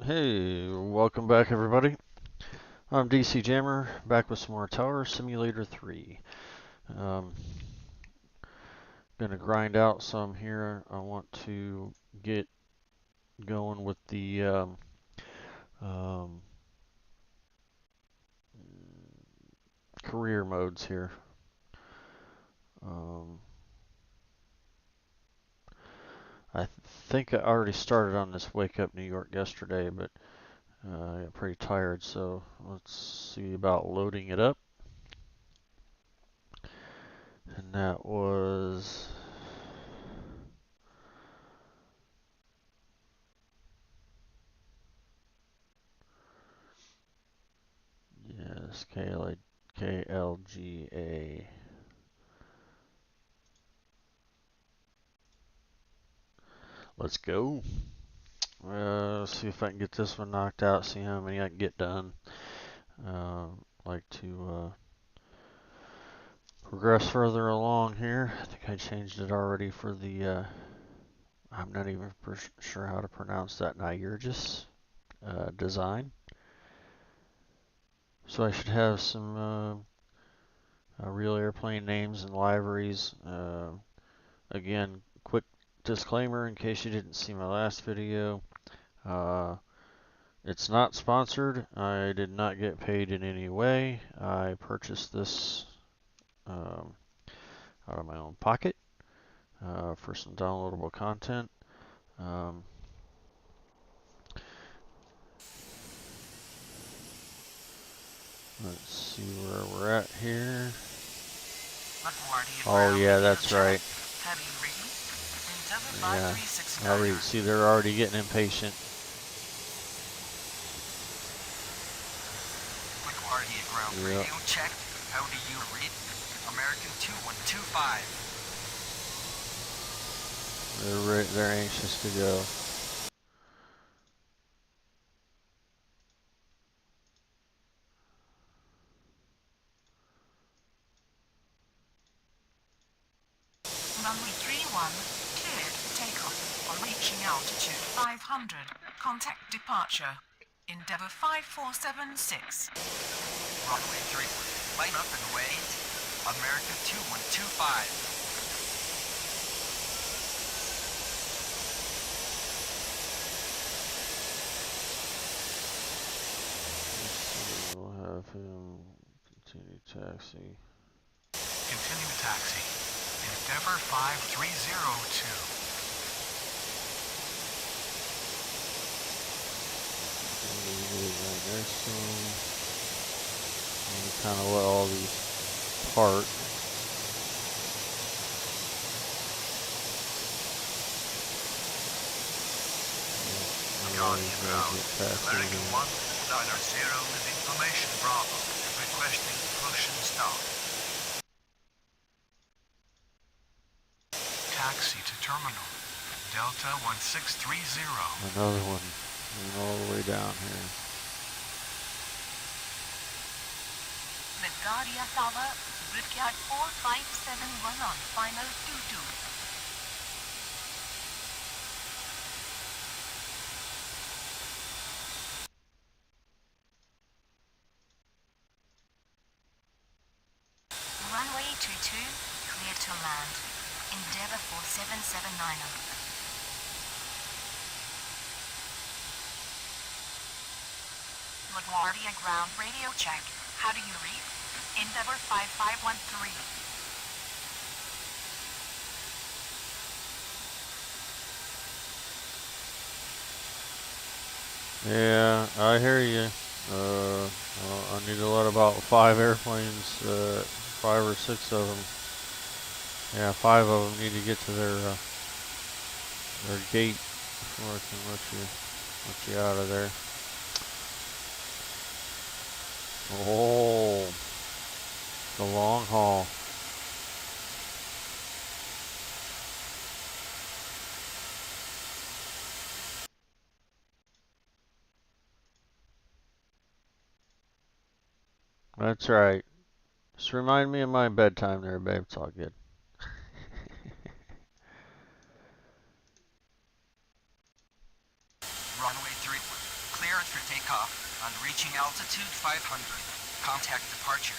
Hey, welcome back everybody. I'm DC Jammer, back with some more Tower Simulator 3. Um, Gonna grind out some here. I want to get going with the um, career modes here. Um, I think I already started on this Wake Up New York yesterday, but I got pretty tired, so let's see about loading it up. And that was yes, KLGA. Let's go. See if I can get this one knocked out, see how many I can get done. Like to progress further along here. I think I changed it already for the, I'm not even sure how to pronounce that, Nyurgis design. So I should have some real airplane names and liveries. Again, quick disclaimer in case you didn't see my last video. It's not sponsored. I did not get paid in any way. I purchased this out of my own pocket for some downloadable content. Let's see where we're at here. Oh yeah, that's right. Yeah, already see they're already getting impatient. LaGuardia Ground Radio check. How do you read? American 2125. They're anxious to go. Runway 31, cleared for takeoff. On reaching altitude 500. Contact departure. Endeavour 5476. Runway 31, line up and wait. American 2125. We'll have him continue taxi. Continue taxi. Endeavour 5302. Right there, so we kind of let all these part. American 190 with information Bravo, requesting push and start. Taxi to terminal, Delta 1630. Another one all the way down here. LaGuardia Tower, Brickyard 4571 on final 22. Runway 22, clear to land. Endeavour 4779. LaGuardia ground radio check. How do you read? Endeavour 5513. Yeah, I hear you. I need to let about 5 airplanes, 5 or 6 of them. Yeah, 5 of them need to get to their gate before I can let you out of there. Oh, the long haul. That's right. Just remind me of my bedtime there, babe. It's all good. Runway 31, reaching altitude 500. Contact departure.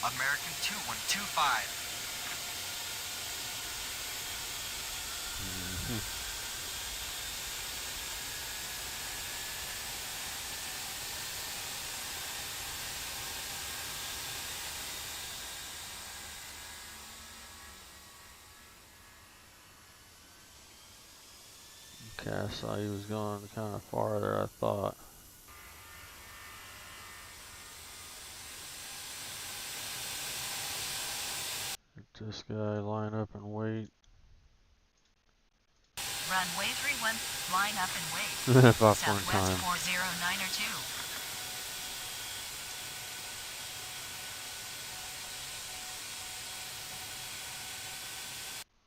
American 2125. Okay, I saw he was going kind of farther, I thought. Let this guy line up and wait. Runway 31, line up and wait. Popcorn Southwest time. 40902.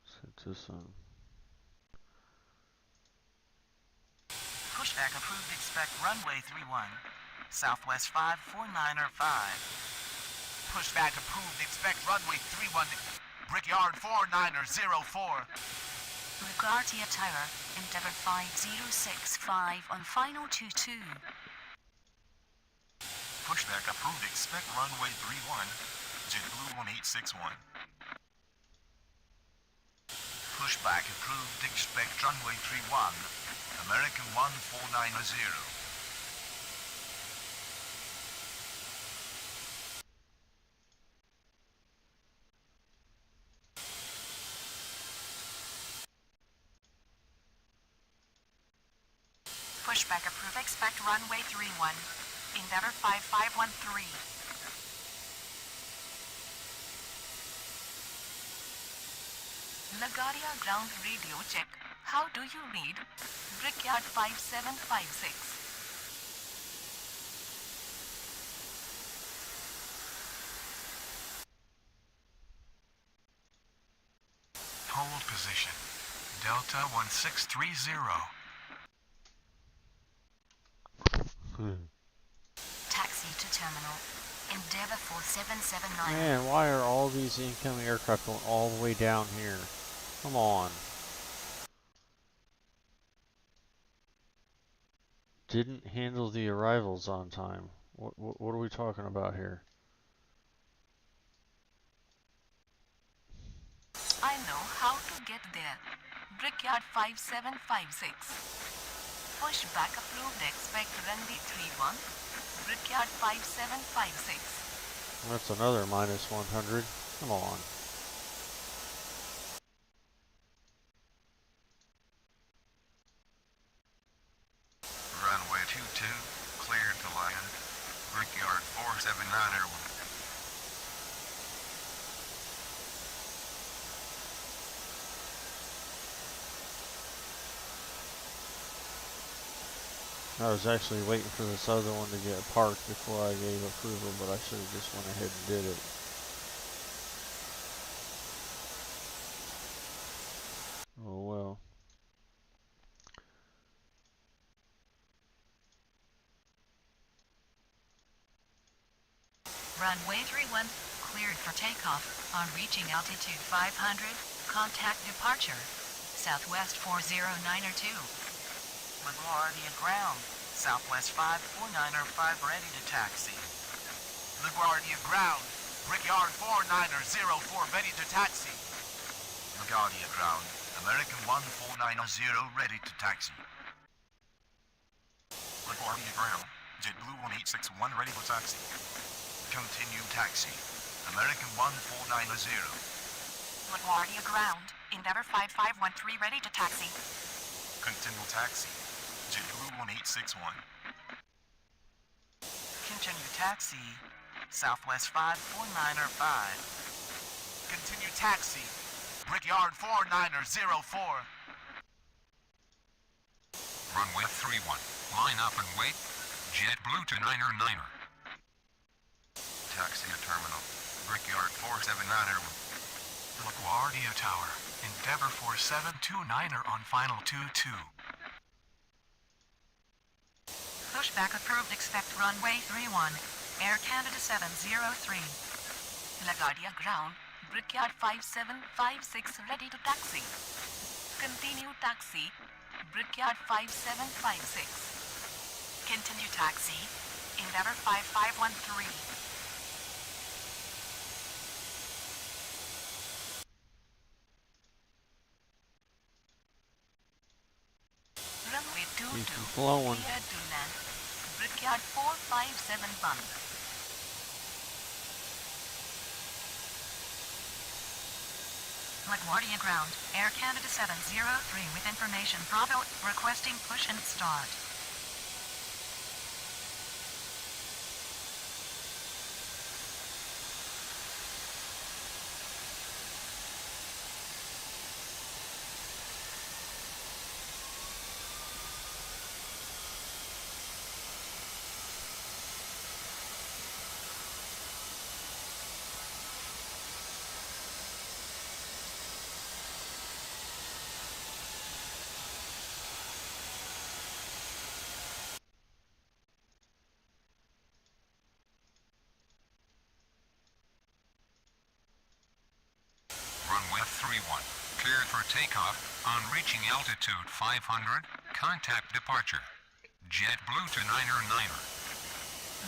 Set this on. Pushback approved. Expect runway 31. Southwest 54905. Pushback approved. Expect runway 31. Brickyard 4904. LaGuardia Tower, Endeavour 5065 on final 22. Pushback approved. Expect runway 31. JetBlue 1861. Pushback approved. Expect runway 31. American 1490. Pushback approved. Expect runway 31. Endeavour 5513. LaGuardia ground radio check. How do you read? Brickyard 5756. Hold position. Delta 1630. Taxi to terminal. Endeavour 4779. Man, why are all these incoming aircraft going all the way down here? Come on. Didn't handle the arrivals on time. What are we talking about here? I know how to get there. Brickyard 5756. Pushback approved. Expect runway 31. Brickyard 5756. That's another minus 100. Come on. Runway 22. Cleared to land. Brickyard 47901. I was actually waiting for this other one to get parked before I gave approval, but I should have just went ahead and did it. Oh well. Runway 31, cleared for takeoff. On reaching altitude 500, contact departure. Southwest 40902. LaGuardia ground. Southwest 54905 ready to taxi. LaGuardia ground. Brickyard 4904 ready to taxi. LaGuardia ground. American 1490 ready to taxi. LaGuardia ground. JetBlue 1861 ready for taxi. Continue taxi. American 1490. LaGuardia ground. Endeavour 5513 ready to taxi. Continue taxi. JetBlue 1861. Continue taxi. Southwest 54905. Continue taxi. Brickyard 4904. Runway 31. Line up and wait. JetBlue to 9er. Taxi to terminal. Brickyard 4790. LaGuardia Tower. Endeavour 4729er on final 22. Pushback approved. Expect runway 31. Air Canada 703. LaGuardia ground. Brickyard 5756 ready to taxi. Continue taxi. Brickyard 5756. Continue taxi. Endeavor 5513. Runway 22. Keep them flowing. Cleared to land. Brickyard 457 LaGuardia Ground, Air Canada 703 with information Bravo, requesting push and start. Runway 31, cleared for takeoff. On reaching altitude 500, contact departure. JetBlue to 9er.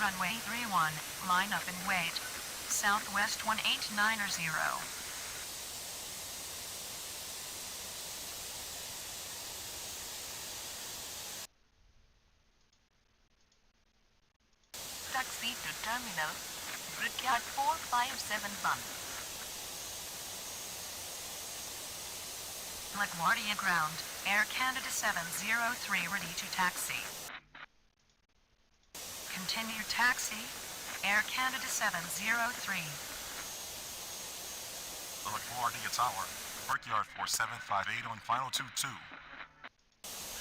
Runway 31, line up and wait. Southwest 1890. Taxi to terminal, Brickyard 457 LaGuardia Ground, Air Canada 703 ready to taxi. Continue taxi, Air Canada 703. LaGuardia Tower, Brickyard 4758 on final 22.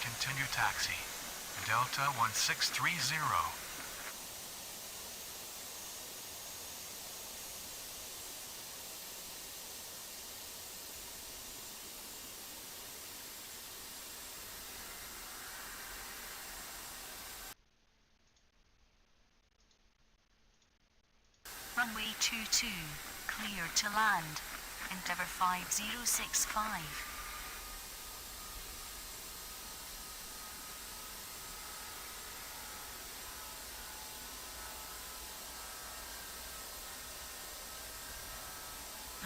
Continue taxi. Delta 1630. Runway 22, clear to land. Endeavour 5065.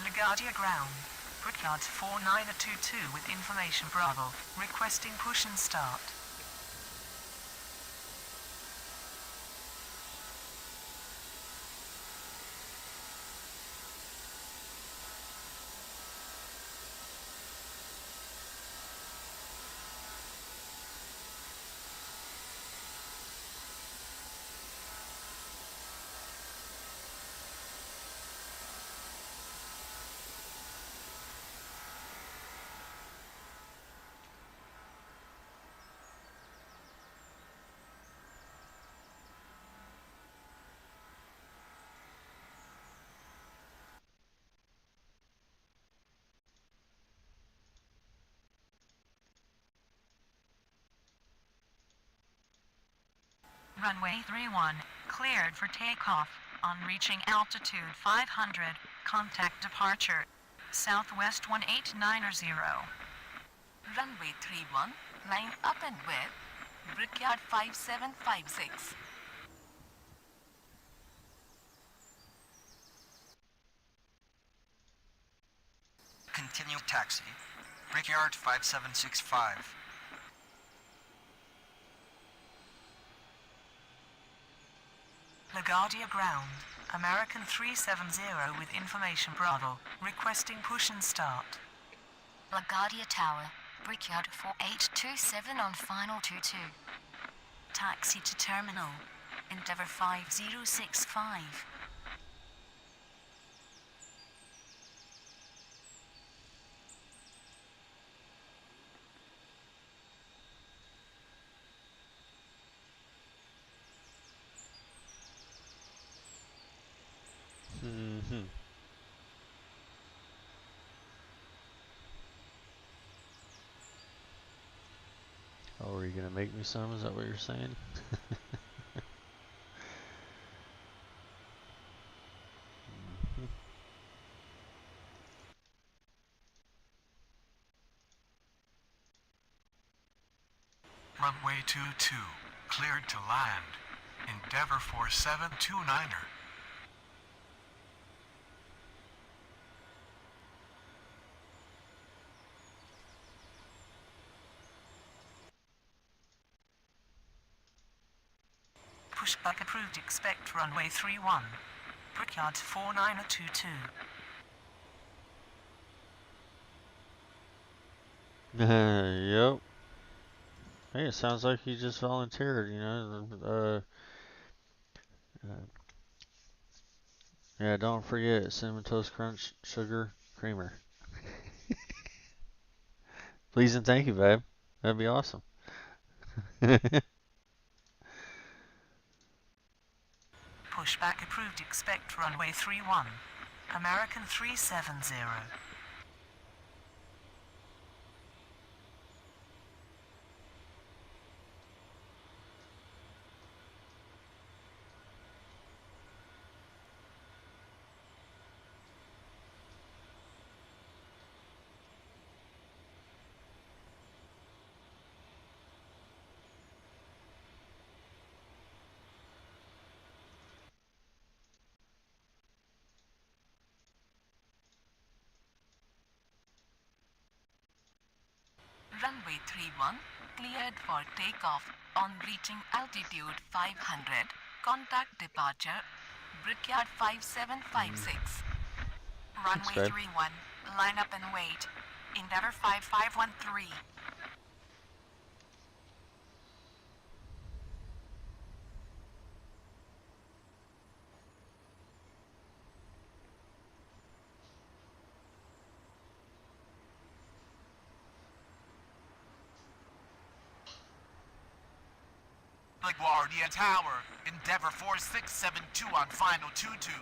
LaGuardia Ground, Brickyard 4922 with information Bravo, requesting push and start. Runway 31, cleared for takeoff. On reaching altitude 500, contact departure. Southwest 1890. Runway 31, line up and with Brickyard 5756. Continue taxi. Brickyard 5765. LaGuardia Ground, American 370 with information Bravo, requesting push and start. LaGuardia Tower, Brickyard 4827 on final 22. Taxi to terminal, Endeavour 5065. Mm-hmm. Oh, are you gonna make me some? Is that what you're saying? Mhm. Runway 22, cleared to land. Endeavor 4729er. Pushback approved. Expect runway 31. Brickyard 4922. Yep. Hey, it sounds like he just volunteered, you know. Yeah, don't forget Cinnamon Toast Crunch Sugar Creamer. Please and thank you, babe. That'd be awesome. Pushback approved. Expect runway 31. American 370. Runway 31, cleared for takeoff on reaching altitude 500. Contact departure, Brickyard 5756. Runway babe. 31, line up and wait. Endeavor 5513. LaGuardia Tower, Endeavor 4672 on final 22.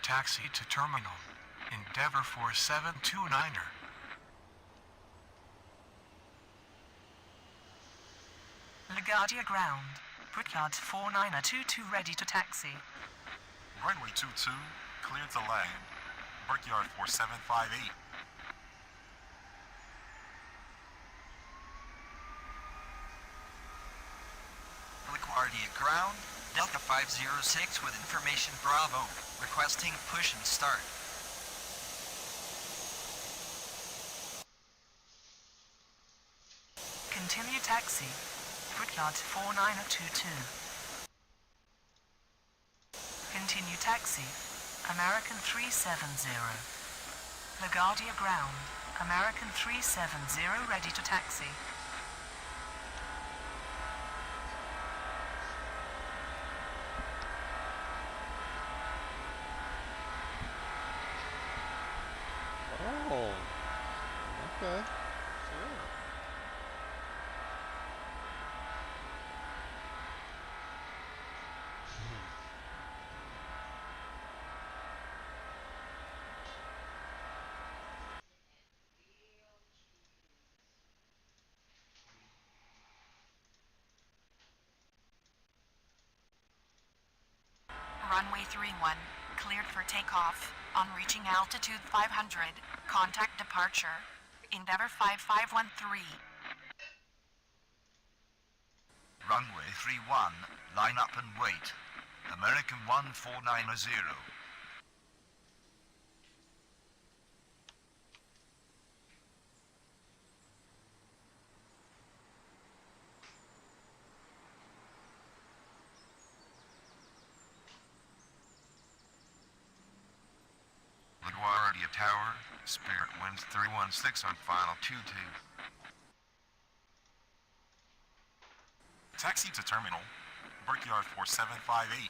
Taxi to terminal, Endeavor 4729er. LaGuardia ground, Brickyard 4922 ready to taxi. Runway 22, cleared to land. Brickyard 4758. LaGuardia ground, Delta 506 with information Bravo, requesting push and start. Continue taxi, Brickyard 4922. Continue taxi, American 370. LaGuardia ground, American 370 ready to taxi. Oh, okay. Sure. Runway 31, cleared for takeoff. On reaching altitude 500, contact departure. Endeavor 5513. Runway 31, line up and wait. American 1490. LaGuardia Tower, Spirit winds 316 on final 22. Taxi to terminal, Brickyard 4758.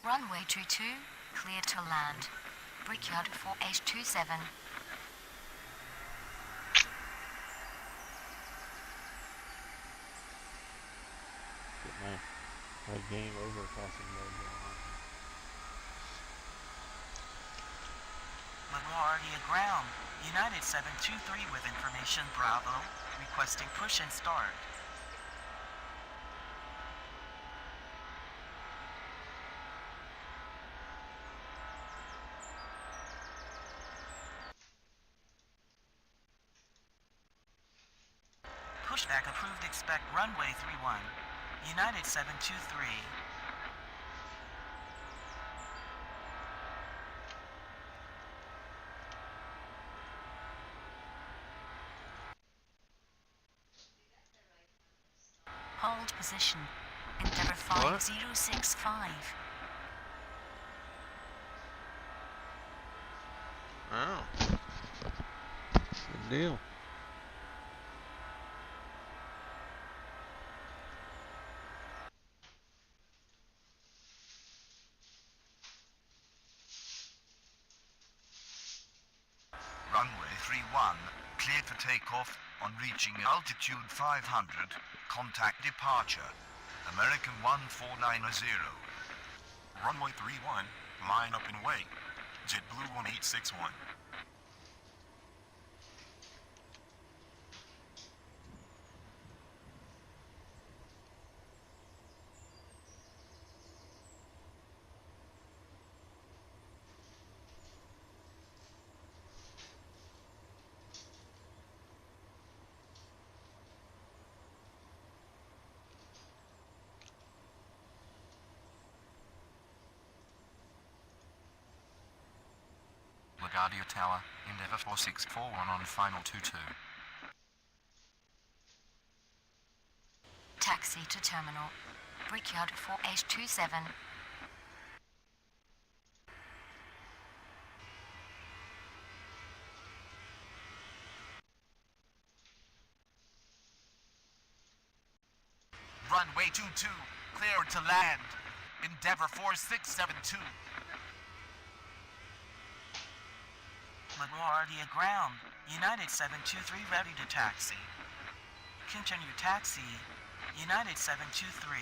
Runway 22, cleared to land. Brickyard 4827. Good man. Like game over crossing mode. LaGuardia ground. United 723 with information Bravo. Requesting push and start. Pushback approved. Expect runway 31. United 723. Hold position. Endeavour 5065. Oh. Good deal. Runway 31, cleared for takeoff. On reaching altitude 500, contact departure. American 1490. Runway 31, line up and wait. JetBlue 1861. LaGuardia Tower, Endeavour 4641 on final 22. Taxi to terminal. Brickyard 4827. Runway 22, cleared to land. Endeavour 4672. LaGuardia ground. United 723 ready to taxi. Continue taxi. United 723.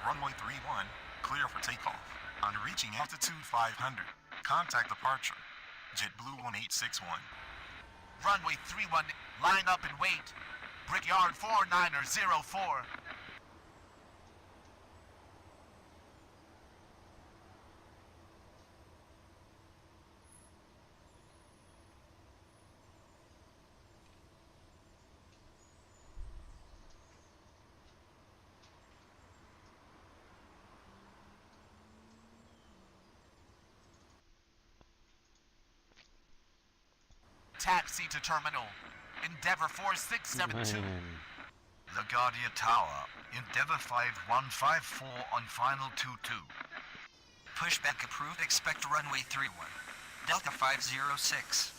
Runway 31, clear for takeoff. On reaching altitude 500, contact departure. JetBlue 1861. Runway 31, line up and wait. Brickyard 4904. Taxi to terminal. Endeavour 4672. Man. LaGuardia Tower, Endeavour 5154 on final 22. Pushback approved. Expect runway 31. Delta 506.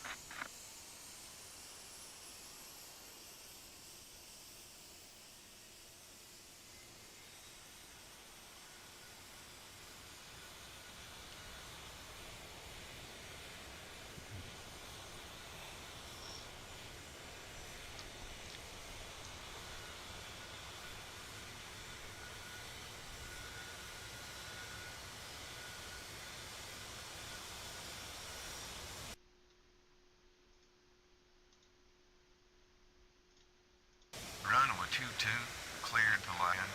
Runway 22, cleared to land.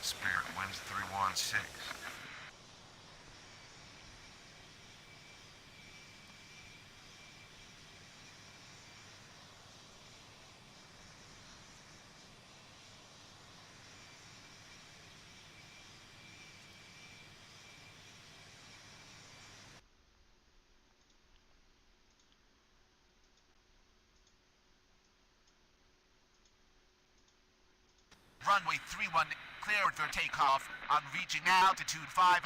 Spirit winds 316. Runway 31, cleared for takeoff. On reaching altitude 500,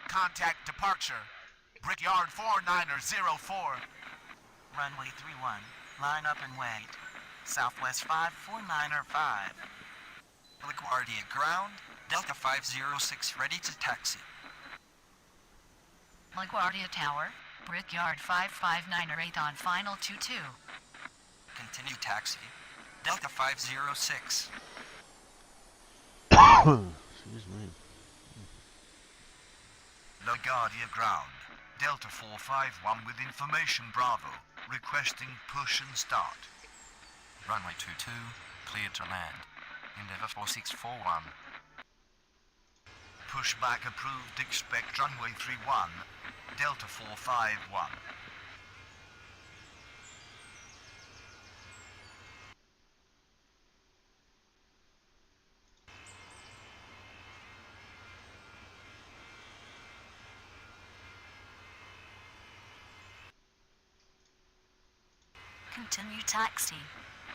contact departure. Brickyard 4904. Runway 31, line up and wait. Southwest 54905. LaGuardia ground, Delta 506 ready to taxi. LaGuardia Tower, Brickyard 55908 on final 22. Continue taxi. Delta 506. Excuse me. LaGuardia ground. Delta 451 with information Bravo. Requesting push and start. Runway 22, cleared to land. Endeavour 4641. Pushback approved. Expect runway 31. Delta 451. Continue taxi.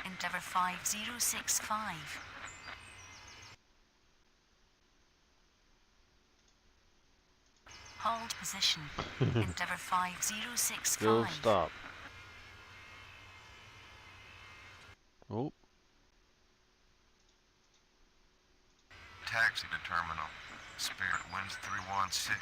Endeavour 5065. Hold position. Endeavour 5065. Still stop. Oh, Taxi to terminal. Spirit winds 316.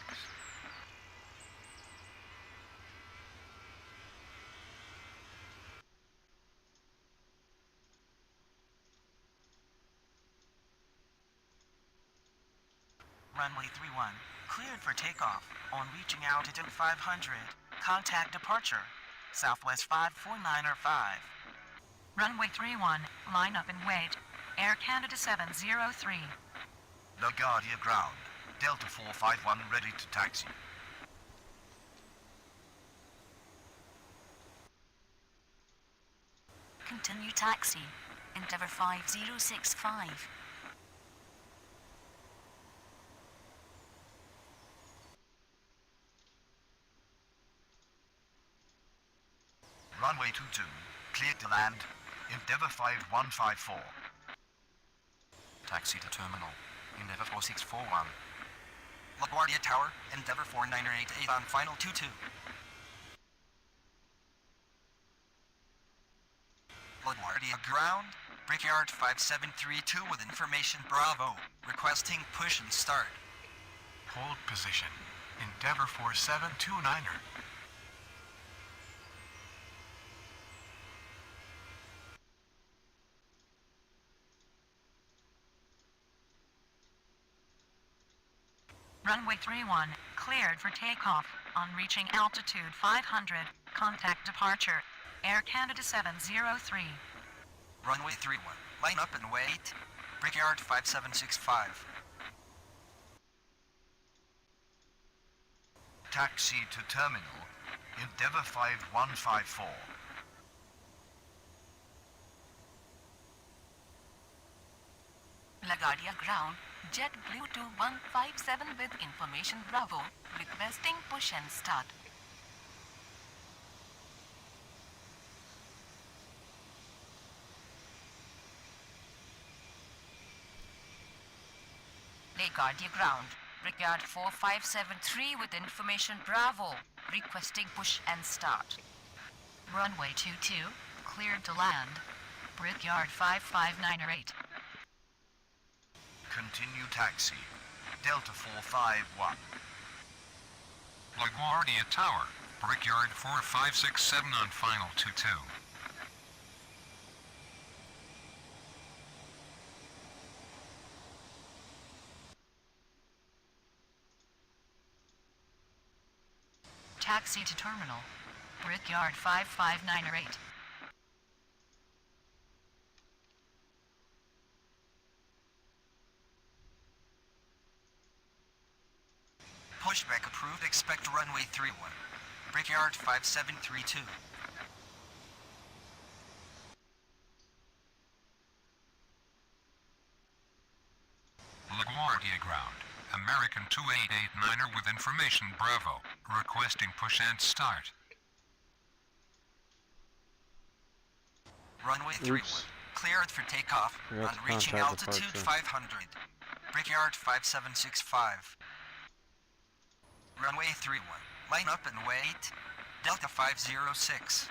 Runway 31, cleared for takeoff. On reaching altitude 500, contact departure. Southwest 54905. Runway 31, line up and wait. Air Canada 703. LaGuardia ground. Delta 451 ready to taxi. Continue taxi. Endeavour 5065. Runway 22, cleared to land. Endeavour 5154. Taxi to terminal. Endeavour 4641. LaGuardia Tower, Endeavour 4988 on final 22. LaGuardia ground, Brickyard 5732 with information Bravo. Requesting push and start. Hold position. Endeavour 4729er. Runway 31, cleared for takeoff. On reaching altitude 500, contact departure. Air Canada 703. Runway 31, line up and wait. Brickyard 5765. Taxi to terminal. Endeavour 5154. LaGuardia ground. JetBlue 2157 with information Bravo. Requesting push and start. LaGuardia ground. Brickyard 4573 with information Bravo. Requesting push and start. Runway 22, cleared to land. Brickyard 55908. Continue taxi. Delta 451. LaGuardia Tower. Brickyard 4567 on final 22. Taxi to terminal. Brickyard 55908. Pushback approved. Expect runway 31. Brickyard 5732. LaGuardia ground. American 2889er with information Bravo. Requesting push and start. Runway 31, cleared for takeoff. Forgot On to reaching contact altitude departure. 500. Brickyard 5765. Runway 31, Line up and wait. Delta 506.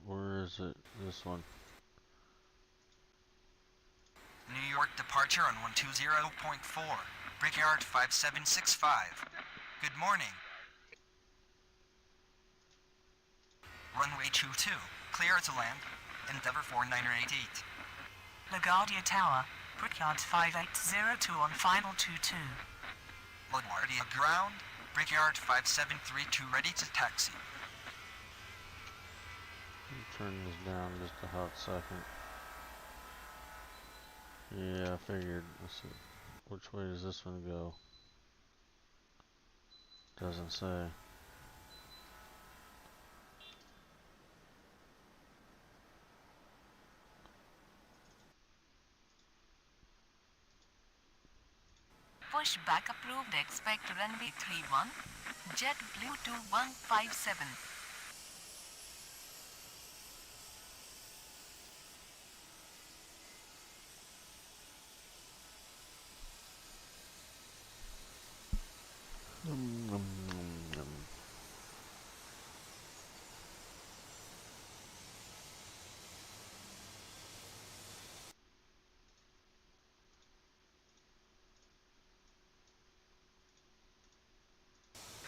Where is it? This one. New York departure on 120.4. Brickyard 5765. Good morning. Runway 22. Clear to land. Endeavour 4988. LaGuardia Tower, Brickyard 5802 on final 22. LaGuardia ground. Brickyard 5732 ready to taxi. Let me turn this down just a hot second. Yeah, I figured. Let's see. Which way does this one go? Doesn't say. Pushback approved. Expect runway 31. JetBlue 2157.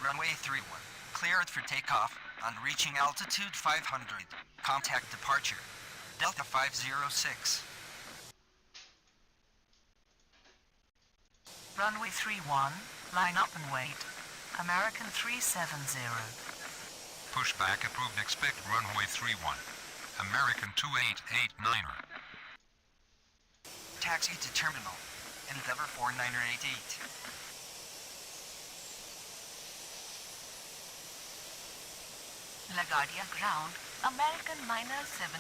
Runway 31. Cleared for takeoff. On reaching altitude 500. Contact departure. Delta 506. Runway 31, line up and wait. American 370. Pushback approved. Expect runway 31. American 2889er. Taxi to terminal. Endeavour 4988. LaGuardia ground. American minor 70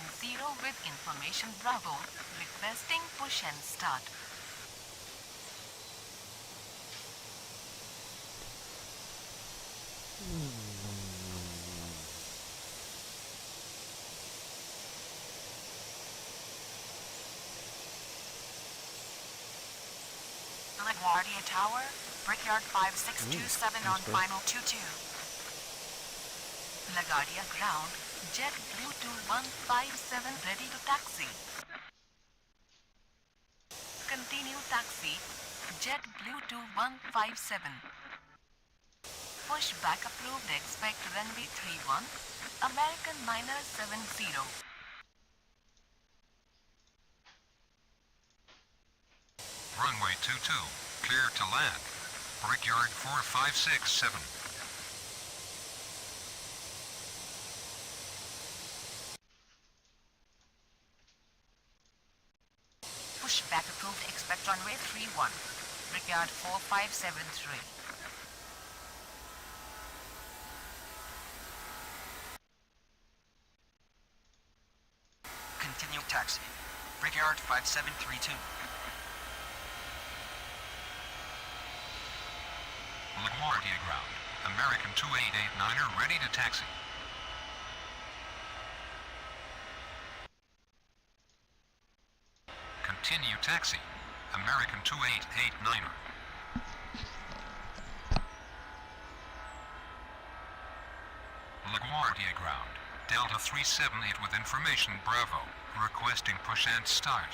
with information Bravo. Requesting push and start. LaGuardia Tower, Brickyard 5627 on okay. final 22. LaGuardia ground, JetBlue 2157 ready to taxi. Continue taxi, JetBlue 2157. Pushback approved. Expect runway 31, American minor 70. Runway 22. Clear to land. Brickyard 4567. Pushback approved. Expect runway 31. Brickyard 4573. Continue taxi. Brickyard 5732. LaGuardia ground. American 2889er ready to taxi. Continue taxi. American 2889er. LaGuardia ground. Delta 378 with information Bravo. Requesting push and start.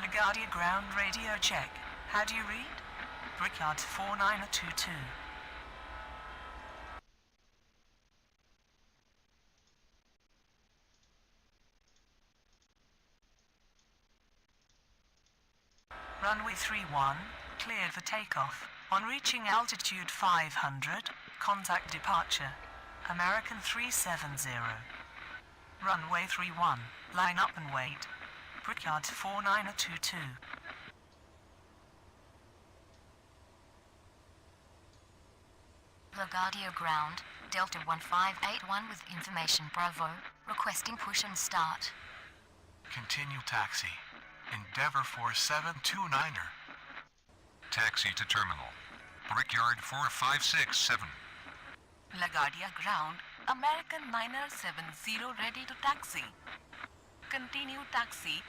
LaGuardia ground radio check. How do you read? Brickyard 4922. Runway 31, cleared for takeoff. On reaching altitude 500, contact departure. American 370. Runway 31, line up and wait. Brickyard 4922. LaGuardia ground, Delta 1581 with information Bravo, requesting push and start. Continue taxi. Endeavor 4729er. Taxi to terminal. Brickyard 4567. LaGuardia ground, American 970 ready to taxi. Continue taxi,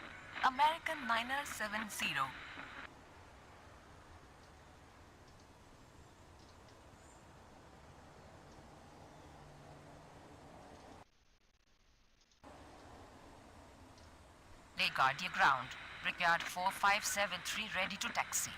American 970. LaGuardia ground, Brickyard 4573 ready to taxi.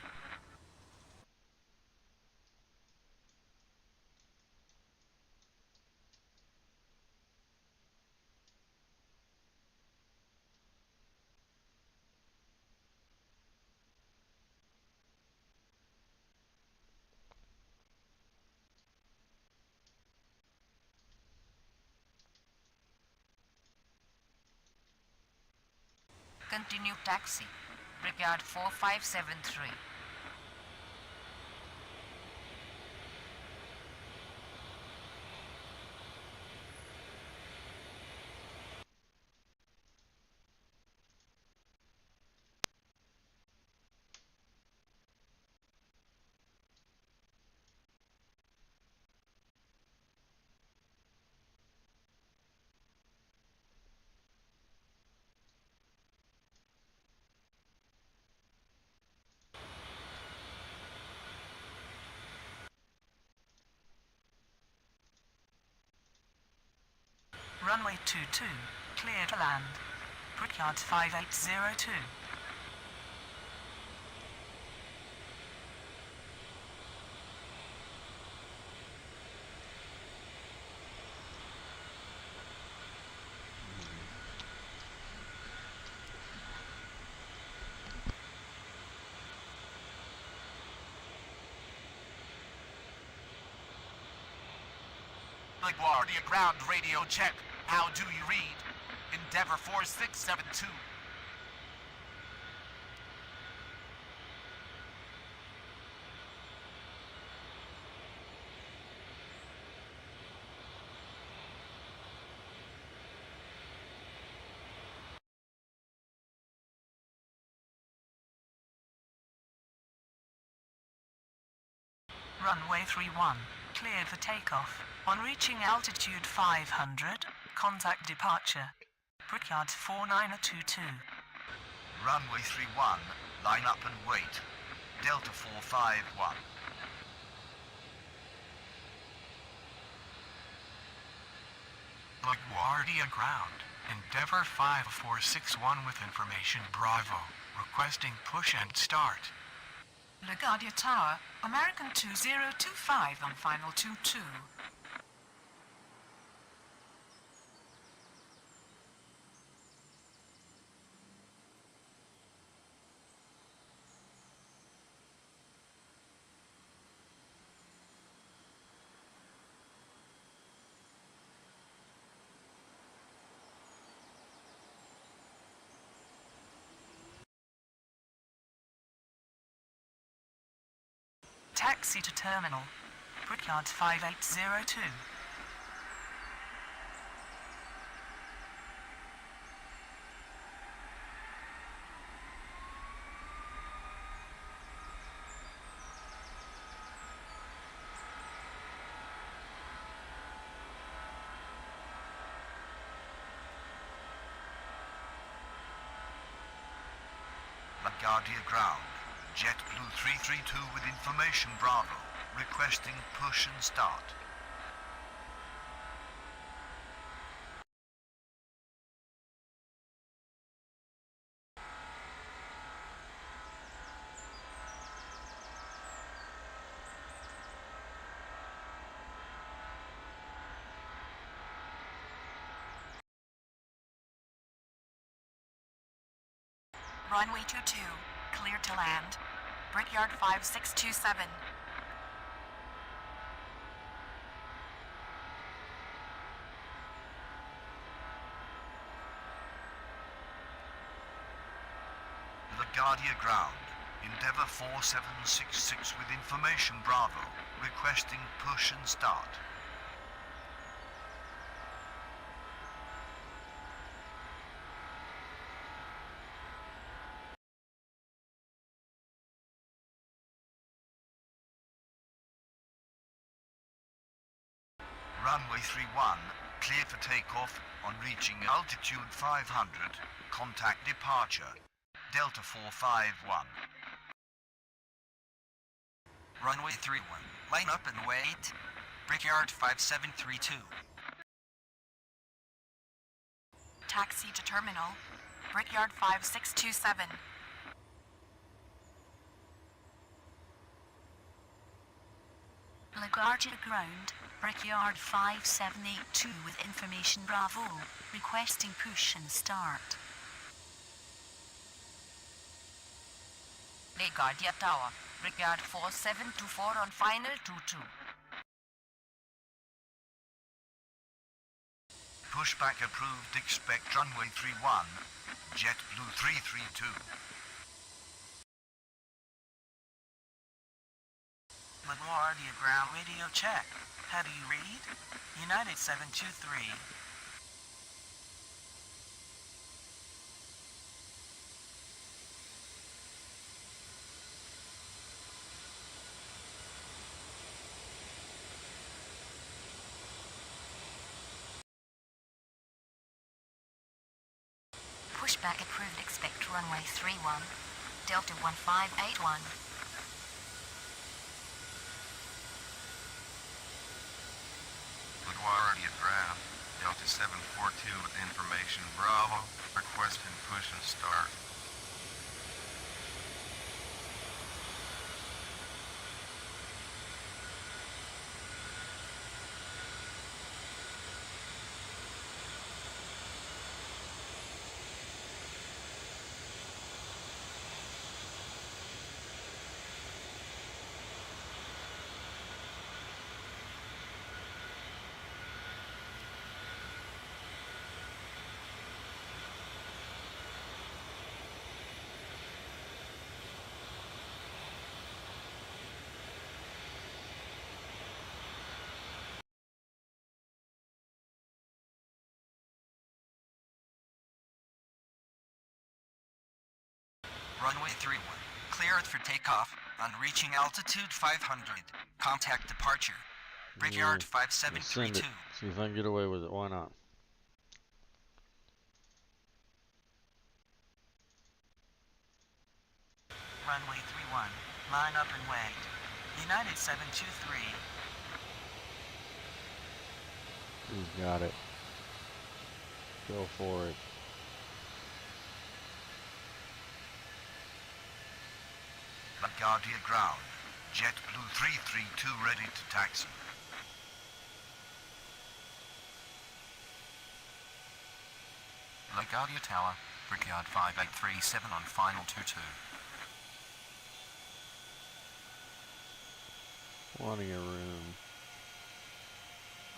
Continue taxi, Brickyard 4573. Runway 22, clear to land. Brickyard 5802. LaGuardia ground radio check. How do you read? Endeavor 4672. Runway 31, cleared for takeoff. On reaching altitude 500, contact departure. Brickyard 4922. Runway 31, line up and wait. Delta 451. LaGuardia ground. Endeavor 5461 with information Bravo. Requesting push and start. LaGuardia Tower, American 2025 on final 22. Taxi to terminal. Brickyard 5802. LaGuardia ground. JetBlue 332 with information Bravo. Requesting push and start. Runway 22, clear to land. Brickyard 5627. LaGuardia ground. Endeavour 4766 with information Bravo. Requesting push and start. Runway 31, clear for takeoff. On reaching altitude 500, contact departure. Delta 451. Runway 31. Line up and wait. Brickyard 5732. Taxi to terminal. Brickyard 5627. LaGuardia ground. Brickyard 5782 with information Bravo. Requesting push and start. LaGuardia Tower. Brickyard 4724 on final 22. Pushback approved. Expect runway 31. JetBlue 332. LaGuardia ground radio check. How do you read? United 723. Pushback approved. Expect runway 31. Delta 1581. LaGuardia ground. Delta 742 with information Bravo. Requesting push and start. Runway 31. Cleared for takeoff. On reaching altitude 500. Contact departure. Brickyard Let's send it. 5732. See if I can get away with it. Why not? Runway 31. Line up and wait. United 723. He's got it. Go for it. LaGuardia ground. JetBlue 332 ready to taxi. LaGuardia Tower, Brickyard 5837 on final 22. Plenty of room.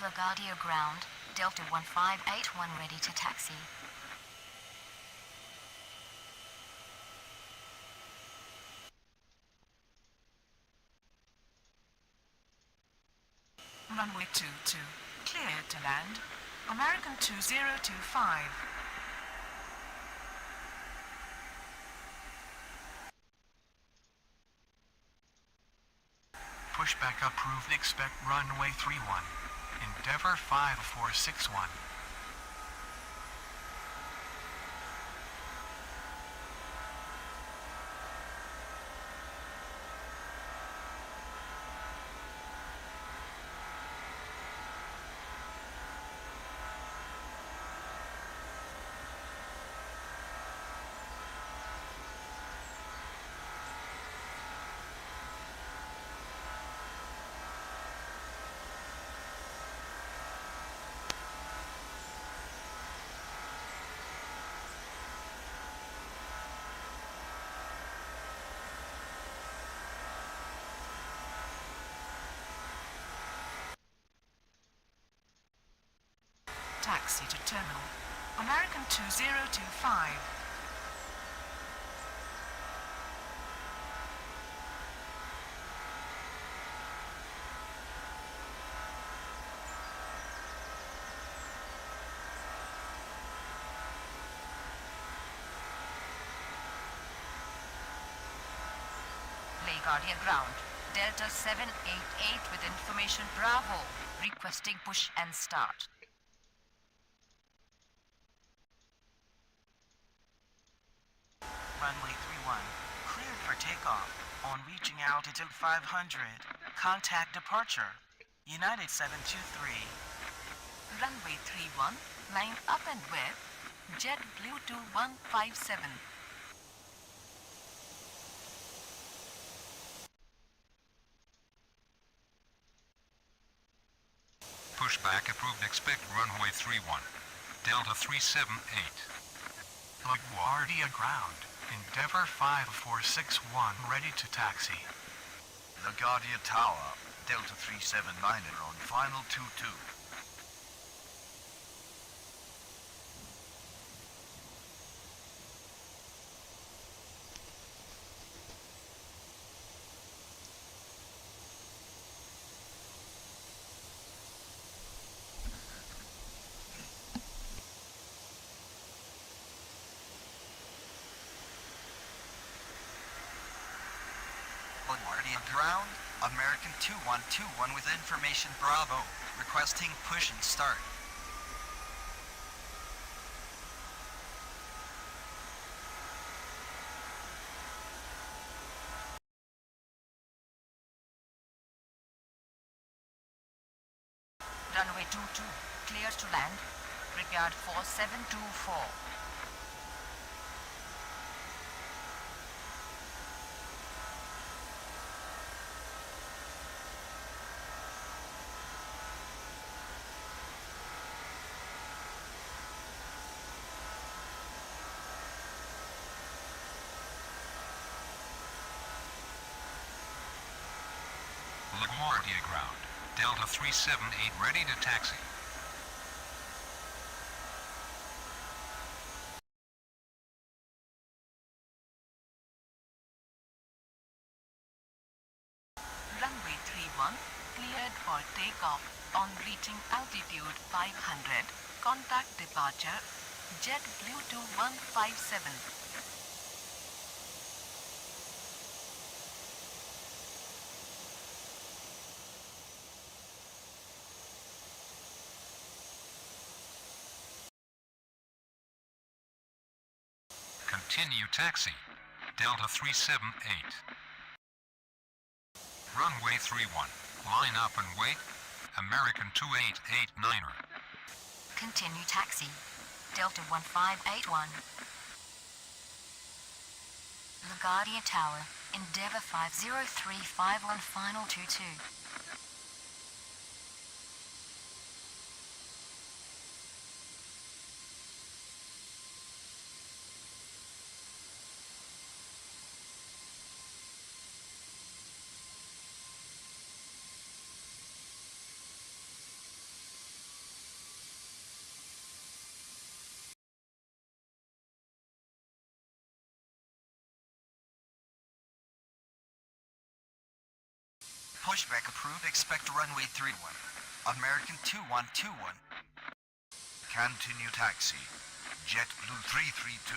LaGuardia ground. Delta 1581 ready to taxi. Runway 22. Cleared to land. American 2025. Pushback approved. Expect runway 31. Endeavour 5461. Taxi to terminal. American 2025. Brigadier Ground. Delta 788 with information Bravo. Requesting push and start. Runway 31, cleared for takeoff. On reaching altitude 500, contact departure. United 723. Runway 31, line up and web. JetBlue 2157. Pushback approved. Expect runway 31. Delta 378. LaGuardia ground. Endeavour 5461 ready to taxi. LaGuardia Tower, Delta 379er on final 22. LaGuardia ground, American 2121 with information Bravo. Requesting push and start. Runway 22, clear to land. Brigade 4724. LaGuardia ground. Delta 378 ready to taxi. Runway 31, cleared for takeoff. On reaching altitude 500, contact departure. JetBlue 2157. Continue taxi. Delta 378. Runway 31. Line up and wait. American 2889er. Continue taxi. Delta 1581. LaGuardia Tower, Endeavour 50351 final 22. Pushback approved. Expect runway 31. American 2121. Continue taxi. JetBlue 332.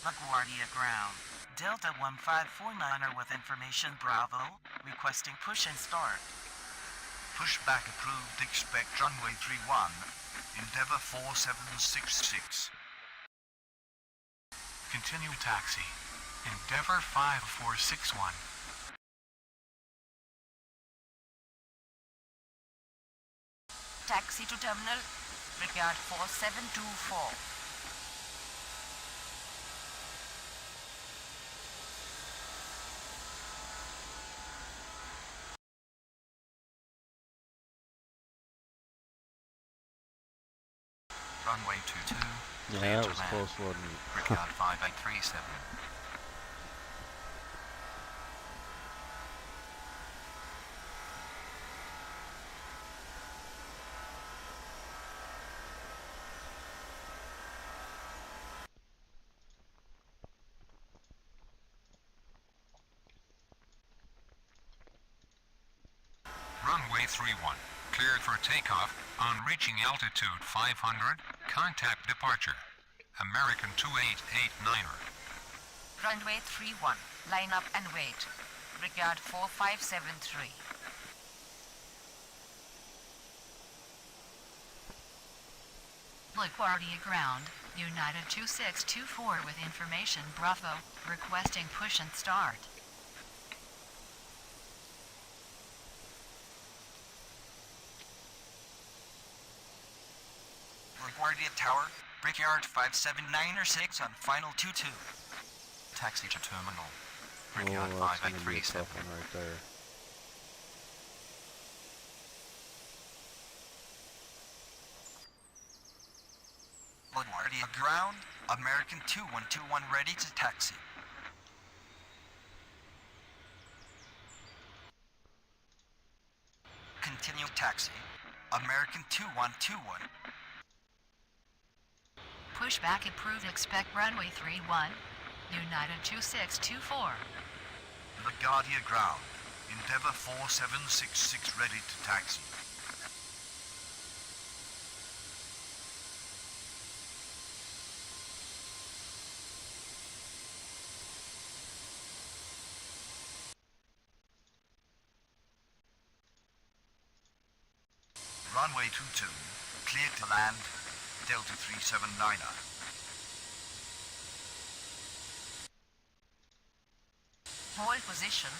LaGuardia ground. Delta 1549er with information Bravo. Requesting push and start. Pushback approved. Expect runway 31. Endeavour 4766. Continue taxi. Endeavour 5461. Taxi to terminal. Brigade 4724. Runway 22. Yeah, clear that to was land. close, wasn't it? Brigade 5837. Runway 31. Cleared for takeoff. On reaching altitude 500, contact departure. American 2889er. Runway 31, line up and wait. Brickyard 4573. LaGuardia ground, United 2624 with information Bravo, requesting push and start. LaGuardia Tower, Brickyard 579 or 6 on final 22. Taxi to terminal. Oh, Brickyard that's gonna be a 5837. tough one right there. LaGuardia ground, American 2121 ready to taxi. Continue taxi, American 2121. Pushback approved, expect runway 31, United 2624. LaGuardia ground. Endeavour 4766 ready to taxi. Runway 22, cleared to land, Delta 379er. Hold position.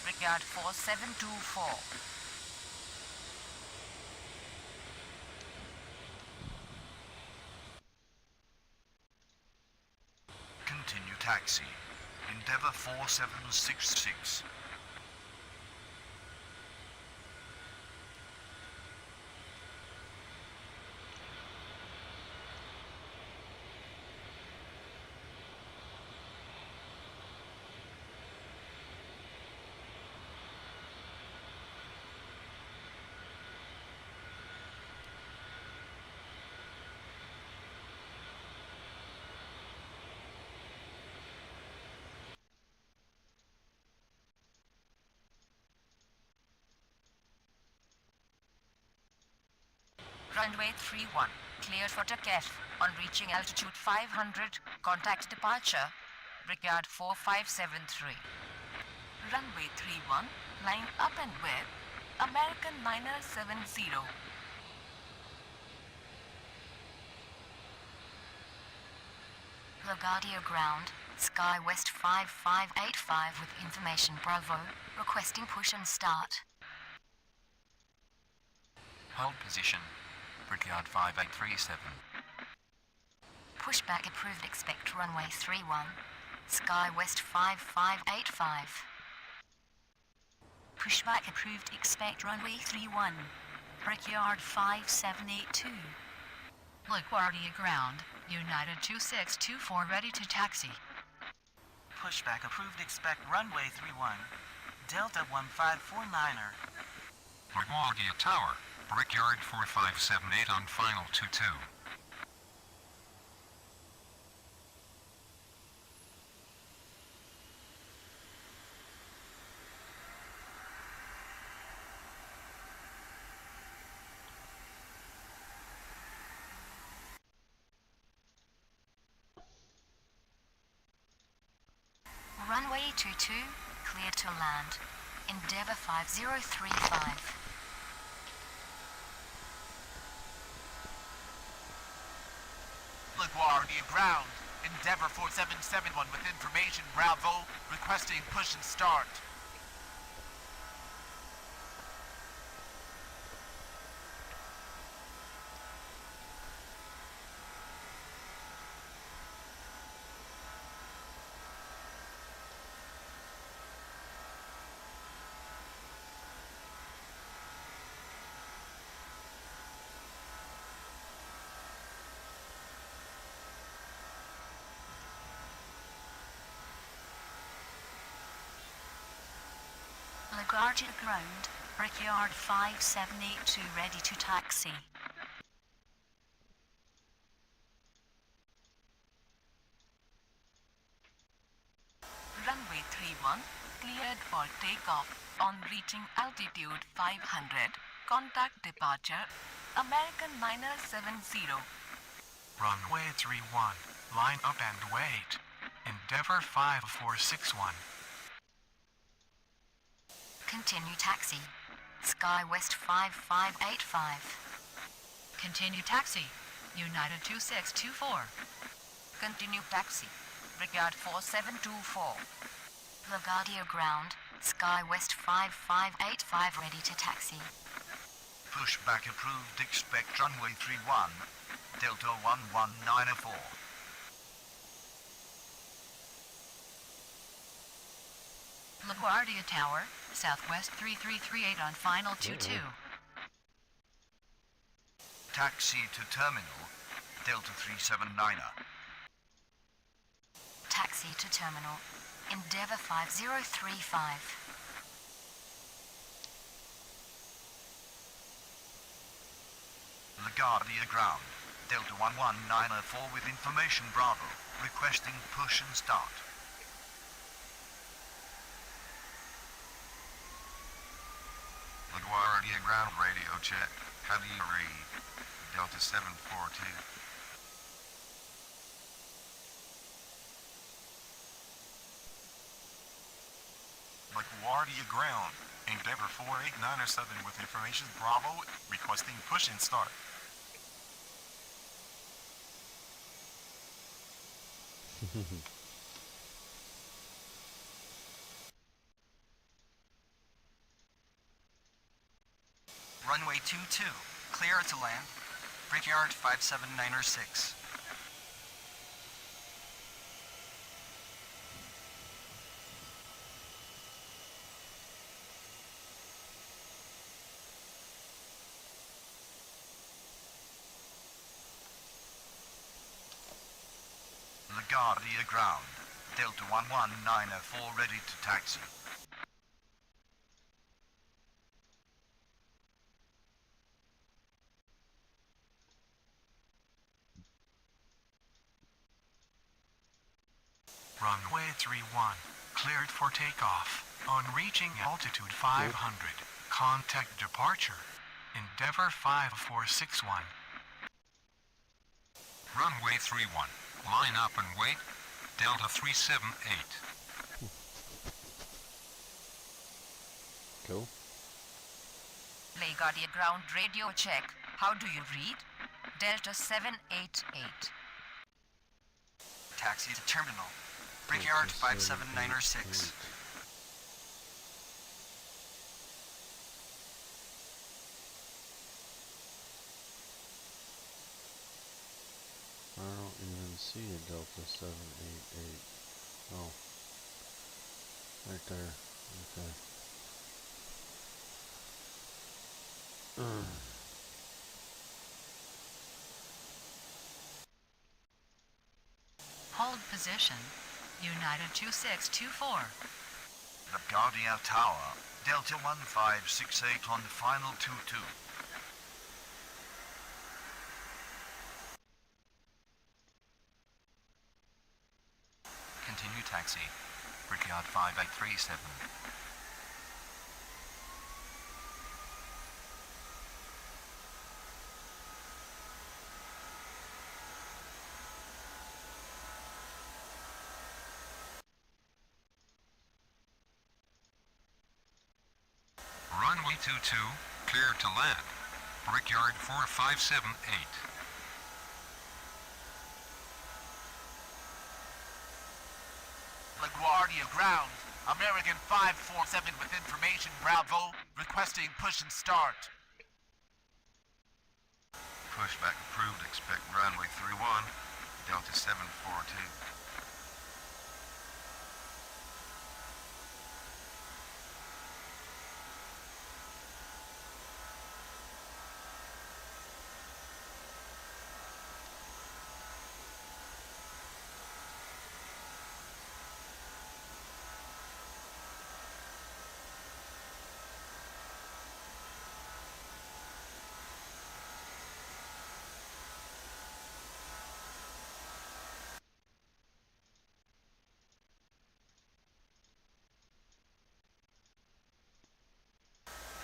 Brickyard 4724. Continue taxi. Endeavour 4766. Runway 31, cleared for takeoff. On reaching altitude 500, contact departure. Brickyard 4573. Runway 31, line up and with American 970. LaGuardia ground, Sky West 5585 with information Bravo, requesting push and start. Hold position. Brickyard 5837. Pushback approved, expect runway 31, Sky West 5585. Pushback approved, expect runway 31, Brickyard 5782. LaGuardia ground, United 2624 ready to taxi. Pushback approved, expect runway 31, Delta 1549er. LaGuardia Tower, Brickyard 4578 on final 22. Runway 22, clear to land. Endeavour 5035. LaGuardia ground, Endeavour 4771 with information Bravo, requesting push and start. LaGuardia ground, Brickyard 5782 ready to taxi. Runway 31, cleared for takeoff. On reaching altitude 500, contact departure, American 970. Runway 31, Line up and wait. Endeavour 5461. Continue taxi. SkyWest 5585. Continue taxi. United 2624. Continue taxi. Brickyard 4724. LaGuardia ground. SkyWest 5585 ready to taxi. Pushback approved. Expect runway 31. Delta 11904. LaGuardia Tower, Southwest 3338 on final 22. Taxi to terminal. Delta 379er. Taxi to terminal. Endeavour 5035. LaGuardia ground. Delta 11904 with information Bravo. Requesting push and start. LaGuardia ground radio check. How do you read? Delta 742. LaGuardia ground. Endeavor 4897 with information Bravo requesting push and start. Runway 22, clear to land. Brickyard 57906. LaGuardia ground. Delta 11904 ready to taxi. Runway 31. Cleared for takeoff. On reaching altitude 500. Contact departure. Endeavour 5461. Runway 31. Line up and wait. Delta 378. Cool. LaGuardia ground radio check. How do you read? Delta 788. Taxi to terminal. Brickyard 57906. I don't even see a Delta 788. Oh. Right there. Okay. Hold position. United 2624. LaGuardia Tower. Delta 1568 on final 22. Continue taxi. Brickyard 5837. Runway 22, clear to land. Brickyard 4578. LaGuardia ground. American 547 with information Bravo requesting push and start. Pushback approved. Expect runway 31. Delta 742.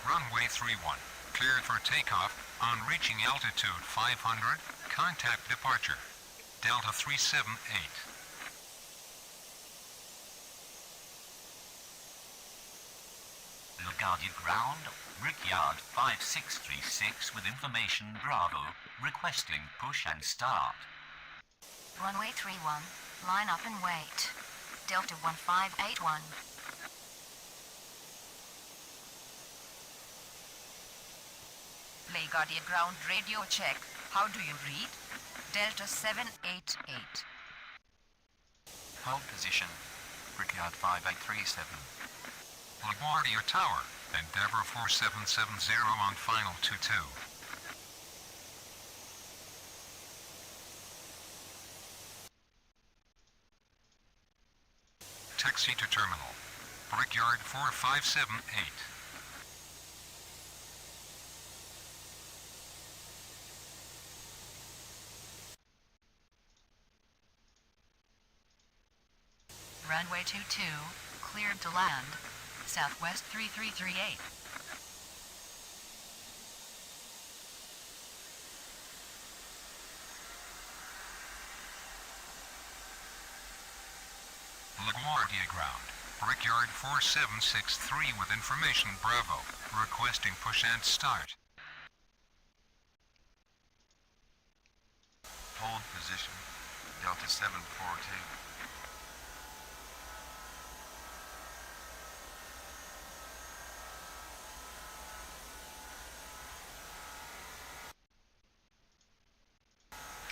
Runway 31, cleared for takeoff. On reaching altitude 500, contact departure. Delta 378. LaGuardia Ground, Brickyard 5636 with information Bravo, requesting push and start. Runway 31, line up and wait. Delta 1581. LaGuardia Ground radio check. How do you read? Delta 788. Hold position. Brickyard 5837. LaGuardia Tower, Endeavour 4770 on final 22. Taxi to terminal. Brickyard 4578. Runway 22, cleared to land. Southwest 3338. LaGuardia Ground, Brickyard 4763 with information Bravo, requesting push and start. Hold position. Delta 742.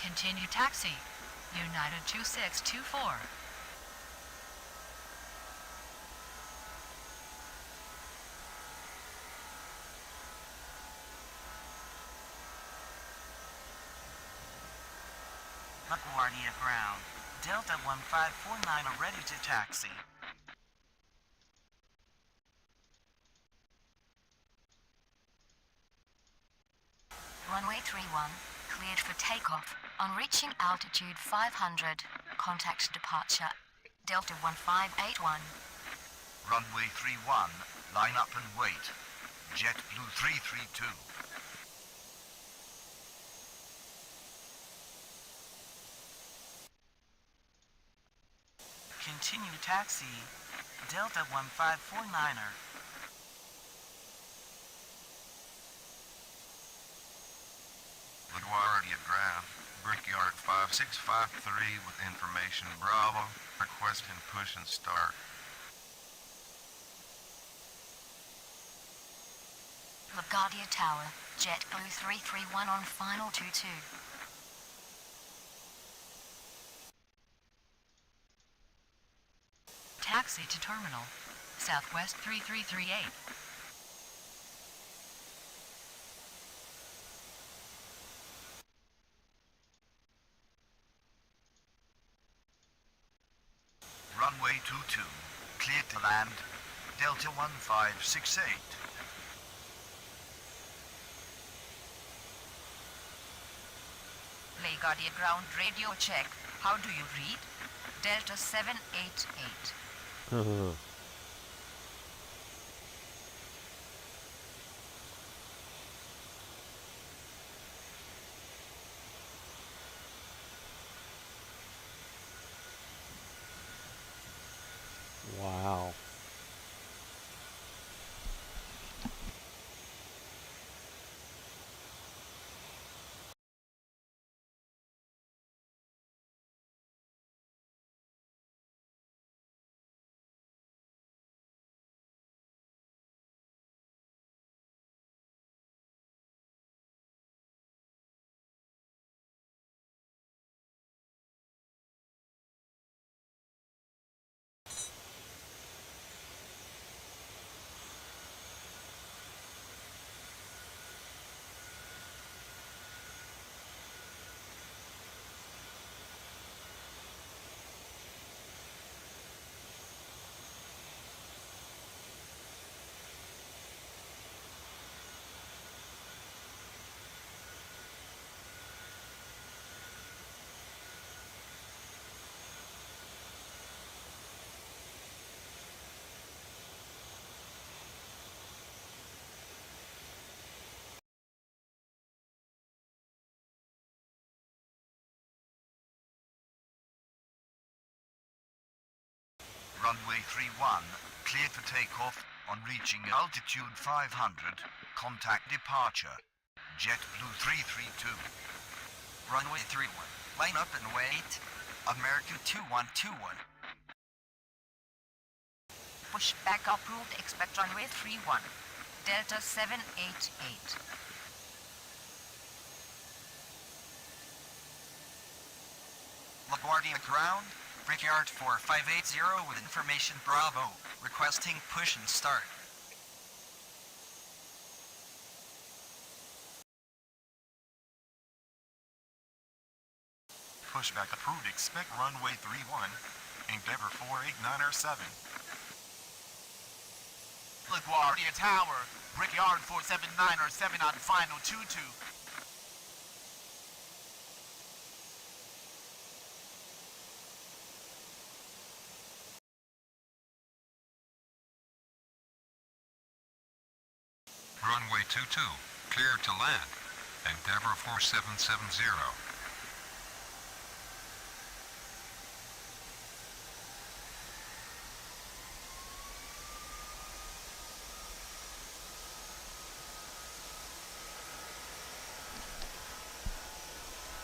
Continue taxi. United 2624. LaGuardia Ground, Delta 1549 are ready to taxi. Runway 31, cleared for takeoff. On reaching altitude 500, contact departure. Delta 1581. Runway 31, line up and wait. JetBlue 332. Continue taxi, Delta 1549er. LaGuardia Ground, Brickyard 5653 with information Bravo, requesting push and start. LaGuardia Tower, JetBlue 331 on final 22. Taxi to terminal, Southwest 3338. Runway 22, cleared to land. Delta 1568. LaGuardia Ground radio check. How do you read? Delta 788. Wow. Runway 31, cleared for takeoff. On reaching altitude 500, contact departure. JetBlue 332. Runway 31. Line up and wait. American 2121. Push back approved. Expect runway 31. Delta 788. LaGuardia ground. Brickyard 4580 with information Bravo. Requesting push and start. Pushback approved. Expect runway 31. Endeavor 48907. LaGuardia Tower. Brickyard 47907 on final 22. Runway 22, cleared to land. Endeavor 4770.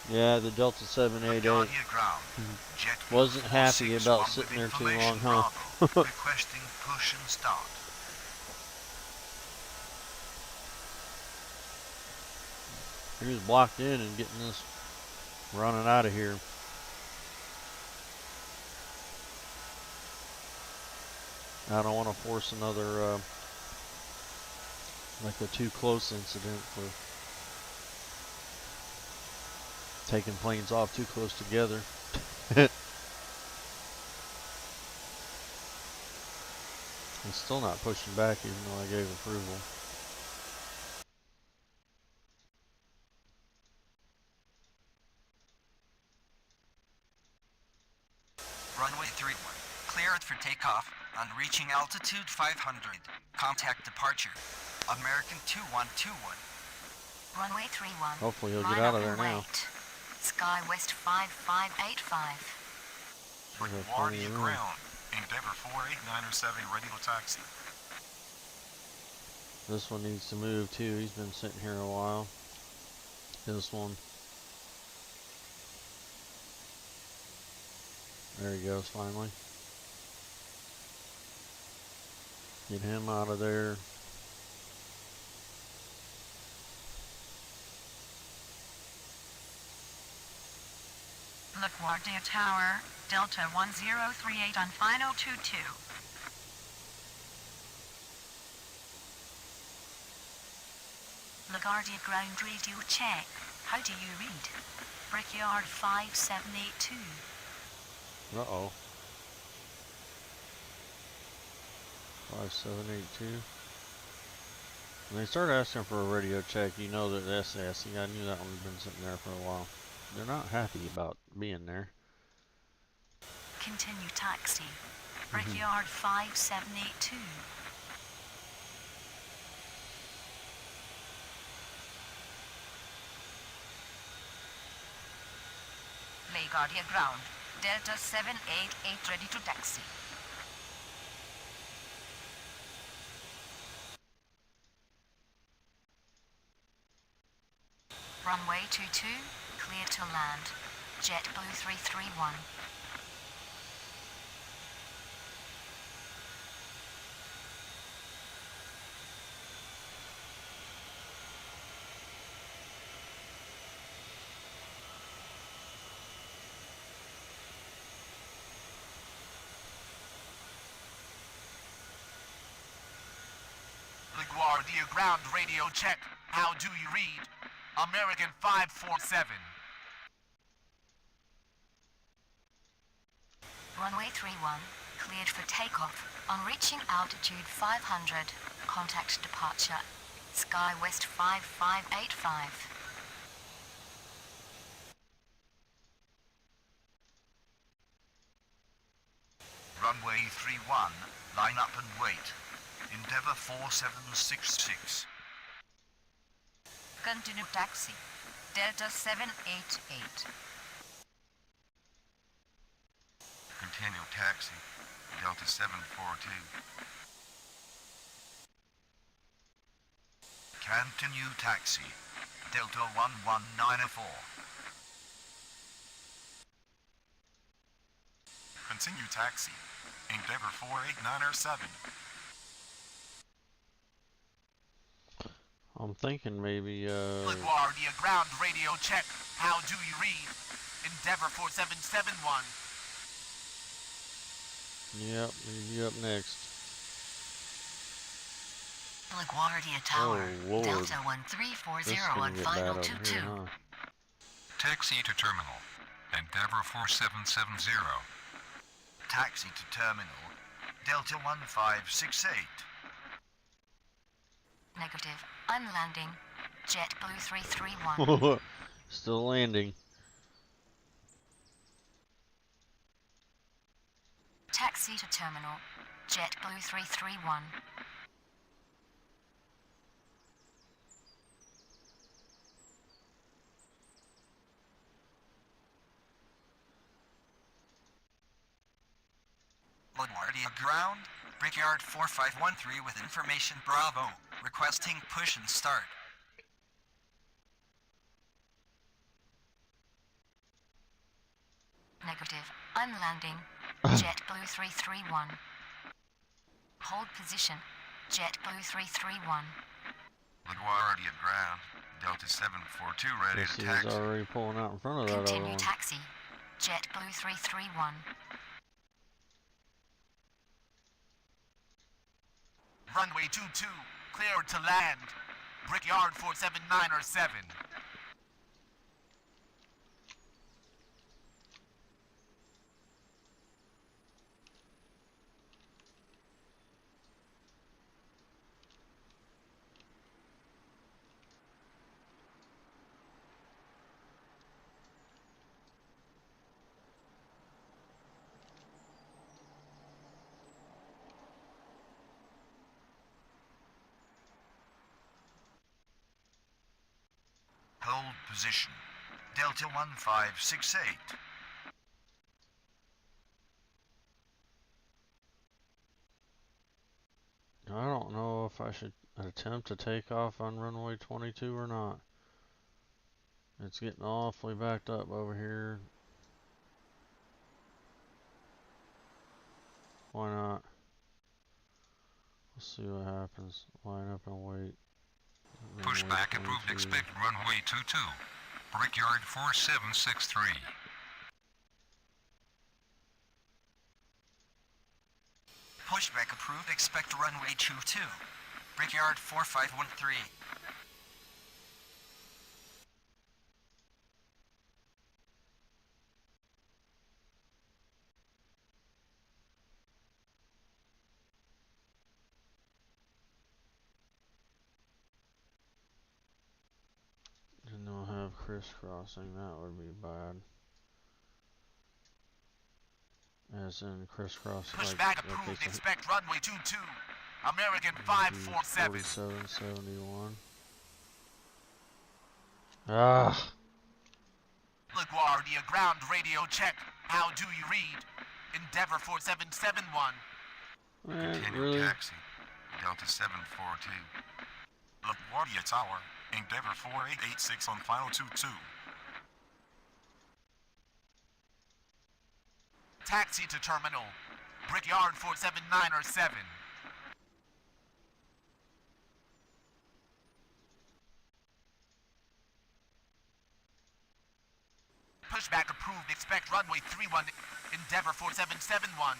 Yeah, the Delta 788 LaGuardia ground. wasn't happy about sitting there too long, huh? Requesting push and start. He was blocked in and getting this running out of here. I don't want to force another like a too close incident for taking planes off too close together. He's still not pushing back even though I gave approval. Runway 31. Cleared for takeoff. On reaching altitude 500. Contact departure. American 2121. Runway 31. Hopefully he'll Line get out up of there and now. wait. Sky West 5585. LaGuardia ground. Endeavor 48907 ready to taxi. This one needs to move too. He's been sitting here a while. This one. There he goes finally. Get him out of there. LaGuardia Tower, Delta 1038 on final 22. LaGuardia ground radio check. How do you read? Brickyard 5782. Uh-oh. 5782. When they start asking for a radio check, you know that that's assy. I knew that one had been sitting there for a while. They're not happy about being there. Continue taxi. Brickyard 5782. LaGuardia ground. Delta 788 ready to taxi. Runway 22, clear to land. JetBlue 331. LaGuardia ground radio check. How do you read? American 547. Runway 31, cleared for takeoff. On reaching altitude 500, contact departure. Sky West 5585. Runway 31, line up and wait. Endeavor 4766. Continue taxi. Delta 788. Continue taxi. Delta 742. Continue taxi. Delta 1194. Continue taxi. Endeavor 48907. I'm thinking maybe, LaGuardia ground radio check. How do you read? Endeavor 4771. Yep, you up next. LaGuardia Tower, Oh, Lord. Delta This 1340 gonna on get final bad over 22. here, huh? Taxi to terminal. Endeavor 4770. Taxi to terminal. Delta 1568. Negative. Unlanding. JetBlue 331. Still landing. Taxi to terminal. JetBlue 331. LaGuardia ground. Brickyard 4513 with information Bravo. Requesting push and start. Negative. Unlanding. JetBlue 331. Hold position. JetBlue 331. LaGuardia ground. Delta 742 ready Guess to he was taxi. already pulling out in front of that other Continue one. taxi. JetBlue 331. Runway 22, clear to land. Brickyard 47907. Hold position. Delta 1568. I don't know if I should attempt to take off on runway 22 or not. It's getting awfully backed up over here. Why not? Let's see what happens. Line up and wait. Push Runway back approved. 22. Expect runway 22. Brickyard 4763. Pushback approved. Expect runway 22. Brickyard 4513. Didn't know I have crisscrossing. That would be bad. As in crisscross like Pushback okay, approved. so Expect runway 22. American it'd be 547. 4771. Ah. LaGuardia ground radio check. How do you read? Endeavor 4771. Continue Really? taxi. Delta 742. LaGuardia Tower. Endeavor 4886 on final 22. Taxi to terminal. Brickyard 47907. Pushback approved. Expect runway 31. Endeavor 4771.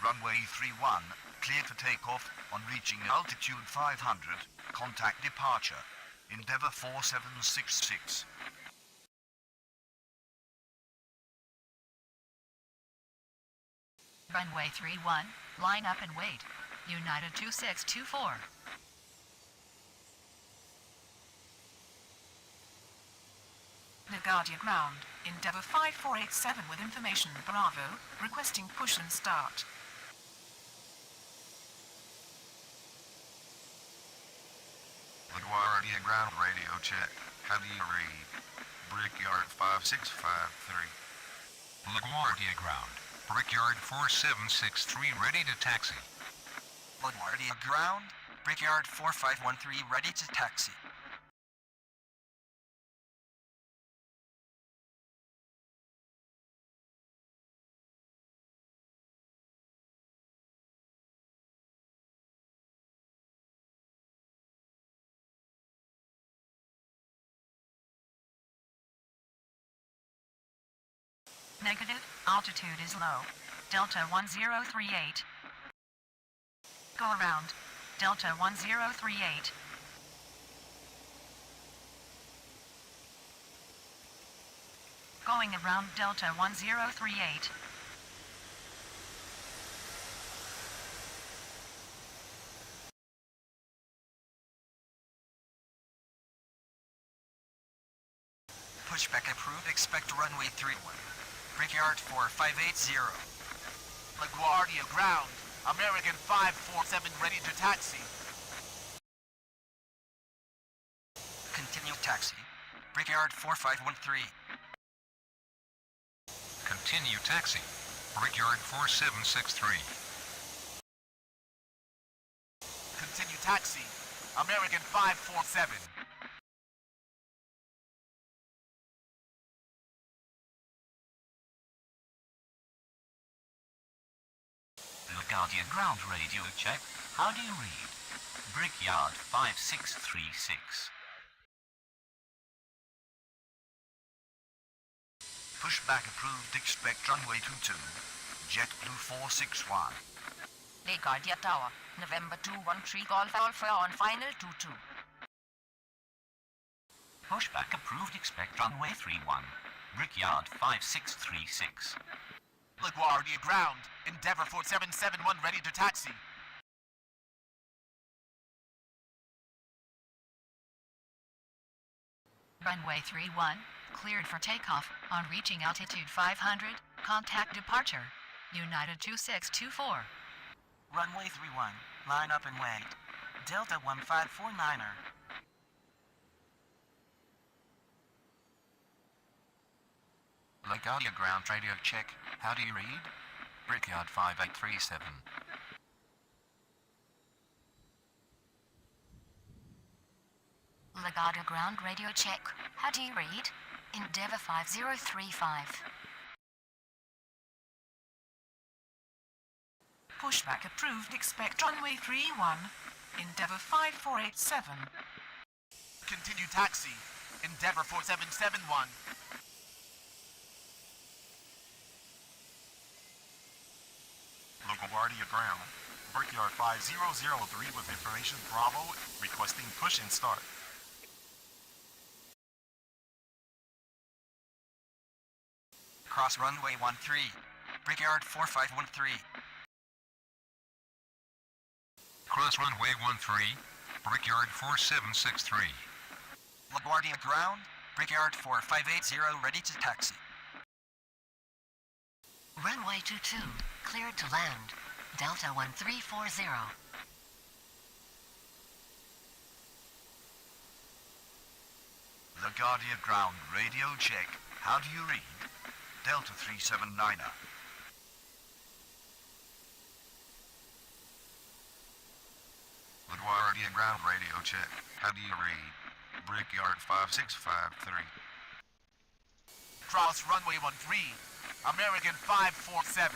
Runway 31, clear for takeoff on reaching altitude 500. Contact departure. Endeavor 4766. Runway 31, line up and wait. United 2624. LaGuardia ground. Endeavour 5487 with information Bravo. Requesting push and start. LaGuardia ground radio check. How do you read? Brickyard 5653. LaGuardia ground. Brickyard 4763 ready to taxi. LaGuardia ground. Brickyard 4513 ready to taxi. Negative, altitude is low. Delta 1038. Go around. Delta 1038. Going around Delta 1038. Pushback approved. Expect runway 31. Brickyard 4580. LaGuardia ground. American 547 ready to taxi. Continue taxi. Brickyard 4513. Continue taxi. Brickyard 4763. Continue taxi. American 547. LaGuardia ground radio check. How do you read? Brickyard 5636. Pushback approved. Expect runway 22. JetBlue 461. LaGuardia Tower, November 213 Golf Alpha on final 22. Pushback approved. Expect runway 31. Brickyard 5636. LaGuardia ground. Endeavor 4771 ready to taxi. Runway 31, cleared for takeoff. On reaching altitude 500, contact departure. United 2624. Runway 31, line up and wait. Delta 1549er. LaGuardia ground radio check. How do you read? Brickyard 5837. LaGuardia ground radio check. How do you read? Endeavour 5035. Pushback approved. Expect runway 31. Endeavour 5487. Continue taxi. Endeavor 4771. LaGuardia ground. Brickyard 5003 with information Bravo requesting push and start. Cross runway 13. Brickyard 4513. Cross runway 13. Brickyard 4763. LaGuardia ground. Brickyard 4580 ready to taxi. Runway 22, cleared to land. Delta 1340. LaGuardia ground radio check. How do you read? Delta 379er. LaGuardia ground radio check. How do you read? Brickyard 5653. Cross runway 13. American 547.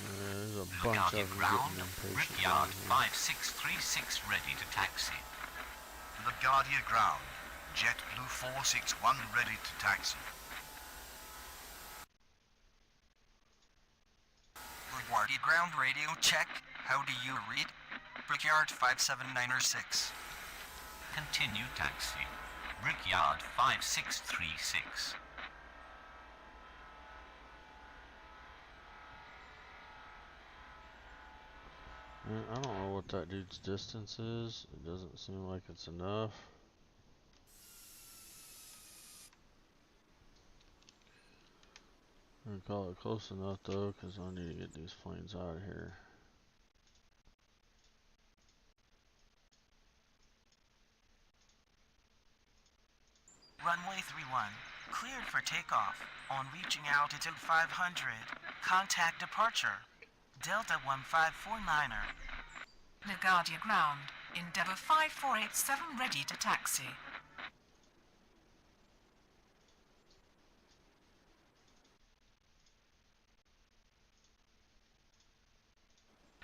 There's a bunch of them ground. getting impatient. Brickyard 5636 ready to taxi. LaGuardia ground. JetBlue 461 ready to taxi. LaGuardia ground radio check. How do you read? Brickyard 57906. Continue taxi. Brickyard 5636. I don't know what that dude's distance is. It doesn't seem like it's enough. I'm gonna call it close enough though, because I need to get these planes out of here. Runway 31, cleared for takeoff. On reaching altitude 500, contact departure. Delta 1549er. LaGuardia ground. Endeavour 5487 ready to taxi.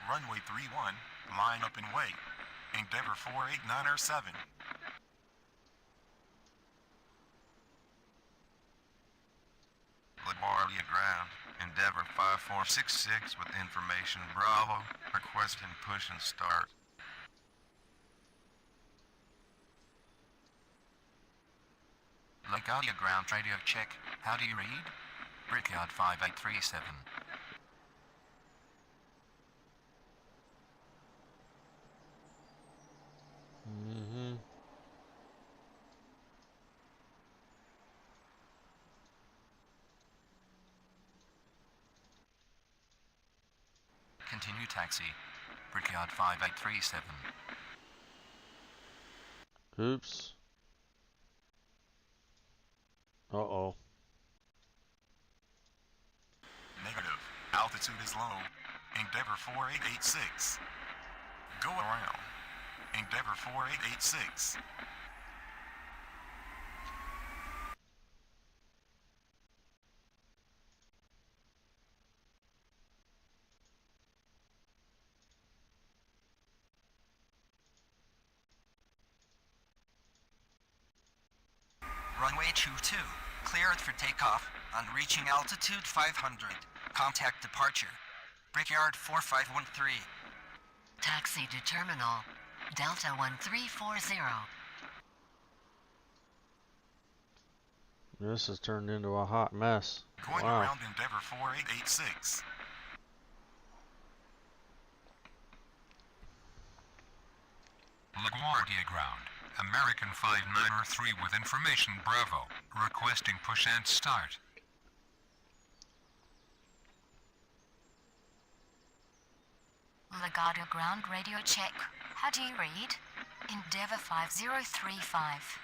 Runway 31, line up and wait. Endeavor 489er7. LaGuardia ground. Endeavor 5466 with information Bravo. Requesting push and start. LaGuardia ground radio check. How do you read? Brickyard 5837. Mm-hmm. Continue taxi. Brickyard 5837. Oops. Uh-oh. Negative. Altitude is low. Endeavor 4886. Go around. Endeavor 4886. Runway 22, cleared for takeoff on reaching altitude 500. Contact departure. Brickyard 4513. Taxi to terminal. Delta 1340. This has turned into a hot mess. Going Wow. around Endeavor 4886. LaGuardia ground. American 5903 with information Bravo. Requesting push and start. LaGuardia ground radio check. How do you read? Endeavour 5035.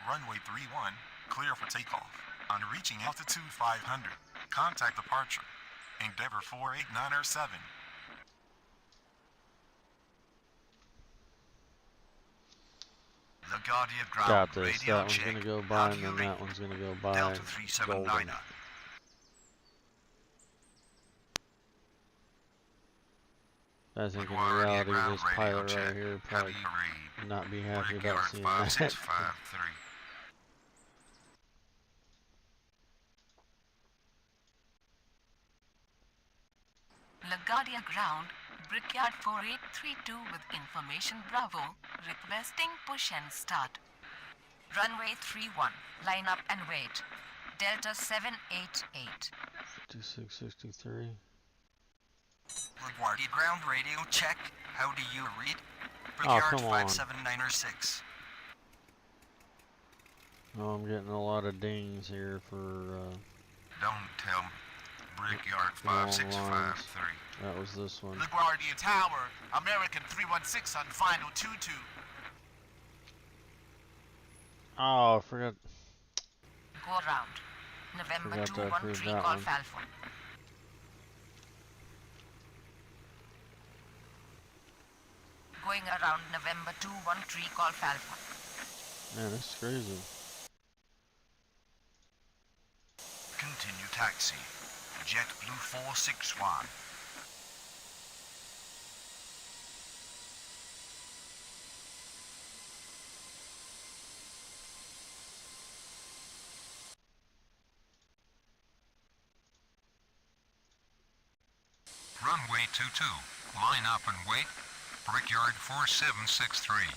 Runway 31, clear for takeoff. On reaching altitude 500, contact departure. Endeavor 489er7. LaGuardia ground Got this. radio That one's check. gonna go How by, do and you then read? that one's gonna go by. Delta 379er. I think in LaGuardia reality, ground this radio pilot check. right here would How do probably you read? not be happy about Brickyard seeing that. 5653. LaGuardia ground. Brickyard 4832 with information Bravo. Requesting push and start. Runway 31, line up and wait. Delta 788. 5663. LaGuardia ground radio check. How do you read? Oh, Brickyard come on. 579er6. Oh, I'm getting a lot of dings here for Don't tell me. Brickyard the wrong 5653. lines. That was this one. LaGuardia Tower, American 316 on final 22. Oh, I forgot. Go around. November Forgot to approve 213 that Golf one. Alpha. Going around November 213 Golf Alpha. Man, this is crazy. Continue taxi. JetBlue 461. Runway 22. Line up and wait. Brickyard 4763.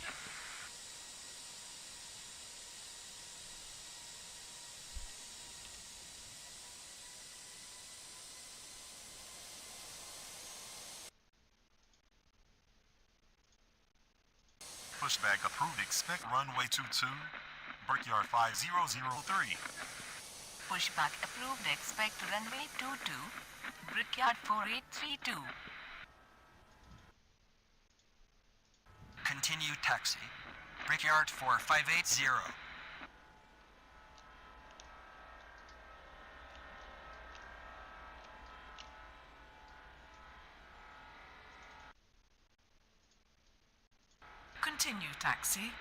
Pushback approved. Expect runway 22. Brickyard 5003. Pushback approved. Expect runway 22. Brickyard 4832. Continue taxi. Brickyard 4580. Continue taxi.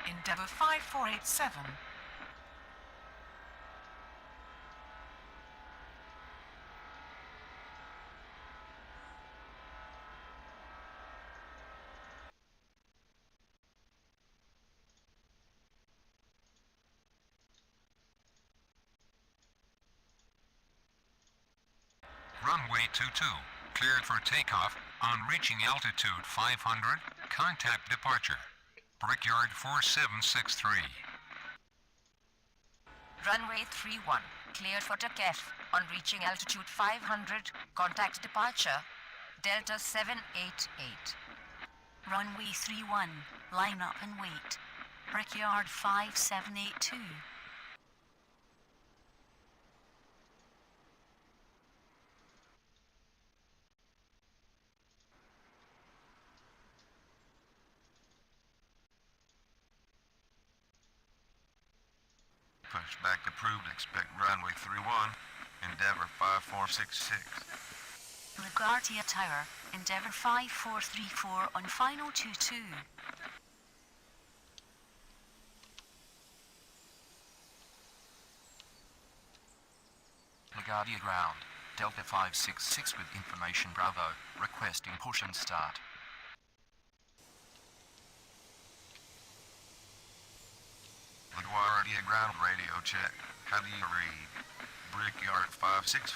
Endeavour 5487. Runway 22, cleared for takeoff. On reaching altitude 500, contact departure. Brickyard 4763. Runway 31, cleared for takeoff. On reaching altitude 500, contact departure. Delta 788. Runway 31. Line up and wait. Brickyard 5782. Pushback approved. Expect runway 31. Endeavor 5466. LaGuardia Tower. Endeavour 5434 on final 22. LaGuardia ground. Delta 566 with information Bravo. Requesting push and start. LaGuardia ground radio check. How do you read? Brickyard 5653.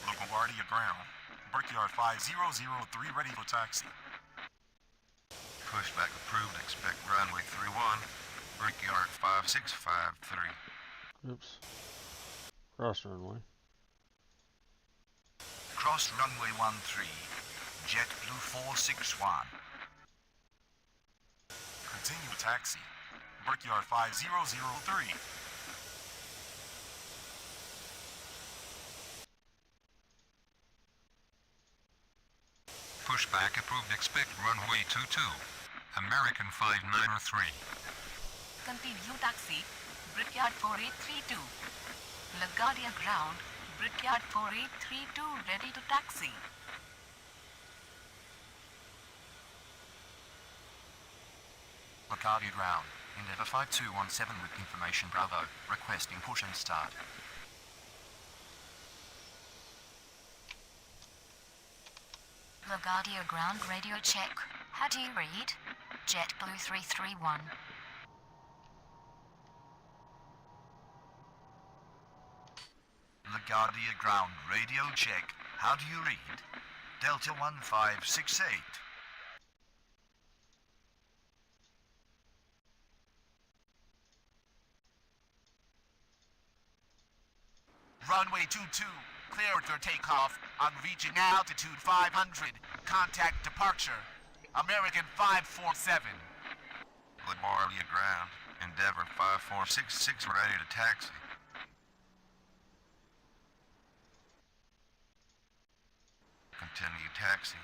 LaGuardia ground. Brickyard 5003 ready for taxi. Pushback approved. Expect runway 31. Brickyard 5653. Oops. Cross runway. Cross runway 13. JetBlue 461. Continue taxi. Brickyard 5003. Pushback approved. Expect runway 22. American 593. Continue taxi. Brickyard 4832. LaGuardia ground. Brickyard 4832 ready to taxi. LaGuardia ground. Endeavour 5217 with information Bravo. Requesting push and start. LaGuardia ground radio check. How do you read? JetBlue 331. LaGuardia ground radio check. How do you read? Delta 1568. Runway 22, cleared for takeoff. On reaching altitude 500, contact departure. American 547. LaGuardia ground. Endeavor 5466 ready to taxi. Continue taxi.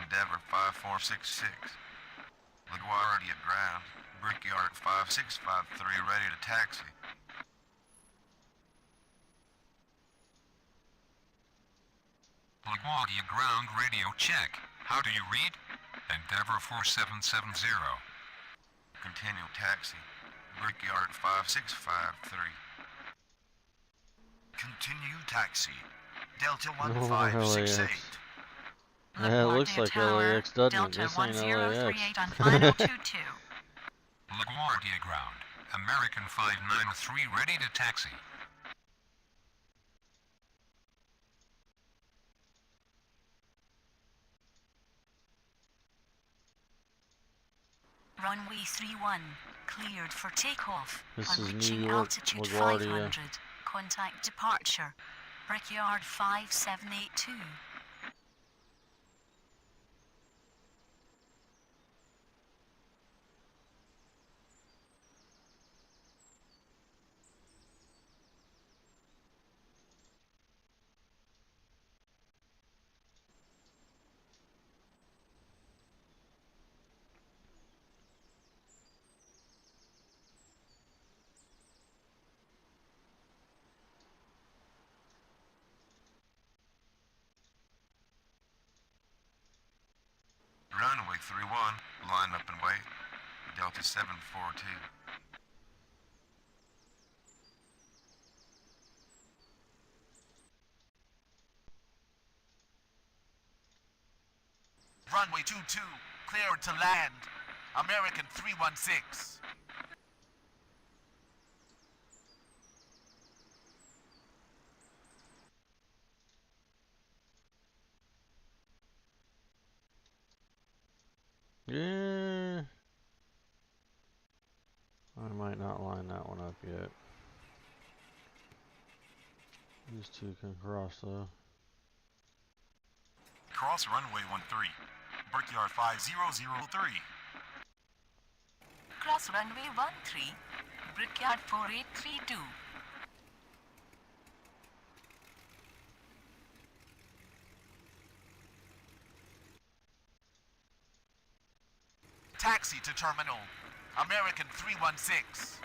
Endeavor 5466. LaGuardia ground. Brickyard 5653 ready to taxi. LaGuardia ground radio check. How do you read? Endeavor 4770. Continue taxi. Brickyard 5653. Continue taxi. Delta Oh, 1568. Yeah, it looks like LAX, doesn't it? This ain't LAX. On final 22. LaGuardia ground. American 593 ready to taxi. Runway 31, cleared for takeoff. This on is reaching New York, altitude LaGuardia. 500. Contact departure. Brickyard 5782. 31, line up and wait. Delta 742. Runway 22, cleared to land. American 316. Yeah. I might not line that one up yet. These two can cross though. Cross runway 13. Brickyard 5003. Cross runway 13, Brickyard 4832. Taxi to terminal. American 316.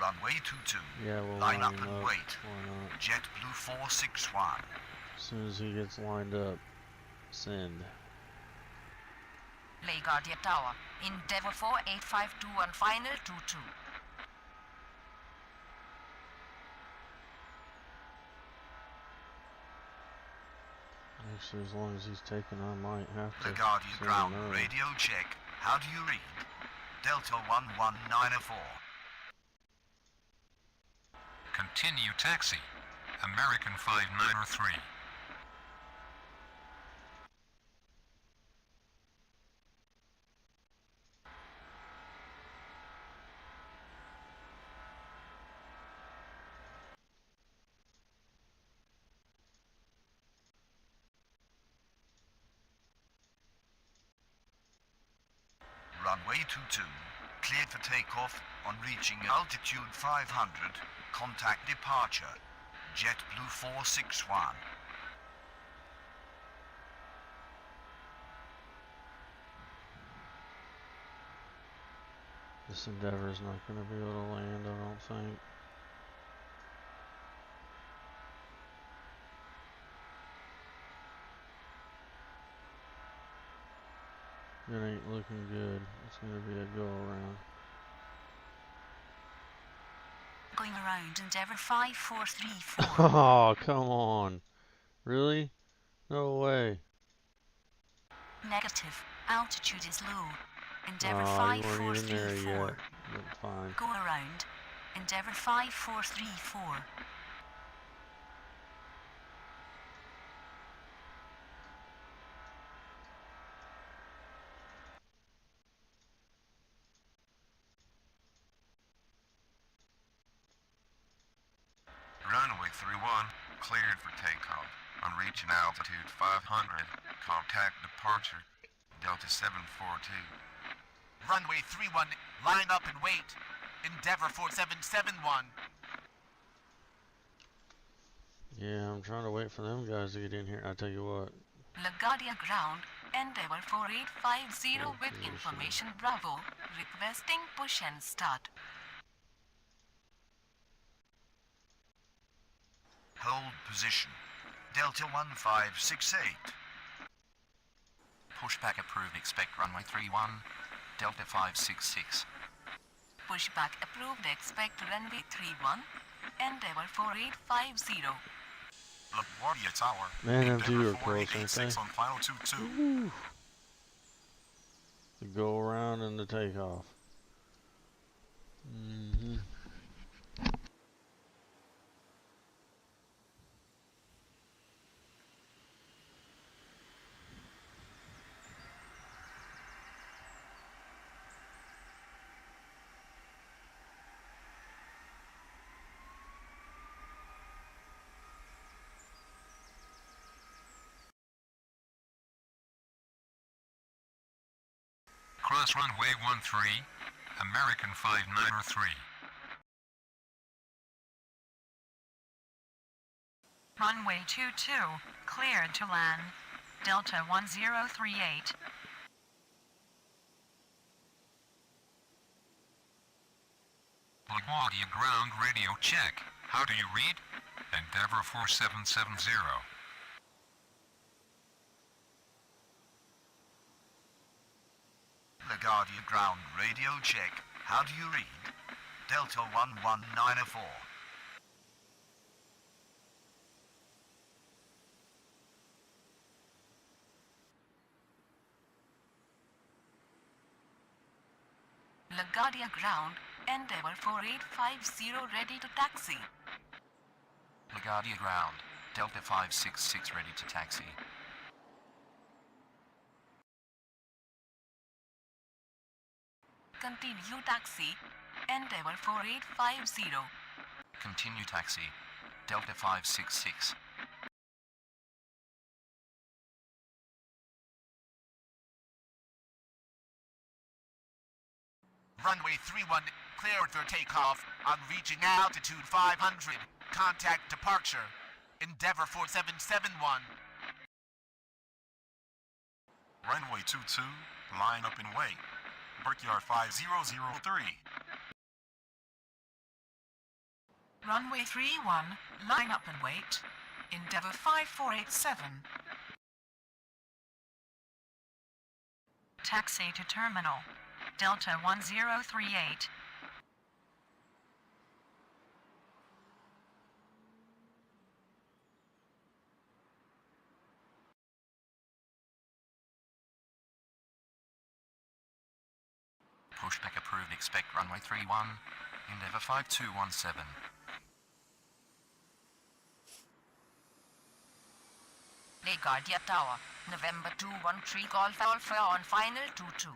Runway 22. Yeah, we'll line up line and up. wait. Why not? JetBlue 461. As soon as he gets lined up, send. LaGuardia Tower. Endeavour 4852 on final 22. Actually, as long as he's taken, I might have to. LaGuardia send ground him early. radio check. How do you read? Delta 11904. Continue taxi. American 593. Runway 22. Cleared for takeoff on reaching altitude 500. Contact departure. JetBlue 461. This Endeavor's not going to be able to land, I don't think. It ain't looking good. It's going to be a go around. Going around Endeavour 5434. Oh, come on. Really? No way. Negative. Altitude is low. Endeavour Oh, you weren't even there 5434. yet. But fine. Go around. Endeavour 5434. Runway 31, cleared for takeoff. On reaching altitude 500, contact departure. Delta 742. Runway 31, line up and wait. Endeavour 4771. Yeah, I'm trying to wait for them guys to get in here. I tell you what. LaGuardia ground. Endeavour 4850 with information Bravo. Requesting push and start. Hold position. Delta 1568. Pushback approved. Expect runway 31. Delta 566. Pushback approved. Expect runway 31. Endeavour 4850. LaGuardia Tower. Man, them two Endeavour are close, ain't 4886 they? on final 22. Woo. The go around and the takeoff. Mm-hmm. Cross runway 13, American 593. Runway 22, cleared to land. Delta 1038. LaGuardia ground radio check. How do you read? Endeavor 4770. LaGuardia ground radio check. How do you read? Delta 11904. LaGuardia ground, Endeavour 4850 ready to taxi. LaGuardia ground, Delta 566 ready to taxi. Continue taxi, Endeavour 4850. Continue taxi, Delta 566. Runway 31 cleared for takeoff on reaching altitude 500. Contact departure. Endeavor 4771. Runway 22, line up and wait. Brickyard 5003. Runway 31, line up and wait. Endeavour 5487. Taxi to terminal. Delta 1038. Pushback approved. Expect runway 31. Endeavour 5217. LaGuardia Tower, November 213 Golf Alpha on final 22.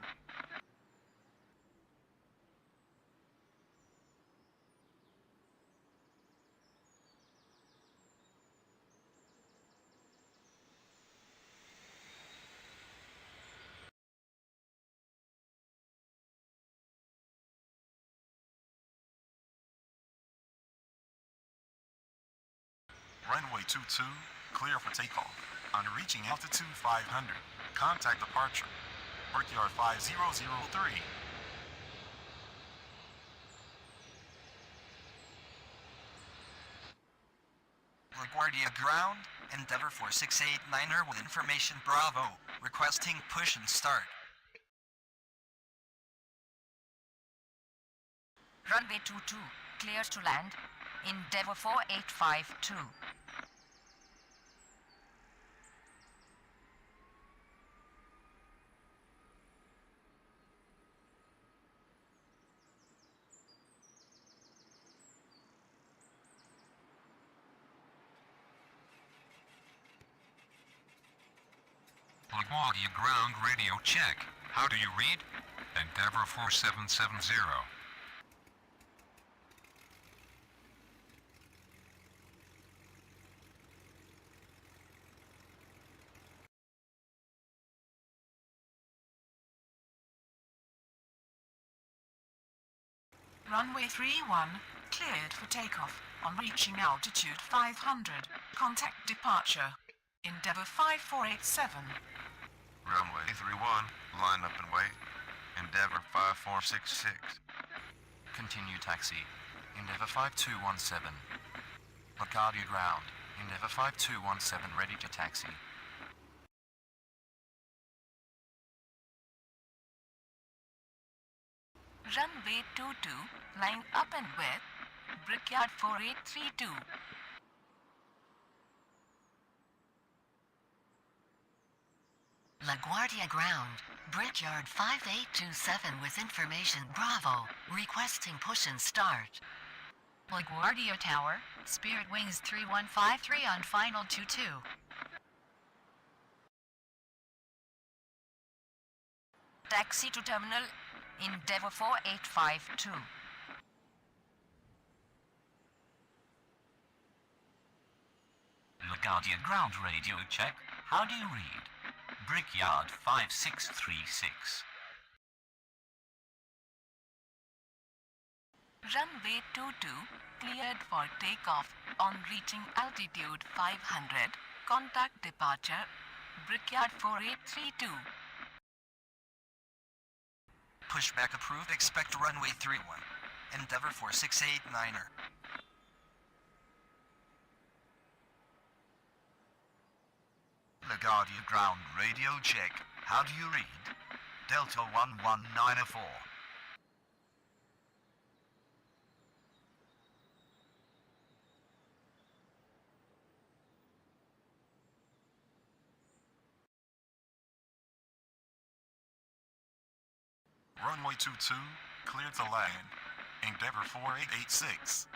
Runway 22, clear for takeoff. On reaching altitude 500, contact departure. Brickyard 5003. LaGuardia ground, Endeavor 4689er with information Bravo, requesting push and start. Runway 22, clear to land. Endeavour 4852. LaGuardia ground radio check. How do you read? Endeavor 4770. Runway 31, cleared for takeoff. On reaching altitude 500, contact departure. Endeavour 5487. Runway 31, line up and wait. Endeavor 5466. Continue taxi, Endeavour 5217. LaGuardia ground, Endeavour 5217 ready to taxi. Runway 22, line up and with Brickyard 4832. LaGuardia ground, Brickyard 5827 with information Bravo, requesting push and start. LaGuardia Tower, Spirit Wings 3153 on final 22. Taxi to terminal, Endeavour 4852. LaGuardia ground radio check. How do you read? Brickyard 5636. Runway 22, cleared for takeoff. On reaching altitude 500, contact departure. Brickyard 4832. Pushback approved. Expect runway 31. Endeavor 4689er. LaGuardia ground radio check. How do you read? Delta 11904. Runway 22, cleared to land. Endeavor 4886.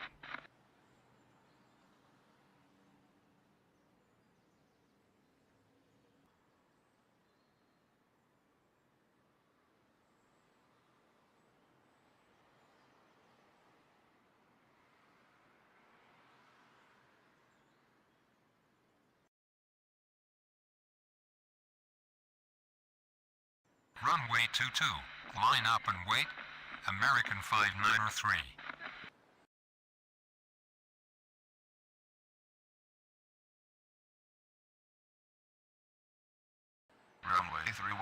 Runway 22, line up and wait. American 593. Runway 31,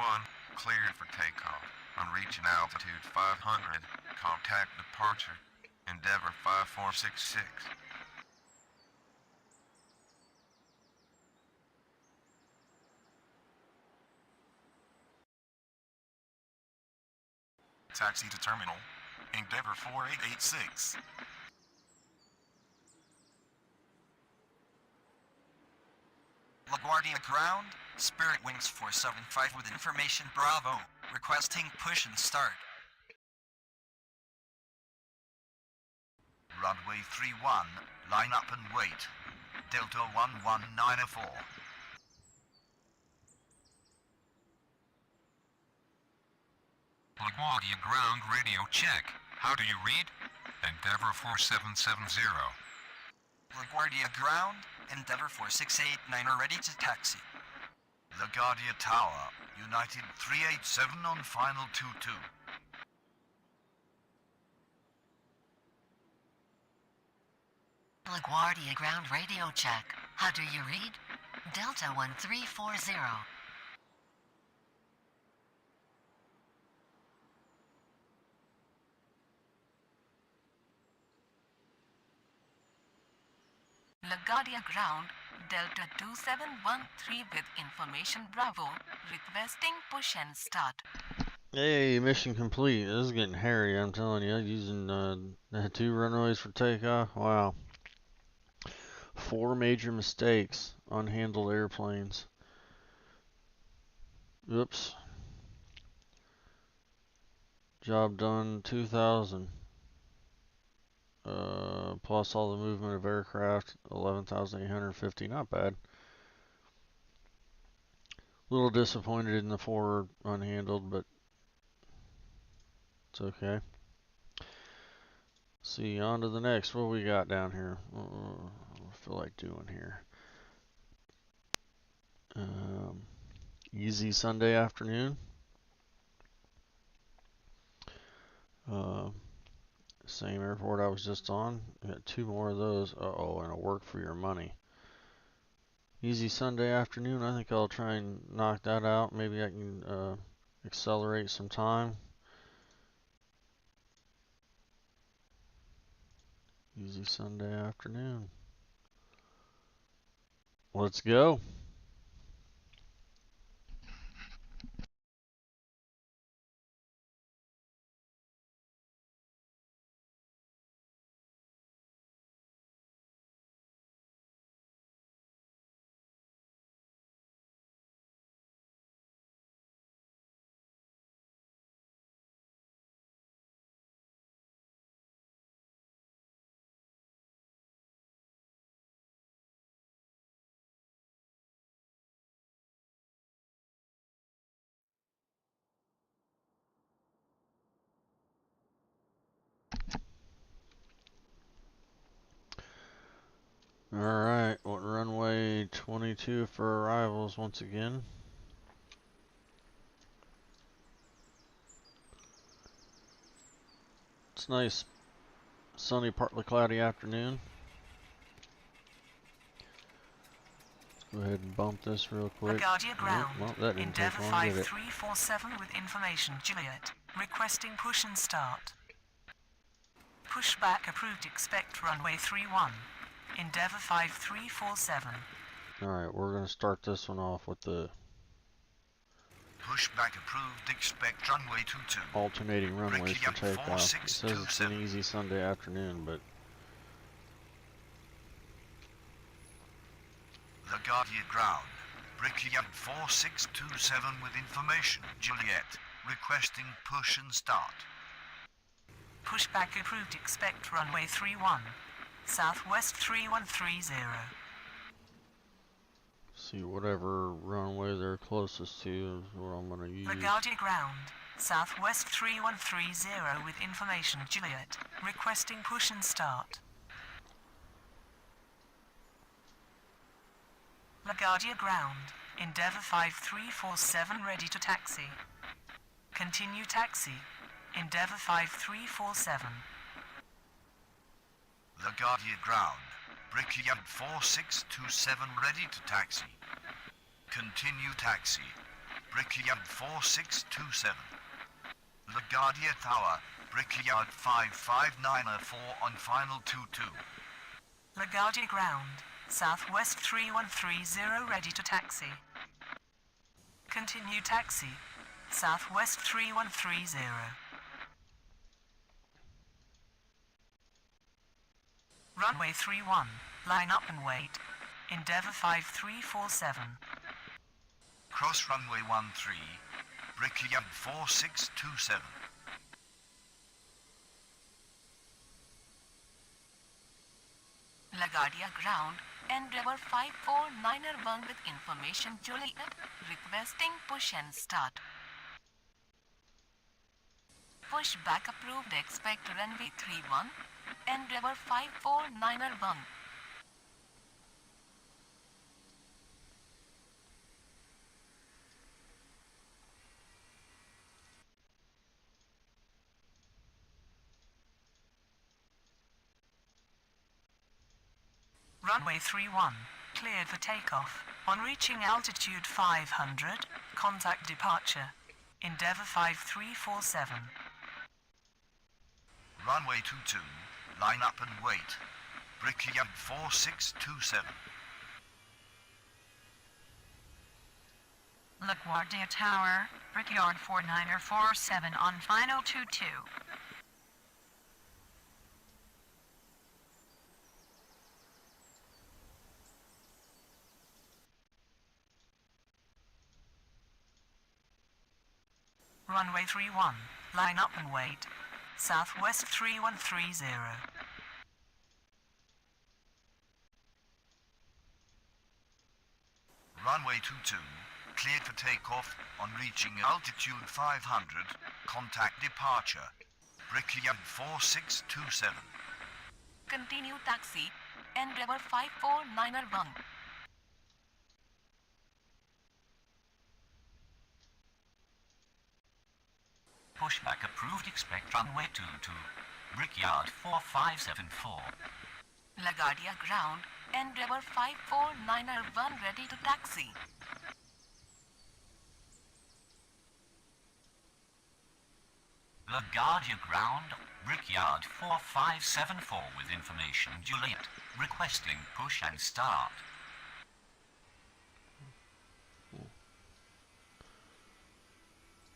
cleared for takeoff. On reaching altitude 500, contact departure. Endeavor 5466. Taxi to terminal. Endeavor 4886. LaGuardia ground, Spirit Wings 475 with information Bravo, requesting push and start. Runway 31, line up and wait. Delta 11904. LaGuardia ground radio check. How do you read? Endeavor 4770. LaGuardia ground, Endeavor 4689 are ready to taxi. LaGuardia Tower, United 387 on final 22. LaGuardia ground radio check. How do you read? Delta 1340. LaGuardia ground, Delta 2713 with information Bravo, requesting push and start. Hey, mission complete. This is getting hairy, I'm telling you. Using 2 runways for takeoff. Wow. 4 major mistakes. Unhandled airplanes. Oops. Job done 2,000. Plus all the movement of aircraft, 11,850. Not bad. A little disappointed in the 4 unhandled, but it's okay. See, on to the next. What we got down here? I feel like doing here. Easy Sunday afternoon. Same airport I was just on. Got 2 more of those. Uh-oh, and a work for your money. Easy Sunday afternoon. I think I'll try and knock that out. Maybe I can accelerate some time. Easy Sunday afternoon. Let's go. Alright, runway 22 for arrivals once again. It's nice, sunny, partly cloudy afternoon. Let's go ahead and bump this real quick. LaGuardia ground, well, that didn't Endeavor take long, did it? 5347 with information Juliet, requesting push and start. Pushback approved. Expect runway 31. Endeavour 5347. Alright, we're gonna start this one off with the Pushback approved. Expect runway 22. alternating runways for Brickyard takeoff. It says it's an 4627. easy Sunday afternoon, but LaGuardia ground. Brickyard 4627 with information. Juliet. Requesting push and start. Pushback approved. Expect runway 31. Southwest 3130. see whatever runway they're closest to is what I'm gonna use. LaGuardia ground. Southwest 3130 with information. Juliet. Requesting push and start. LaGuardia ground. Endeavour 5347 ready to taxi. Continue taxi. Endeavour 5347. LaGuardia ground. Brickyard 4627 ready to taxi. Continue taxi. Brickyard 4627. LaGuardia tower. Brickyard 55904 on final 22. LaGuardia ground. Southwest 3130 ready to taxi. Continue taxi. Southwest 3130. Runway 31. Line up and wait. Endeavour 5347. Cross runway 13. Brickyard 4627. LaGuardia ground. Endeavour 54901 with information. Juliet. Requesting push and start. Pushback approved. Expect runway 31. Endeavour 54901. Runway 31. Cleared for takeoff. On reaching altitude 500, contact departure. Endeavour 5347. Runway 22. Line up and wait. Brickyard 4627. LaGuardia Tower, Brickyard 4947 on final 22. Runway 31. Line up and wait. Southwest 3130. Runway 22. Cleared for takeoff. On reaching altitude 500, contact departure. Brickyard 4627. Continue taxi. Endeavour 54901. Pushback approved. Expect runway 22. Brickyard 4574. LaGuardia ground. Endeavour 54901 ready to taxi. LaGuardia ground. Brickyard 4574 with information. Juliet. Requesting push and start.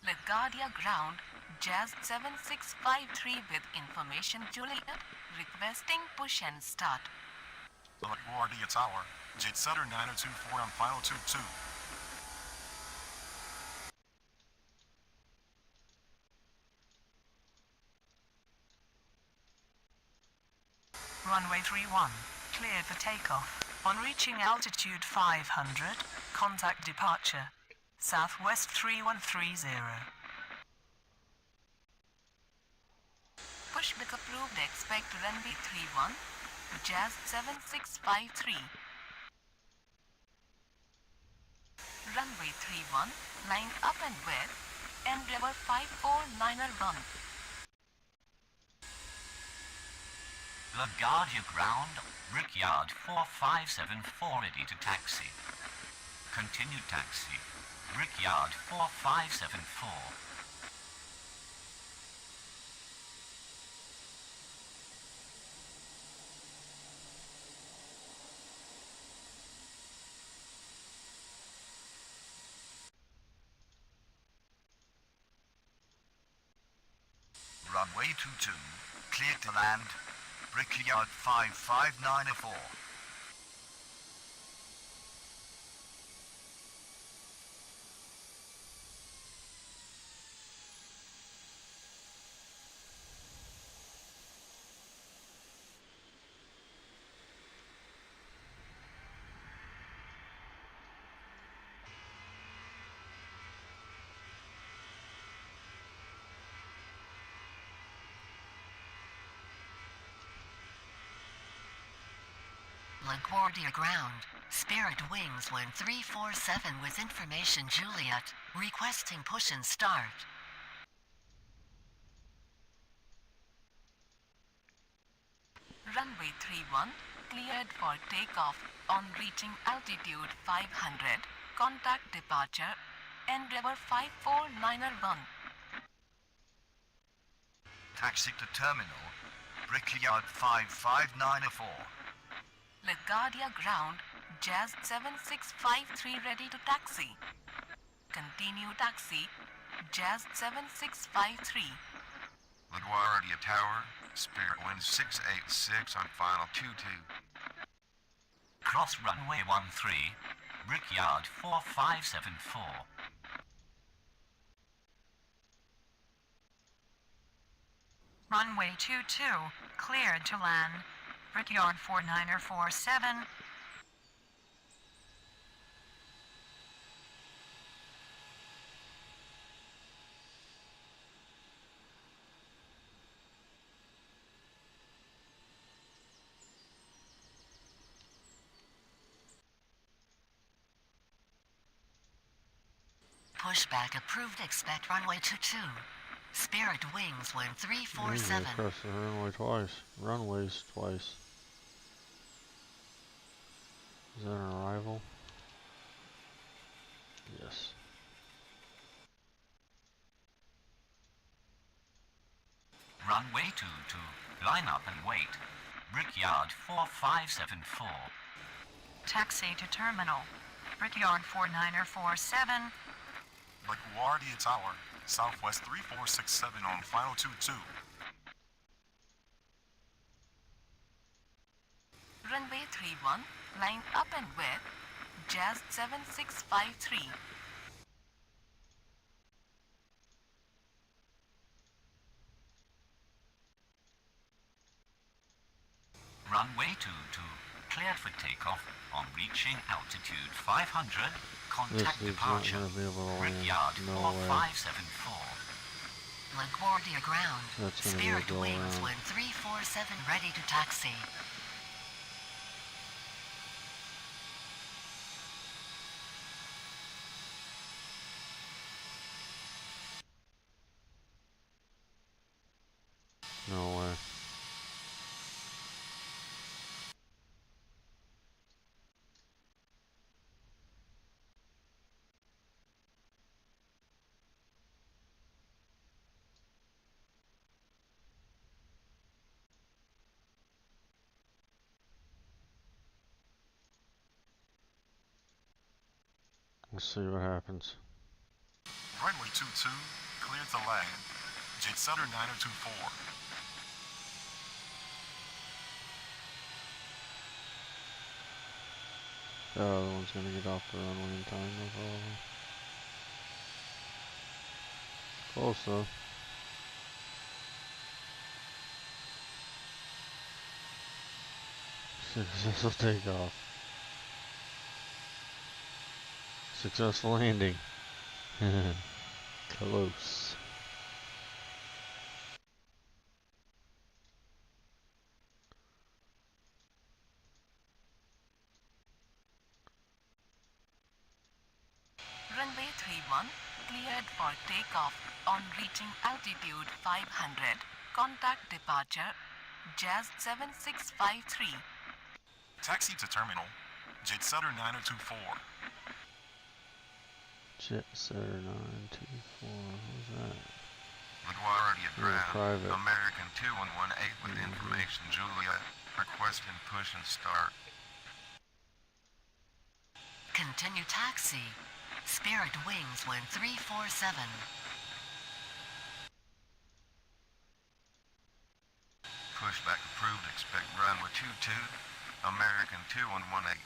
LaGuardia ground. Jazz 7653 with information. Juliet. Requesting push and start. LaGuardia tower. Jet Sutter 9024 on final 22. Runway 31. Cleared for takeoff. On reaching altitude 500, contact departure. Southwest 3130. Pushback approved. Expect runway 31. Jazz 7653. Runway 31. Line up and wait. Endeavour 54901. LaGuardia ground. Brickyard 4574 ready to taxi. Continue taxi. Brickyard 4574. runway 22, clear to land, Brickyard 5594. LaGuardia ground. Spirit Wings 1347 with information Juliet. Requesting push and start. Runway 31, cleared for takeoff on reaching altitude 500. Contact departure, Endeavour 549er1. Taxi to terminal, Brickyard 5594. LaGuardia ground, Jazz 7653 ready to taxi. Continue taxi, Jazz 7653. LaGuardia Tower, Spirit Wind 686 on final 22. Cross runway 13, Brickyard 4574. Runway 22, cleared to land. Brickyard 4947. Pushback approved. Expect runway 22. Spirit Wings 1347. Across the runway twice. Runways twice. Is that an arrival? Yes. Runway 22, line up and wait. Brickyard 4574. Taxi to terminal. Brickyard 4947. LaGuardia Tower, Southwest 3467 on final 22. Runway 31, line up and with Jazz 7653. Runway 22, cleared for takeoff on reaching altitude 500. Contact departure. Brickyard 4574. LaGuardia ground. That's gonna Spirit go Wings around. 1347 ready to taxi. No way. Let's see what happens. Runway 22, cleared to land. Jet Sutter 9024. The other one's gonna get off the runway in time, no problem. Close though. Successful takeoff. Successful landing. Close. Runway 31, cleared for takeoff on reaching altitude 500. Contact departure, Jazz 7653. Taxi to terminal, Jet Sutter 9024. Jet Sutter 924. Who's that? LaGuardia ground, private. American 2118 with information Juliet. Requesting push and start. Continue taxi. Spirit Wings 1347. expect runway 22, American 2118.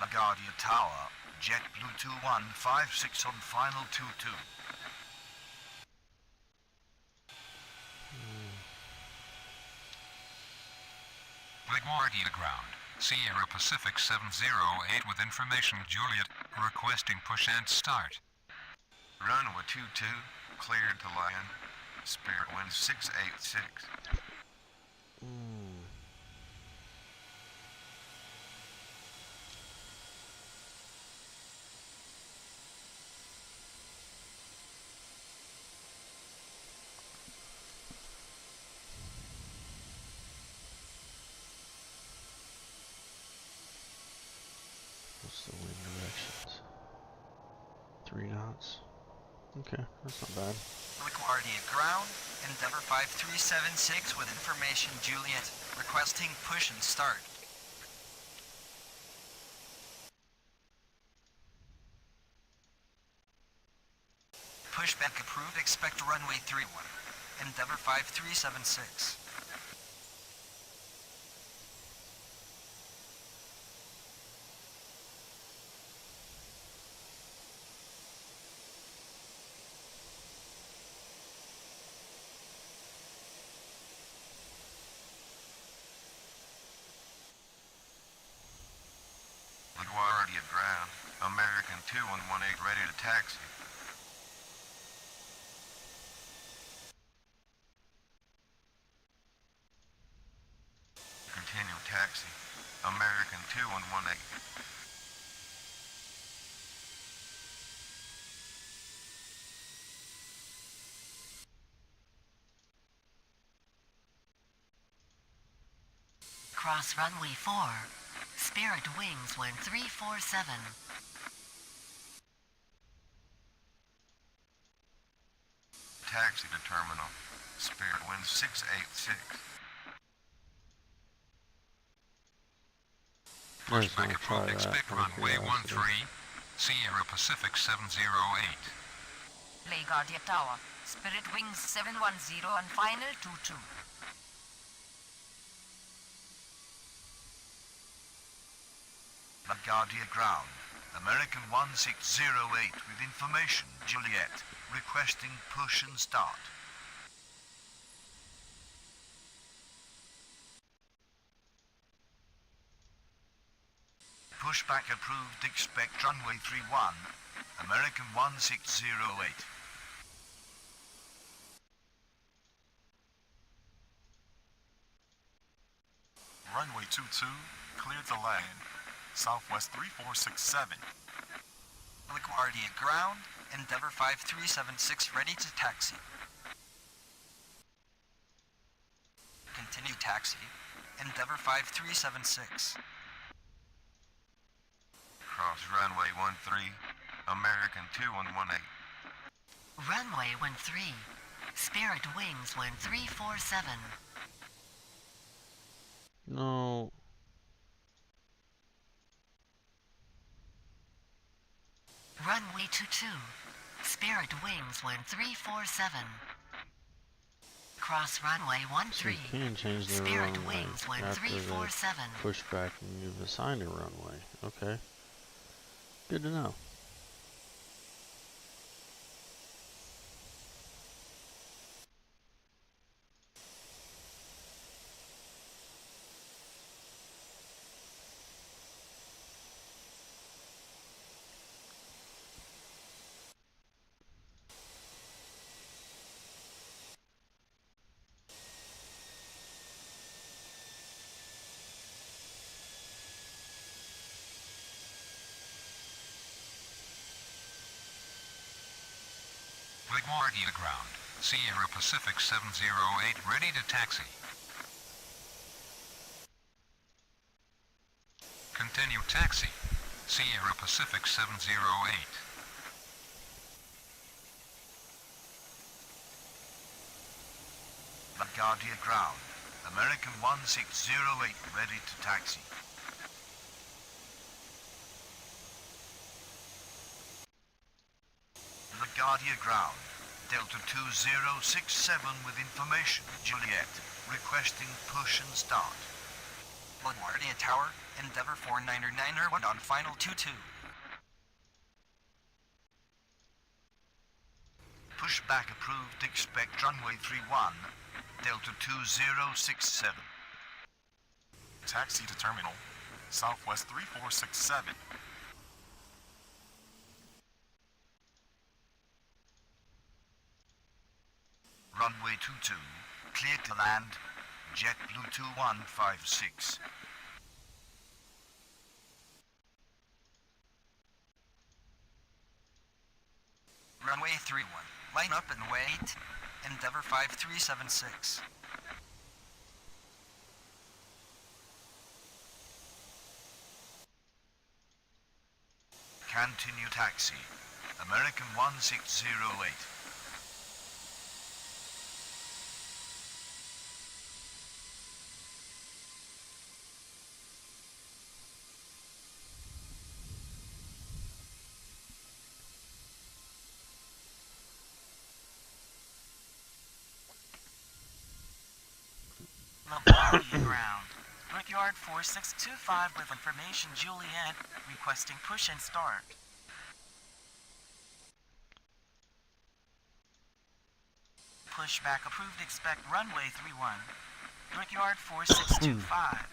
LaGuardia Tower, JetBlue 2156 on final 22. LaGuardia ground. Sierra Pacific 708 with information Juliet, requesting push and start. Runway 22, cleared to land. Spirit wind 686. What's the wind directions? 3 knots. Okay, that's not bad. LaGuardia ground, Endeavour 5376 with information Juliet, requesting push and start. Pushback approved, expect runway 31. Endeavour 5376. LaGuardia ground, American 2118 ready to taxi. Continue taxi, American 2118. Cross runway 4. Spirit Wings 1347. Taxi to terminal, Spirit wind 686. Pushback approved, expect runway 13, Sierra Pacific 708. LaGuardia Tower, Spirit Wings 710 on final 22. LaGuardia ground, American 1608 with information Juliet, requesting push and start. Pushback approved, expect runway 31, American 1608. Runway 22, cleared to land. Southwest 3467. LaGuardia ground, Endeavour 5376 ready to taxi. Continue taxi, Endeavour 5376. Cross runway 13, American 2118. Runway 13. Spirit Wings 1347. No. Runway 22. Spirit Wings 1347. Cross runway 13. You can change the Spirit runway Wings after the 1347. pushback and you've assigned a runway. Okay. Good to know. LaGuardia ground, Sierra Pacific 708 ready to taxi. Continue taxi, Sierra Pacific 708. LaGuardia ground, American 1608 ready to taxi. LaGuardia ground, Delta 2067 with information Juliet. requesting push and start. LaGuardia Tower, Endeavour 499er on final 22. Pushback approved, expect runway 31, Delta 2067. Taxi to terminal, Southwest 3467. Runway 22, clear to land, JetBlue 2156. Runway 31, line up and wait, Endeavour 5376. Continue taxi, American 1608. LaGuardia ground. Brickyard 4625 with information Juliet, requesting push and start. Pushback approved, expect runway 31. Brickyard 4625.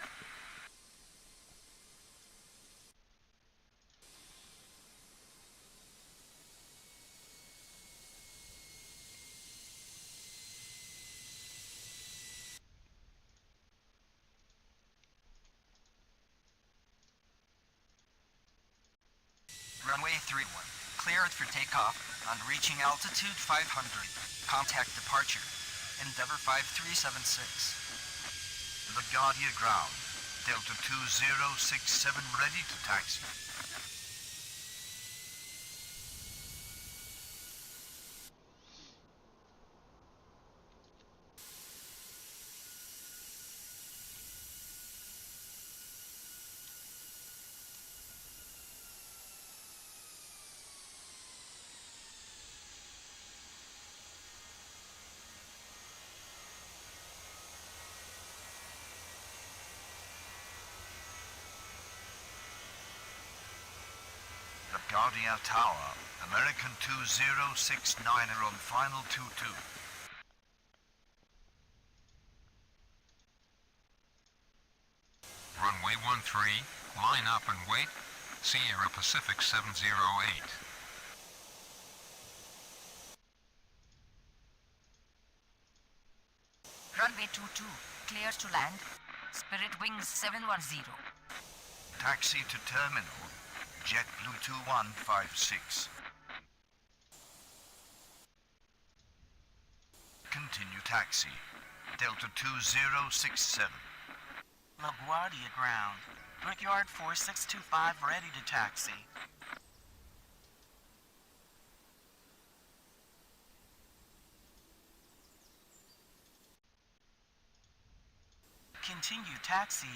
Runway 31, cleared for takeoff on reaching altitude 500. Contact departure, Endeavour 5376. LaGuardia ground, Delta 2067 ready to taxi. LaGuardia Tower, American 2069er on final 22. Runway 13, line up and wait, Sierra Pacific 708. Runway 22, clear to land. Spirit Wings 710. Taxi to terminal, JetBlue 2156. Continue taxi, Delta 2067. LaGuardia ground. Brickyard 4625 ready to taxi. Continue taxi,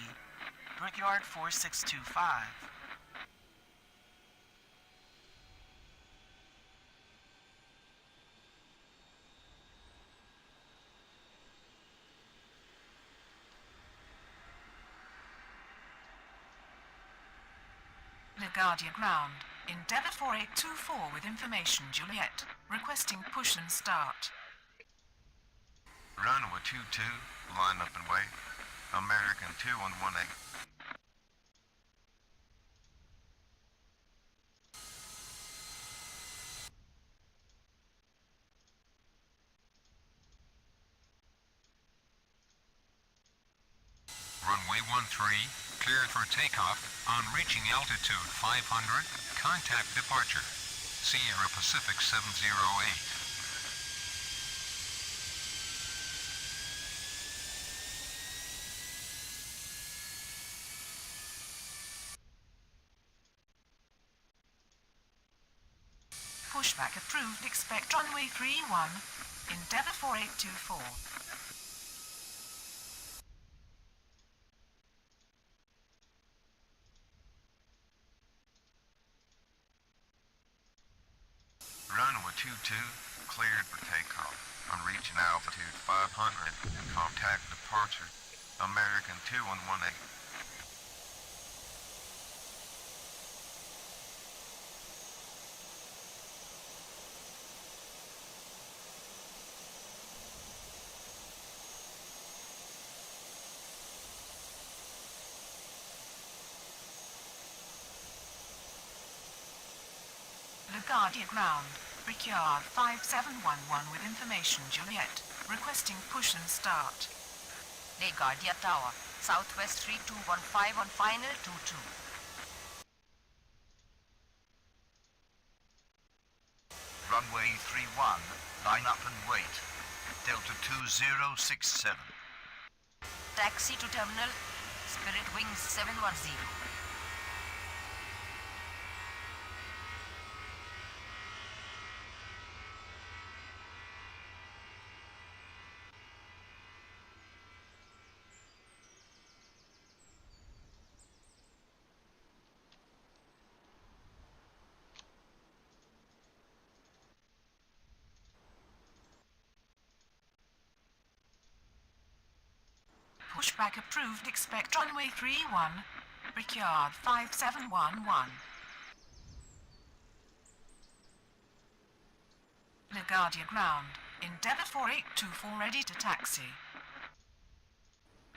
Brickyard 4625. LaGuardia ground. Endeavour 4824 with information Juliet, requesting push and start. Runway 22, line up and wait. American 2118. Runway 13, cleared for takeoff. On reaching altitude 500, contact departure. Sierra Pacific 708. Pushback approved, expect runway 31, Endeavour 4824. Runway 22, cleared for takeoff. On reaching altitude 500, contact departure. American 2118. LaGuardia ground. Brickyard 5711 with information Juliet. Requesting push and start. LaGuardia Tower, Southwest 3215 on final 22. Runway 31, line up and wait. Delta 2067. Taxi to terminal, Spirit Wings 710. Pushback approved. Expect runway 31. Brickyard 5711. LaGuardia ground. Endeavour 4824 ready to taxi.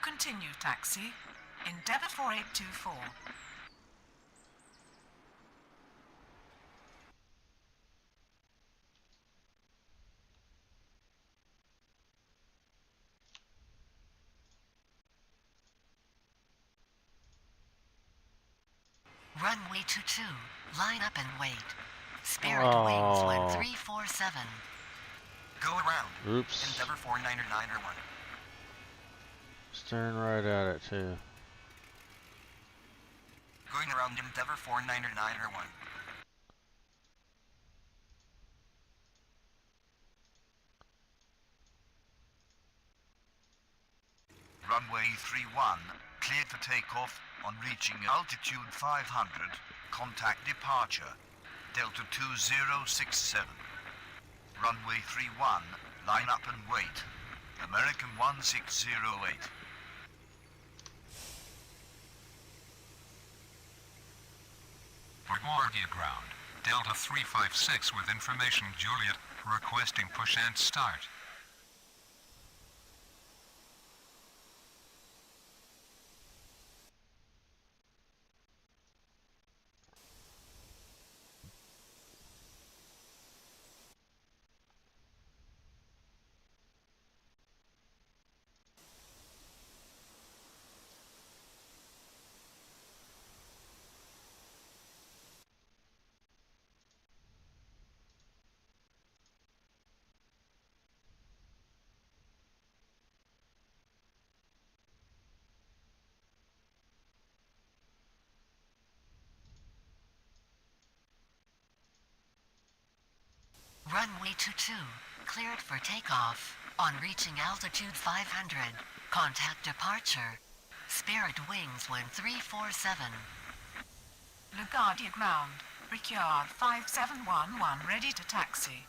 Continue taxi. Endeavour 4824. Runway 22, line up and wait. Spirit Wings 1347. Go around. Oops. Endeavour 499er 1. Staring right at it too. Going around Endeavour 499er 1. Runway 31, cleared for takeoff. On reaching altitude 500, contact departure. Delta 2067. Runway 31, line up and wait. American 1608. LaGuardia ground. Delta 356 with information Juliet, requesting push and start. Runway 22, cleared for takeoff. On reaching altitude 500, contact departure. Spirit Wings 1347. LaGuardia ground. Brickyard 5711 ready to taxi.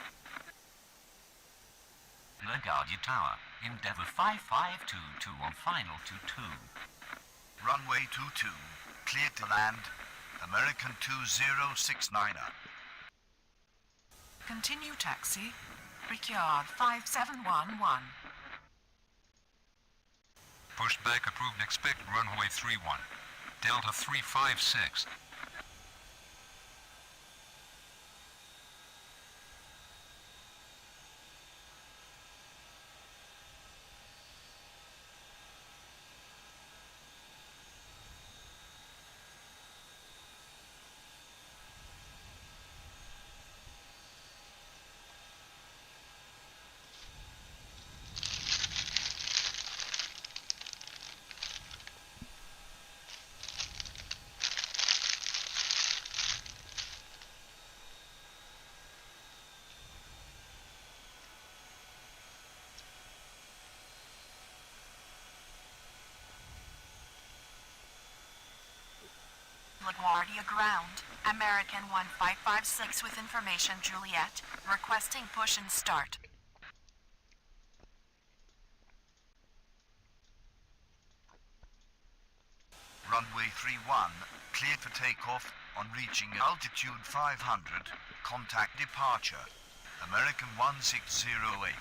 LaGuardia Tower, Endeavour 5522 on final 22. Runway 22, cleared to land. American 2069er. Continue taxi. Brickyard 5711. Pushback approved. Expect runway 31. Delta 356. LaGuardia ground. American 1556 with information Juliet. Requesting push and start. Runway 31, cleared for takeoff on reaching altitude 500. Contact departure. American 1608.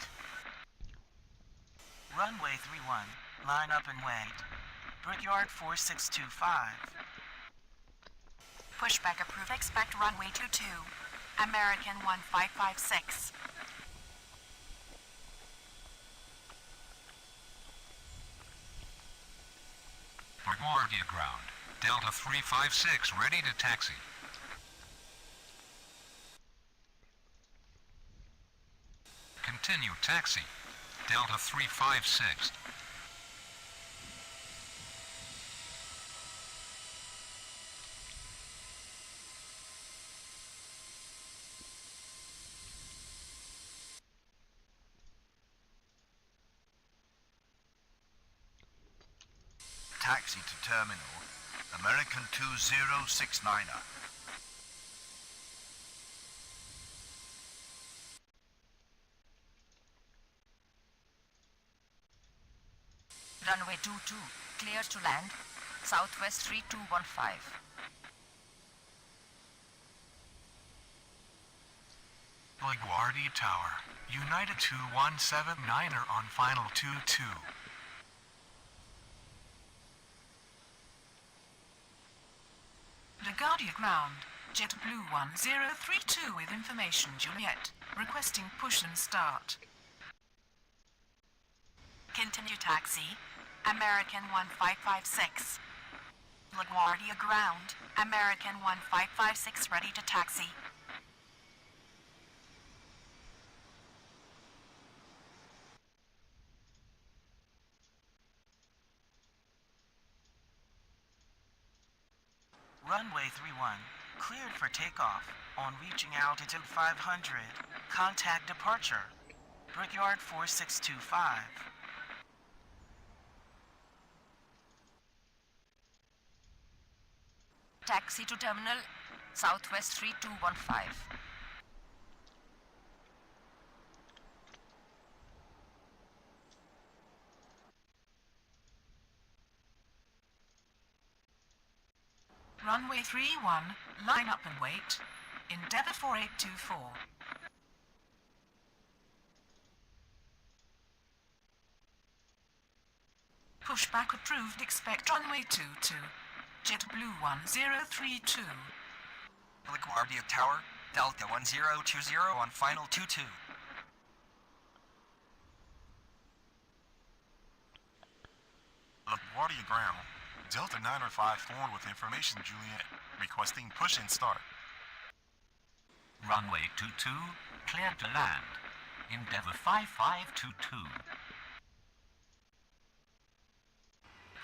Runway 31, line up and wait. Brickyard 4625. Pushback approved. Expect runway 22. American 1556. LaGuardia ground. Delta 356 ready to taxi. Continue taxi. Delta 356. Taxi to terminal. American 2069er. Runway 22, clear to land. Southwest 3215. LaGuardia Tower. United 2179er on final 22. LaGuardia ground. JetBlue 1032 with information Juliet. Requesting push and start. Continue taxi. American 1556. LaGuardia ground. American 1556 ready to taxi. Runway 31, cleared for takeoff. On reaching altitude 500, contact departure. Brickyard 4625. Taxi to terminal, Southwest 3215. Runway 31, line up and wait. Endeavour 4824. Pushback approved. Expect runway 22. JetBlue 1032. LaGuardia Tower, Delta 1020 on final 22. LaGuardia ground. Delta 954 with information Juliet. Requesting push and start. Runway 22, clear to land. Endeavour 5522.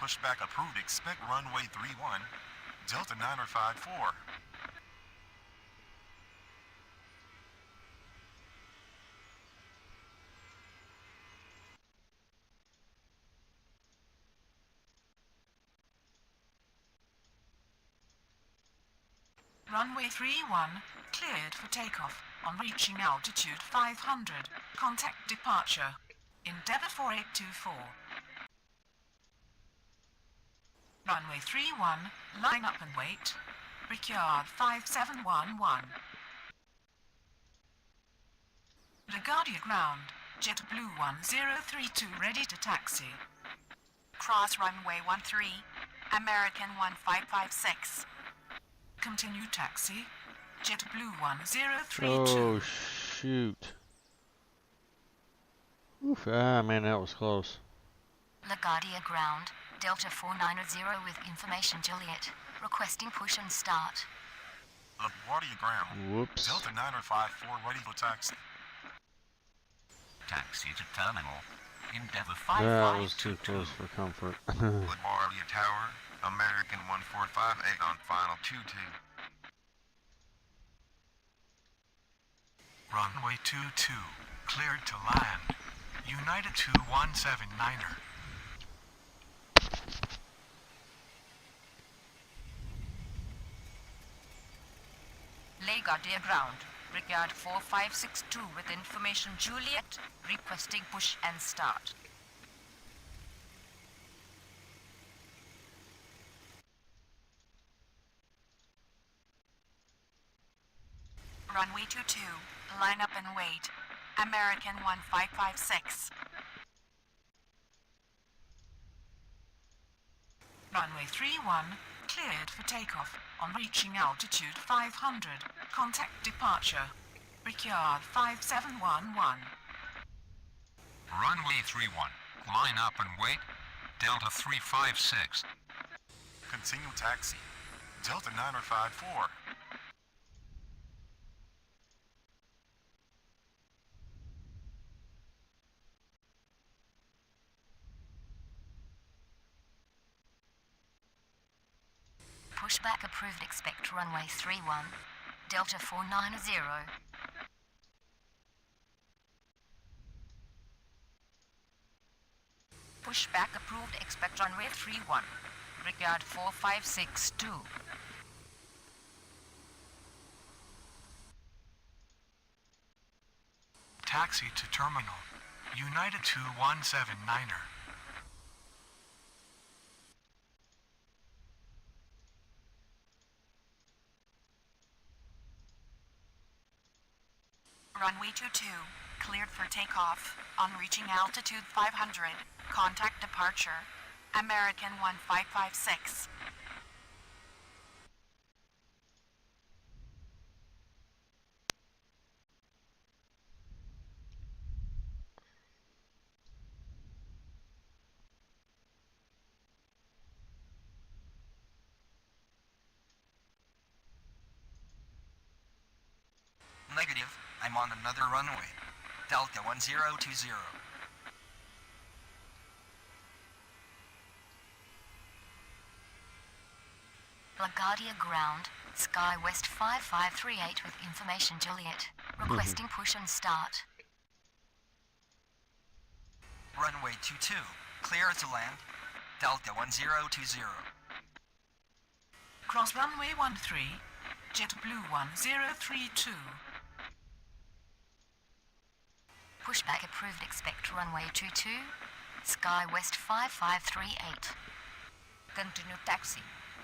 Pushback approved. Expect runway 31. Delta 954. Runway 31, cleared for takeoff. On reaching altitude 500, contact departure. Endeavour 4824. Runway 31, line up and wait. Brickyard 5711. LaGuardia ground. JetBlue 1032 ready to taxi. Cross runway 13. American 1556. Continue taxi. JetBlue 1032. Oh, shoot. Oof, man, that was close. LaGuardia ground. Delta 490 with information Juliet. Requesting push and start. LaGuardia ground. Whoops. Delta 954 ready for taxi. Taxi to terminal. Endeavour 5522. That was too close for comfort. LaGuardia Tower, American 1458 on final 22. Runway 22, cleared to land. United 2179er. LaGuardia ground. Brickyard 4562 with information Juliet, requesting push and start. Runway 22, line up and wait. American 1556. Runway 31, cleared for takeoff. On reaching altitude 500, contact departure. Brickyard 5711. Runway 31. Line up and wait. Delta 356. Continue taxi. Delta 9054. Pushback approved. Expect runway 31, Delta 490. Pushback approved. Expect runway 31. Brickyard 4562. Taxi to terminal. United 2179er. Runway 22, cleared for takeoff. On reaching altitude 500, contact departure. American 1556. Negative. I'm on another runway. Delta 1020. LaGuardia ground, Sky West 5538 with information Juliet. Requesting push and start. Runway 22. Clear to land. Delta 1020. Cross runway 13, JetBlue 1032. Pushback approved. Expect runway 22, Sky West 5538. Continue taxi.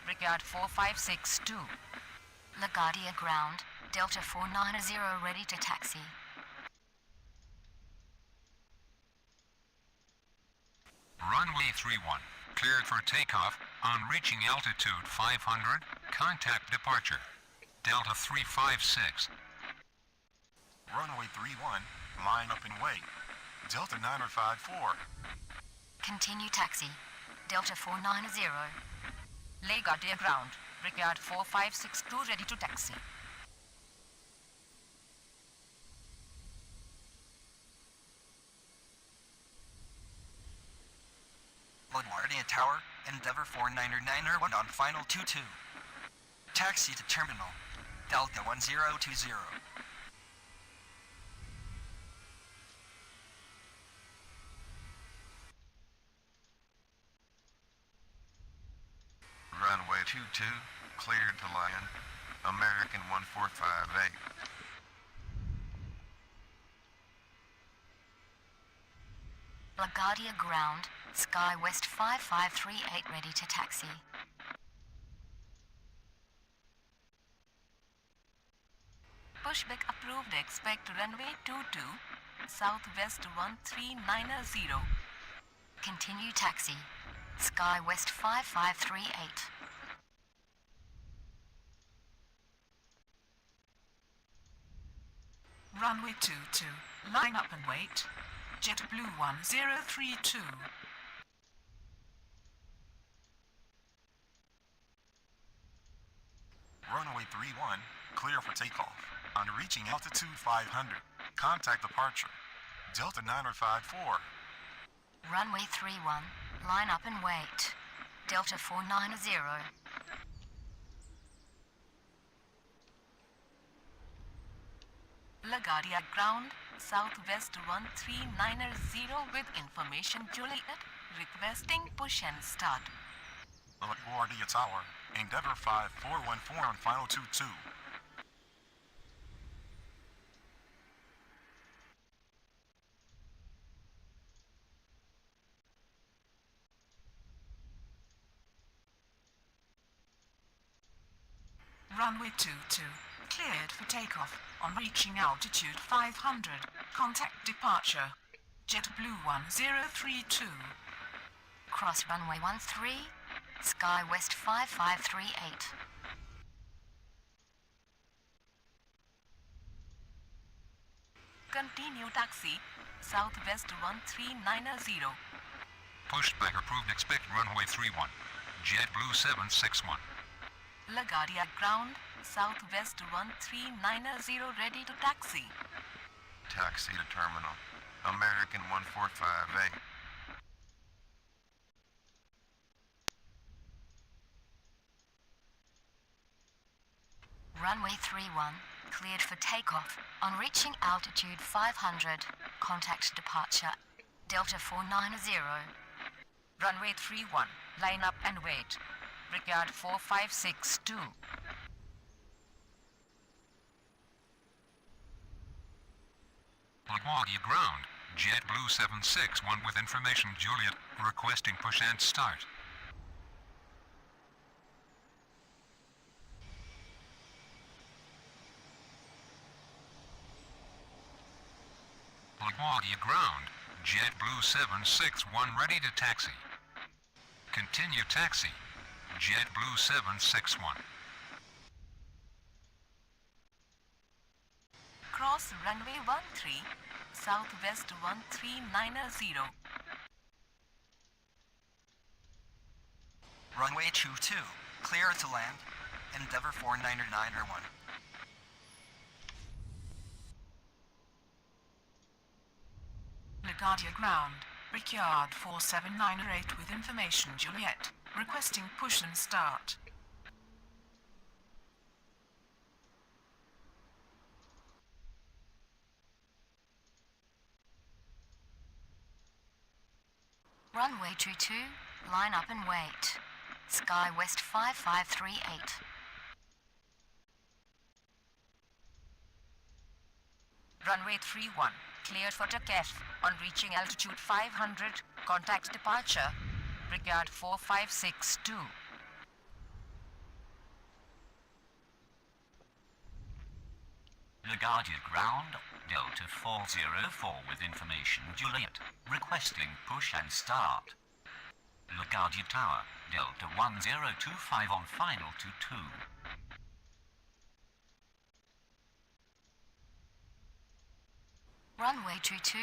Brickyard 4562. LaGuardia ground, Delta 490 ready to taxi. Runway 31. Cleared for takeoff. On reaching altitude 500, contact departure. Delta 356. Runway 31, line up and wait. Delta 9054. Continue taxi, Delta 490. LaGuardia ground. Brickyard 4562 ready to taxi. LaGuardia Tower, Endeavour 499er went on final 22. Taxi to terminal. Delta 1020. Runway 22, cleared to land. American 1458. LaGuardia ground, Sky West 5538 ready to taxi. Pushback approved. Expect runway 22, Southwest 1390. Continue taxi, Sky West 5538. Runway 22, line up and wait. JetBlue 1032. Runway 31, clear for takeoff. On reaching altitude 500, contact departure. Delta 9054. Runway 31, line up and wait. Delta 490. LaGuardia ground, Southwest 1390 with information Juliet, requesting push and start. LaGuardia Tower, Endeavour 5414 on final 22. Runway 22, cleared for takeoff. On reaching altitude 500, contact departure. JetBlue 1032. Cross runway 13, Sky West 5538. Continue taxi, Southwest 1390. Pushed back approved. Expect runway 31. JetBlue 761. LaGuardia ground, Southwest 1390 ready to taxi. Taxi to terminal. American 145A. Runway 31, cleared for takeoff. On reaching altitude 500, contact departure. Delta 490. Runway 31, line up and wait. Brickyard 4562. LaGuardia ground. JetBlue 761 with information Juliet, requesting push and start. LaGuardia ground. JetBlue 761 ready to taxi. Continue taxi. JetBlue 761. Cross runway 13, Southwest 1390. Runway 22, clear to land. Endeavor 499 1. LaGuardia ground, Brickyard 4798 with information Juliet, requesting push and start. Runway 22, line up and wait. Sky West 5538. Runway 31, cleared for takeoff. On reaching altitude 500, contact departure. Brickyard 4562. LaGuardia ground, Delta 404 with information Juliet, requesting push and start. LaGuardia Tower, Delta 1025 on final to 2. Runway 22,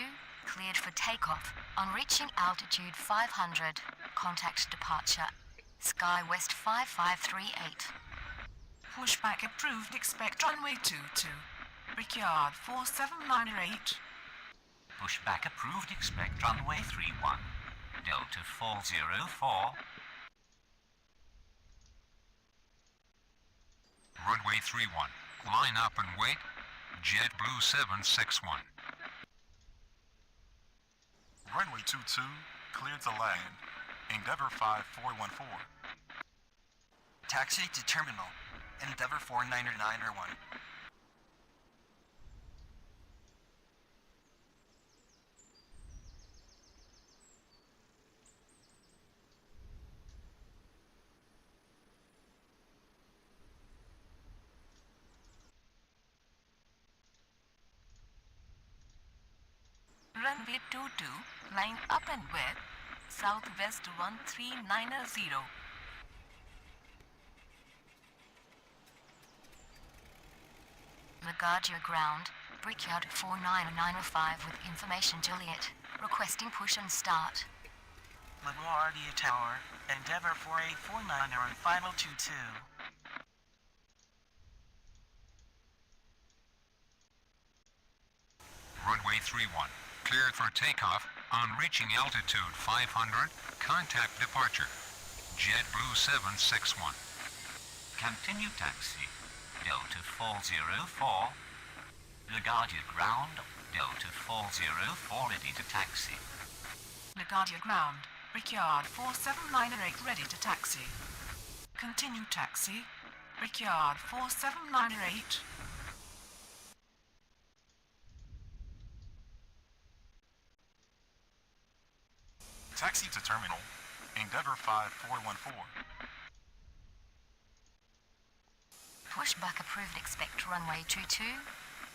cleared for takeoff. On reaching altitude 500, contact departure. Sky West 5538. Pushback approved. Expect runway 22. Brickyard 4798. Pushback approved. Expect runway 31. Delta 404. Runway 31. Line up and wait. JetBlue 761. Runway 22, cleared to land. Endeavor 5414. Taxi to terminal. Endeavor 499 1. Runway 22, line up and wait. Southwest 1390. LaGuardia ground, Brickyard 49905 with information Juliet, requesting push and start. LaGuardia Tower, Endeavor 4849 are on final 22. Runway 31, cleared for takeoff. On reaching altitude 500, contact departure. JetBlue 761. Continue taxi. Delta 404. LaGuardia ground, Delta 404 ready to taxi. LaGuardia ground, Brickyard 4798 ready to taxi. Continue taxi. Brickyard 4798. Taxi to terminal. Endeavor 5414. Pushback approved. Expect runway 22,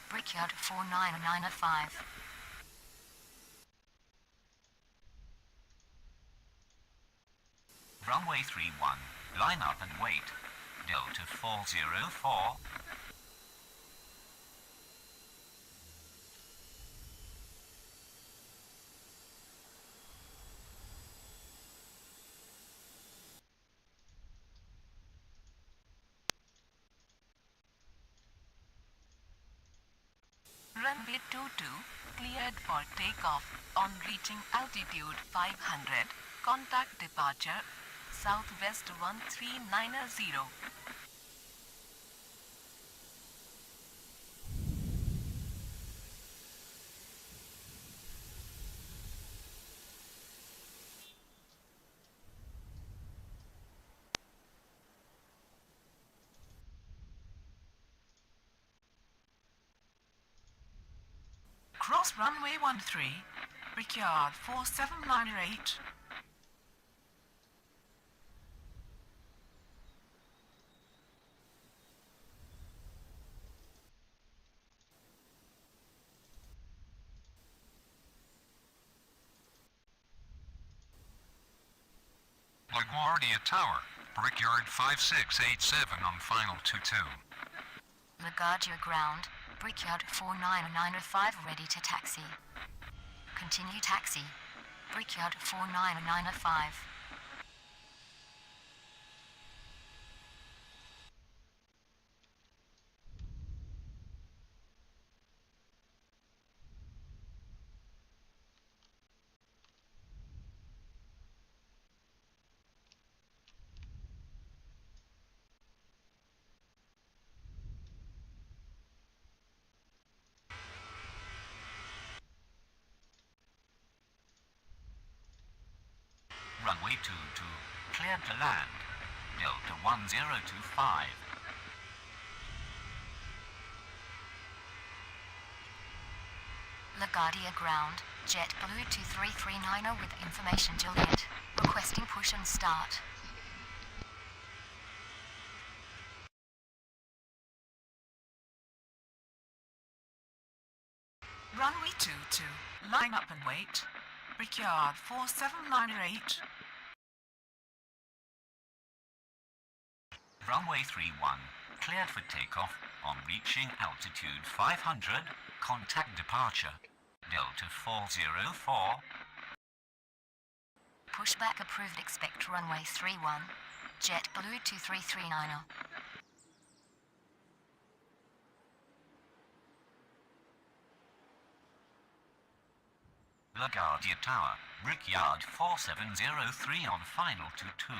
Brickyard 4995. Runway 31, line up and wait. Delta 404. Runway 22, cleared for takeoff. On reaching altitude 500, contact departure, Southwest 1390. Cross runway 13, Brickyard 4798. LaGuardia Tower, Brickyard 5687 on final 22. LaGuardia ground, Brickyard 49905 ready to taxi. Continue taxi, Brickyard 49905. Runway 22, cleared to land. Delta 1025. LaGuardia ground, JetBlue 2339 with information Juliet. Requesting push and start. Runway 22, line up and wait. Brickyard 4798. Runway 31, cleared for takeoff. On reaching altitude 500, contact departure. Delta 404. Pushback approved. Expect runway 31, JetBlue 2339. LaGuardia Tower, Brickyard 4703 on final 22.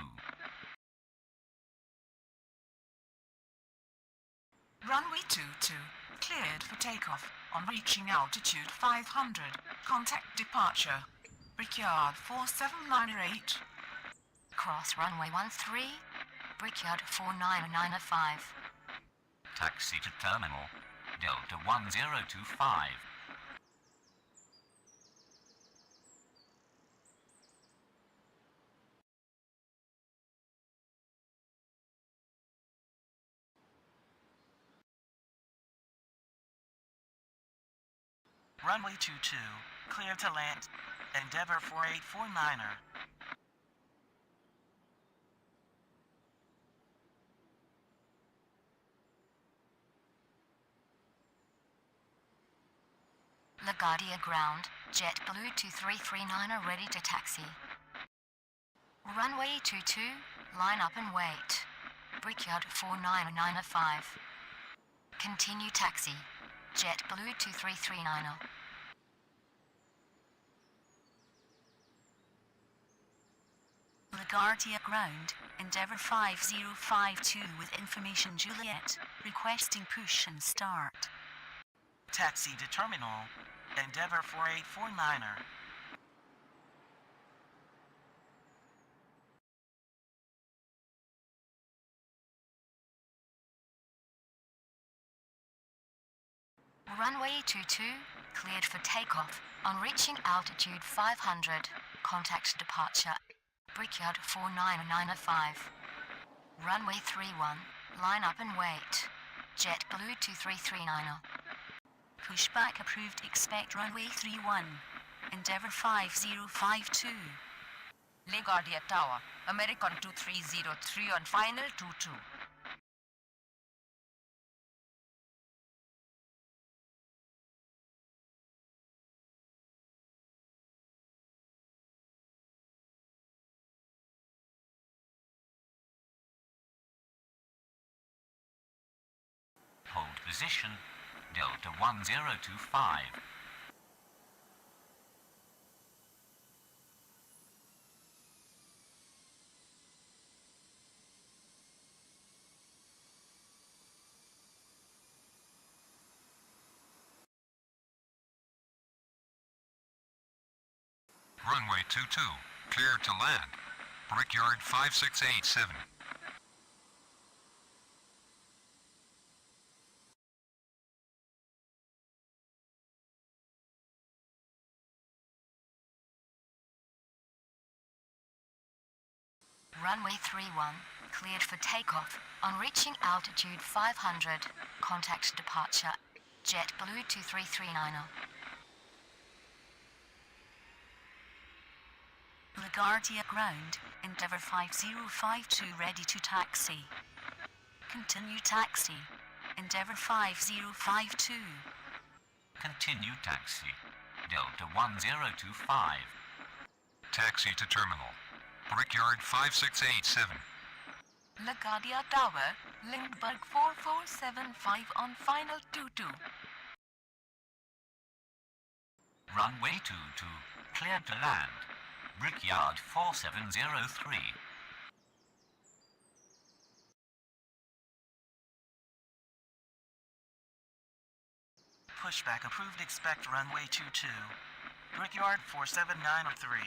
Runway 22, cleared for takeoff. On reaching altitude 500, contact departure. Brickyard 4798. Cross runway 13, Brickyard 4995. Taxi to terminal. Delta 1025. Runway 22, clear to land. Endeavor 4849er. LaGuardia ground, JetBlue 2339 ready to taxi. Runway 22, line up and wait. Brickyard 4995. Continue taxi, JetBlue 2339. LaGuardia ground, Endeavour 5052 with information Juliet, requesting push and start. Taxi to terminal. Endeavor 4849er. Runway 22, cleared for takeoff. On reaching altitude 500, contact departure. Brickyard 4995. Runway 31, Line up and wait. JetBlue 2339. Pushback approved. Expect runway 31. Endeavour 5052. LaGuardia Tower, American 2303 on final 22. Hold position, Delta 1025. Runway 22, clear to land. Brickyard 5687. Runway 31, cleared for takeoff. On reaching altitude 500, contact departure. JetBlue 2339. LaGuardia ground, Endeavour 5052 ready to taxi. Continue taxi. Endeavour 5052. Continue taxi, Delta 1025. Taxi to terminal. Brickyard 5687. LaGuardia Tower, Lindbergh 4475 on final 22. Runway 22, cleared to land. Brickyard 4703. Pushback approved. Expect runway 22. Brickyard 47903.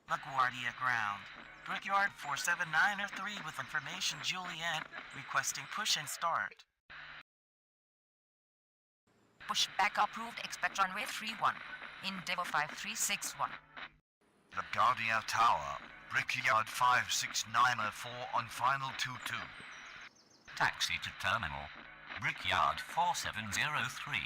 LaGuardia ground. Brickyard 47903 with information Juliet, requesting push and start. Pushback approved. Expect runway 31. Endeavour 5361. LaGuardia Tower, Brickyard 56904 on final 22. Taxi to terminal. Brickyard 4703.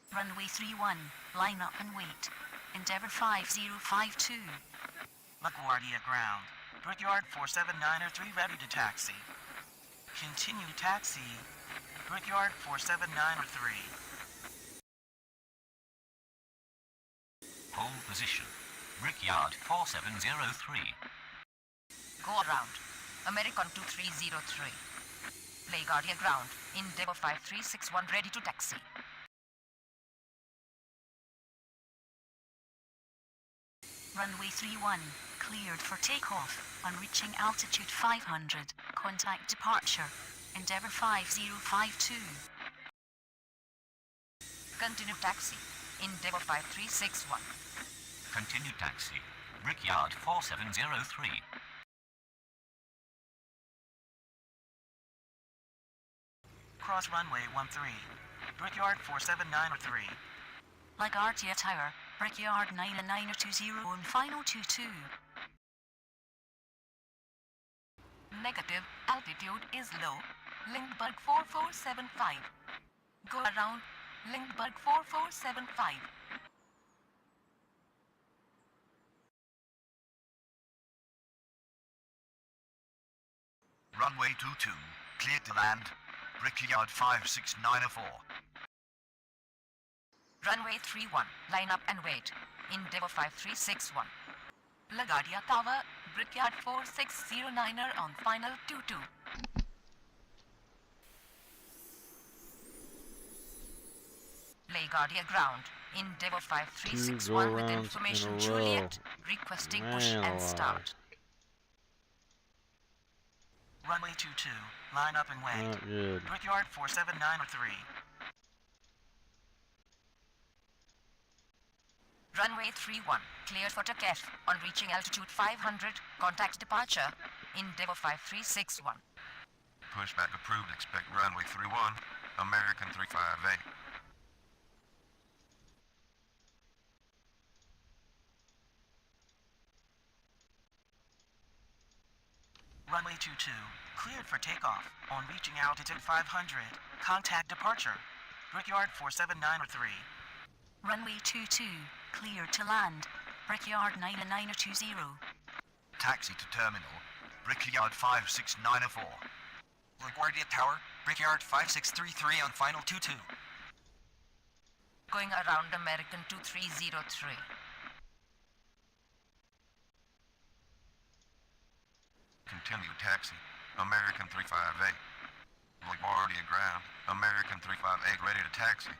Runway 31, line up and wait. Endeavour 5052. LaGuardia ground. Brickyard 47903 ready to taxi. Continue taxi. Brickyard 47903. Hold position. Brickyard 4703. Go around. American 2303. LaGuardia ground. Endeavour 5361 ready to taxi. Runway 31, cleared for takeoff. On reaching altitude 500, contact departure. Endeavour 5052. Continue taxi. Endeavour 5361. Continue taxi. Brickyard 4703. Cross runway 13. Brickyard 47903. LaGuardia Tower, Brickyard 99020 on final 22. Negative, altitude is low. Lindbergh 4475. Go around. Lindbergh 4475. Runway 22, cleared to land. Brickyard 56904. Runway 31, line up and wait. Endeavour 5361. LaGuardia Tower, Brickyard 4609er on final 22. LaGuardia ground. Endeavour 5361 with information Juliet, requesting push and start. Runway 22, line up and wait. Not good. Brickyard 47903. Runway 31, cleared for takeoff. On reaching altitude 500, contact departure. Endeavour 5361. Pushback approved. Expect runway 31. American 358. Runway 22, cleared for takeoff. On reaching altitude 500, contact departure. Brickyard 47903. Runway 22, cleared to land. Brickyard 99020. Taxi to terminal. Brickyard 56904. LaGuardia Tower, Brickyard 5633 on final 22. Going around American 2303. Continue taxi. American 358. LaGuardia ground. American 358 ready to taxi.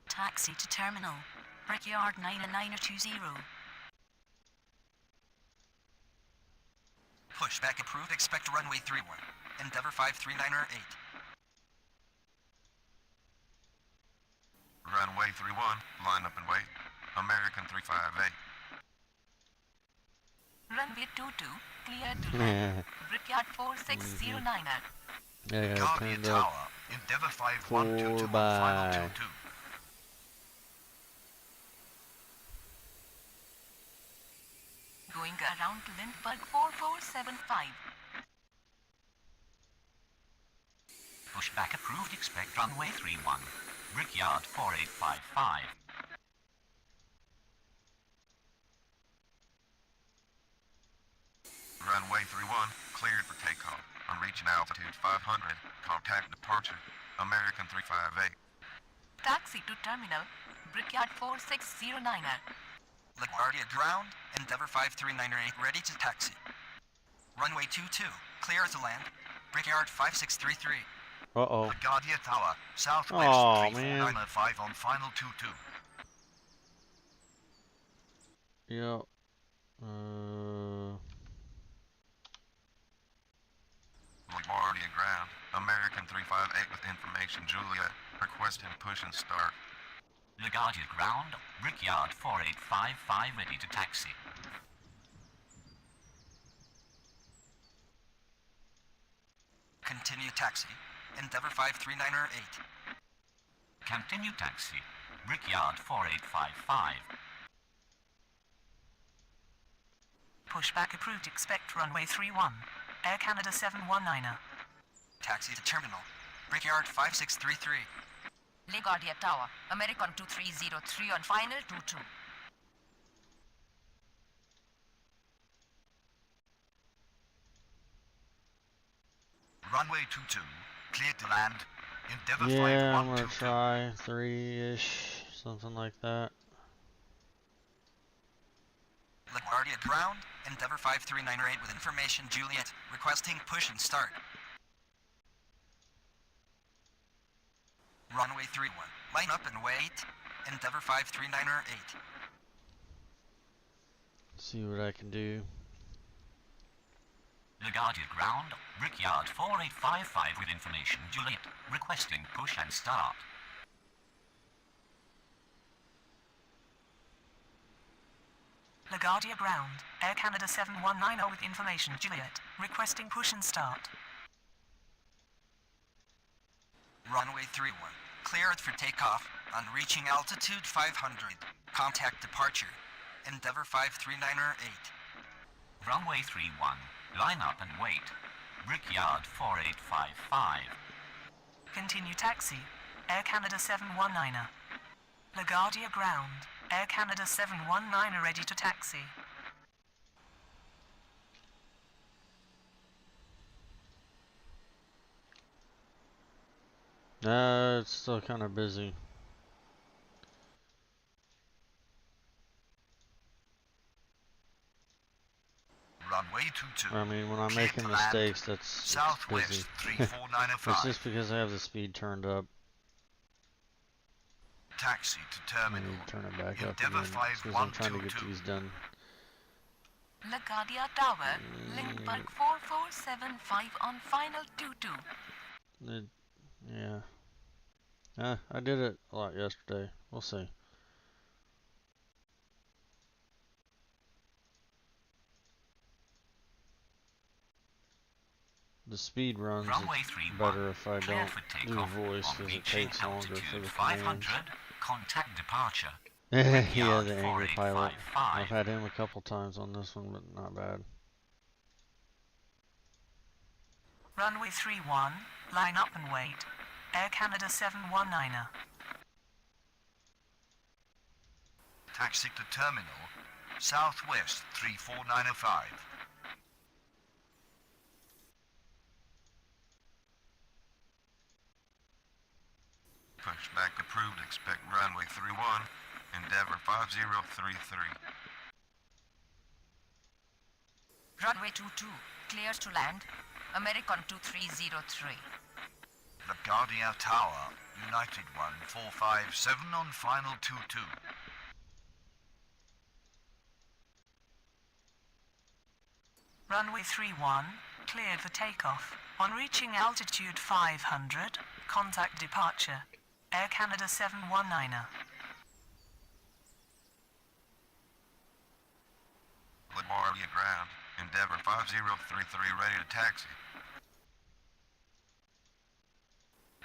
Taxi to terminal. Brickyard 99020. Pushback approved. Expect runway 31. Endeavor 539er 8. Runway 31. Line up and wait. American 358. Runway 22, clear to land. Brickyard 4609. Yeah, Guardia turned up Tower. Endeavor 5122 on 4 by. final 22. Going around Lindbergh 4475. Pushback approved. Expect runway 31. Brickyard 4855. Runway 31. Cleared for takeoff. On reaching altitude 500. Contact departure. American 358. Taxi to terminal. Brickyard 4609. LaGuardia ground. Endeavor 539er 8 ready to taxi. Runway 22, clear to land. Brickyard 5633. Uh-oh. LaGuardia Tower. Southwest Aw, man. 3905 on final 22. Yep. LaGuardia ground. American 358 with information Juliet. Requesting push and start. LaGuardia ground. Brickyard 4855 ready to taxi. Continue taxi. Endeavor 539er 8. Continue taxi. Brickyard 4855. Pushback approved. Expect runway 31. Air Canada 719er. Taxi to terminal. Brickyard 5633. LaGuardia Tower, American 2303 on final 22. Runway 22, cleared to land. Endeavor Yeah, I'm gonna 5122. try 3-ish, something like that. LaGuardia ground. Endeavor 539er 8 with information Juliet. Requesting push and start. Runway 31. Line up and wait. Endeavor 539er 8. See what I can do. LaGuardia ground. Brickyard 4855 with information Juliet. Requesting push and start. LaGuardia ground. Air Canada 719 with information Juliet. Requesting push and start. Runway 31. Cleared for takeoff on reaching altitude 500. Contact departure. Endeavor 539er 8. Runway 31. Line up and wait. Brickyard 4855. Continue taxi. Air Canada 719er. LaGuardia ground. Air Canada 719er ready to taxi. It's still kind of busy. Runway 22. I mean, when I'm cleared making to land. mistakes, that's it's Southwest busy. 34905. It's just because I have the speed turned up. Taxi to I terminal. need to turn it back up Endeavor again because I'm trying to get 5122. these done. LaGuardia Tower, Lindbergh 4475 on final 22. Yeah. I did it a lot yesterday. We'll see. The speed runs Runway it's 31. better if I Cleared don't for do takeoff voice on because it reaching takes longer for altitude the 500. commands. Contact departure. Yeah, the angry pilot. I've had him a couple times on this one, but not bad. Runway 31, line up and wait. Air Canada 719er. Taxi to terminal, Southwest 34905. Pushback approved. Expect runway 31. Endeavor 5033. Runway 22, clear to land. American 2303. LaGuardia Tower, United 1457 on final 22. Runway 31, cleared for takeoff. On reaching altitude 500, contact departure. Air Canada 719er. LaGuardia ground. Endeavor 5033 ready to taxi.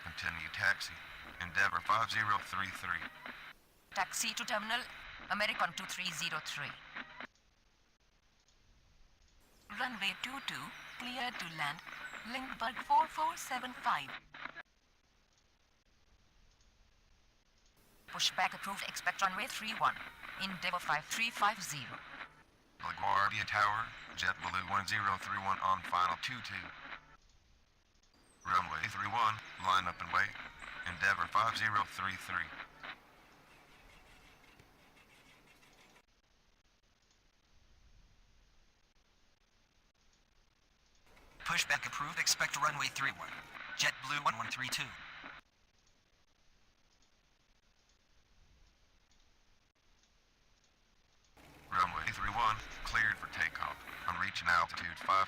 Continue taxi. Endeavor 5033. Taxi to terminal, American 2303. Runway 22, clear to land. Lindbergh 4475. Pushback approved. Expect runway 31. Endeavor 5350. LaGuardia Tower, JetBlue 1031 on final 22. Runway 31, line up and wait. Endeavor 5033. Pushback approved. Expect runway 31. JetBlue 1132. Runway 31, cleared for takeoff. On reaching altitude 500,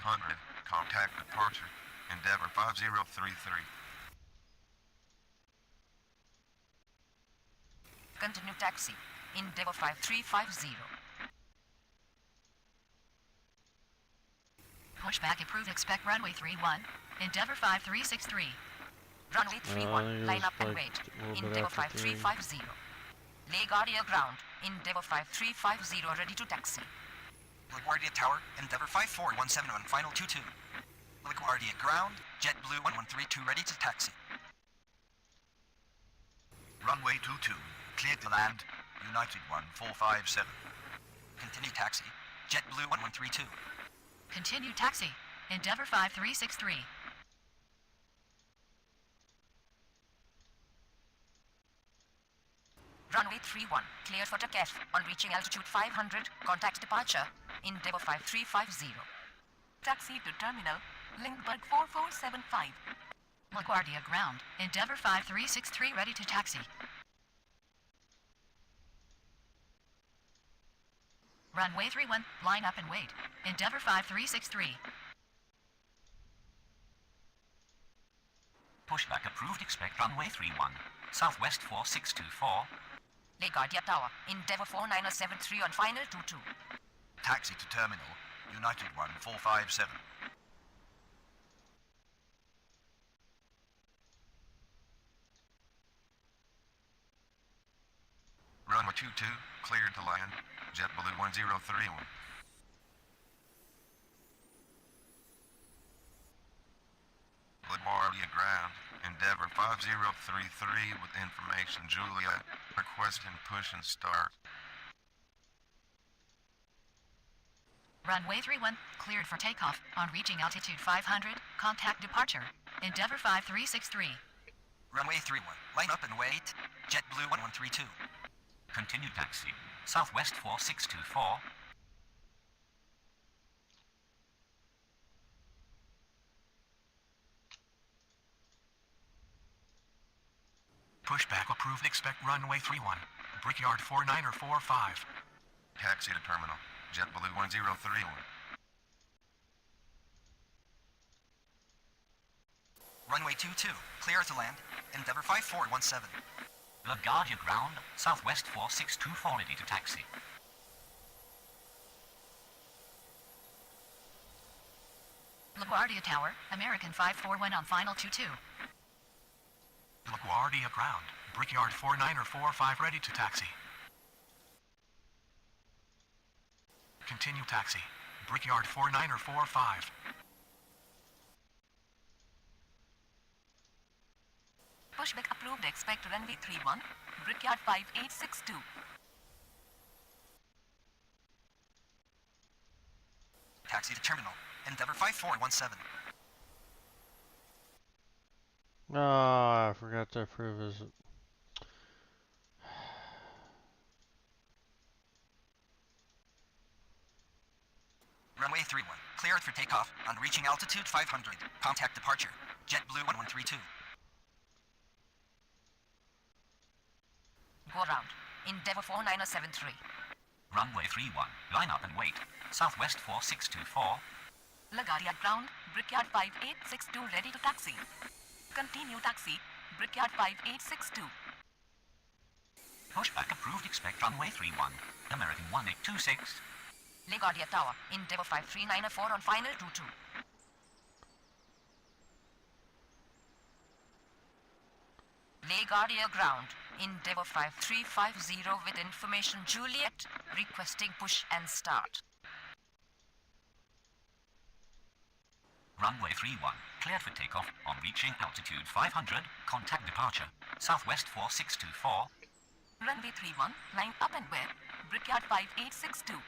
contact departure. Endeavor 5033. Continue taxi. Endeavor 5350. Pushback approved. Expect runway 31. Endeavor 5363. Runway 31, line up and wait. Endeavor 5350. LaGuardia ground. Endeavor 5350 ready to taxi. LaGuardia Tower, Endeavor 5417 on final 22. LaGuardia ground, JetBlue 1132 ready to taxi. Runway 22, cleared to land. United 1457. Continue taxi. JetBlue 1132. Continue taxi. Endeavor 5363. Runway 31, clear for takeoff. On reaching altitude 500, contact departure. Endeavor 5350. Taxi to terminal, Lindbergh 4475. LaGuardia ground. Endeavor 5363 ready to taxi. Runway 31, line up and wait. Endeavor 5363. Pushback approved. Expect runway 31. Southwest 4624. LaGuardia Tower, Endeavor 4973 on final 22. Taxi to terminal, United 1457. Runway 22, cleared to land. JetBlue 1031. LaGuardia ground. Endeavor 5033 with information Juliet. Requesting push and start. Runway 31, cleared for takeoff. On reaching altitude 500, contact departure. Endeavor 5363. Runway 31, line up and wait. JetBlue 1132. Continue taxi. Southwest 4624. Pushback approved. Expect runway 31. Brickyard 4945. Taxi to terminal. JetBlue 1031. Runway 22, clear to land. Endeavor 5417. LaGuardia ground. Southwest 4624 ready to taxi. LaGuardia Tower, American 541 on final 22. LaGuardia ground. Brickyard 4945 ready to taxi. Continue taxi. Brickyard 4945. Pushback approved. Expect runway 31. Brickyard 5862. Taxi to terminal. Endeavor 5417. Ah, I forgot to approve his. Runway 31. Cleared for takeoff. On reaching altitude 500. Contact departure. JetBlue 1132. Go round. Endeavor 4973. Runway 31. Line up and wait. Southwest 4624. LaGuardia ground. Brickyard 5862 ready to taxi. Continue taxi. Brickyard 5862. Pushback approved. Expect runway 31. American 1826. LaGuardia Tower. Endeavor 5394 on final 22. LaGuardia ground. Endeavor 5350 with information Juliet. Requesting push and start. Runway 31. Cleared for takeoff. On reaching altitude 500. Contact departure. Southwest 4624. Runway 31. Line up and where? Brickyard 5862.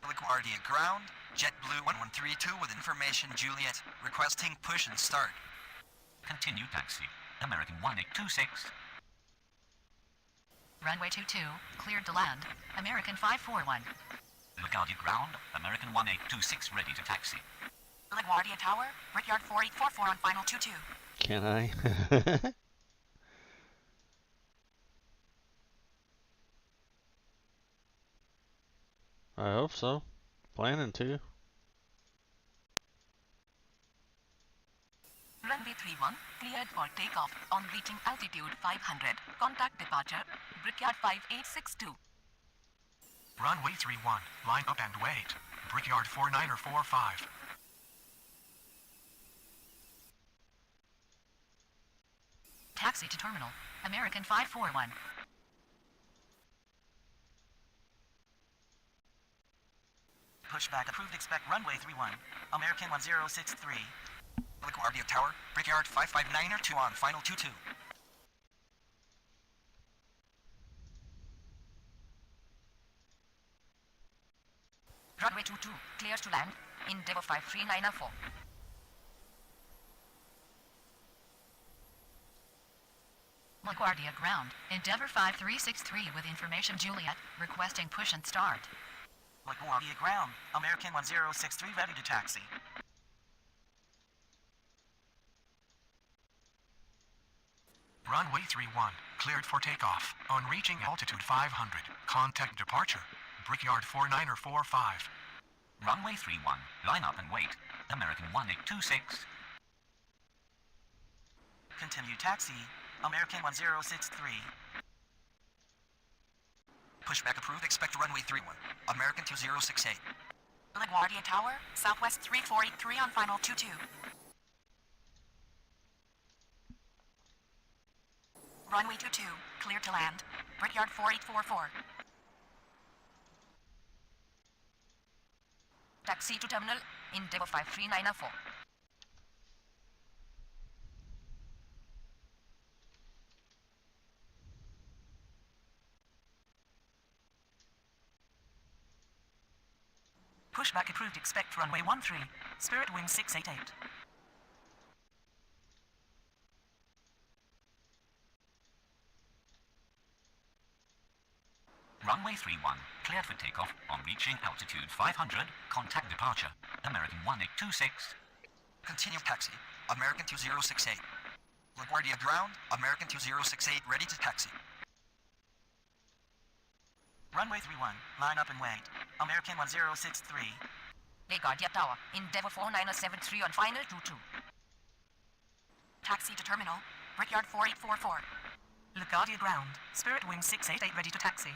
LaGuardia ground. JetBlue 1132 with information Juliet. Requesting push and start. Continue taxi. American 1826. Runway 22, cleared to land. American 541. LaGuardia ground. American 1826 ready to taxi. LaGuardia Tower, Brickyard 4844 on final 22. Can I? I hope so. Planning to. Runway 31, cleared for takeoff on reaching altitude 500. Contact departure. Brickyard 5862. Runway 31. Line up and wait. Brickyard 4945. Taxi to terminal. American 541. Pushback approved. Expect runway 31. American 1063. LaGuardia Tower. Brickyard 5592 on final 22. Runway 22, cleared to land. Endeavor 53904. LaGuardia ground. Endeavor 5363 with information Juliet. Requesting push and start. LaGuardia ground. American 1063 ready to taxi. Runway 31. Cleared for takeoff. On reaching altitude 500. Contact departure. Brickyard 4945. Runway 31. Line up and wait. American 1826. Continue taxi. American 1063. Pushback approved. Expect runway 31. American 2068. LaGuardia Tower, Southwest 3483 on final 22. Runway 22, clear to land. Brickyard 4844. Taxi to terminal. Endeavor 53904. Pushback approved. Expect runway 13. Spirit Wing 688. Runway 31. Cleared for takeoff. On reaching altitude 500. Contact departure. American 1826. Continue taxi. American 2068. LaGuardia ground. American 2068 ready to taxi. Runway 31. Line up and wait. American 1063. LaGuardia Tower. Endeavor 4973 on final 22. Taxi to terminal. Brickyard 4844. LaGuardia ground. Spirit Wing 688 ready to taxi.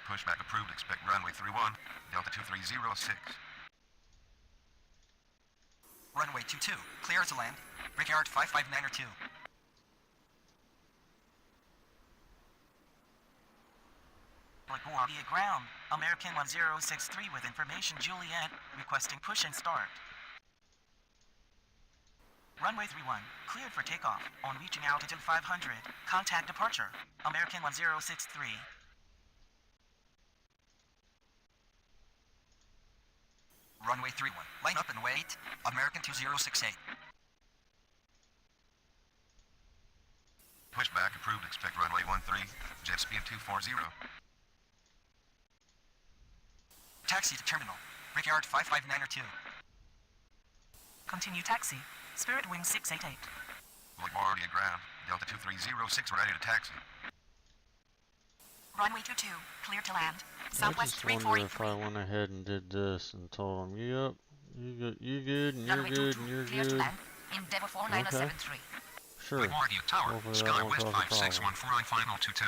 Pushback approved. Expect runway 31. Delta 2306. Runway 22. Clear to land. Brickyard 55902. LaGuardia ground. American 1063 with information Juliet, requesting push and start. Runway 31, cleared for takeoff. On reaching altitude 500, contact departure. American 1063. Runway 31, line up and wait. American 2068. Pushback approved. Expect runway 13. Jet speed 240. Taxi to terminal. Brickyard 55902. Continue taxi. Spirit Wing 688. LaGuardia ground. Delta 2306 ready to taxi. Runway 22, clear to land. I Southwest just wonder if 343. I went ahead and did this and told them, yep, you good, and you're Runway good, 22, and you're clear to good. land. Endeavour 4973. Sure. LaGuardia Tower, Hopefully that Sky won't West cause a problem. 5614 on final 22.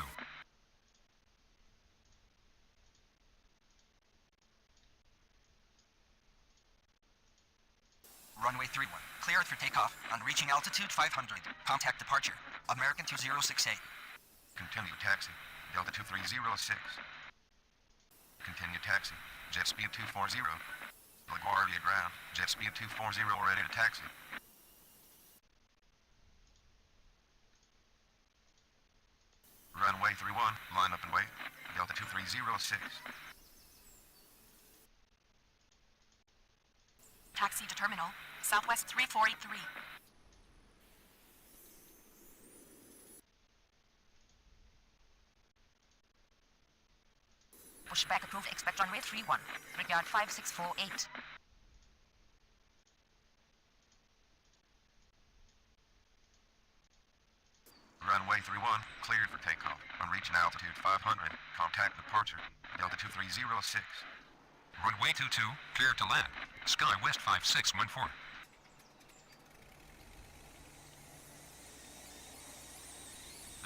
Runway 31, cleared for takeoff. On reaching altitude 500, contact departure. American 2068. Continue taxi. Delta 2306. Continue taxi. Jet speed 240. LaGuardia ground. Jet speed 240 ready to taxi. Runway 31, line up and wait. Delta 2306. Taxi to terminal. Southwest 343. Pushback approved. Expect runway 31. Brickyard 5648. Runway 31, cleared for takeoff. On reaching altitude 500, contact departure. Delta 2306. Runway 22, clear to land. Sky West 5614.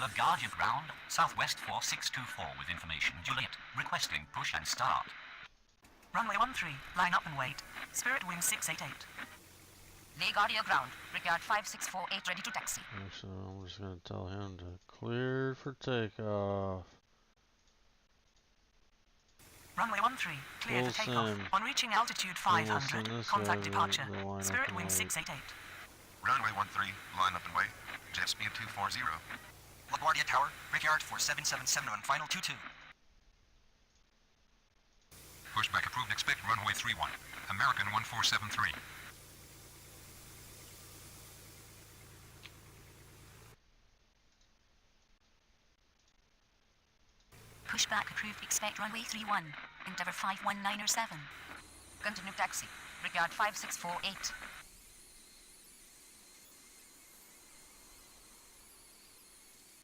LaGuardia ground, Southwest 4624 with information Juliet, requesting push and start. Runway 13, line up and wait. Spirit Wing 688. LaGuardia ground. Brickyard 5648 ready to taxi. So I'm just gonna tell him to clear for takeoff. Runway 13, clear Full for takeoff. sim. On reaching altitude And we'll 500, send this contact over departure. the line up Spirit and Wing wait. 688. Runway 13, line up and wait. Jet speed 240. LaGuardia Tower, Brickyard 4777 on final 22. Pushback approved. Expect runway 31. American 1473. Pushback approved. Expect runway 31. Endeavour 51907. Continue taxi. Brickyard 5648.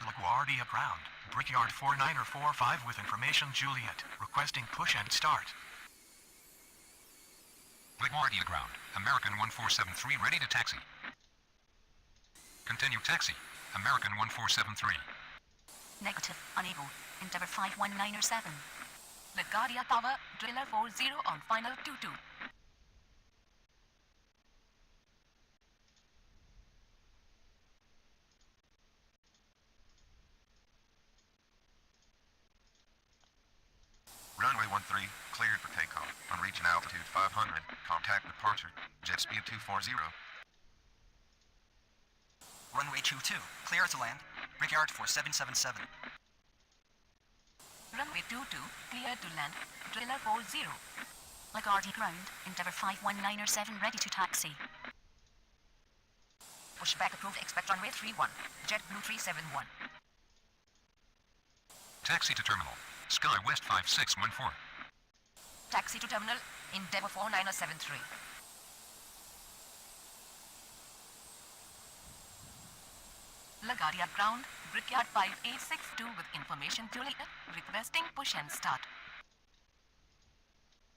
LaGuardia ground. Brickyard 4945 with information Juliet, requesting push and start. LaGuardia ground. American 1473 ready to taxi. Continue taxi. American 1473. Negative. Unable. Endeavour 51907. LaGuardia Tower, Driller 40 on final 22. Runway 13, cleared for takeoff. On reaching altitude 500, contact departure. Jet speed 240. Runway 22, clear to land. Brickyard 4777. Runway 22, clear to land. Driller 40. LaGuardia ground. Endeavour 51907 ready to taxi. Pushback approved. Expect runway 31. JetBlue 371. Taxi to terminal. Sky West 5614. Taxi to terminal. Endeavour 4973. LaGuardia ground. Brickyard 5862 with information Juliet, requesting push and start.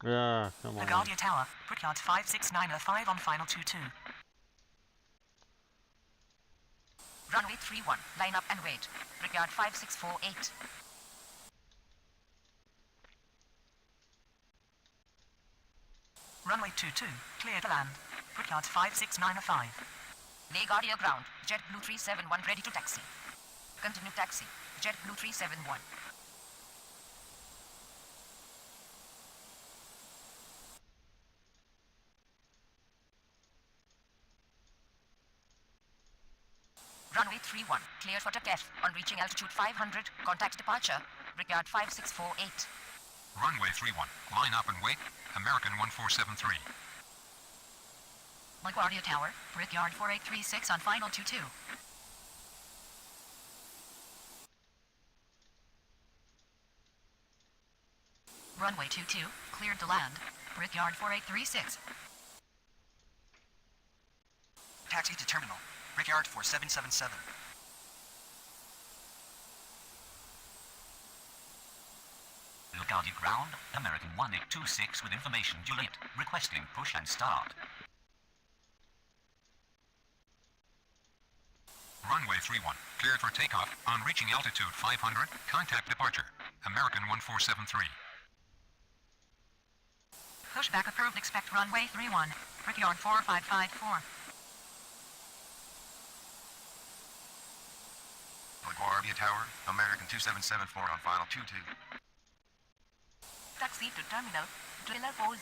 Yeah, come on. LaGuardia Tower, Brickyard 56905 on final 22. Runway 31, line up and wait. Brickyard 5648. Runway 22, clear to land. Brickyard 56905. LaGuardia ground. JetBlue 371 ready to taxi. Continue taxi. JetBlue 371. Runway 31, clear for takeoff. On reaching altitude 500, contact departure. Brickyard 5648. Runway 31, line up and wait. American 1473. LaGuardia Tower, Brickyard 4836 on final 22. Runway 22, cleared to land. Brickyard 4836. Taxi to terminal. Brickyard 4777. LaGuardia ground, American 1826 with information Juliet, requesting push and start. Runway 31, cleared for takeoff. On reaching altitude 500, contact departure. American 1473. Pushback approved. Expect runway 31. Brickyard 4554. LaGuardia Tower, American 2774 on final 22. Taxi to terminal. Driller 40.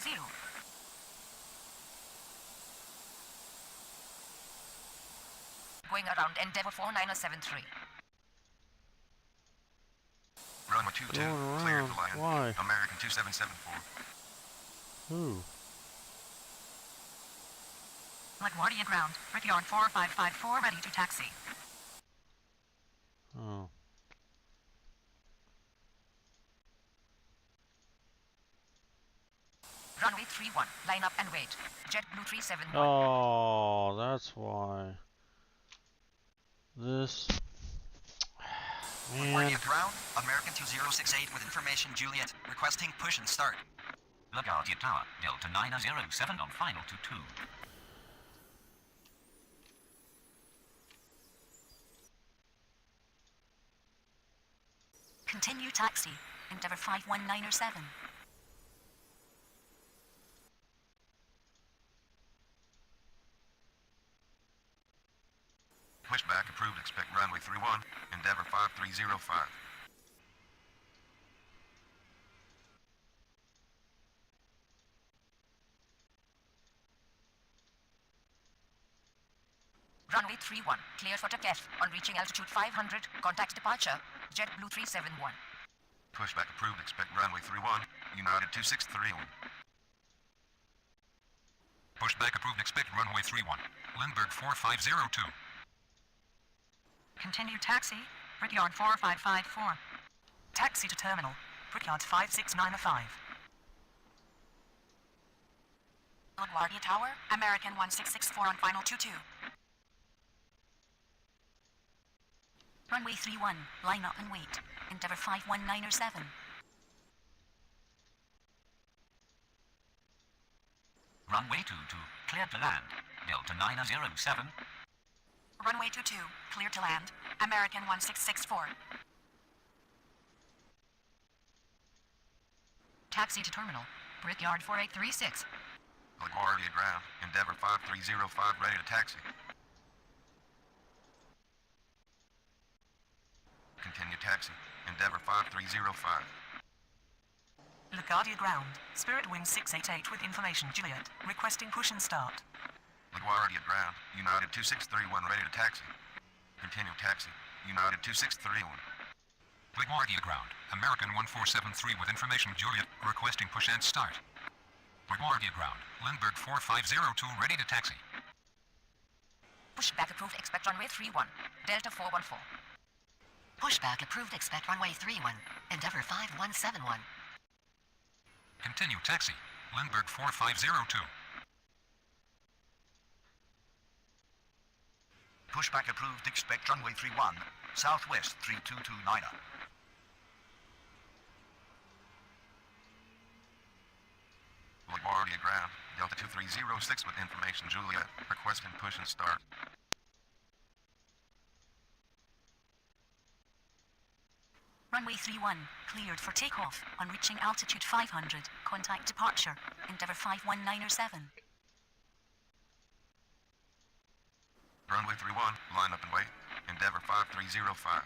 Going around Endeavour 4973. Runway 22, Going cleared around. to land. Why? American 2774. Who? LaGuardia ground. Brickyard 4554 ready to taxi. Oh. Runway 31, line up and wait. JetBlue 371. Oh, that's why. This. Man. LaGuardia ground. American 2068 with information Juliet. Requesting push and start. LaGuardia Tower, Delta 907 on final 22. Continue taxi. Endeavour 51907. Pushback approved. Expect runway 31, Endeavour 5305. Runway 31, clear for takeoff. On reaching altitude 500, contact departure. JetBlue 371. Pushback approved. Expect runway 31, United 2631. Pushback approved. Expect runway 31. Lindbergh 4502. Continue taxi. Brickyard 4554. Taxi to terminal. Brickyard 5695. LaGuardia Tower, American 1664 on final 22. Runway 31, line up and wait. Endeavour 51907. Runway 22, clear to land. Delta 907. Runway 22, clear to land. American 1664. Taxi to terminal. Brickyard 4836. LaGuardia ground, Endeavour 5305 ready to taxi. Continue taxi, Endeavour 5305. LaGuardia ground. Spirit Wing 688 with information Juliet, requesting push and start. LaGuardia ground, United 2631 ready to taxi. Continue taxi, United 2631. LaGuardia ground, American 1473 with information Juliet, requesting push and start. LaGuardia ground, Lindbergh 4502 ready to taxi. Pushback approved. Expect runway 31. Delta 414. Pushback approved. Expect runway 31. Endeavour 5171. Continue taxi, Lindbergh 4502. Pushback approved. Expect runway 31, Southwest 3229. LaGuardia ground, Delta 2306 with information Juliet, requesting push and start. Runway 31, cleared for takeoff. On reaching altitude 500, contact departure. Endeavour 51907. Runway 31, line up and wait. Endeavour 5305.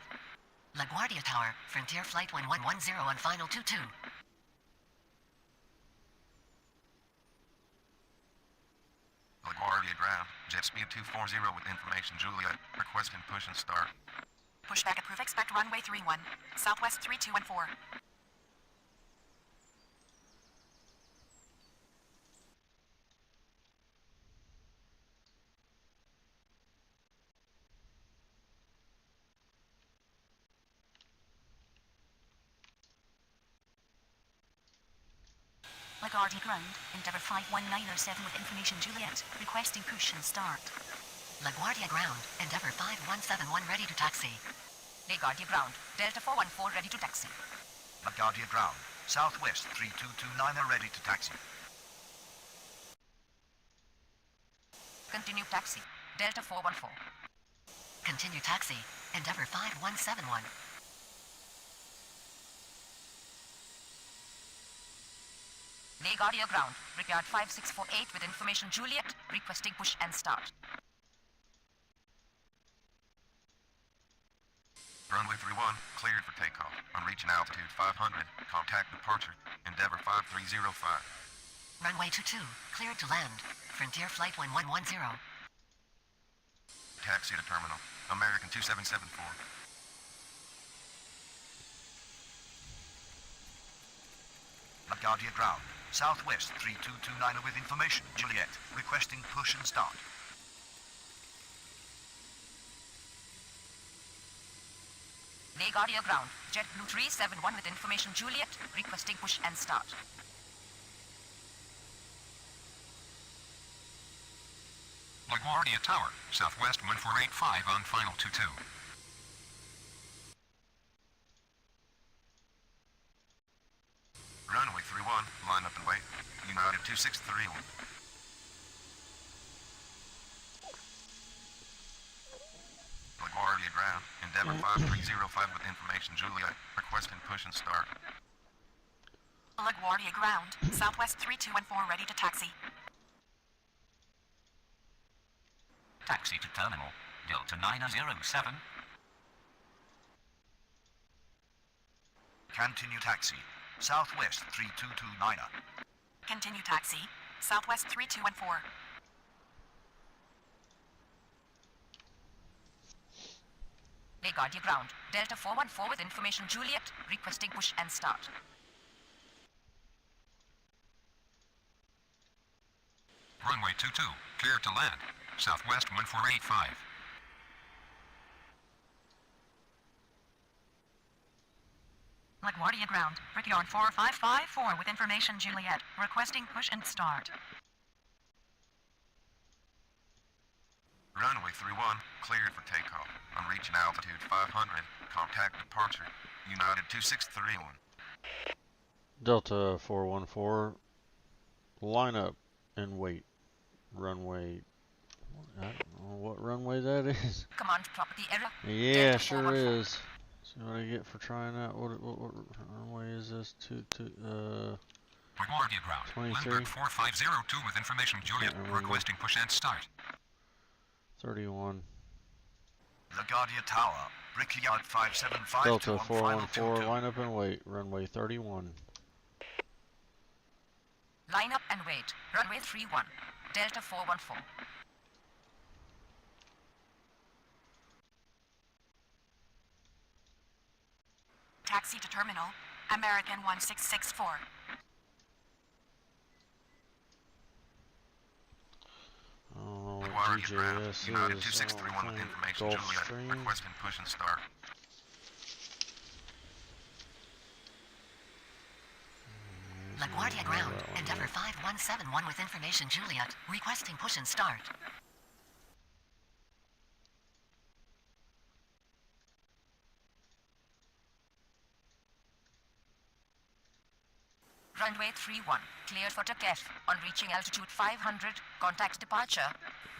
LaGuardia Tower, Frontier Flight 1110 on final 22. LaGuardia ground, Jet speed 240 with information Juliet. Requesting push and start. Pushback approved. Expect runway 31. Southwest 3214. LaGuardia ground, Endeavour 51907 with information Juliet, requesting push and start. LaGuardia ground, Endeavour 5171 ready to taxi. LaGuardia ground, Delta 414 ready to taxi. LaGuardia ground, Southwest 3229 are ready to taxi. Continue taxi, Delta 414. Continue taxi, Endeavour 5171. LaGuardia ground, Brickyard 5648 with information Juliet, requesting push and start. Runway 31, cleared for takeoff. On reaching altitude 500, contact departure. Endeavour 5305. Runway 22, cleared to land. Frontier Flight 1110. Taxi to terminal. American 2774. LaGuardia ground, Southwest 3229 with information Juliet, requesting push and start. LaGuardia ground, JetBlue 371 with information Juliet, requesting push and start. LaGuardia Tower, Southwest 1485 on final 22. Runway 31, line up and wait. United 2631. LaGuardia ground, Endeavour 5305 with information Juliet, requesting push and start. LaGuardia ground, Southwest 3214 ready to taxi. Taxi to terminal, Delta 907. Continue taxi, Southwest 3229. Continue taxi, Southwest 3214. LaGuardia ground, Delta 414 with information Juliet, requesting push and start. Runway 22, clear to land. Southwest 1485. LaGuardia ground, Brickyard 4554 with information Juliet, requesting push and start. Runway 31, cleared for takeoff. On reaching altitude 500, contact departure. United 2631. Delta 414, line up and wait. Runway, I don't know what runway that is. Command property error. Yeah, Delta sure 414. is. See what I get for trying that. What runway is this? LaGuardia ground, 23. Lindbergh 4502 with information Juliet, requesting push and start. 31. LaGuardia Tower, Brickyard 575 Delta to on final 414, 22. line up and wait. Runway 31. Line up and wait. Runway 31, Delta 414. Taxi to terminal, American 1664. I don't know what LaGuardia ground, DJS United is. 2631 with information Juliet, Gulfstream. requesting push and start. LaGuardia ground, Endeavour 5171 with information Juliet, requesting push and start. Runway 31, cleared for takeoff. On reaching altitude 500, contact departure,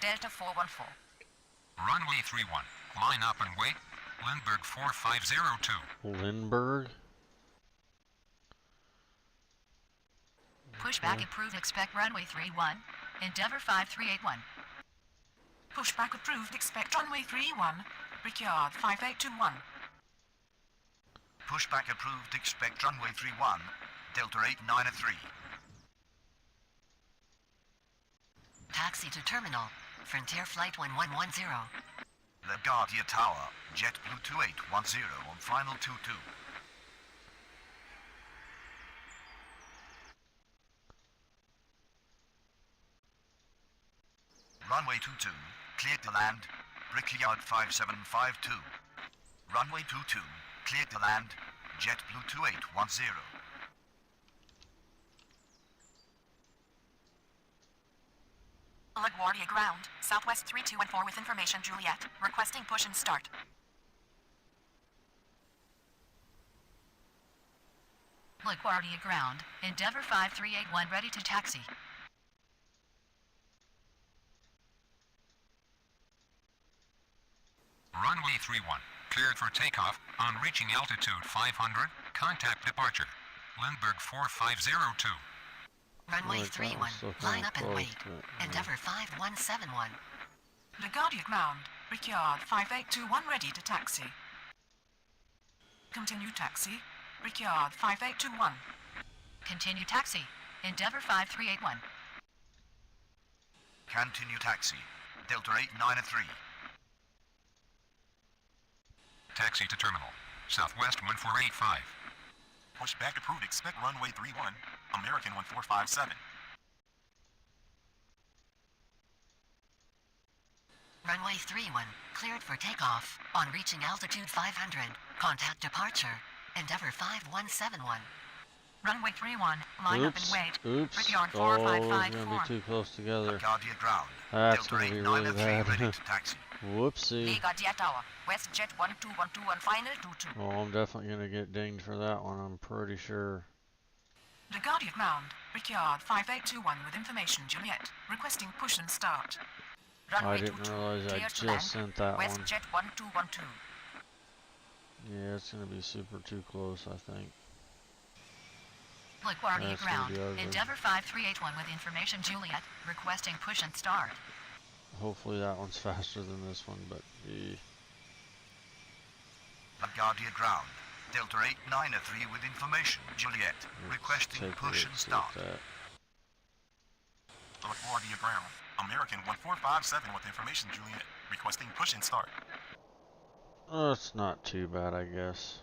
Delta 414. Runway 31, line up and wait. Lindbergh 4502. Lindbergh? Pushback approved. Expect runway 31. Endeavour 5381. Pushback approved. Expect runway 31. Brickyard 5821. Pushback approved, expect runway 31, Delta 893. Taxi to terminal. Frontier Flight 1110. LaGuardia Tower, JetBlue 2810 on final 22. Runway 22, cleared to land, Brickyard 5752. Runway 22, cleared to land, JetBlue 2810. LaGuardia Ground, Southwest 3214 with information Juliet, requesting push and start. LaGuardia Ground, Endeavour 5381 ready to taxi. Runway 31, cleared for takeoff. On reaching altitude 500, contact departure. Lindbergh 4502. Runway Like that 31, was so line kinda up and close wait. to it, Endeavour 5171. LaGuardia Ground, Brickyard 5821 ready to taxi. Continue taxi, Brickyard 5821. Continue taxi. Endeavour 5381. Continue taxi, Delta 893. Taxi to terminal. Southwest 1485. Pushback approved. Expect runway 31, American 1457. Runway 31, cleared for takeoff. On reaching altitude 500, contact departure. Endeavour 5171. Runway 31, line up and wait. Oops. Brickyard Oh, it's 4554. gonna be too close together. LaGuardia Ground, That's Delta gonna be really 893 ready bad. to taxi. Whoopsie. LaGuardia Tower, WestJet 1212 on final 22. Oh, I'm definitely gonna get dinged for that one. I'm pretty sure. LaGuardia Ground, Brickyard 5821 with information Juliet, requesting push and start. I didn't realize I clear to just land. sent that one. WestJet 1212. Yeah, it's gonna be super too close, I think. LaGuardia That's gonna Ground, be ugly. Endeavour 5381 with information Juliet, requesting push and start. Hopefully that one's faster than this one, but LaGuardia Ground, Delta 893 with information Juliet, requesting push and start. LaGuardia Ground, American 1457 with information Juliet, requesting push and start. Oh, it's not too bad, I guess.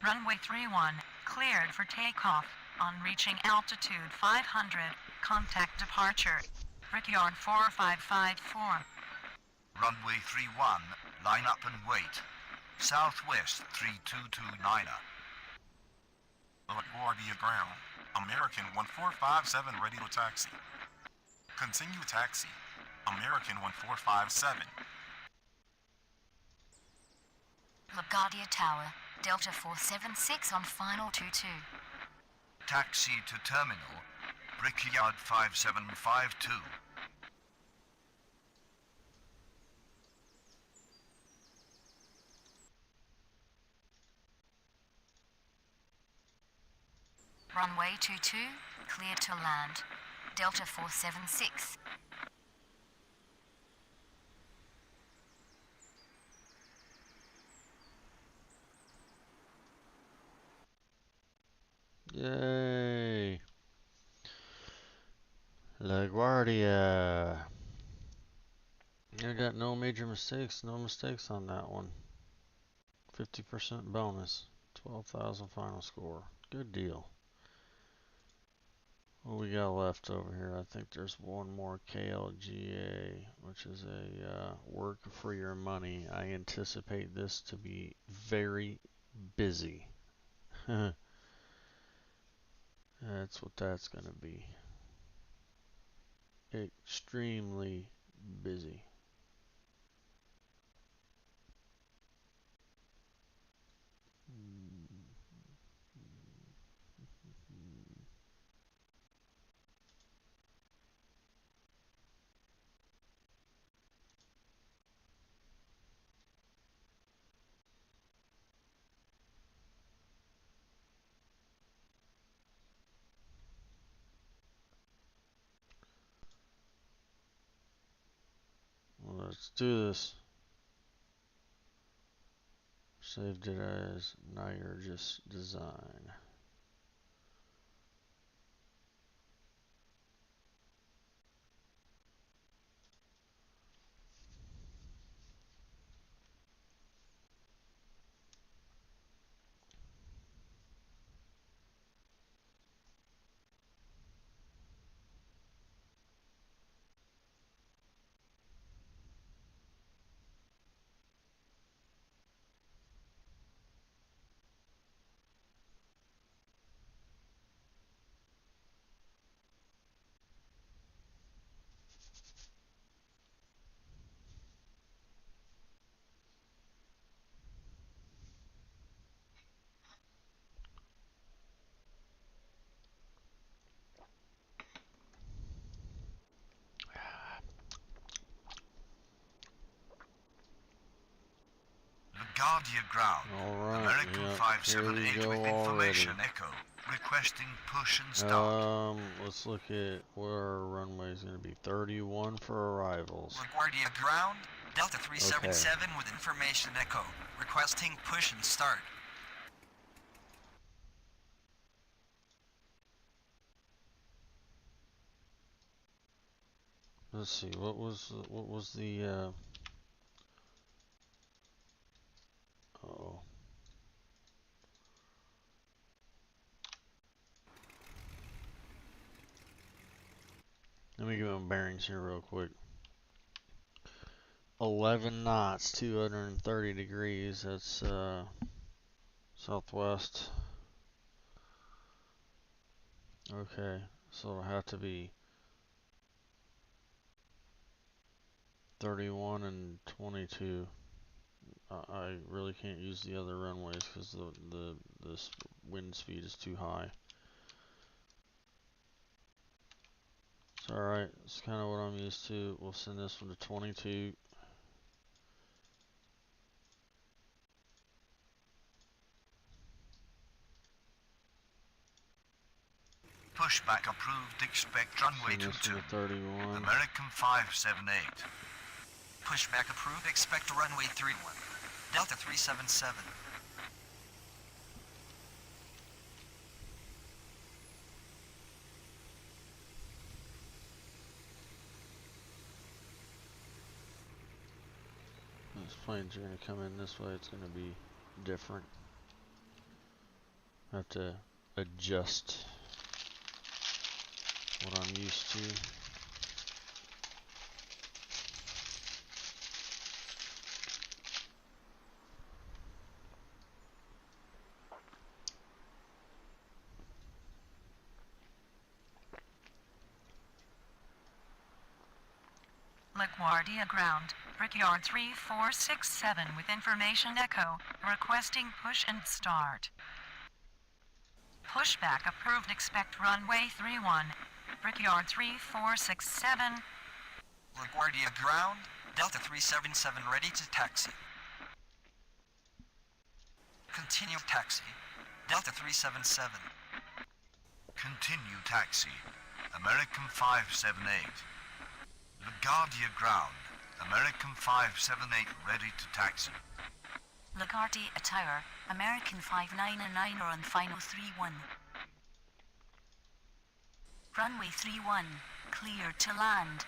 Runway 31, cleared for takeoff. On reaching altitude 500, contact departure. Brickyard 4554. Runway 31, line up and wait. Southwest 3229. LaGuardia Ground, American 1457 ready to taxi. Continue taxi, American 1457. LaGuardia Tower, Delta 476 on final 22. Taxi to terminal, Brickyard 5752. Runway 22, clear to land. Delta 476. Yay! LaGuardia. I got no major mistakes, no mistakes on that one. 50% bonus, 12,000 final score. Good deal. What we got left over here? I think there's one more KLGA, which is a work for your money. I anticipate this to be very busy. That's what that's going to be. Extremely busy. Let's do this. Saved it as Nyrgis Design. LaGuardia Ground. Alright, American yep, 578 here we with go information already. echo. Requesting push and start. Let's look at where our runway is going to be. 31 for arrivals. LaGuardia Ground, Delta 377 with information echo. Requesting push and start. Let's see, what was the uh-oh. Let me give my bearings here real quick. 11 knots, 230 degrees. That's southwest. Okay, so it'll have to be 31 and 22. I really can't use the other runways because the wind speed is too high. It's alright, it's kind of what I'm used to. We'll send this one to 22. Pushback approved. Expect runway 22. 31. American 578. Pushback approved. Expect runway 31. Delta 377. Those planes are going to come in this way. It's going to be different. I have to adjust what I'm used to. LaGuardia Ground, Brickyard 3467 with information echo, requesting push and start. Pushback approved. Expect runway 31. Brickyard 3467. LaGuardia Ground, Delta 377 ready to taxi. Continue taxi. Delta 377. Continue taxi. American 578. LaGuardia Ground. American 578 ready to taxi. LaGuardia Tower, American 599 on final 31. Runway 31, cleared to land.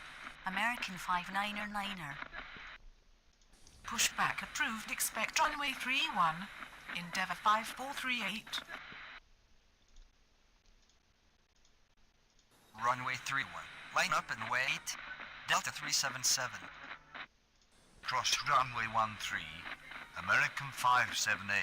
American 599er. Pushback approved. Expect runway 31. Endeavour 5438. Runway 31. Line up and wait. Delta 377. Cross runway 13. American 578.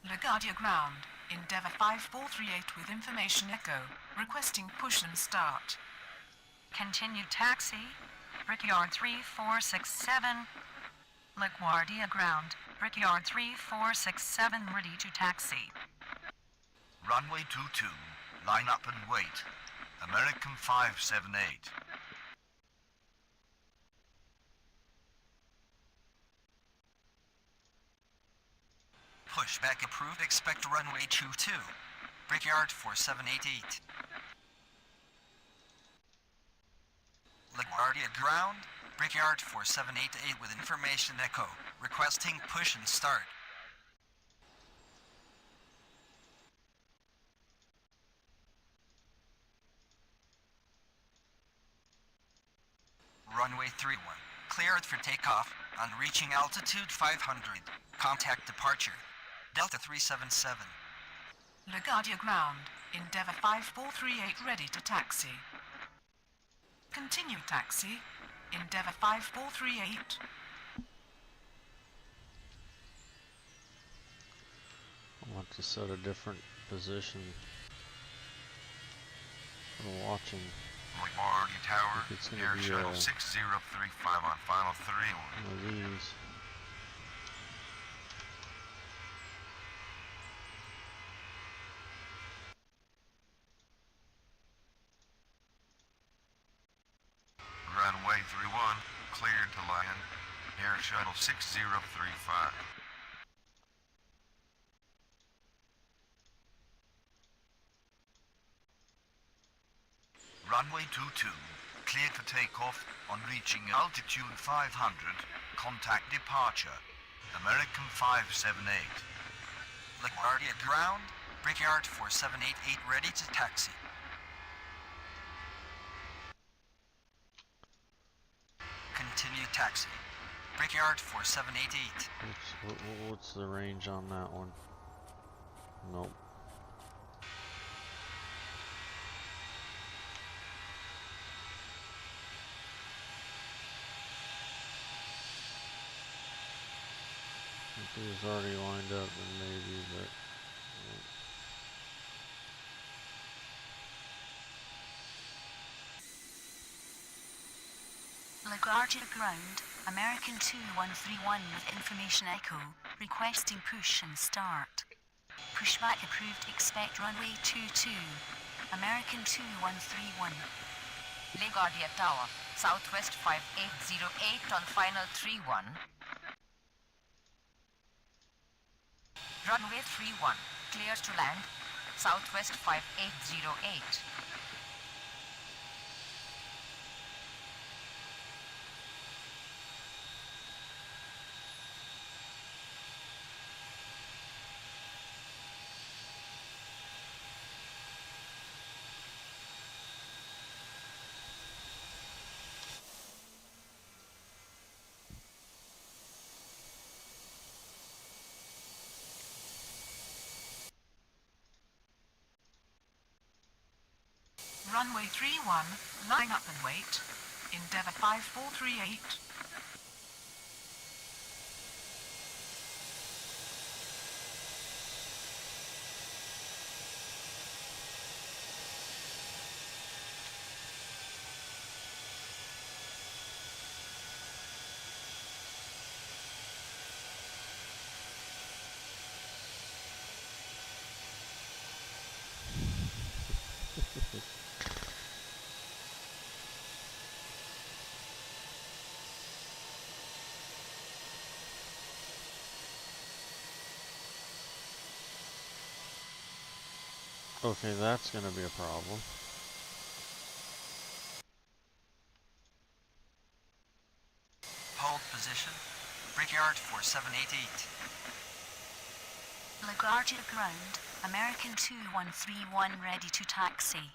LaGuardia Ground, Endeavour 5438 with information echo, requesting push and start. Continue taxi, Brickyard 3467. LaGuardia Ground, Brickyard 3467 ready to taxi. Runway 22, line up and wait. American 578. Pushback approved. Expect runway 22. Brickyard 4788. LaGuardia ground. Brickyard 4788 with information echo. Requesting push and start. Runway 31. Cleared for takeoff on reaching altitude 500. Contact departure. Delta 377. LaGuardia ground. Endeavour 5438 ready to taxi. Continue taxi. Endeavour 5438. I want to set a different position for watching. LaGuardia Tower, It's gonna Air be, Shuttle 6035 on final 3. One of these. Runway 31, cleared to land. Air Shuttle 6035. Runway 22, cleared for takeoff on reaching altitude 500. Contact departure. American 578. LaGuardia ground. Brickyard 4788 ready to taxi. Continue taxi. Brickyard 4788. What's the range on that one? Nope. If he was already lined up, then maybe, but... LaGuardia ground, American 2131 with information echo, requesting push and start. Pushback approved, expect runway 22. American 2131. LaGuardia Tower, Southwest 5808 on final 31. Runway 31, clear to land, Southwest 5808. Runway 31, line up and wait. Endeavour 5438. Okay, that's gonna be a problem. Hold position. Brickyard 4788. LaGuardia ground, American 2131 ready to taxi.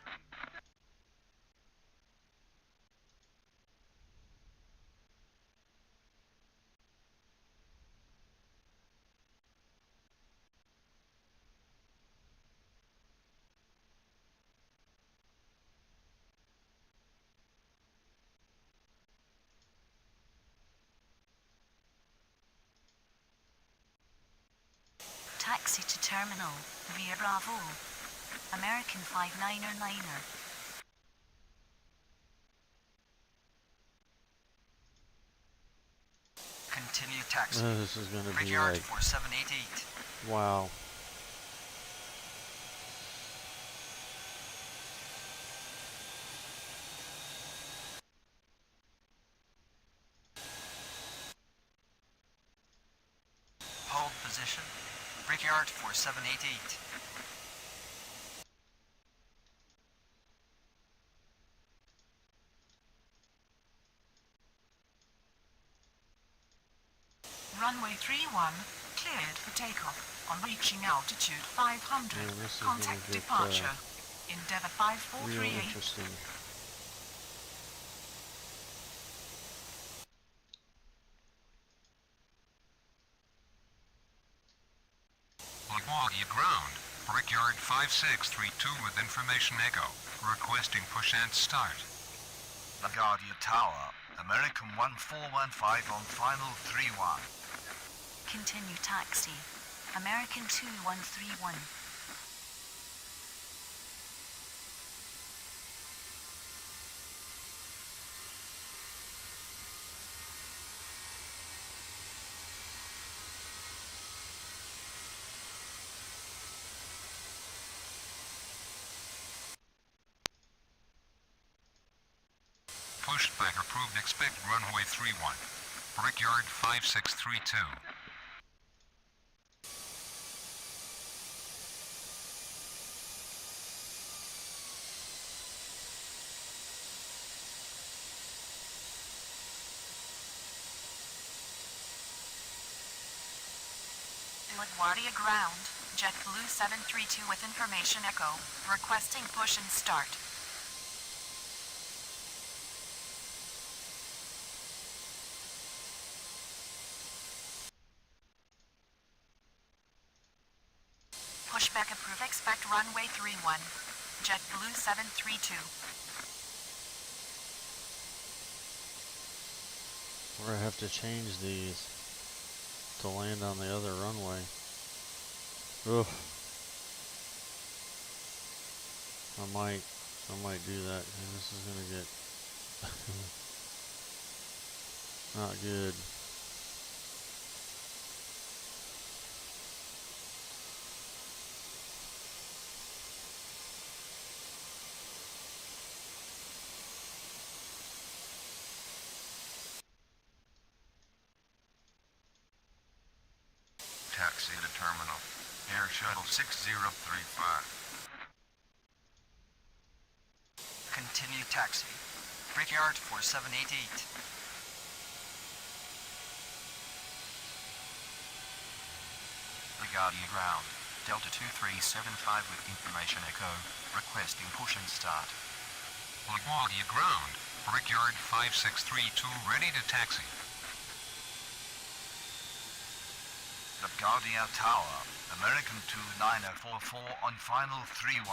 Taxi to terminal, via Bravo. American 59er. Continue taxi. This is gonna be Brickyard like... 4788. Wow. Hold position. Brickyard 4788. Runway 31, cleared for takeoff. On reaching altitude 500, Man, this is contact gonna get, departure. Endeavour real 5438. interesting. LaGuardia ground. Brickyard 5632 with information echo. Requesting push and start. LaGuardia Tower, American 1415 on final 31. Continue taxi. American 2131. Pushed back approved. Expect runway 31. Brickyard 5632. LaGuardia ground. JetBlue 732 with information echo. Requesting push and start. Pushback approved. Expect runway 31. JetBlue 732. Or I have to change these to land on the other runway. Ugh. I might do that, and this is gonna get not good. Taxi to terminal. Air Shuttle 6035. Continue taxi. Brickyard 4788. LaGuardia ground. Delta 2375 with information echo. Requesting push and start. LaGuardia ground. Brickyard 5632 ready to taxi. LaGuardia Tower, American 2944 on final 31.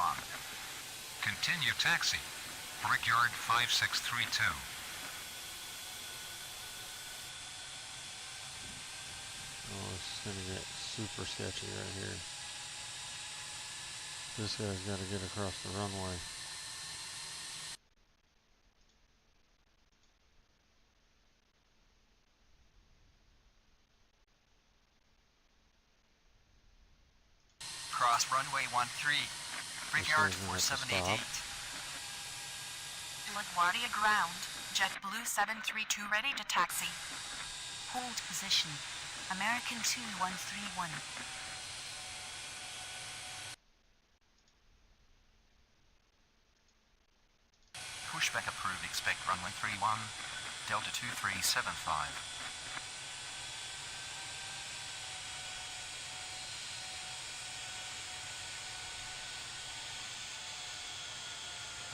Continue taxi. Brickyard 5632. Oh, this is gonna get super sketchy right here. This guy's gotta get across the runway. Cross runway 13. Brickyard 4788. LaGuardia ground. JetBlue 732 ready to taxi. Hold position. American 2131. Pushback approved. Expect runway 31. Delta 2375.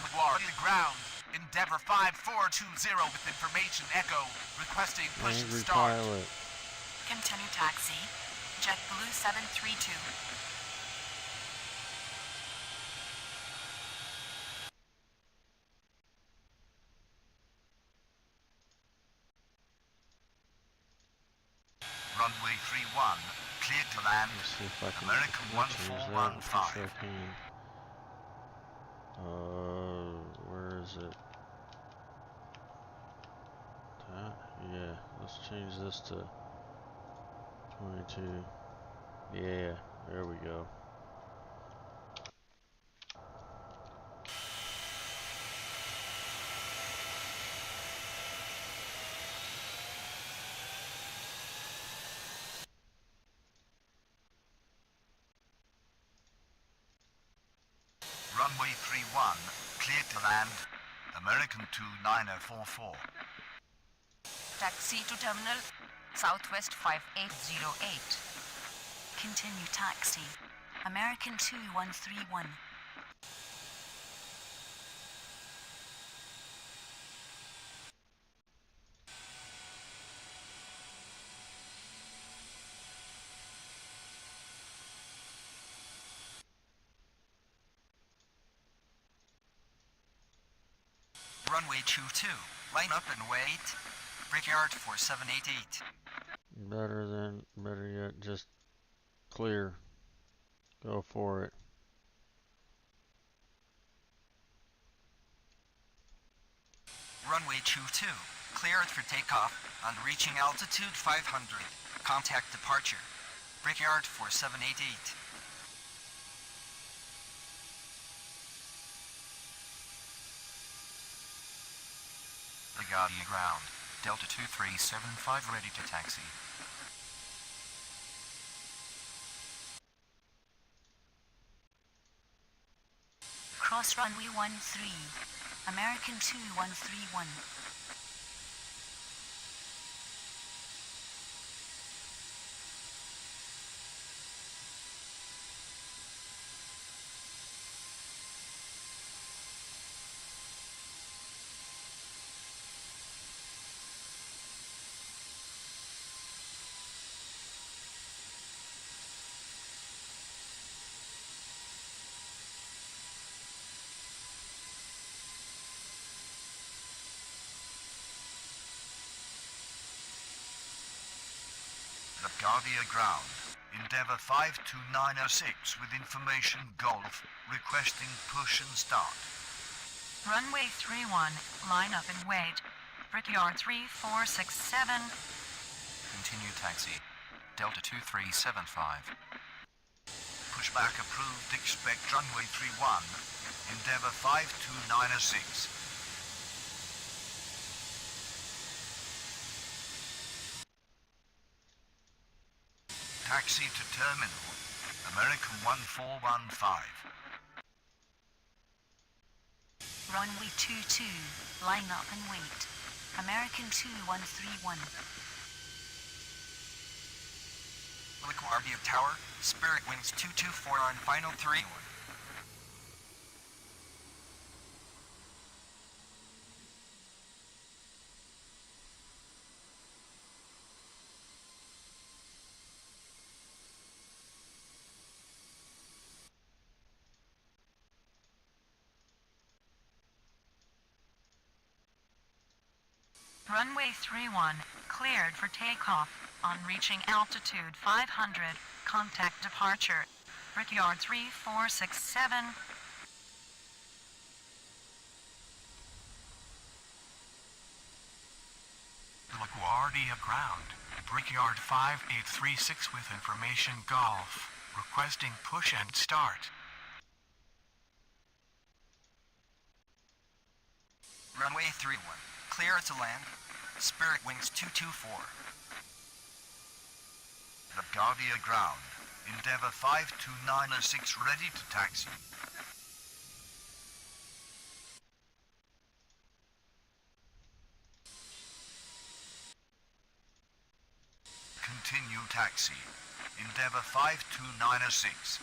LaGuardia ground. Endeavor 5420 with information echo. Requesting push and Angry start. pilot. Continue taxi. JetBlue 732. Runway 31, cleared to land. Let's see if I can American change that. I'm 1415. sure I can. Where is it? That? Yeah, let's change this to 22. Yeah, there we go. Runway 31, cleared to land. American 2944. Taxi to terminal Southwest 5808. Continue taxi. American 2131. Runway 22. Line up and wait. Brickyard 4788. Better yet, just clear. Go for it. Runway 22. Cleared for takeoff on reaching altitude 500. Contact departure. Brickyard 4788. LaGuardia ground. Delta 2375 ready to taxi. Cross runway 13. American 2131. LaGuardia ground. Endeavour 52906 with information Golf, requesting push and start. Runway 31, line up and wait. Brickyard 3467. Continue taxi. Delta 2375. Pushback approved, expect runway 31. Endeavour 52906. Taxi to terminal. American 1415. Runway 22. Line up and wait. American 2131. LaGuardia Tower. Spirit Wings 224 on final 3. Runway 31, cleared for takeoff. On reaching altitude 500, contact departure. Brickyard 3467. LaGuardia ground. Brickyard 5836 with information Golf. Requesting push and start. Runway 31. Clear to land. Spirit Wings 224. LaGuardia ground. Endeavour 52906 ready to taxi. Continue taxi. Endeavour 52906.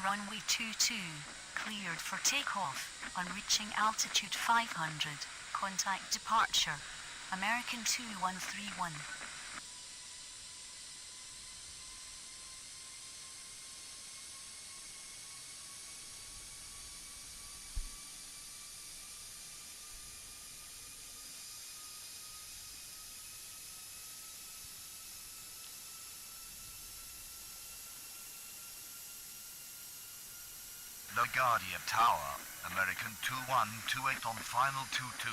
Runway 22. Cleared for takeoff. On reaching altitude 500. Contact departure. American 2131. LaGuardia Tower, American 2128 on final 22.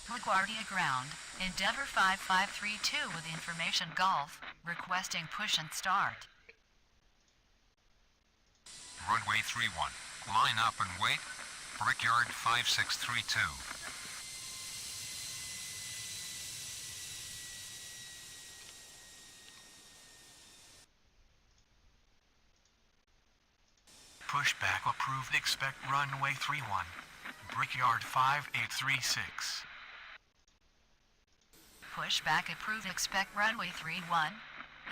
LaGuardia ground. Endeavour 5532 with information Golf, requesting push and start. Runway 31. Line up and wait. Brickyard 5632. Pushback approved. Expect runway 31. Brickyard 5836. Pushback approved. Expect runway 31.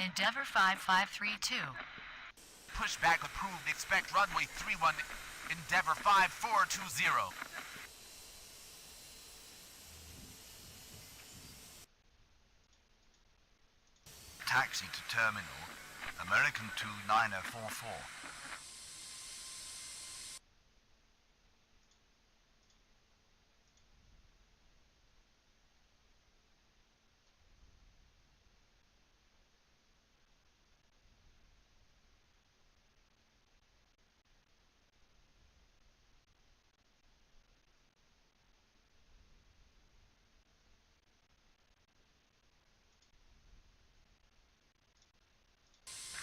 Endeavor 5532. Pushback approved. Expect runway 31. Endeavor 5420. Taxi to terminal, American 29044.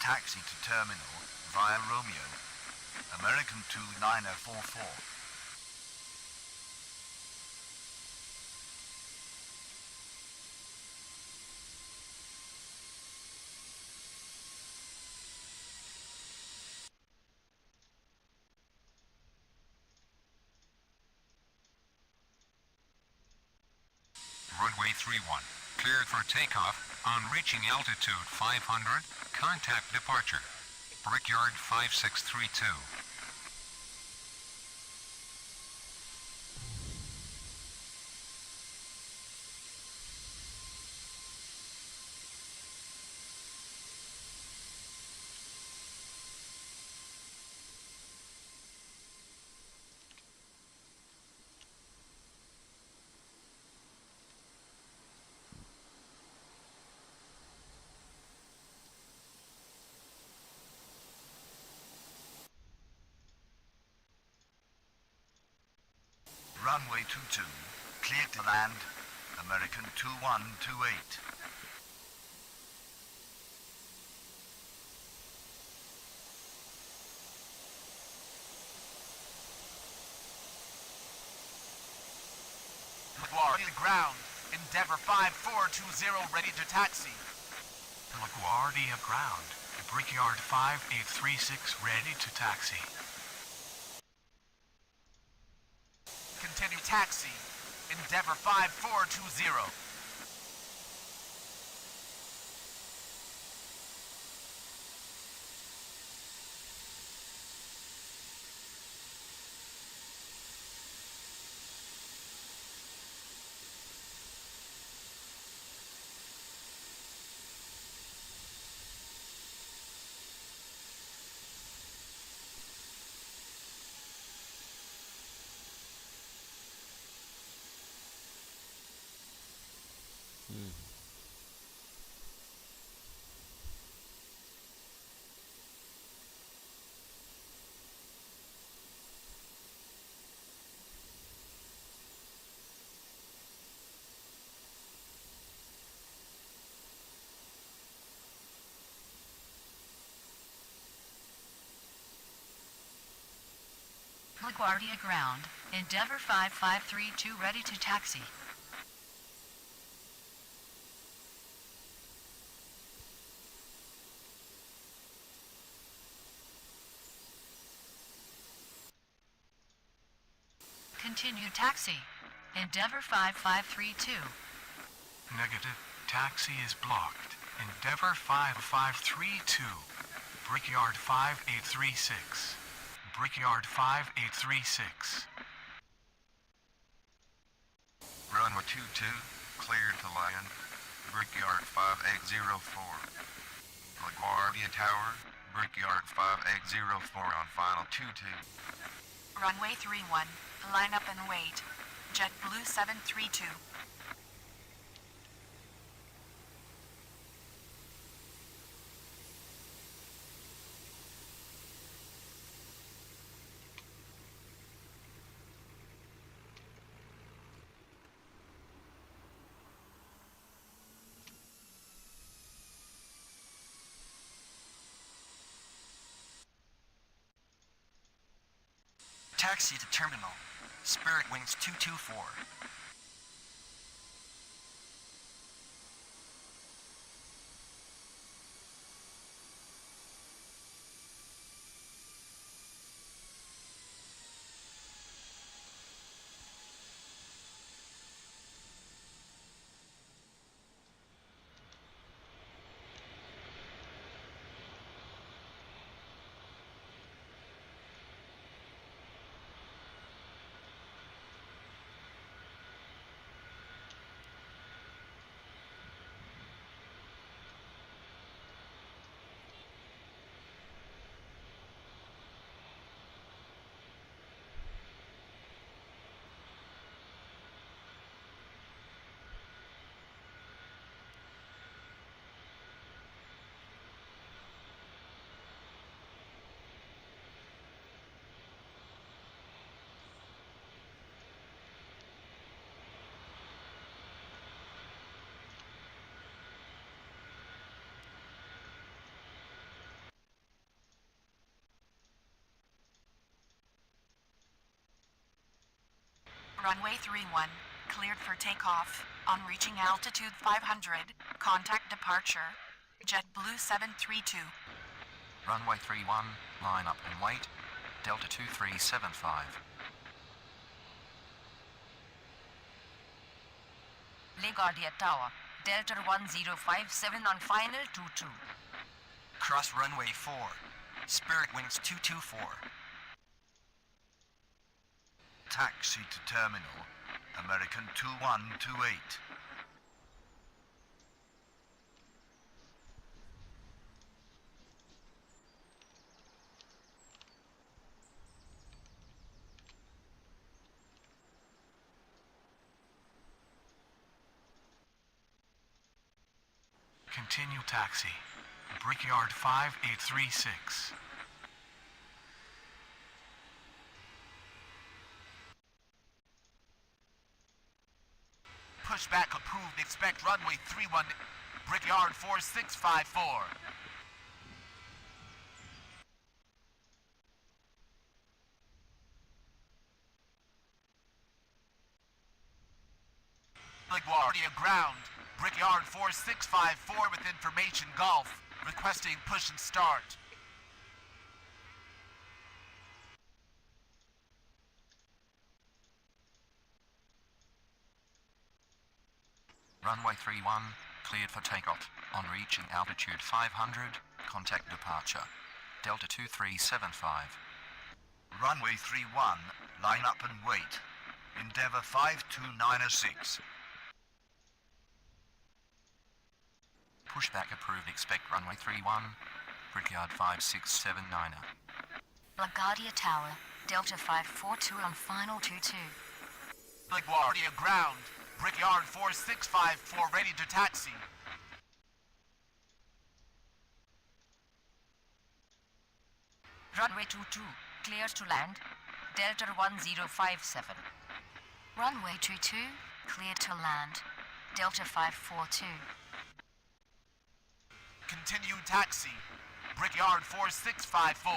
Taxi to terminal via Romeo, American 29044. Runway 31, cleared for takeoff. On reaching altitude 500, contact departure. Brickyard 5632. Runway 22, cleared to land, American 2128. LaGuardia ground. Endeavor 5420 ready to taxi. LaGuardia ground. Brickyard 5836 ready to taxi. Continue taxi. Endeavor 5420. LaGuardia ground. Endeavor 5532 ready to taxi. Continue taxi. Endeavor 5532. Negative. Taxi is blocked. Endeavor 5532. Brickyard 5836. Brickyard 5836. Runway 22, cleared to land. Brickyard 5804. LaGuardia Tower, Brickyard 5804 on final 22. Runway 31. Line up and wait. JetBlue 732. Taxi to terminal. Spirit Wings 224. Runway 31, cleared for takeoff. On reaching altitude 500, contact departure. JetBlue 732. Runway 31, line up and wait. Delta 2375. LaGuardia Tower, Delta 1057 on final 22. Cross runway 4. Spirit Wings 224. Taxi to terminal. American 2128. Continue taxi. Brickyard 5836. Pushback approved. Expect runway 31, Brickyard 4654. LaGuardia ground, Brickyard 4654 with information Golf, requesting push and start. Runway 31, cleared for takeoff. On reaching altitude 500, contact departure. Delta 2375. Runway 31, line up and wait. Endeavour 52906. Pushback approved. Expect runway 31, Brickyard 5679. LaGuardia Tower, Delta 542 on final 22. LaGuardia ground, Brickyard 4654 ready to taxi. Runway 22, clear to land. Delta 1057. Runway 22, cleared to land. Delta 542. Continue taxi, Brickyard 4654.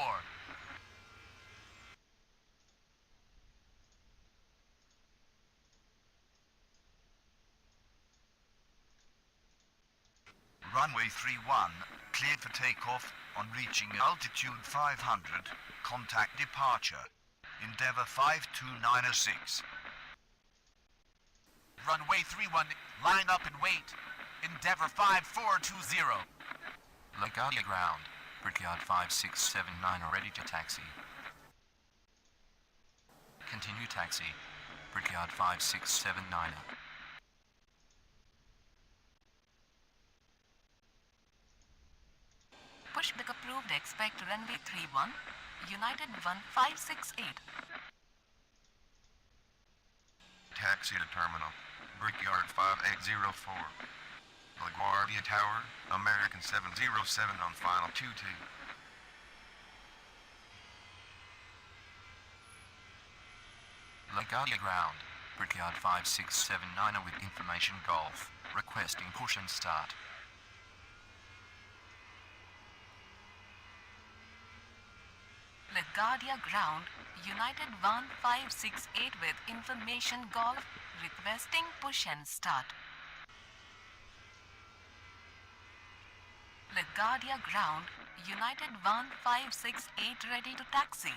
Runway 31, cleared for takeoff. On reaching altitude 500, contact departure. Endeavour 52906. Runway 31, line up and wait. Endeavour 5420. LaGuardia ground, Brickyard 5679 ready to taxi. Continue taxi, Brickyard 5679. Pushback approved. Expect runway 31, United 1568. Taxi to terminal. Brickyard 5804. LaGuardia Tower, American 707 on final 22. LaGuardia ground, Brickyard 5679 with information Golf, requesting push and start. LaGuardia ground, United 1568 with information Golf, requesting push and start. LaGuardia ground, United 1568 ready to taxi.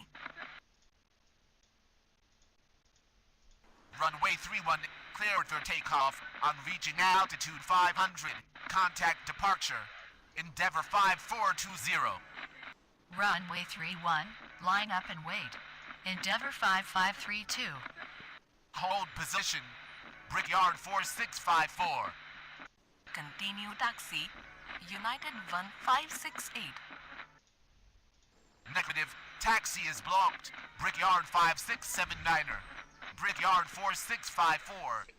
Runway 31, cleared for takeoff. On reaching altitude 500, contact departure. Endeavour 5420. Runway 31, line up and wait. Endeavour 5532. Hold position, Brickyard 4654. Continue taxi, United 1568. Negative, taxi is blocked. Brickyard 5679er. Brickyard 4654.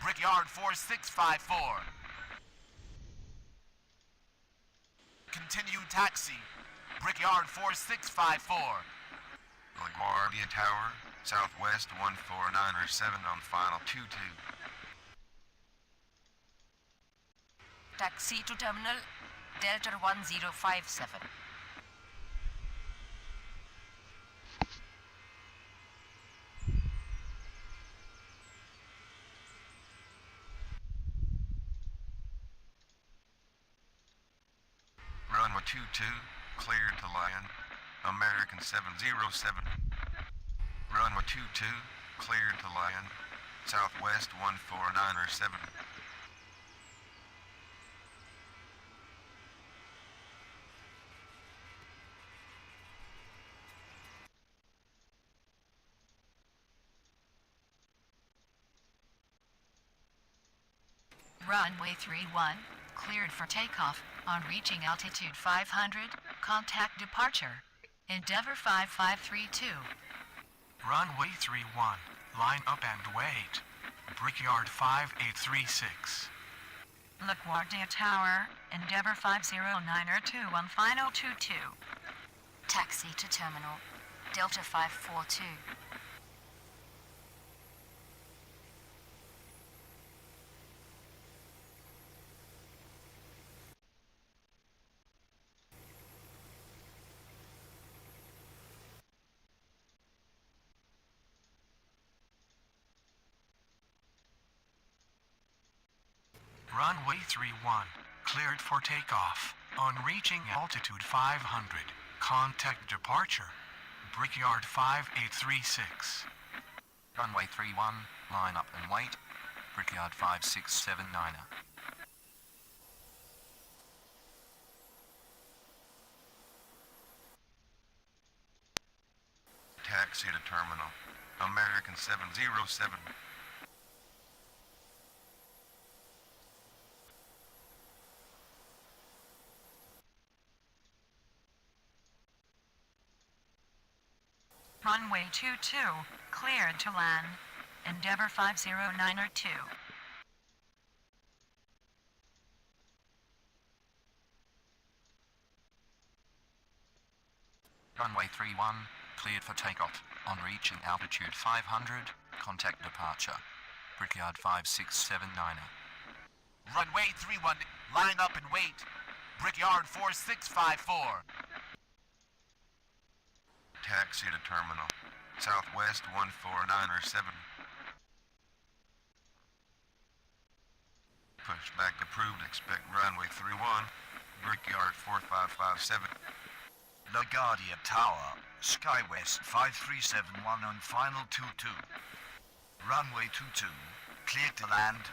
Brickyard 4654. Continue taxi, Brickyard 4654. LaGuardia Tower, Southwest 14907 on final 22. Taxi to terminal, Delta 1057. Runway 22, cleared to land. American 707. Runway 22, cleared to land. Southwest 14907. Runway 31, cleared for takeoff. On reaching altitude 500, contact departure. Endeavour 5532. Runway 31. Line up and wait. Brickyard 5836. LaGuardia Tower, Endeavour 50902 on final 22. Taxi to terminal. Delta 542. Runway 31. Cleared for takeoff. On reaching altitude 500, contact departure. Brickyard 5836. Runway 31, line up and wait. Brickyard 5679. Taxi to terminal. American 707. Runway 22, cleared to land. Endeavour 50902. Runway 31, cleared for takeoff. On reaching altitude 500, contact departure. Brickyard 5679. Runway 31, line up and wait. Brickyard 4654. Taxi to terminal. Southwest 14907. Pushback approved. Expect runway 31. Brickyard 4557. LaGuardia Tower, Skywest 5371 on final 22. Runway 22, cleared to land.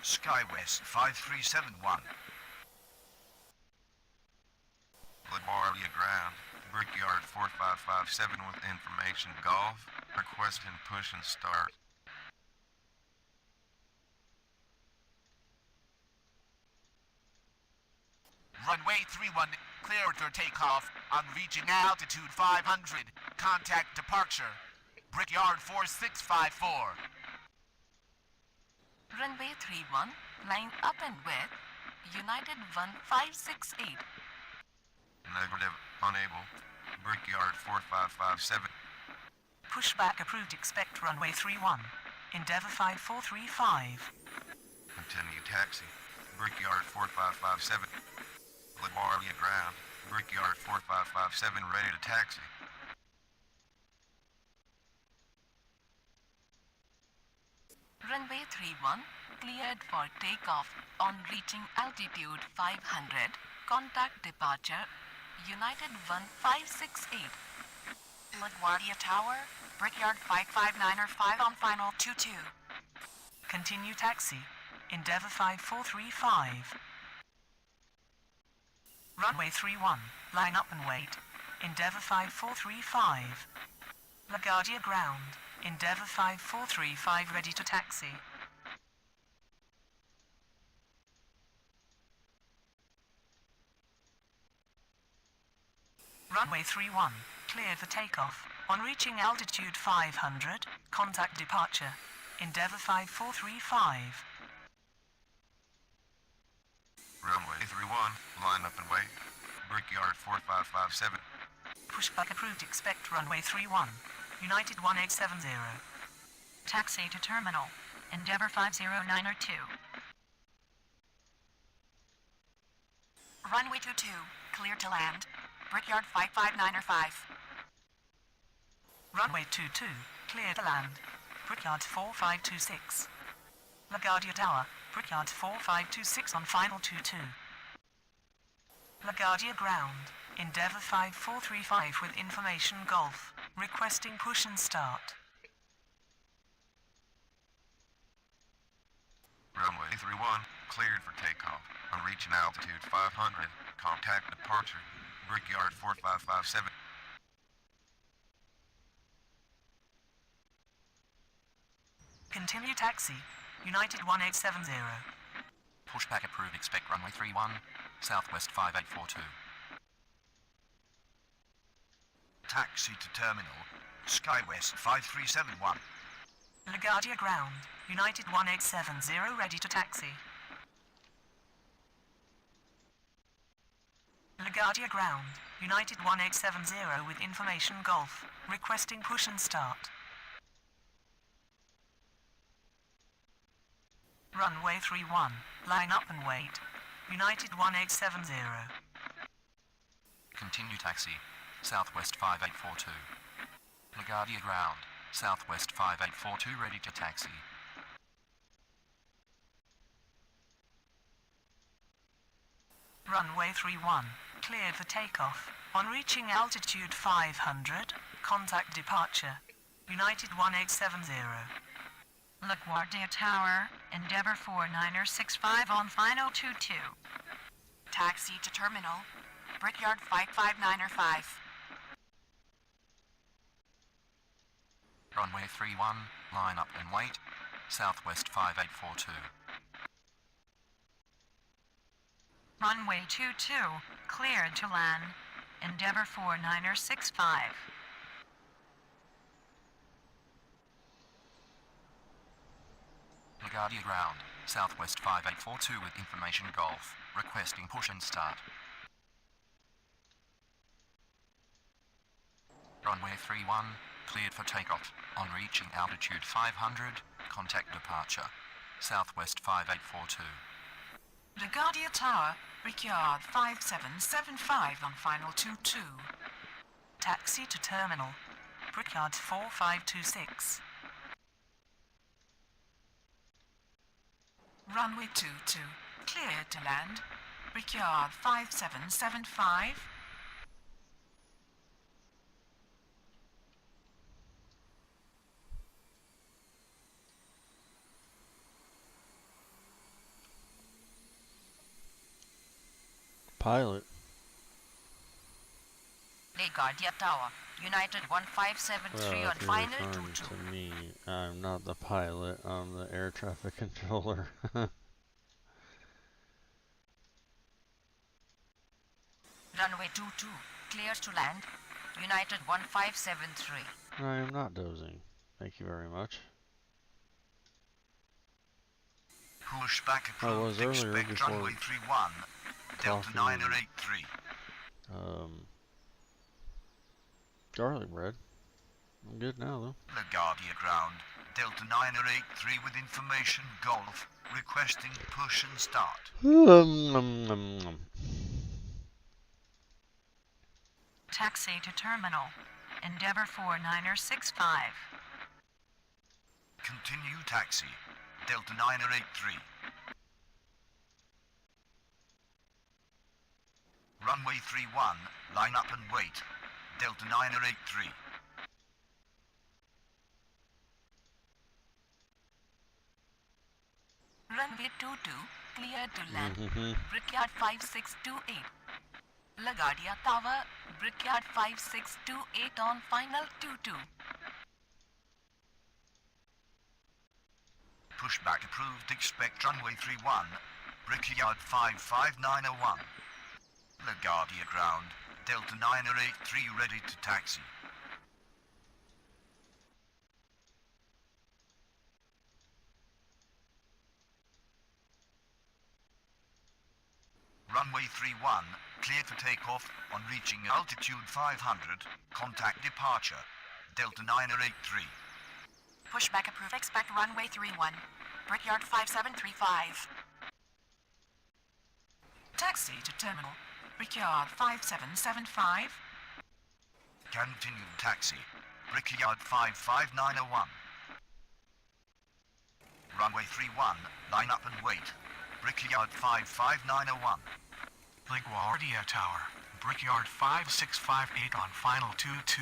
Skywest 5371. LaGuardia ground. Brickyard 4557 with information golf. Requesting push and start. Runway 31, cleared for takeoff. On reaching altitude 500, contact departure. Brickyard 4654. Runway 31, line up and wait. United 1568. Negative. Unable. Brickyard 4557. Pushback approved. Expect runway 31. Endeavour 5435. Continue taxi. Brickyard 4557. LaGuardia ground. Brickyard 4557 ready to taxi. Runway 31, cleared for takeoff. On reaching altitude 500, contact departure. United 1568. LaGuardia Tower, Brickyard 55905 on final 22. Continue taxi. Endeavour 5435. Runway 31. Line up and wait. Endeavour 5435. LaGuardia ground. Endeavour 5435 ready to taxi. Runway 31, cleared for takeoff. On reaching altitude 500, contact departure. Endeavour 5435. Runway 31, line up and wait. Brickyard 4557. Pushback approved. Expect runway 31. United 1870. Taxi to terminal. Endeavour 50902. Runway 22, clear to land. Brickyard 55905. Runway 22, clear to land. Brickyard 4526. LaGuardia Tower, Brickyard 4526 on final 22. LaGuardia ground. Endeavour 5435 with information Golf. Requesting push and start. Runway 31, cleared for takeoff. On reaching altitude 500, contact departure. Brickyard 4557. Continue taxi. United 1870. Pushback approved. Expect runway 31, Southwest 5842. Taxi to terminal. Skywest 5371. LaGuardia ground. United 1870 ready to taxi. LaGuardia ground. United 1870 with information Golf. Requesting push and start. Runway 31. Line up and wait. United 1870. Continue taxi, Southwest 5842. LaGuardia ground, Southwest 5842 ready to taxi. Runway 31. Cleared for takeoff. On reaching altitude 500, contact departure. United 1870. LaGuardia Tower, Endeavour 49er65 on final 22. Taxi to terminal. Brickyard 559er5. Runway 31, line up and wait, Southwest 5842. Runway 22, cleared to land. Endeavour 49er65. LaGuardia ground, Southwest 5842 with information Golf, requesting push and start. Runway 31, cleared for takeoff. On reaching altitude 500, contact departure, Southwest 5842. LaGuardia Tower, Brickyard 5775 on final 22. Taxi to terminal. Brickyard 4526. Runway 22, cleared to land. Brickyard 5775. Pilot. LaGuardia Tower, United 1573 Well, on if you're final referring 22. to me, I'm not the pilot. I'm the air traffic controller. Runway 22, clears to land. United 1573. I am not dozing. Thank you very much. Pushback I was approved. earlier Expect before runway 31. Delta coffee 983. Garlic bread. I'm good now though. LaGuardia ground. Delta 983 with information Golf. Requesting push and start. Taxi to terminal. Endeavour 49er65. Continue taxi. Delta 983. Runway 31. Line up and wait. Delta 983. Runway 22, cleared to land. Brickyard 5628. LaGuardia Tower, Brickyard 5628 on final 22. Pushback approved. Expect runway 31. Brickyard 55901. LaGuardia ground. Delta 983 ready to taxi. Runway 31, cleared for takeoff. On reaching altitude 500, contact departure. Delta 983. Pushback approved. Expect runway 31. Brickyard 5735. Taxi to terminal. Brickyard 5775. Continue taxi. Brickyard 55901. Runway 31, line up and wait. Brickyard 55901. LaGuardia Tower, Brickyard 5658 on final 22.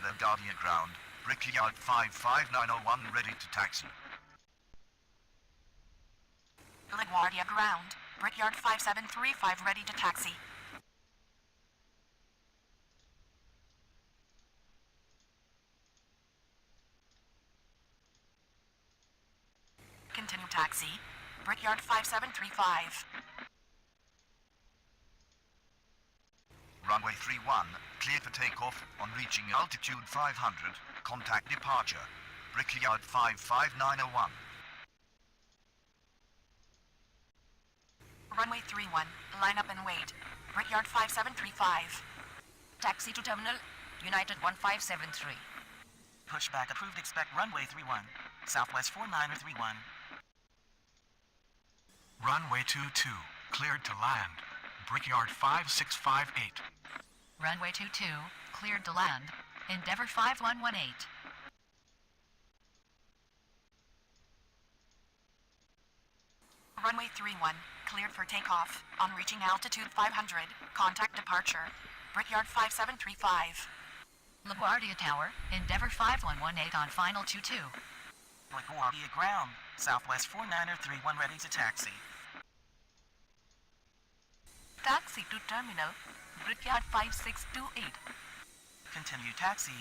LaGuardia Ground, Brickyard 55901 ready to taxi. LaGuardia Ground, Brickyard 5735 ready to taxi. Continue taxi, Brickyard 5735. Runway 31, cleared for takeoff on reaching altitude 500. Contact departure. Brickyard 55901. Runway 31, line up and wait. Brickyard 5735. Taxi to terminal, United 1573. Pushback approved. Expect runway 31. Southwest 4931. Runway 22, cleared to land. Brickyard 5658. Runway 22, cleared to land. Endeavour 5118. Runway 31, cleared for takeoff. On reaching altitude 500, contact departure. Brickyard 5735. LaGuardia Tower, Endeavour 5118 on final 22. LaGuardia Ground, Southwest 4931 ready to taxi. Taxi to terminal, Brickyard 5628. Continue taxi,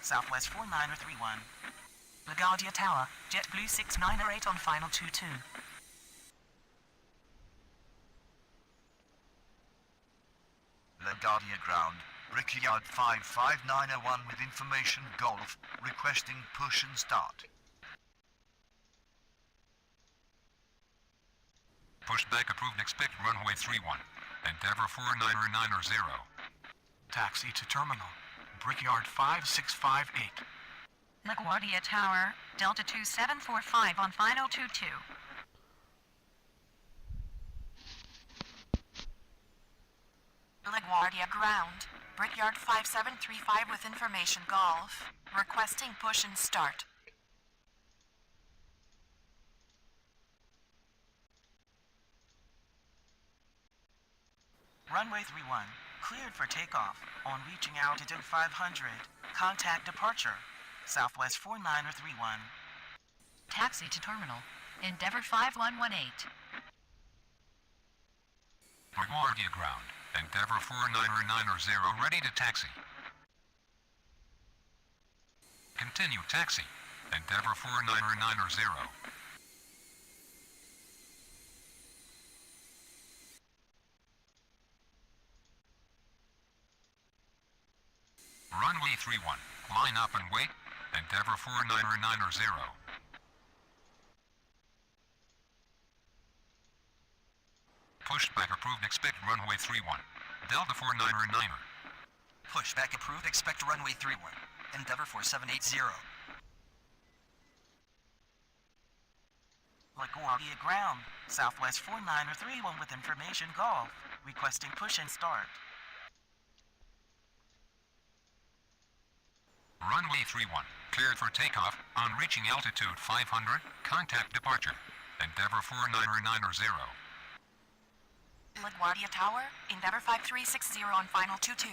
Southwest 4931. LaGuardia Tower, JetBlue 6908 on final 22. LaGuardia Ground, Brickyard 55901 with information Golf, requesting push and start. Pushback approved. Expect runway 31. Endeavour 4990. Taxi to terminal, Brickyard 5658. LaGuardia Tower, Delta 2745 on final 22. LaGuardia Ground, Brickyard 5735 with information Golf, requesting push and start. Runway 31, cleared for takeoff. On reaching altitude 500, contact departure. Southwest 4931. Taxi to terminal, Endeavour 5118. LaGuardia Ground, Endeavour 4990 ready to taxi. Continue taxi, Endeavour 4990. Runway 31, line up and wait, Endeavour 4990. Pushback approved. Expect runway 31. Delta 4990. Pushback approved. Expect runway 31. Endeavour 4780. LaGuardia Ground, Southwest 4931 with information Golf, requesting push and start. Runway 31, cleared for takeoff. On reaching altitude 500, contact departure. Endeavour 4990. LaGuardia Tower, Endeavour 5360 on final 22.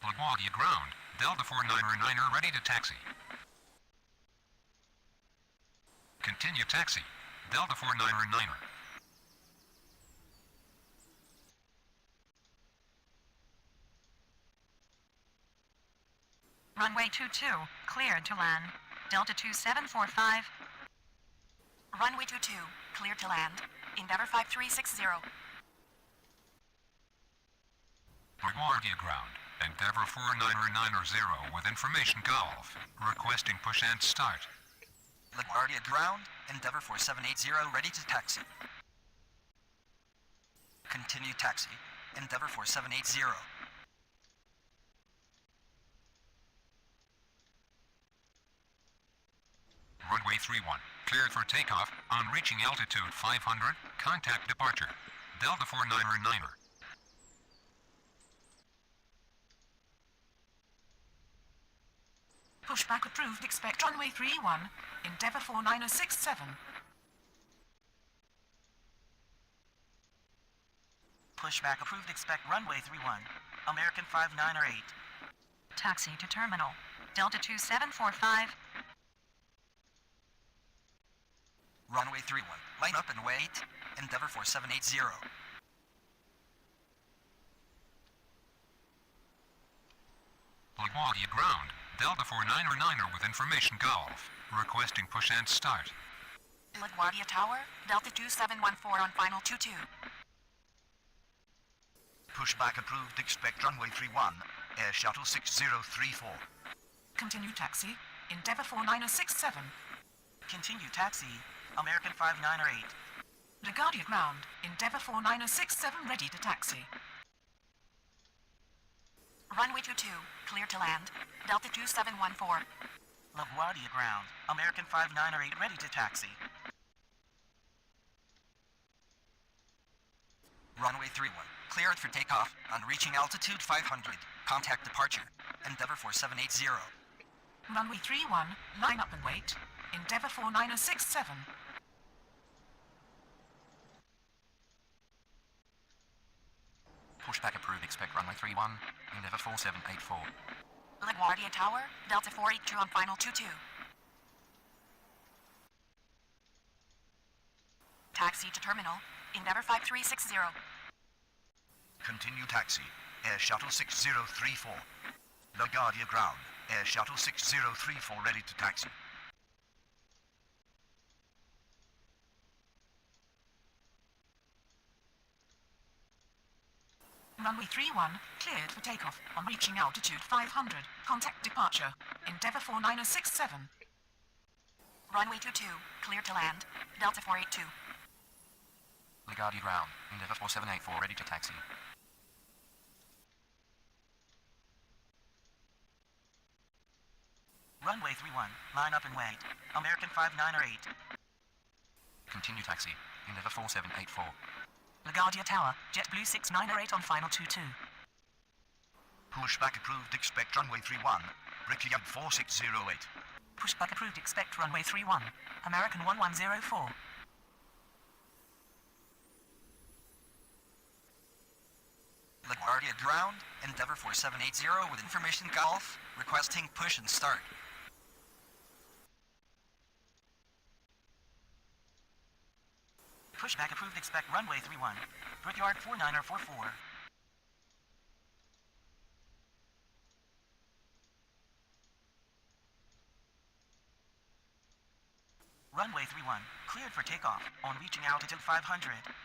LaGuardia Ground, Delta 4990 ready to taxi. Continue taxi, Delta 4990. Runway 22, cleared to land. Delta 2745. Runway 22, cleared to land. Endeavour 5360. LaGuardia Ground, Endeavour 4990 with information Golf, requesting push and start. LaGuardia Ground, Endeavour 4780 ready to taxi. Continue taxi, Endeavour 4780. Runway 31, cleared for takeoff. On reaching altitude 500, contact departure. Delta 4990. Pushback approved. Expect runway 31, Endeavour 4967. Pushback approved. Expect runway 31. American 5908. Taxi to terminal. Delta 2745. Runway 31. Line up and wait. Endeavor 4780. LaGuardia ground. Delta 4909er with information Golf. Requesting push and start. LaGuardia Tower, Delta 2714 on final 22. Pushback approved. Expect runway 31. Air Shuttle 6034. Continue taxi. Endeavour 4967. Continue taxi. American 5908. LaGuardia ground. Endeavour 4967 ready to taxi. Runway 22, clear to land. Delta 2714. LaGuardia ground. American 5908 ready to taxi. Runway 31. Cleared for takeoff. On reaching altitude 500. Contact departure. Endeavor 4780. Runway 31, line up and wait. Endeavour 4967. Pushback approved. Expect runway 31. Endeavour 4784. LaGuardia Tower, Delta 482 on final 22. Taxi to terminal. Endeavour 5360. Continue taxi. Air Shuttle 6034. LaGuardia ground. Air Shuttle 6034 ready to taxi. Runway 31, cleared for takeoff. On reaching altitude 500. Contact departure. Endeavour 4967. Runway 22, clear to land. Delta 482. LaGuardia ground. Endeavour 4784 ready to taxi. Runway 31, line up and wait. American 5908. Continue taxi. Endeavour 4784. LaGuardia Tower, JetBlue 6908 on final 22. Pushback approved. Expect runway 31. Brickyard 4608. Pushback approved. Expect runway 31. American 1104. LaGuardia ground. Endeavor 4780 with information Golf. Requesting push and start. Pushback approved. Expect runway 31. Brickyard 4944. Runway 31, cleared for takeoff. On reaching altitude 500.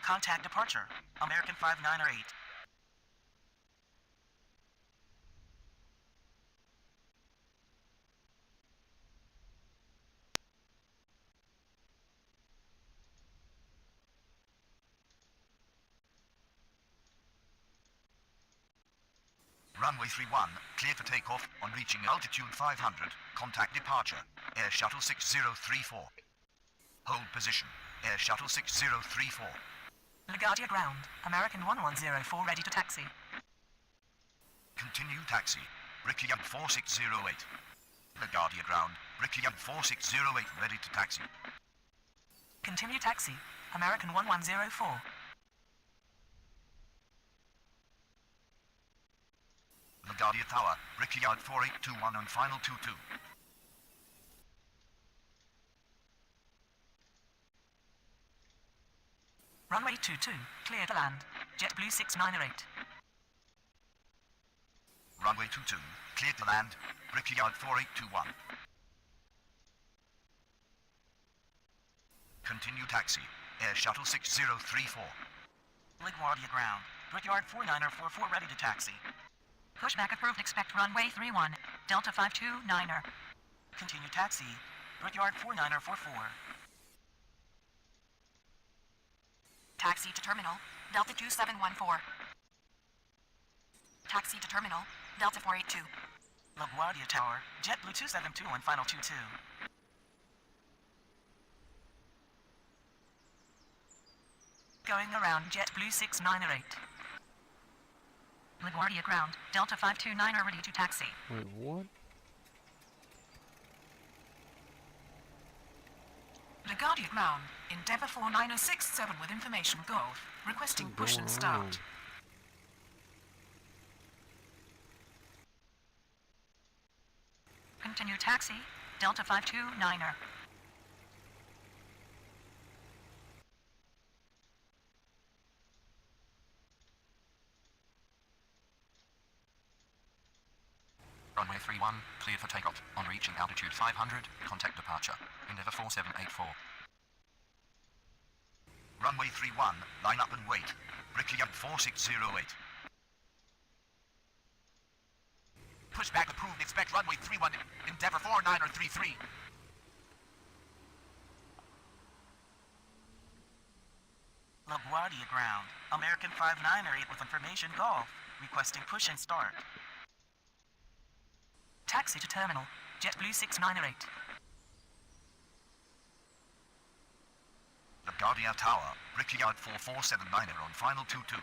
Contact departure. American 5908. Runway 31, cleared for takeoff. On reaching altitude 500. Contact departure. Air Shuttle 6034. Hold position. Air Shuttle 6034. LaGuardia ground. American 1104 ready to taxi. Continue taxi. Brickyard 4608. LaGuardia ground. Brickyard 4608 ready to taxi. Continue taxi. American 1104. LaGuardia Tower. Brickyard 4821 on final 22. Runway 22, clear to land. JetBlue 6908. Runway 22, cleared to land. Brickyard 4821. Continue taxi. Air Shuttle 6034. LaGuardia ground. Brickyard 4944 ready to taxi. Pushback approved. Expect runway 31. Delta 529er. Continue taxi. Brickyard 4944. Taxi to terminal. Delta 2714. Taxi to terminal. Delta 482. LaGuardia Tower. JetBlue 272 on final 22. Going around JetBlue 6908. LaGuardia ground. Delta 529er ready to taxi. Wait, what? LaGuardia ground. Endeavour 4967 with information Golf. Requesting push and start. Continue taxi, Delta 529er. Runway 31, cleared for takeoff. On reaching altitude 500, contact departure. Endeavour 4784. Runway 31, line up and wait. Brickyard 4608. Pushback approved. Expect runway 31. Endeavor 49er33. LaGuardia ground. American 598 with information Golf. Requesting push and start. Taxi to terminal, JetBlue 698. LaGuardia Tower, Brickyard 4479er on final 22.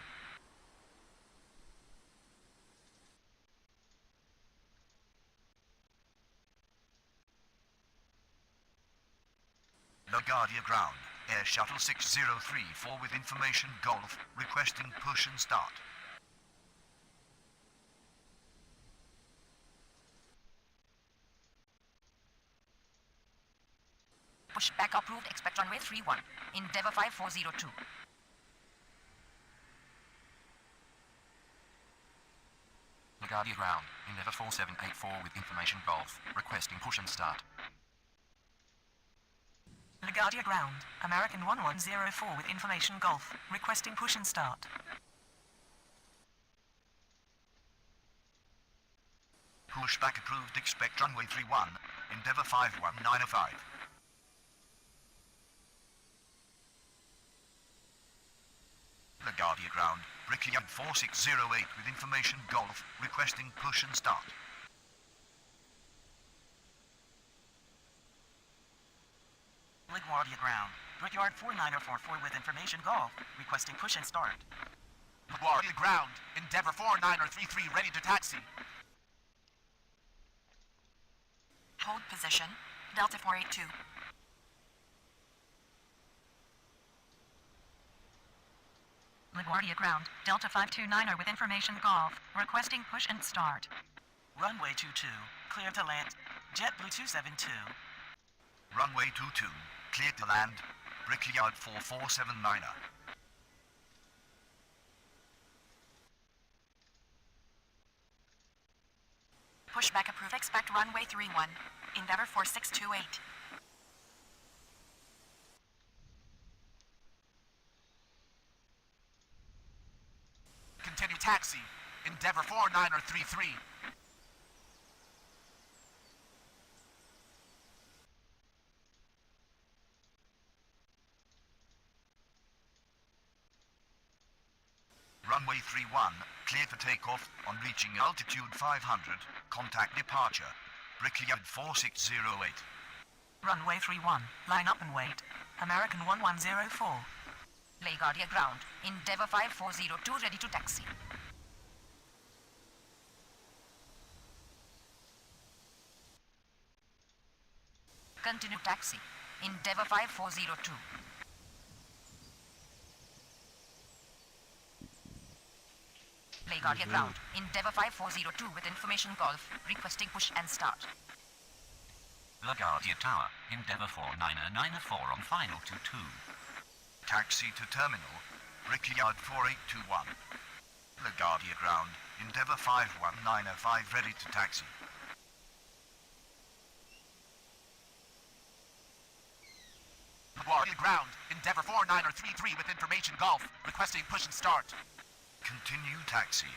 LaGuardia ground, Air Shuttle 603, with information Golf, requesting push and start. Pushback approved. Expect runway 31. Endeavour 5402. LaGuardia ground, Endeavour 4784 with information Golf, requesting push and start. LaGuardia ground, American 1104 with information Golf, requesting push and start. Pushback approved. Expect runway 31. Endeavour 51905. LaGuardia ground, Brickyard 4608 with information Golf, requesting push and start. LaGuardia ground, Brickyard 4944 with information Golf, requesting push and start. LaGuardia ground. Endeavor 49er33 ready to taxi. Hold position, Delta 482. LaGuardia ground, Delta 529er with information Golf, requesting push and start. Runway 22, clear to land. JetBlue 272. Runway 22, cleared to land. Brickyard 4479er. Pushback approved. Expect runway 31. Endeavour 4628. Continue taxi. Endeavor 49er33. Runway 31, clear for takeoff. On reaching altitude 500, contact departure. Brickyard 4608. Runway 31, line up and wait. American 1104. LaGuardia ground. Endeavour 5402 ready to taxi. Continue taxi. Endeavour 5402. LaGuardia ground. Endeavour 5402 with information Golf, requesting push and start. LaGuardia Tower, Endeavour 49er94 on final 22. Taxi to terminal, Brickyard 4821. LaGuardia ground, Endeavour 51905 ready to taxi. LaGuardia ground. Endeavor 49er33 with information Golf, requesting push and start. Continue taxi,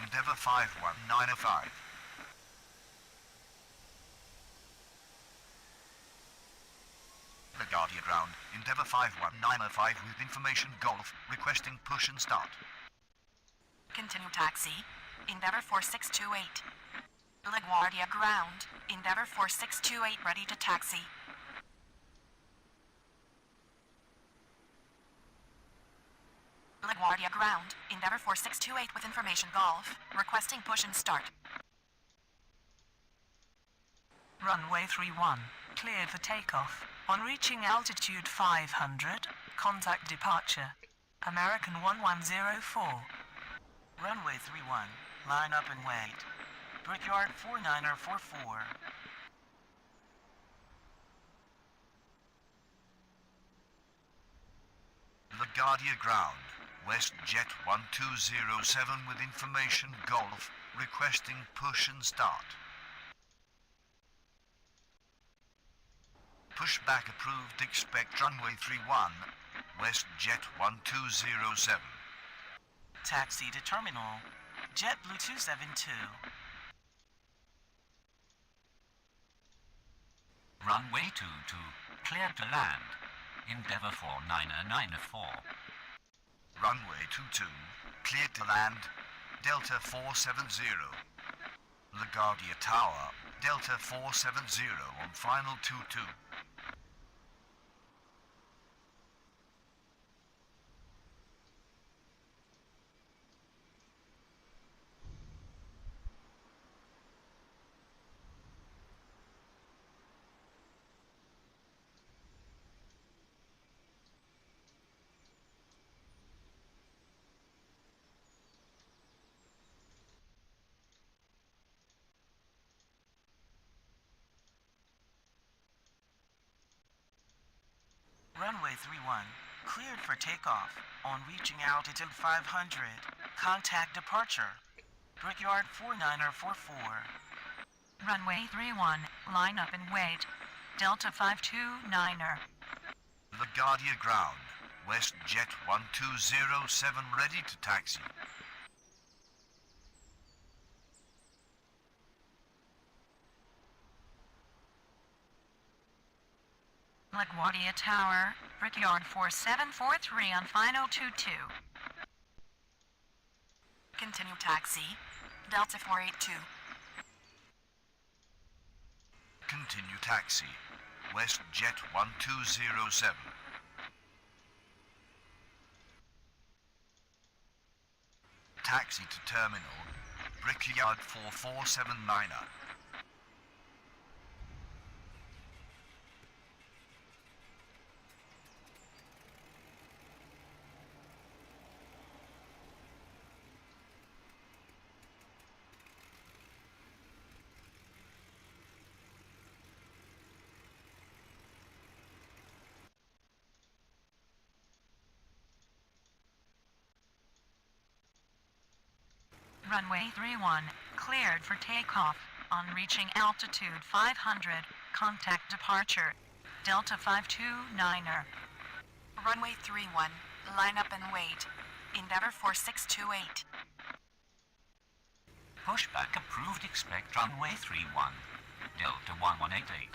Endeavour 51905. LaGuardia ground, Endeavour 51905 with information Golf, requesting push and start. Continue taxi, Endeavour 4628. LaGuardia ground, Endeavour 4628 ready to taxi. LaGuardia ground, Endeavour 4628 with information Golf, requesting push and start. Runway 31, cleared for takeoff. On reaching altitude 500, contact departure. American 1104. Runway 31, line up and wait. Brickyard 49er44. LaGuardia ground, WestJet 1207 with information Golf, requesting push and start. Pushback approved, expect runway 31, WestJet 1207. Taxi to terminal, JetBlue 272. Runway 22, clear to land. Endeavour 4994. Runway 22, cleared to land, Delta 470. LaGuardia Tower, Delta 470 on final 22. Runway 31, cleared for takeoff. On reaching altitude 500, contact departure. Brickyard 4944. Runway 31, line up and wait. Delta 529er. LaGuardia ground, WestJet 1207 ready to taxi. LaGuardia Tower, Brickyard 4743 on final 22. Continue taxi. Delta 482. Continue taxi, WestJet 1207. Taxi to terminal, Brickyard 4479er. Runway 31, cleared for takeoff. On reaching altitude 500, contact departure. Delta 529er. Runway 31, line up and wait. Endeavour 4628. Pushback approved, expect runway 31. Delta 1188.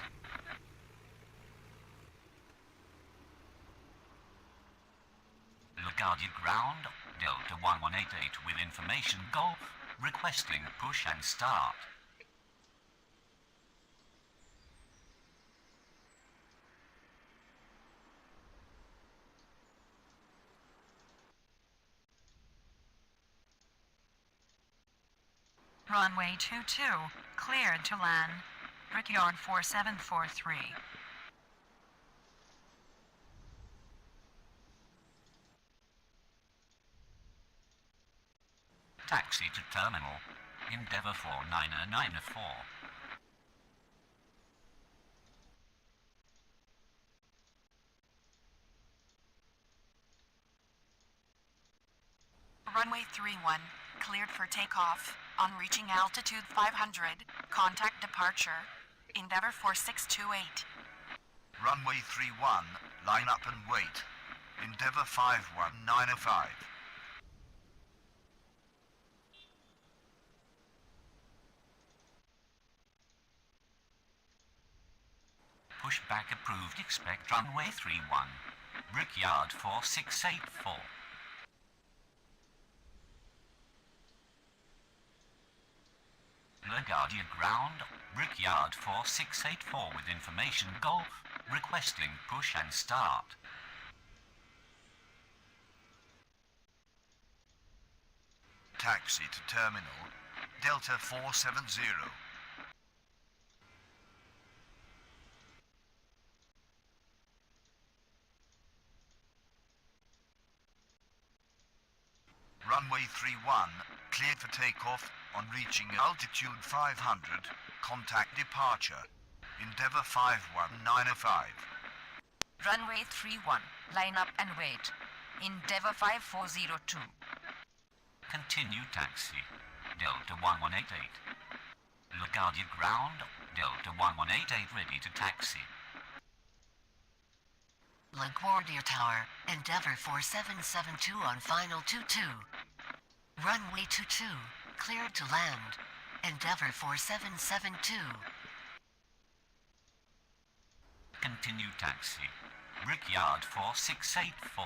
LaGuardia ground, Delta 1188 with information Golf, requesting push and start. Runway 22, cleared to land. Brickyard 4743. Taxi to terminal, Endeavour 4994. Runway 31, cleared for takeoff. On reaching altitude 500, contact departure. Endeavour 4628. Runway 31, line up and wait. Endeavour 51905. Pushback approved, expect runway 31. Brickyard 4684. LaGuardia ground, Brickyard 4684 with information Golf, requesting push and start. Taxi to terminal, Delta 470. Runway 31, cleared for takeoff. On reaching altitude 500, contact departure. Endeavour 51905. Runway 31, line up and wait. Endeavour 5402. Continue taxi. Delta 1188. LaGuardia ground. Delta 1188 ready to taxi. LaGuardia Tower, Endeavour 4772 on final 22. Runway 22, cleared to land. Endeavour 4772. Continue taxi. Brickyard 4684.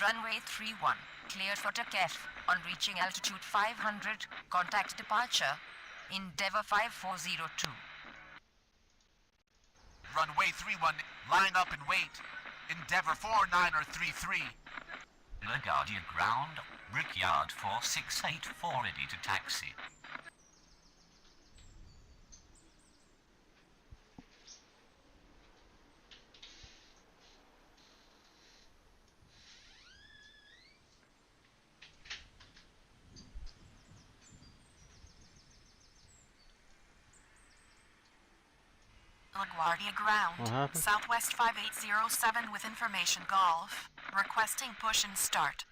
Runway 31, cleared for takeoff. On reaching altitude 500, contact departure. Endeavour 5402. Runway 31, line up and wait. Endeavour 4933. LaGuardia ground. Brickyard 4684 ready to taxi. LaGuardia ground. What happened? Southwest 5807 with information Golf. Requesting push and start.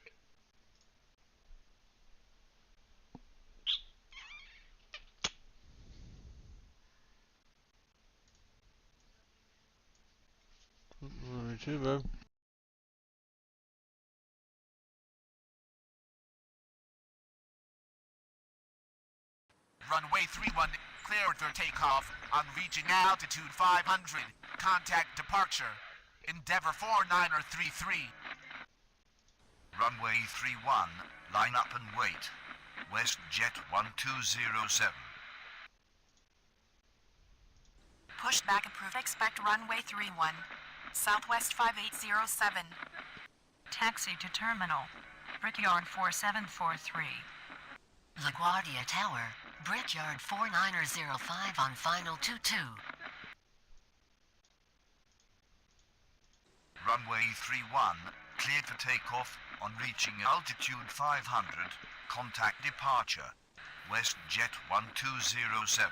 Me too, babe. Runway 31, cleared for takeoff. On reaching altitude 500, contact departure. Endeavour 4933. Runway 31, line up and wait. WestJet 1207. Push back approved. Expect runway 31. Southwest 5807. Taxi to terminal. Brickyard 4743. LaGuardia Tower, Brickyard 4905 on final 22. Runway 31, cleared for takeoff. On reaching altitude 500, contact departure. WestJet 1207.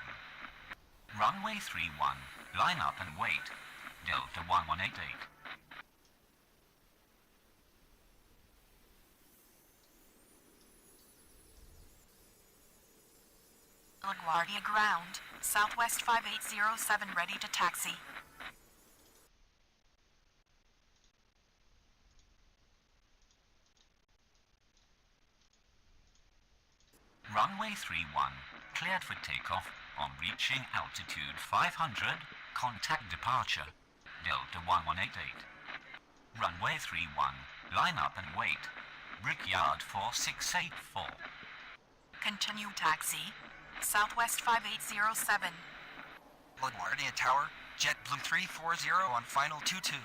Runway 31, line up and wait. Delta 1188. LaGuardia ground. Southwest 5807 ready to taxi. Runway 31, cleared for takeoff. On reaching altitude 500, contact departure. Delta 1188. Runway 31, line up and wait. Brickyard 4684. Continue taxi. Southwest 5807. LaGuardia Tower, JetBlue 340 on final 22.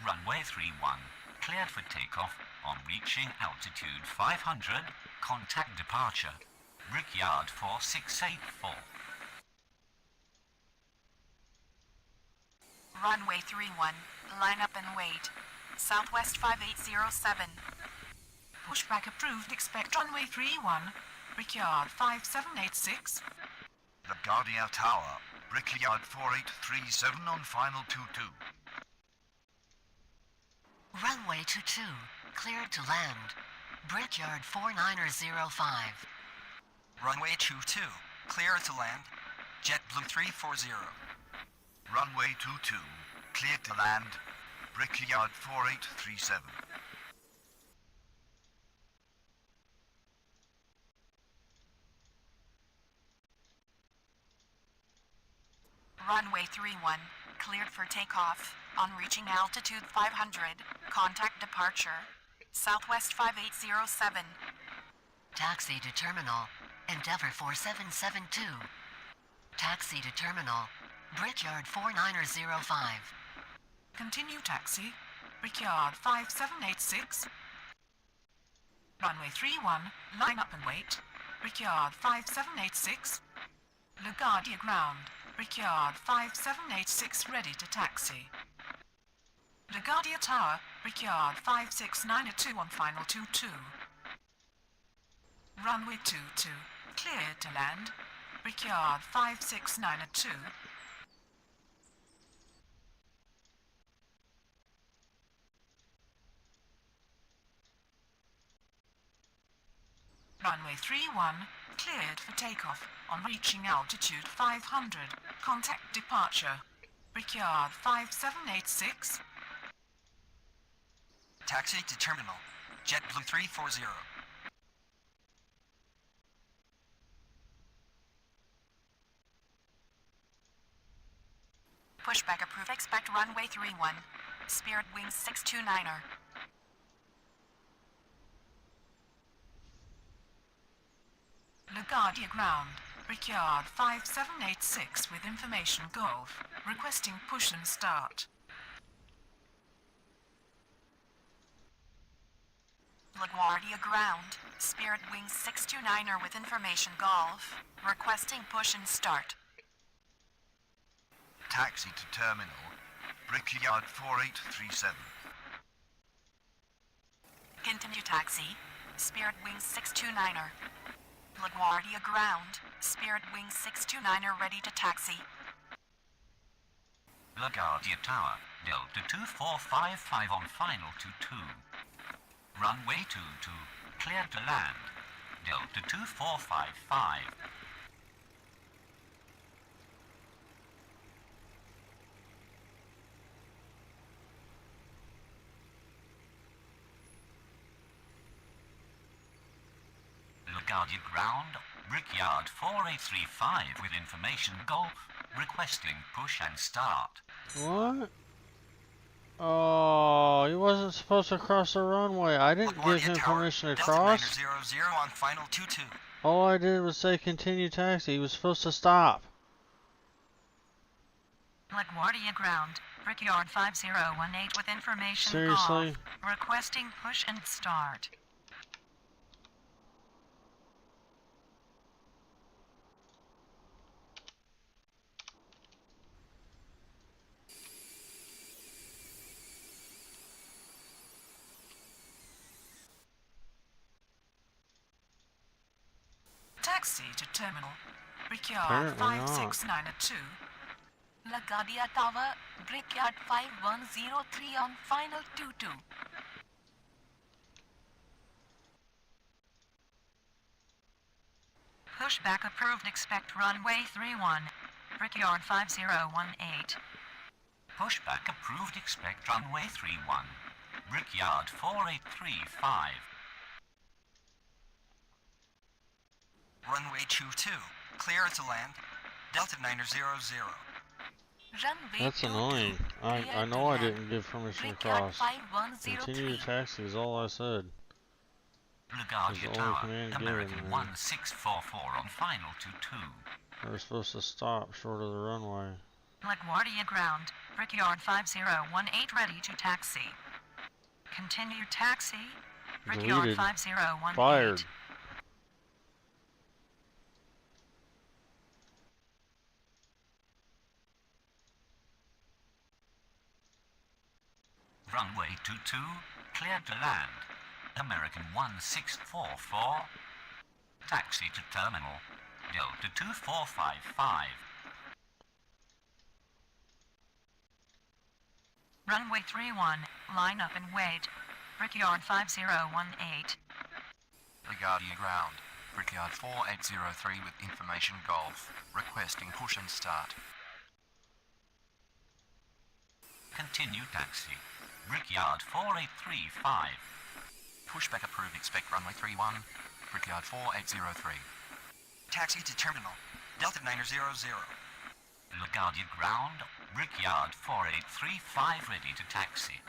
Runway 31, cleared for takeoff. On reaching altitude 500, contact departure. Brickyard 4684. Runway 31, line up and wait. Southwest 5807. Pushback approved. Expect runway 31. Brickyard 5786. LaGuardia Tower, Brickyard 4837 on final 22. Runway 22, cleared to land. Brickyard 4905. Runway 22, clear to land. JetBlue 340. Runway 22, cleared to land. Brickyard 4837. Runway 31, cleared for takeoff. On reaching altitude 500, contact departure. Southwest 5807. Taxi to terminal, Endeavour 4772. Taxi to terminal, Brickyard 4905. Continue taxi. Brickyard 5786. Runway 31, line up and wait. Brickyard 5786. LaGuardia ground. Brickyard 5786 ready to taxi. LaGuardia Tower, Brickyard 569 on final 22. Runway 22, cleared to land. Brickyard 569 Runway 31, cleared for takeoff on reaching altitude 500. Contact departure. Brickyard 5786. Taxi to terminal. JetBlue 340. Pushback approved. Expect runway 31. Spirit Wings 629er. LaGuardia ground. Brickyard 5786 with information Golf. Requesting push and start. LaGuardia ground. Spirit Wings 629er with information Golf. Requesting push and start. Taxi to terminal. Brickyard 4837. Continue taxi. Spirit Wings 629er. LaGuardia ground. Spirit Wings 629er ready to taxi. LaGuardia Tower, Delta 2455 on final 22. Runway 22, clear to land. Delta 2455. LaGuardia ground, Brickyard 4835 with information Golf, requesting push and start. What? Oh, he wasn't supposed to cross the runway. I didn't give him permission to cross. Delta 900 on final 22. All I did was say continue taxi. He was supposed to stop. LaGuardia ground. Brickyard 5018 with information Seriously? Golf. Requesting push and start. Taxi to terminal. Brickyard Apparently not. 5692. LaGuardia Tower, Brickyard 5103 on final 22. Pushback approved. Expect runway 31. Brickyard 5018. Pushback approved, expect runway 31. Brickyard 4835. Runway 22, clear to land. Delta 900. Runway That's 22, annoying. I clear know to I land. didn't give permission to Brickyard cross. 5103. Continue to taxi is all I said. LaGuardia That's the only Tower, command American given, man. 1644 on final 22. They were supposed to stop short of the runway. LaGuardia ground. Brickyard 5018 ready to taxi. Continue taxi. Brickyard Deleted. 5018. Fired. Runway 22, clear to land. American 1644. Taxi to terminal. Delta 2455. Runway 31. Line up and wait. Brickyard 5018. LaGuardia ground. Brickyard 4803 with information Golf. Requesting push and start. Continue taxi. Brickyard 4835. Pushback approved. Expect runway 31. Brickyard 4803. Taxi to terminal. Delta 900. LaGuardia ground. Brickyard 4835 ready to taxi.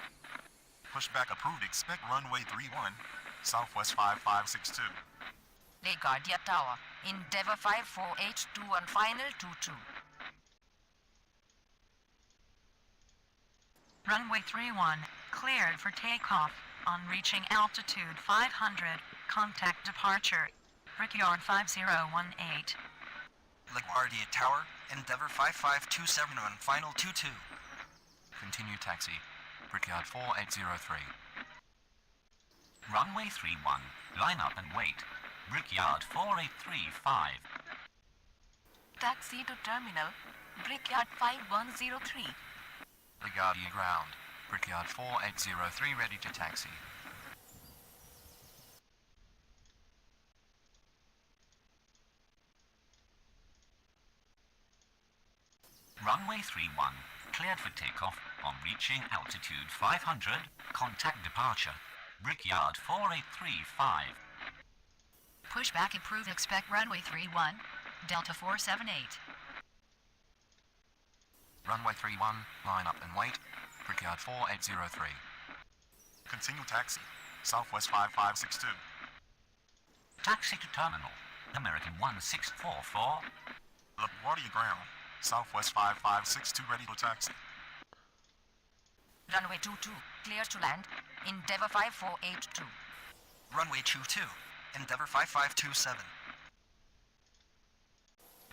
Pushback approved. Expect runway 31, Southwest 5562. LaGuardia Tower, Endeavour 5482 on final 22. Runway 31. Cleared for takeoff. On reaching altitude 500. Contact departure. Brickyard 5018. LaGuardia Tower, Endeavour 5527 on final 22. Continue taxi. Brickyard 4803. Runway 31, line up and wait. Brickyard 4835. Taxi to terminal, Brickyard 5103. LaGuardia ground. Brickyard 4803 ready to taxi. Runway 31, cleared for takeoff on reaching altitude 500, contact departure. Brickyard 4835. Pushback approved. Expect runway 31, Delta 478. Runway 31, line up and wait. Brickyard 4803. Continue taxi. Southwest 5562. Taxi to terminal. American 1644. LaGuardia ground. Southwest 5562 ready for taxi. Runway 22, clear to land. Endeavour 5482. Runway 22, Endeavour 5527.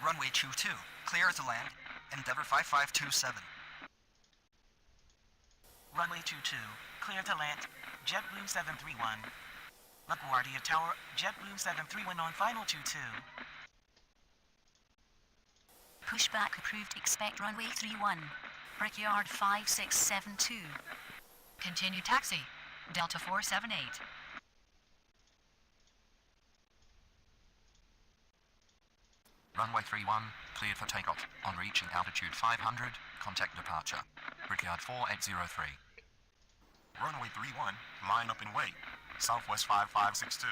Runway 22, clear to land. Endeavour 5527. Runway 22, clear to land. JetBlue 731. LaGuardia Tower, JetBlue 731 on final 22. Pushback approved. Expect runway 31. Brickyard 5672. Continue taxi, Delta 478. Runway 31, cleared for takeoff. On reaching altitude 500, contact departure. Brickyard 4803. Runway 31, line up and wait. Southwest 5562.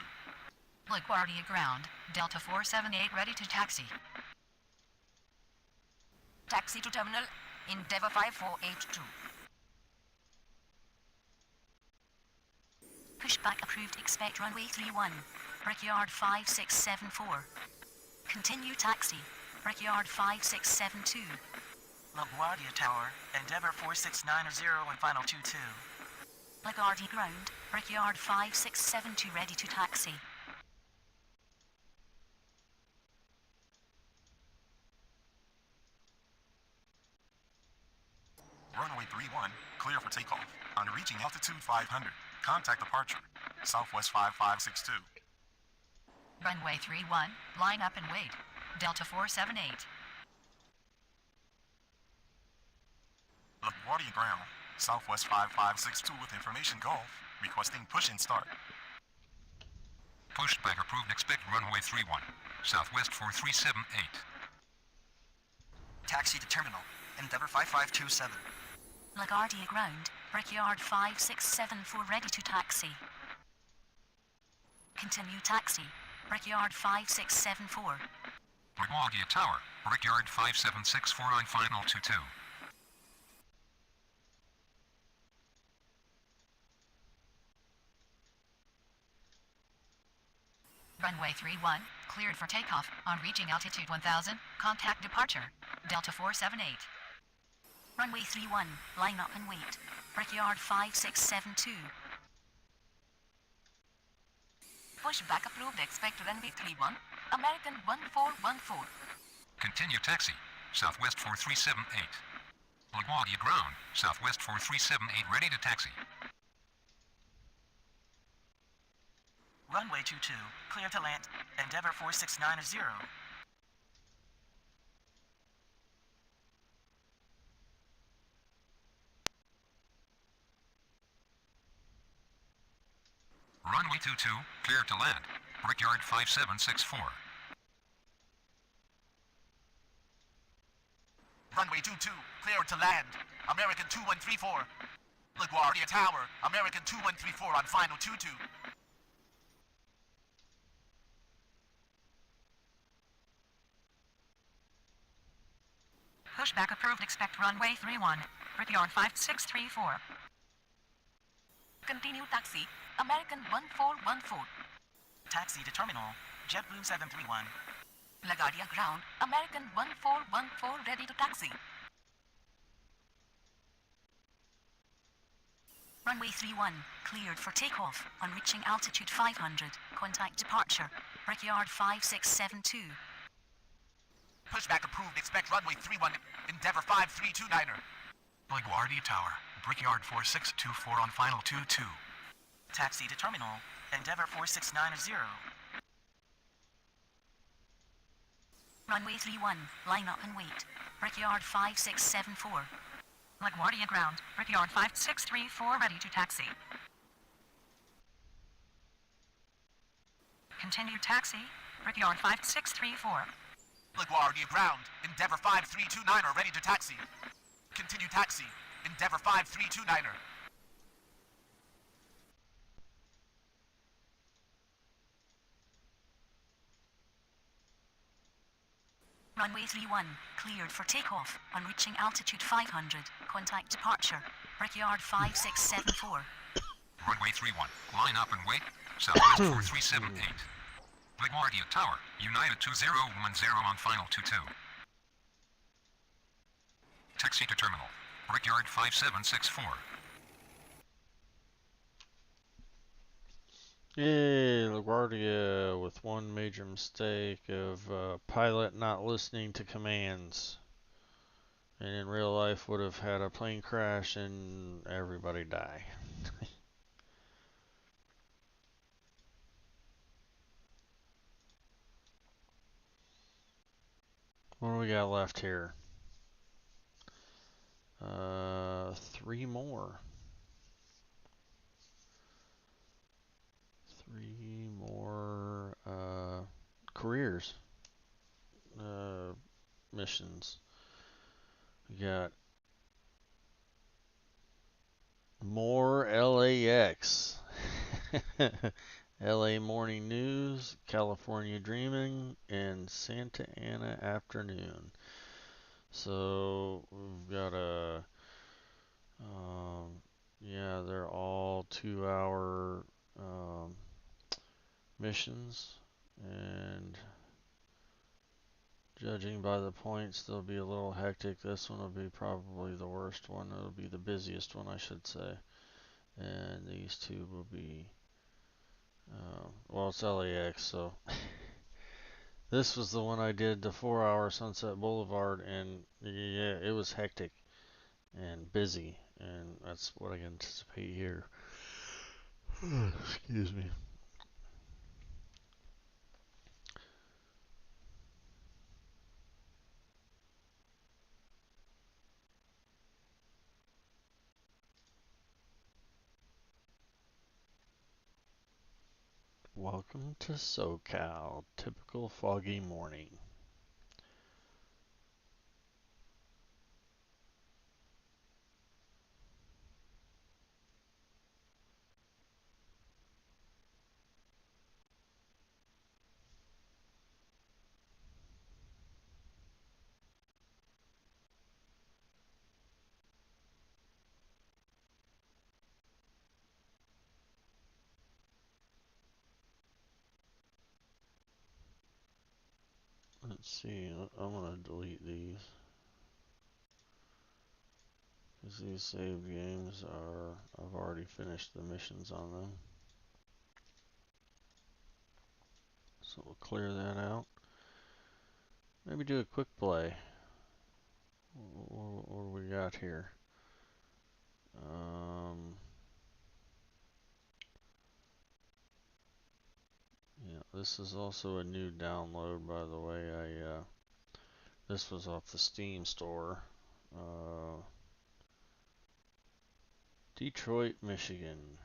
LaGuardia ground, Delta 478 ready to taxi. Taxi to terminal, Endeavour 5482. Pushback approved. Expect runway 31. Brickyard 5674. Continue taxi. Brickyard 5672. LaGuardia Tower, Endeavour 4690 on final 22. LaGuardia ground. Brickyard 5672 ready to taxi. Runway 31, clear for takeoff. On reaching altitude 500, contact departure. Southwest 5562. Runway 31, line up and wait. Delta 478. LaGuardia ground. Southwest 5562 with information Golf. Requesting push and start. Pushback approved. Expect runway 31. Southwest 4378. Taxi to terminal. Endeavour 5527. LaGuardia ground. Brickyard 5674 ready to taxi. Continue taxi. Brickyard 5674. LaGuardia Tower. Brickyard 5764 on final 22. Runway 31, cleared for takeoff. On reaching altitude 1000, contact departure. Delta 478. Runway 31, line up and wait. Brickyard 5672. Pushback approved. Expect runway 31, American 1414. Continue taxi. Southwest 4378. LaGuardia ground. Southwest 4378 ready to taxi. Runway 22, clear to land. Endeavour 4690. Runway 22, clear to land. Brickyard 5764. Runway 22, clear to land. American 2134. LaGuardia Tower, American 2134 on final 22. Pushback approved. Expect runway 31. Brickyard 5634. Continue taxi, American 1414. Taxi to terminal, JetBlue 731. LaGuardia ground, American 1414 ready to taxi. Runway 31, cleared for takeoff. On reaching altitude 500, contact departure. Brickyard 5672. Pushback approved. Expect runway 31, Endeavour 5329er. LaGuardia Tower, Brickyard 4624 on final 22. Taxi to terminal, Endeavour 4690. Runway 31, line up and wait. Brickyard 5674. LaGuardia ground, Brickyard 5634 ready to taxi. Continue taxi, Brickyard 5634. LaGuardia ground, Endeavour 5329er ready to taxi. Continue taxi, Endeavour 5329er. Runway 31, cleared for takeoff. On reaching altitude 500, contact departure. Brickyard 5674. Runway 31, line up and wait. Southwest 4378. LaGuardia Tower, United 2010 on final 22. Taxi to terminal, Brickyard 5764. Yay, LaGuardia with one major mistake of pilot not listening to commands. And in real life would have had a plane crash and everybody die. What do we got left here? 3 more. 3 more careers missions. We got more LAX. LA Morning News, California Dreaming, and Santa Ana Afternoon. So we've got yeah, they're all 2-hour missions, and judging by the points, they'll be a little hectic. This one will be probably the worst one. It'll be the busiest one, I should say. And these two will be, well, it's LAX, so this was the one I did, the 4-hour Sunset Boulevard, and yeah, it was hectic and busy, and that's what I can anticipate here. Excuse me. Welcome to SoCal. Typical foggy morning. Let's see, I'm gonna delete these, because these saved games I've already finished the missions on them. So we'll clear that out. Maybe do a quick play. What do we got here? Yeah, this is also a new download, by the way. This was off the Steam store. Detroit, Michigan.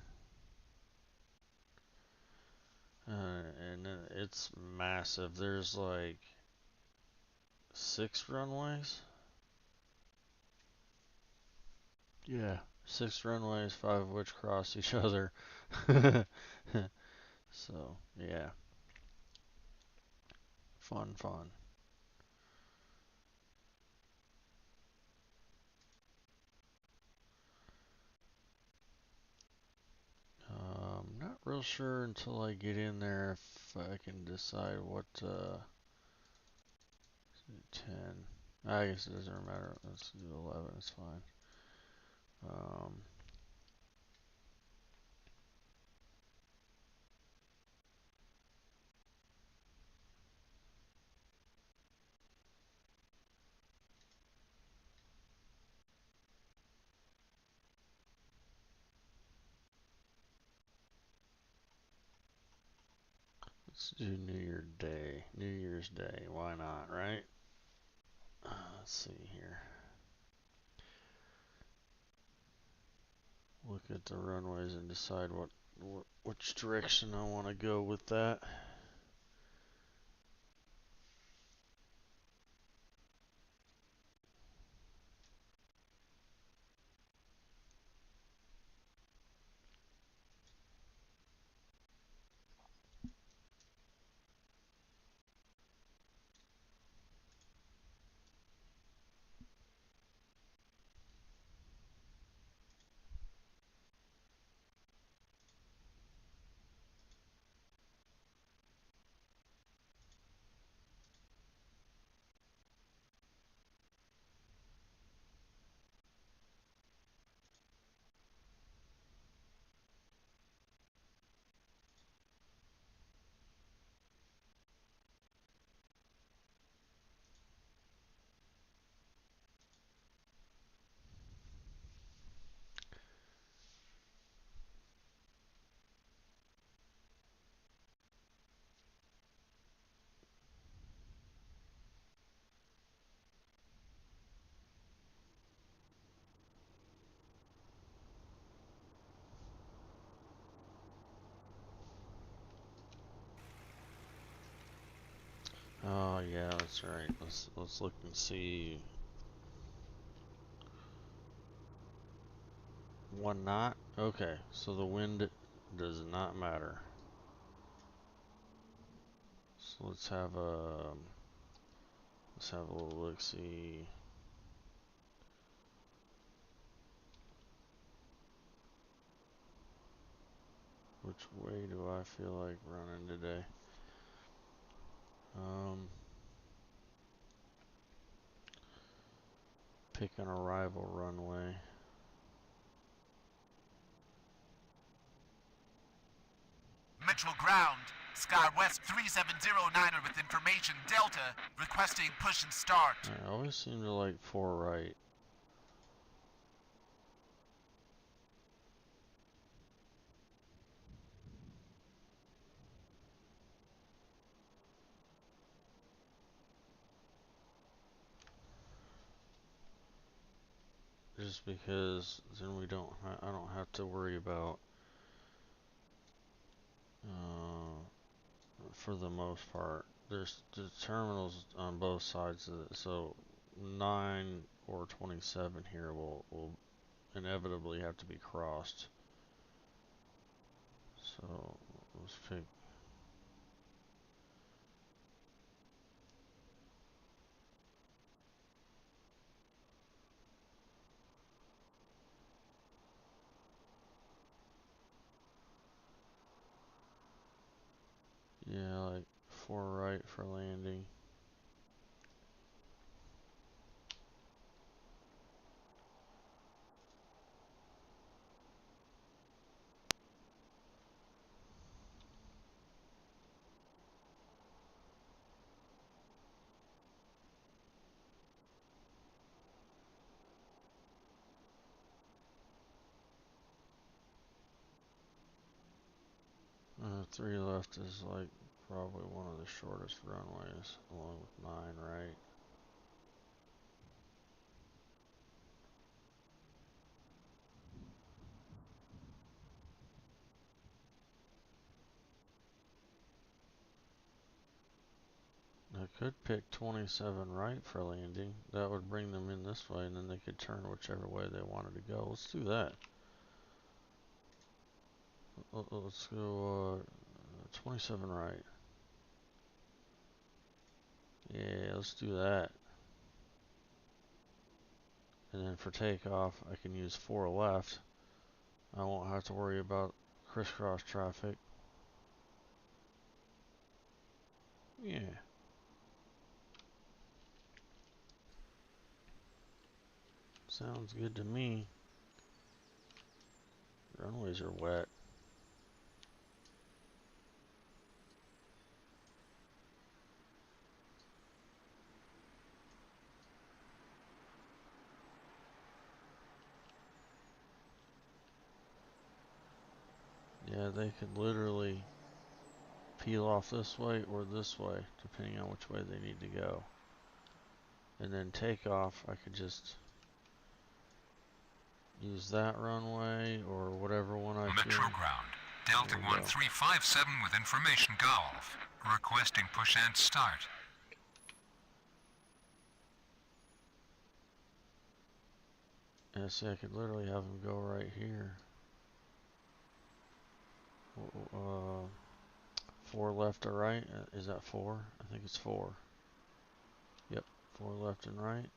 And it's massive. There's like 6 runways. Yeah, 6 runways, 5 of which cross each other. So, yeah. Fun. Not real sure until I get in there if I can decide what, 10. I guess it doesn't matter. Let's do 11, it's fine. Let's do New Year's Day. New Year's Day. Why not, right? Let's see here. Look at the runways and decide which direction I want to go with that. Oh yeah, that's right. Let's look and see. 1 knot? Okay, so the wind does not matter. So let's have a little look-see. Which way do I feel like running today? Pick an arrival runway. Metro Ground, Sky West 3709er with information Delta, requesting push and start. I always seem to like 4 right. Just because then I don't have to worry about for the most part. There's the terminals on both sides of it, so 9 or 27 here will inevitably have to be crossed. So let's pick. Yeah, like 4 right for landing. 3 left is like probably one of the shortest runways, along with 9 right. I could pick 27 right for landing. That would bring them in this way, and then they could turn whichever way they wanted to go. Let's do that. Let's go 27 right. Yeah, let's do that. And then for takeoff, I can use 4 left. I won't have to worry about crisscross traffic. Yeah. Sounds good to me. Runways are wet. Yeah, they could literally peel off this way or this way, depending on which way they need to go. And then takeoff, I could just use that runway or whatever one I Metro feel. Ground, Delta 1357 with information Golf. Requesting push and start. Yeah, see, I could literally have them go right here. 4 left or right? Is that 4? I think it's 4. Yep, 4 left and right.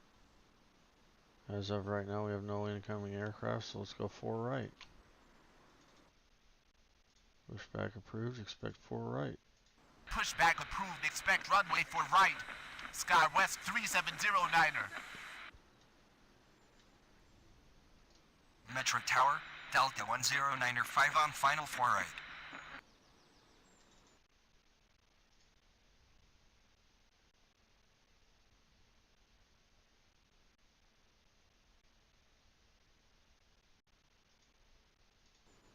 As of right now, we have no incoming aircraft, so let's go 4 right. Pushback approved, expect 4 right. Pushback approved, expect runway 4 right. Sky West 3709er. Metro Tower, Delta 1095 on final 4 right.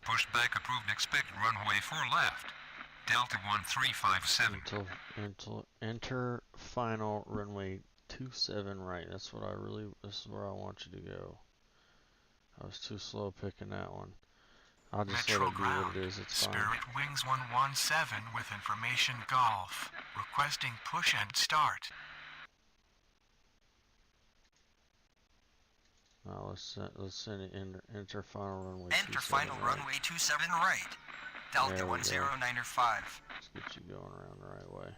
Pushback approved, expect runway 4 left. Delta 1357. Until enter final runway 27 right. That's what this is where I want you to go. I was too slow picking that one. I'll just Metro let it be Ground, what it is, it's fine. Spirit Wings 117 with information Golf. Requesting push and start. Now let's send it enter final runway. Enter final runway 27 right. Delta 1095. Let's get you going around the right way.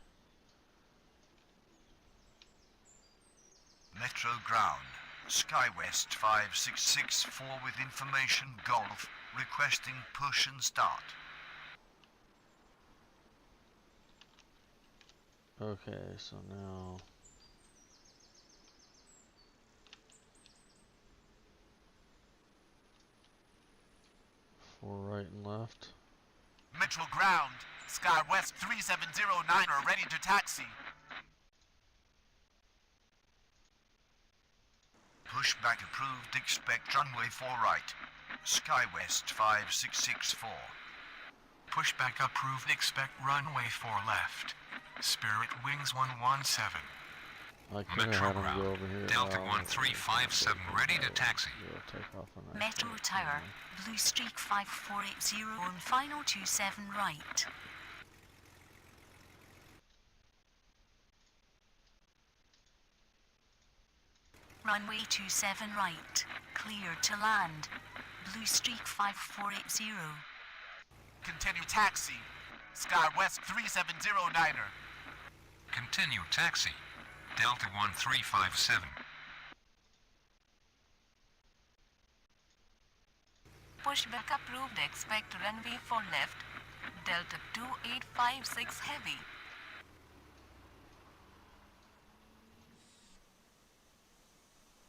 Metro Ground, SkyWest 5664 with information Golf, requesting push and start. Okay, so now... Four right and left. Metro Ground, Sky West 3709er ready to taxi. Pushback approved, expect runway 4 right. SkyWest 5664. Pushback approved, expect runway 4 left. Spirit Wings 117. I could have had him go over here. Delta 1357 ready to taxi. Take off on that. Metro Tower, Blue Streak 5480 on final 27 right. Runway 27 right, clear to land. Blue Streak 5480. Continue taxi. Sky West 3709er. Continue taxi. Delta 1357. Pushback approved, expect runway 4 left. Delta 2856 heavy.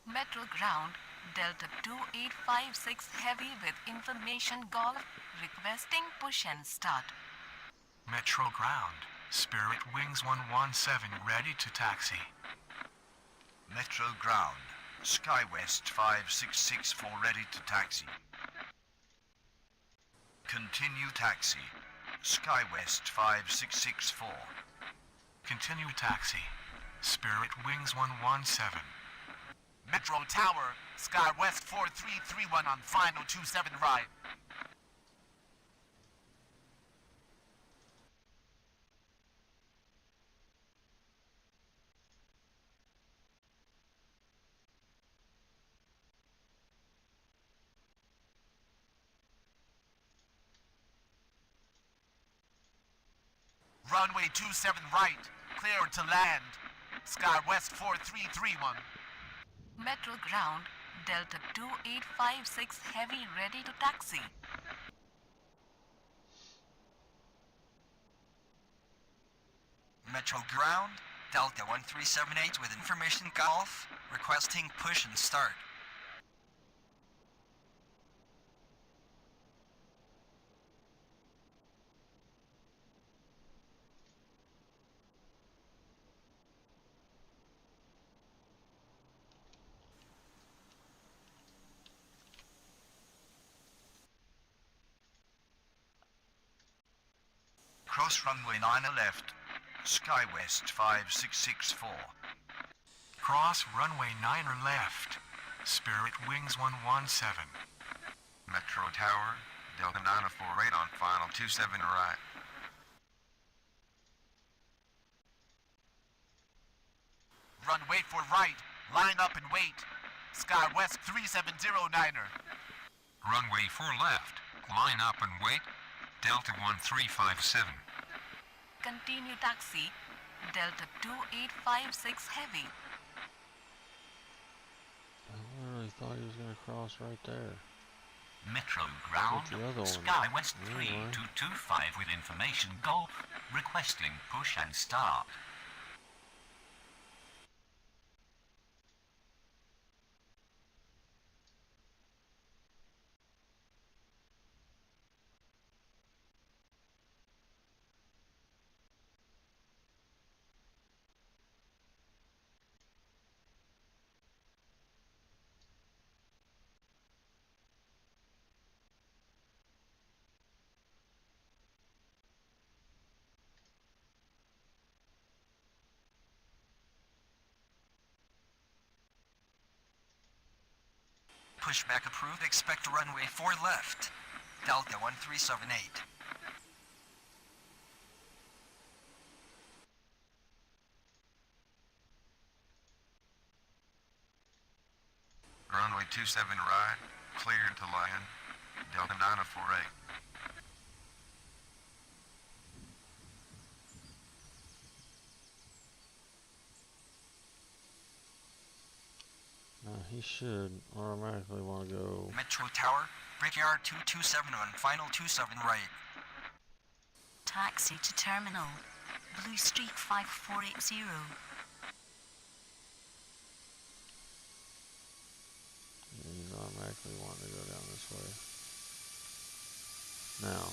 Metro Ground, Delta 2856 heavy with information Golf, requesting push and start. Metro Ground, Spirit Wings 117 ready to taxi. Metro Ground, SkyWest 5664 ready to taxi. Continue taxi. SkyWest 5664. Continue taxi. Spirit Wings 117. Metro Tower, Sky West 4331 on final 27 right. Runway 27 right, clear to land. Sky West 4331. Metro Ground, Delta 2856 heavy ready to taxi. Metro Ground, Delta 1378 with information Golf, requesting push and start. Cross runway 9 left. SkyWest 5664. Cross runway 9 left. Spirit Wings 117. Metro Tower, Delta 948 on final 27 right. Runway for right. Line up and wait. SkyWest 3709er. Runway 4 left. Line up and wait. Delta 1357. Continue taxi. Delta 2856 Heavy. I really thought he was going to cross right there. Metro ground, the other one. SkyWest Anyway. 3225 with information Golf, requesting push and start. Pushback approved. Expect runway 4 left. Delta 1378. Runway 27 right, cleared to land. Delta 948. He should automatically want to go. Metro Tower, Brickyard 2271, final 27 right. Taxi to terminal. Blue Streak 5480. He's automatically wanting to go down this way. Now.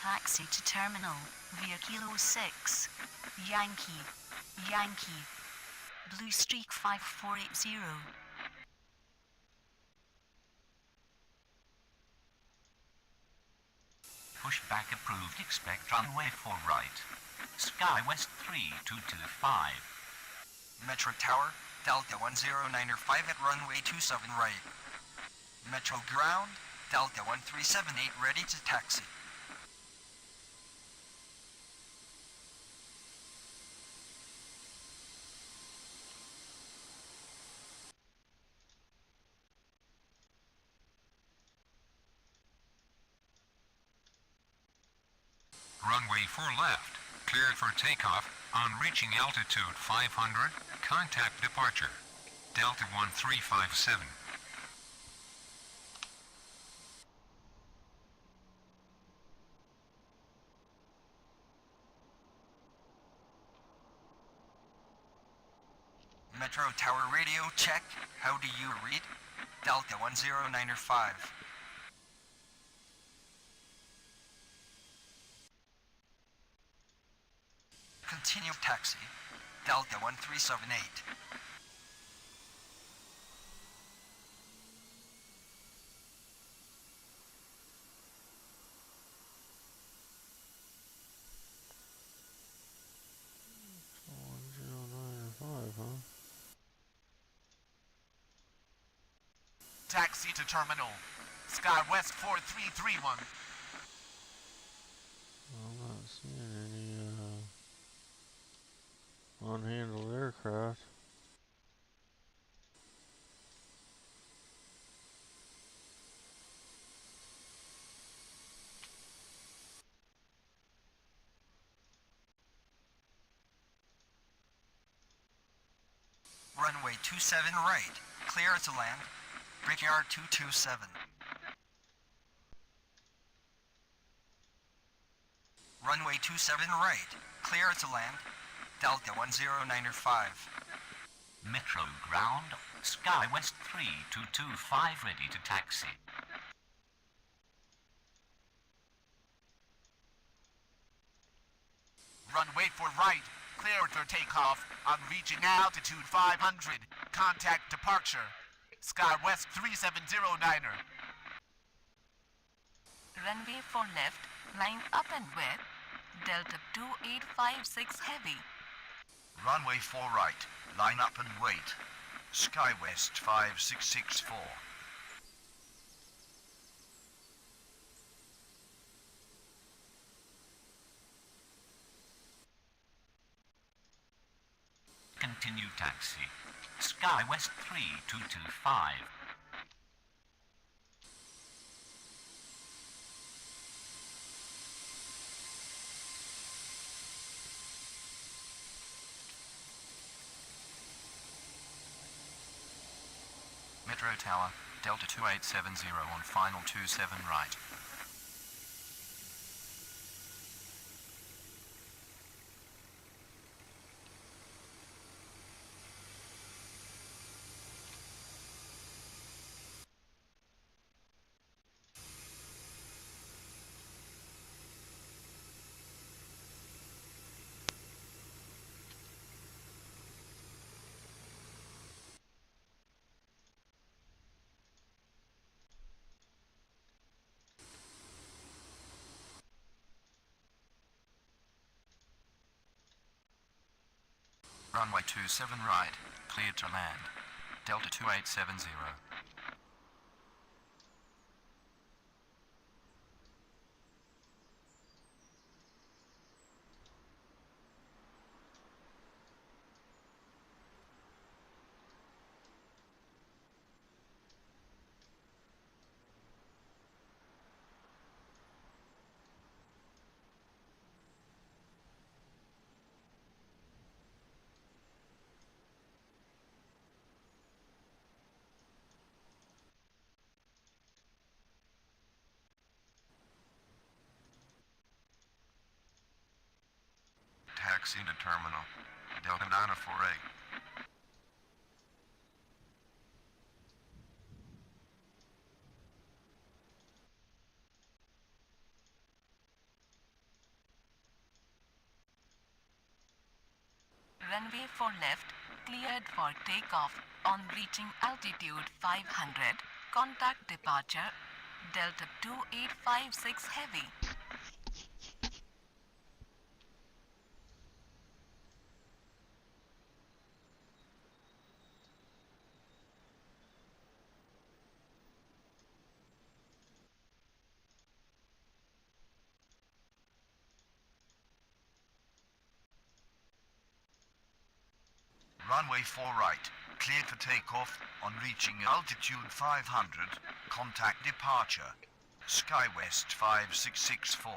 Taxi to terminal via Kilo 6. Yankee. Yankee. Blue Streak 5480. Pushback approved. Expect runway 4 right. SkyWest 3225. Metro Tower, Delta 1095 at runway 27 right. Metro Ground, Delta 1378 ready to taxi. Runway 4 left. Cleared for takeoff. On reaching altitude 500, contact departure. Delta 1357. Metro Tower radio check. How do you read? Delta 1095. Continue taxi. Delta 1378. Taxi to terminal. SkyWest 4331. I'm not seeing any unhandled aircraft. Runway 27 right, clear to land. Brickyard 227. Runway 27 right, clear to land. Delta 109er5. Metro ground, SkyWest 3225 ready to taxi. Runway for right, cleared for takeoff on reaching altitude 500. Contact departure. SkyWest 3709er. Runway for left, line up and with Delta 2856 heavy. Runway 4 right, line up and wait. SkyWest 5664. Continue taxi. SkyWest 3225. Metro Tower, Delta 2870 on final 27 right. Runway 27 right, cleared to land. Delta 2870. Taxi to terminal. Delta 948. Runway for left, cleared for takeoff on reaching altitude 500. Contact departure, Delta 2856 heavy. Runway 4 right, cleared for takeoff on reaching altitude 500. Contact departure. SkyWest 5664.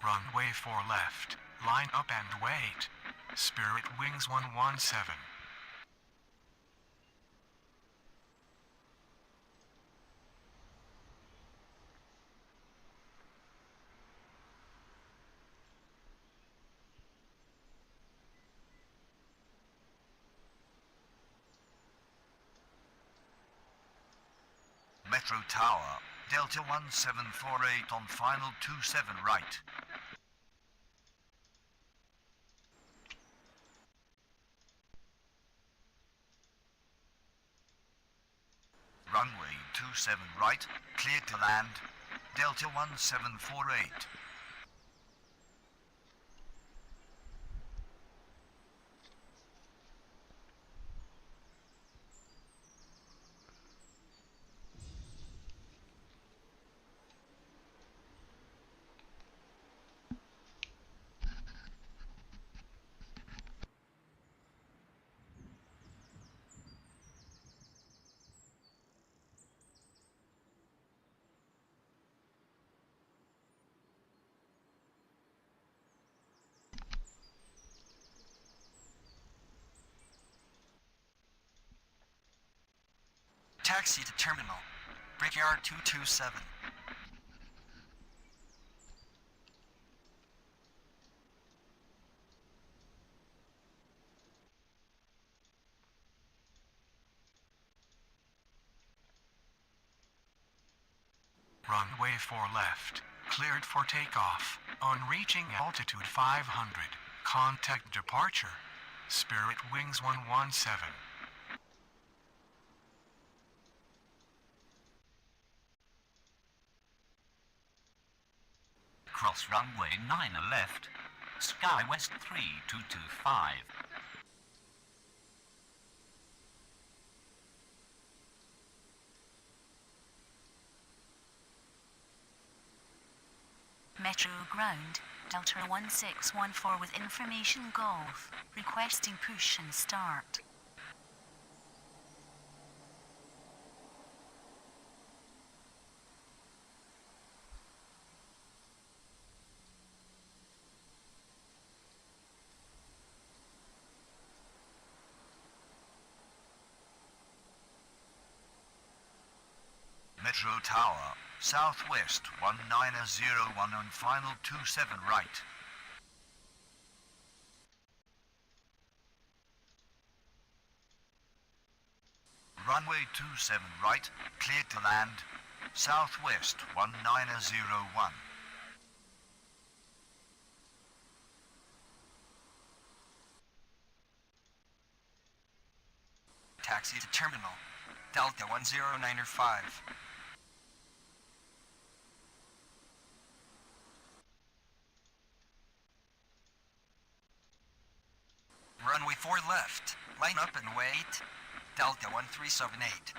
Runway 4 left. Line up and wait. Spirit Wings 117. Metro Tower, Delta 1748 on final 27 right. Runway 27 right, cleared to land. Delta 1748. Taxi to terminal. Brickyard 227. Runway 4 left. Cleared for takeoff. On reaching altitude 500. Contact departure. Spirit Wings 117. Cross runway 9 left. Sky West 3225. Metro ground, Delta 1614 with information Golf, requesting push and start. Metro Tower, southwest 1901 on final 27 right. Runway 27 right, cleared to land, southwest 1901. Taxi to terminal. Delta 10905. Runway 4 left. Line up and wait. Delta 1378.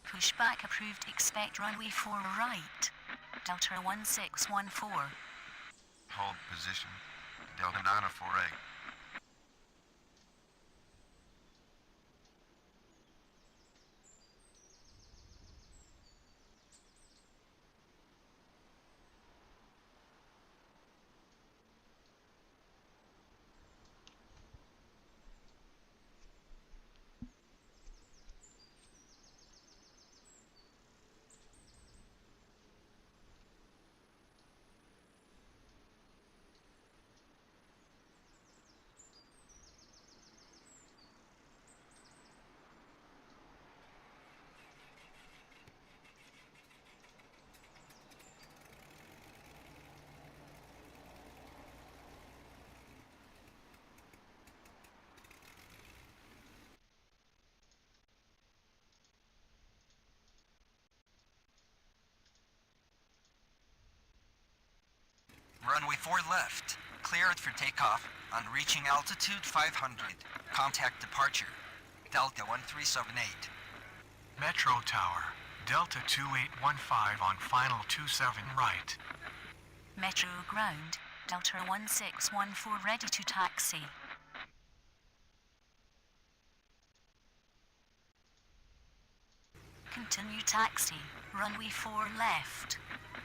Pushback approved. Expect runway 4 right. Delta 1614. Hold position. Delta 948. Runway 4 left. Cleared for takeoff on reaching altitude 500. Contact departure. Delta 1378. Metro Tower, Delta 2815 on final 27 right. Metro ground, Delta 1614 ready to taxi. Continue taxi, runway 4 left,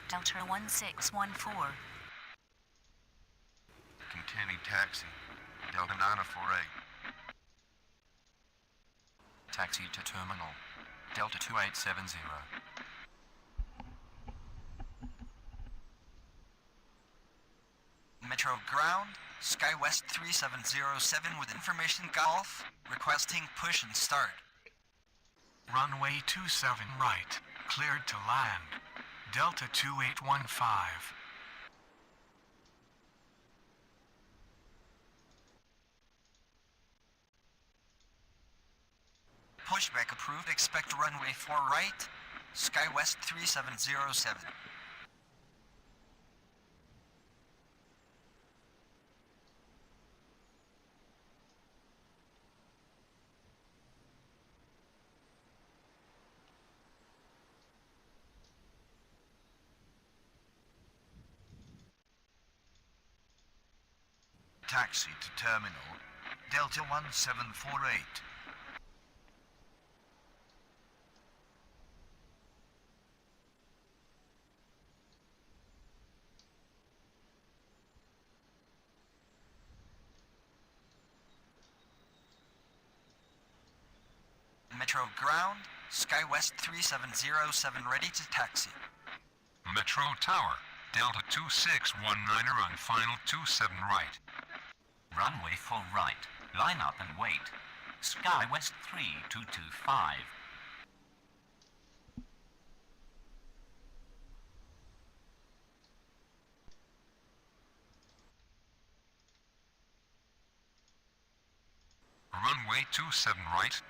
Delta 1614. Continue taxi. Delta 948. Taxi to terminal. Delta 2870. Metro ground, SkyWest 3707 with information Golf, requesting push and start. Runway 27 right. Cleared to land. Delta 2815. Pushback approved. Expect runway 4 right. SkyWest 3707. Taxi to terminal, Delta 1748. Metro Ground, SkyWest 3707 ready to taxi. Metro Tower, Delta 2619er on final 27 right. Runway 4 right. Line up and wait. SkyWest 3225. Runway 27 right,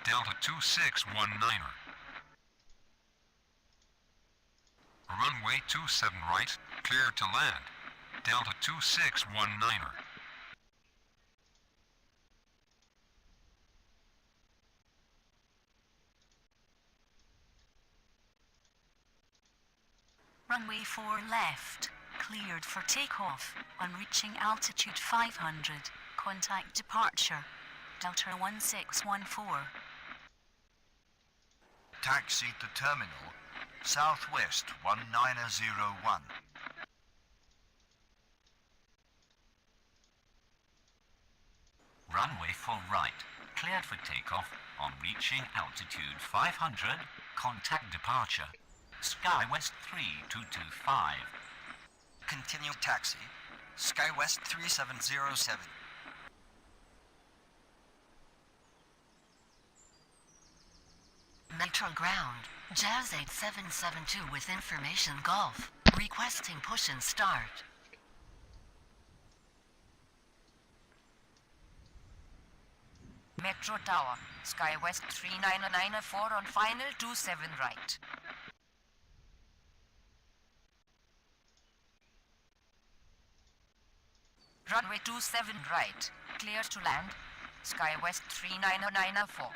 Delta 2619er. Runway 27 right, clear to land, Delta 2619er. Runway 4 left. Cleared for takeoff. On reaching altitude 500. Contact departure. Delta 1614. Taxi to terminal, Southwest 1901. Runway 4 right. Cleared for takeoff. On reaching altitude 500. Contact departure. SkyWest 3225. Continue taxi. SkyWest 3707. Metro Ground, Jazz 8772 with information Golf. Requesting push and start. Metro Tower, SkyWest 3994 on final 27 right. Runway 27 right, clear to land, SkyWest 3994.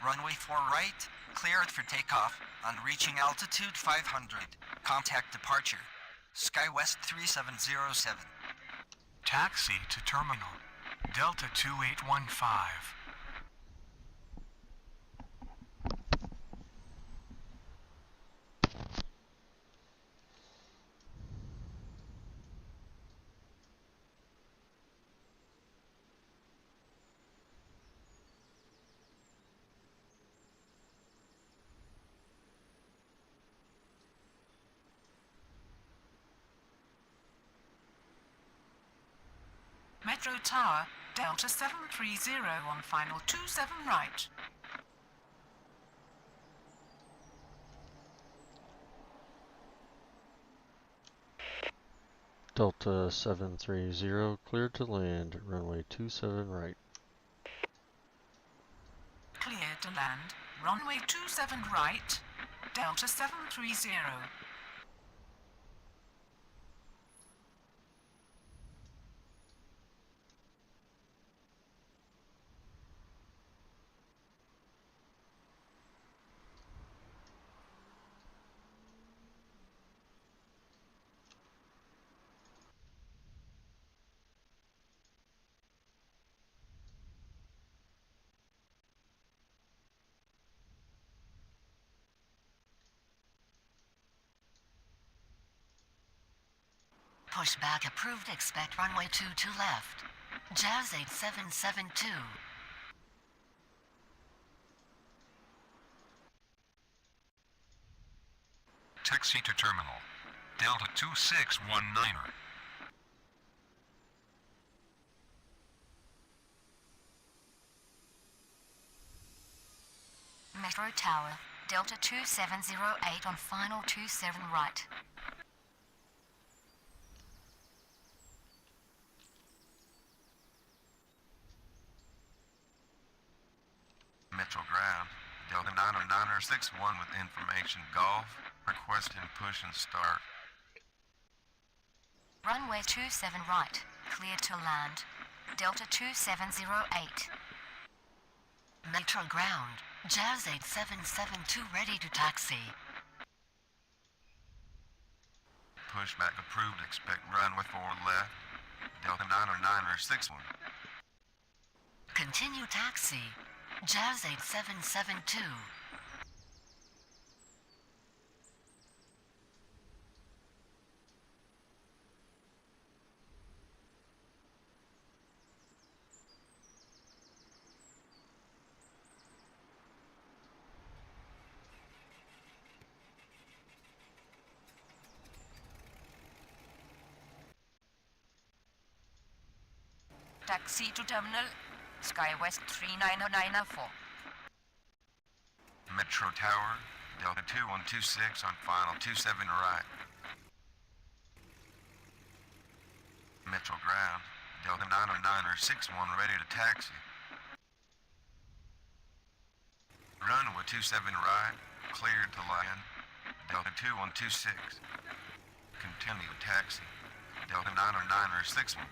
Runway 4 right, cleared for takeoff on reaching altitude 500. Contact departure. SkyWest 3707. Taxi to terminal, Delta 2815. Metro Tower, Delta 730 on final 27 right. Delta 730, cleared to land, runway 27 right. Clear to land, runway 27 right, Delta 730. Pushback approved. Expect runway 22 left. Jazz 8772. Taxi to terminal, Delta 2619er. Metro Tower, Delta 2708 on final 27 right. Metro Ground, Delta 909er 61 with information Golf, requesting push and start. Runway 27 right, clear to land. Delta 2708. Metro Ground, Jazz 8772 ready to taxi. pushback approved. Expect runway 4 left. Delta 909er 61. Continue taxi. Jazz 8772. Taxi to terminal, SkyWest 39094. Metro Tower, Delta 2126 on final 27 right. Metro Ground, Delta 909er 61 ready to taxi. Runway 27 right, cleared to land. Delta 2126. Continue taxi. Delta 909er 61.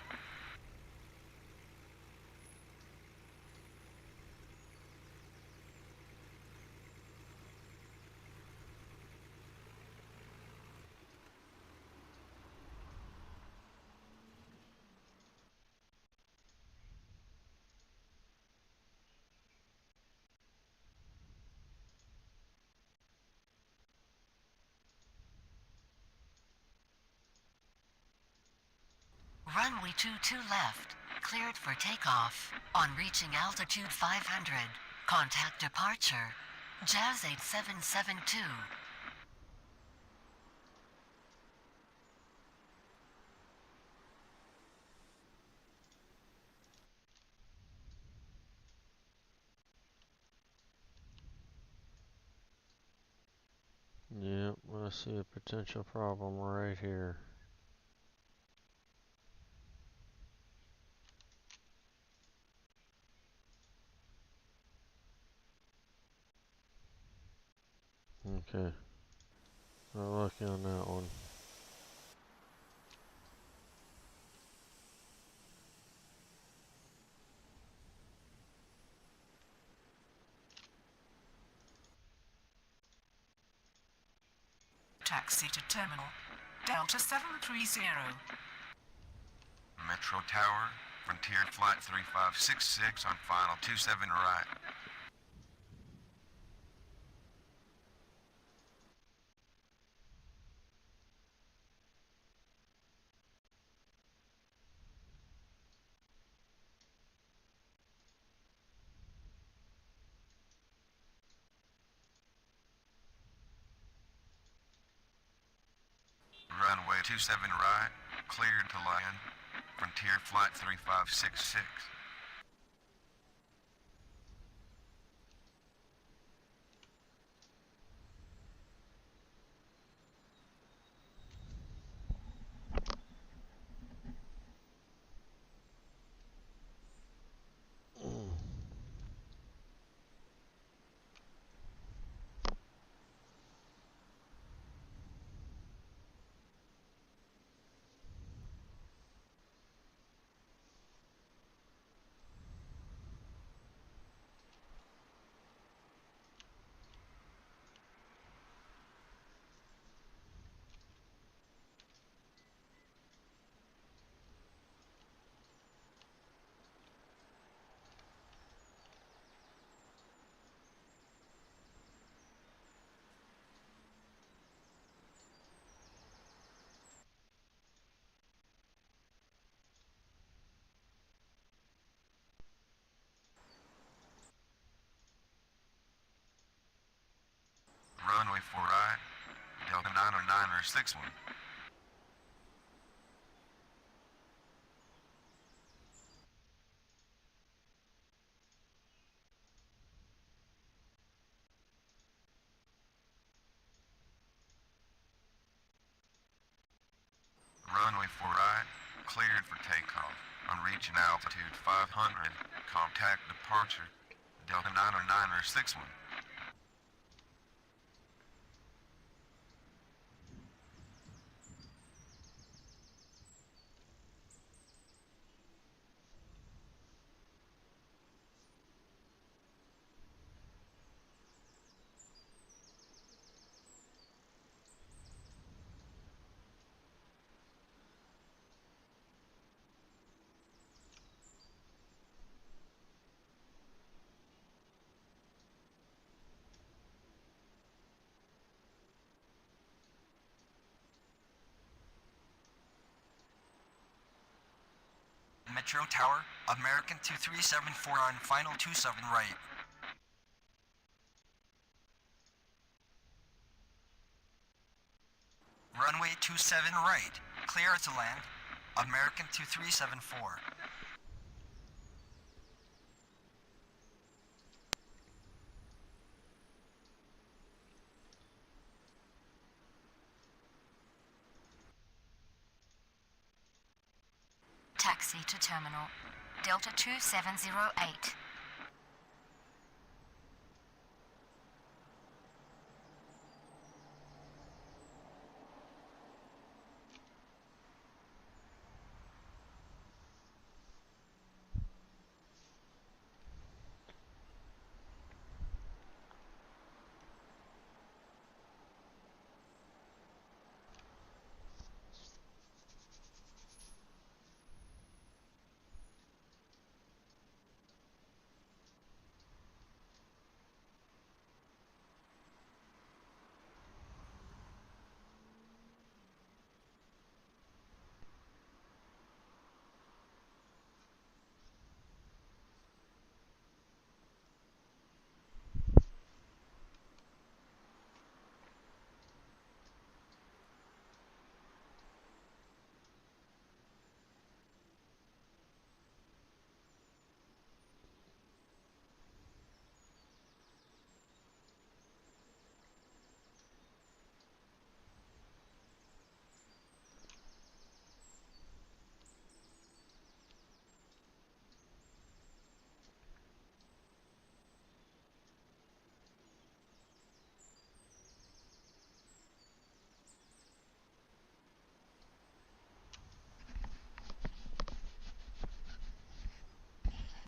Runway 22 left. Cleared for takeoff. On reaching altitude 500. Contact departure. Jazz 8772. Yep, I see a potential problem right here. Okay. Not lucky on that one. Taxi to terminal. Delta 730. Metro Tower, Frontier Flight 3566 on final 27 right. Runway 27 right, cleared to land. Frontier Flight 3566. Runway 4 right, Delta 909er 61. Runway 4 right, cleared for takeoff. On reaching altitude 500, contact departure. Delta 909er 61. Metro Tower, American 2374 on final 27 right. Runway 27 right, clear to land, American 2374. Taxi to terminal. Delta 2708.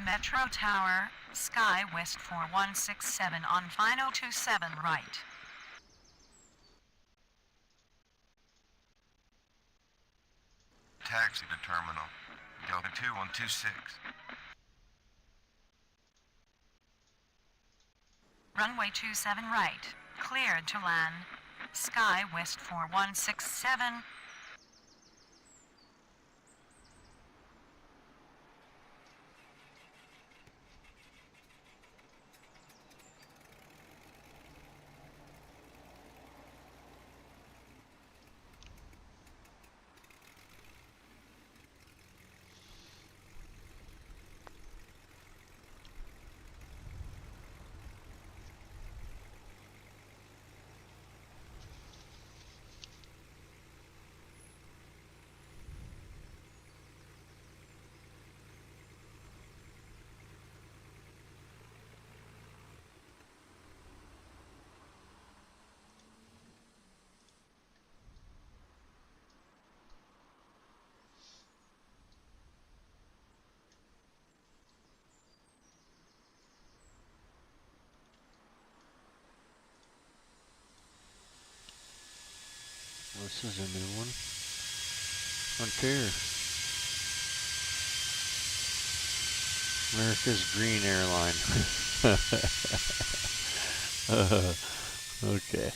Metro Tower, Sky West 4167 on final 27 right. Taxi to terminal. Delta 2126. Runway 27 right, cleared to land. Sky West 4167. This is a new one. Frontier. America's Green Airline. Okay.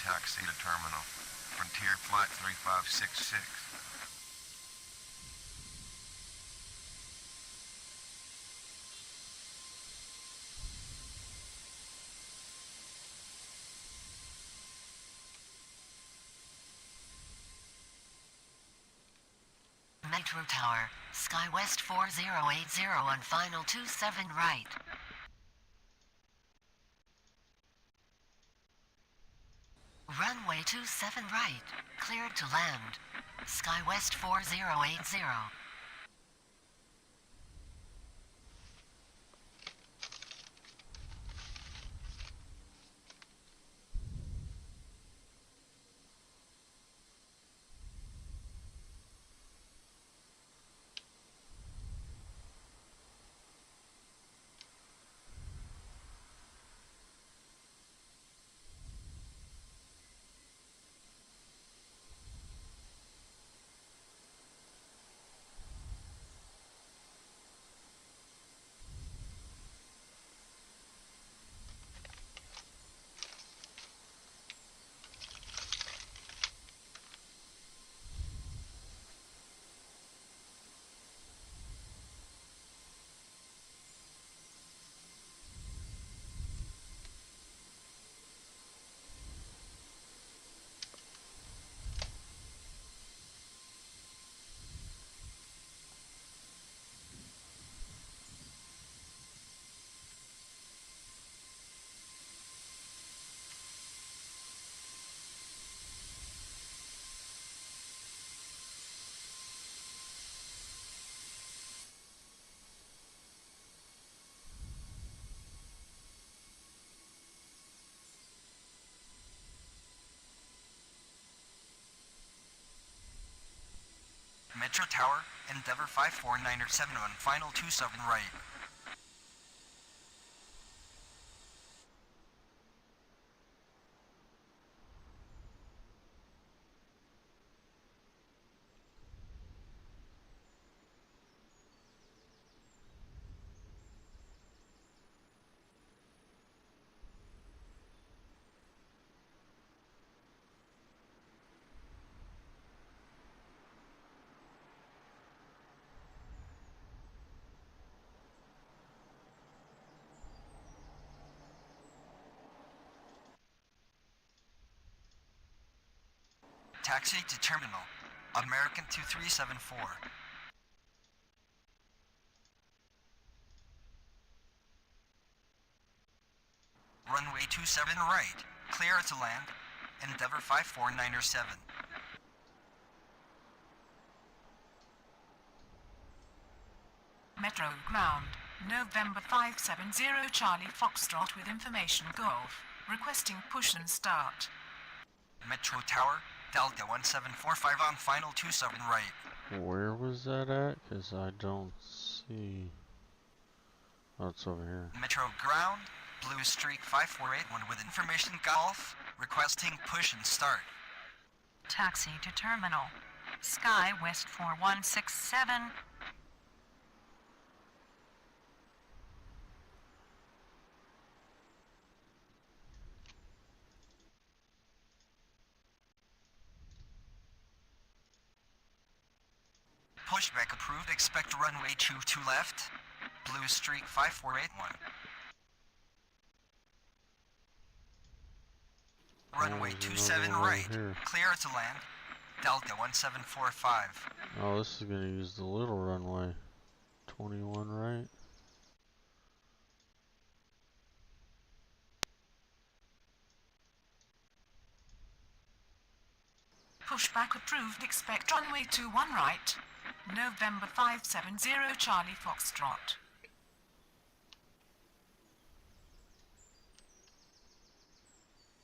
Taxi to terminal. Frontier Flight 3566. Metro Tower, Sky West 4080 on final 27 right. Runway 27 right, cleared to land. Sky West 4080. Metro Tower, Endeavour 549er 7 on final 27 right. Taxi to terminal. American 2374. Runway 27 right. Clear to land. Endeavour 549er 7. Metro ground. November 570 Charlie Foxtrot with information Golf. Requesting push and start. Metro Tower, Delta 1745 on final 27 right. Where was that at? Because I don't see. Oh, it's over here. Metro ground, Blue Streak 5481 with information Golf. Requesting push and start. Taxi to terminal. Sky West 4167. Pushback approved. Expect runway 22 left. Blue Streak 5481. Runway 27 right. Clear to land. Delta 1745. Oh, this is gonna use the little runway. 21 right. Pushback approved. Expect runway 21 right. November 570 Charlie Foxtrot.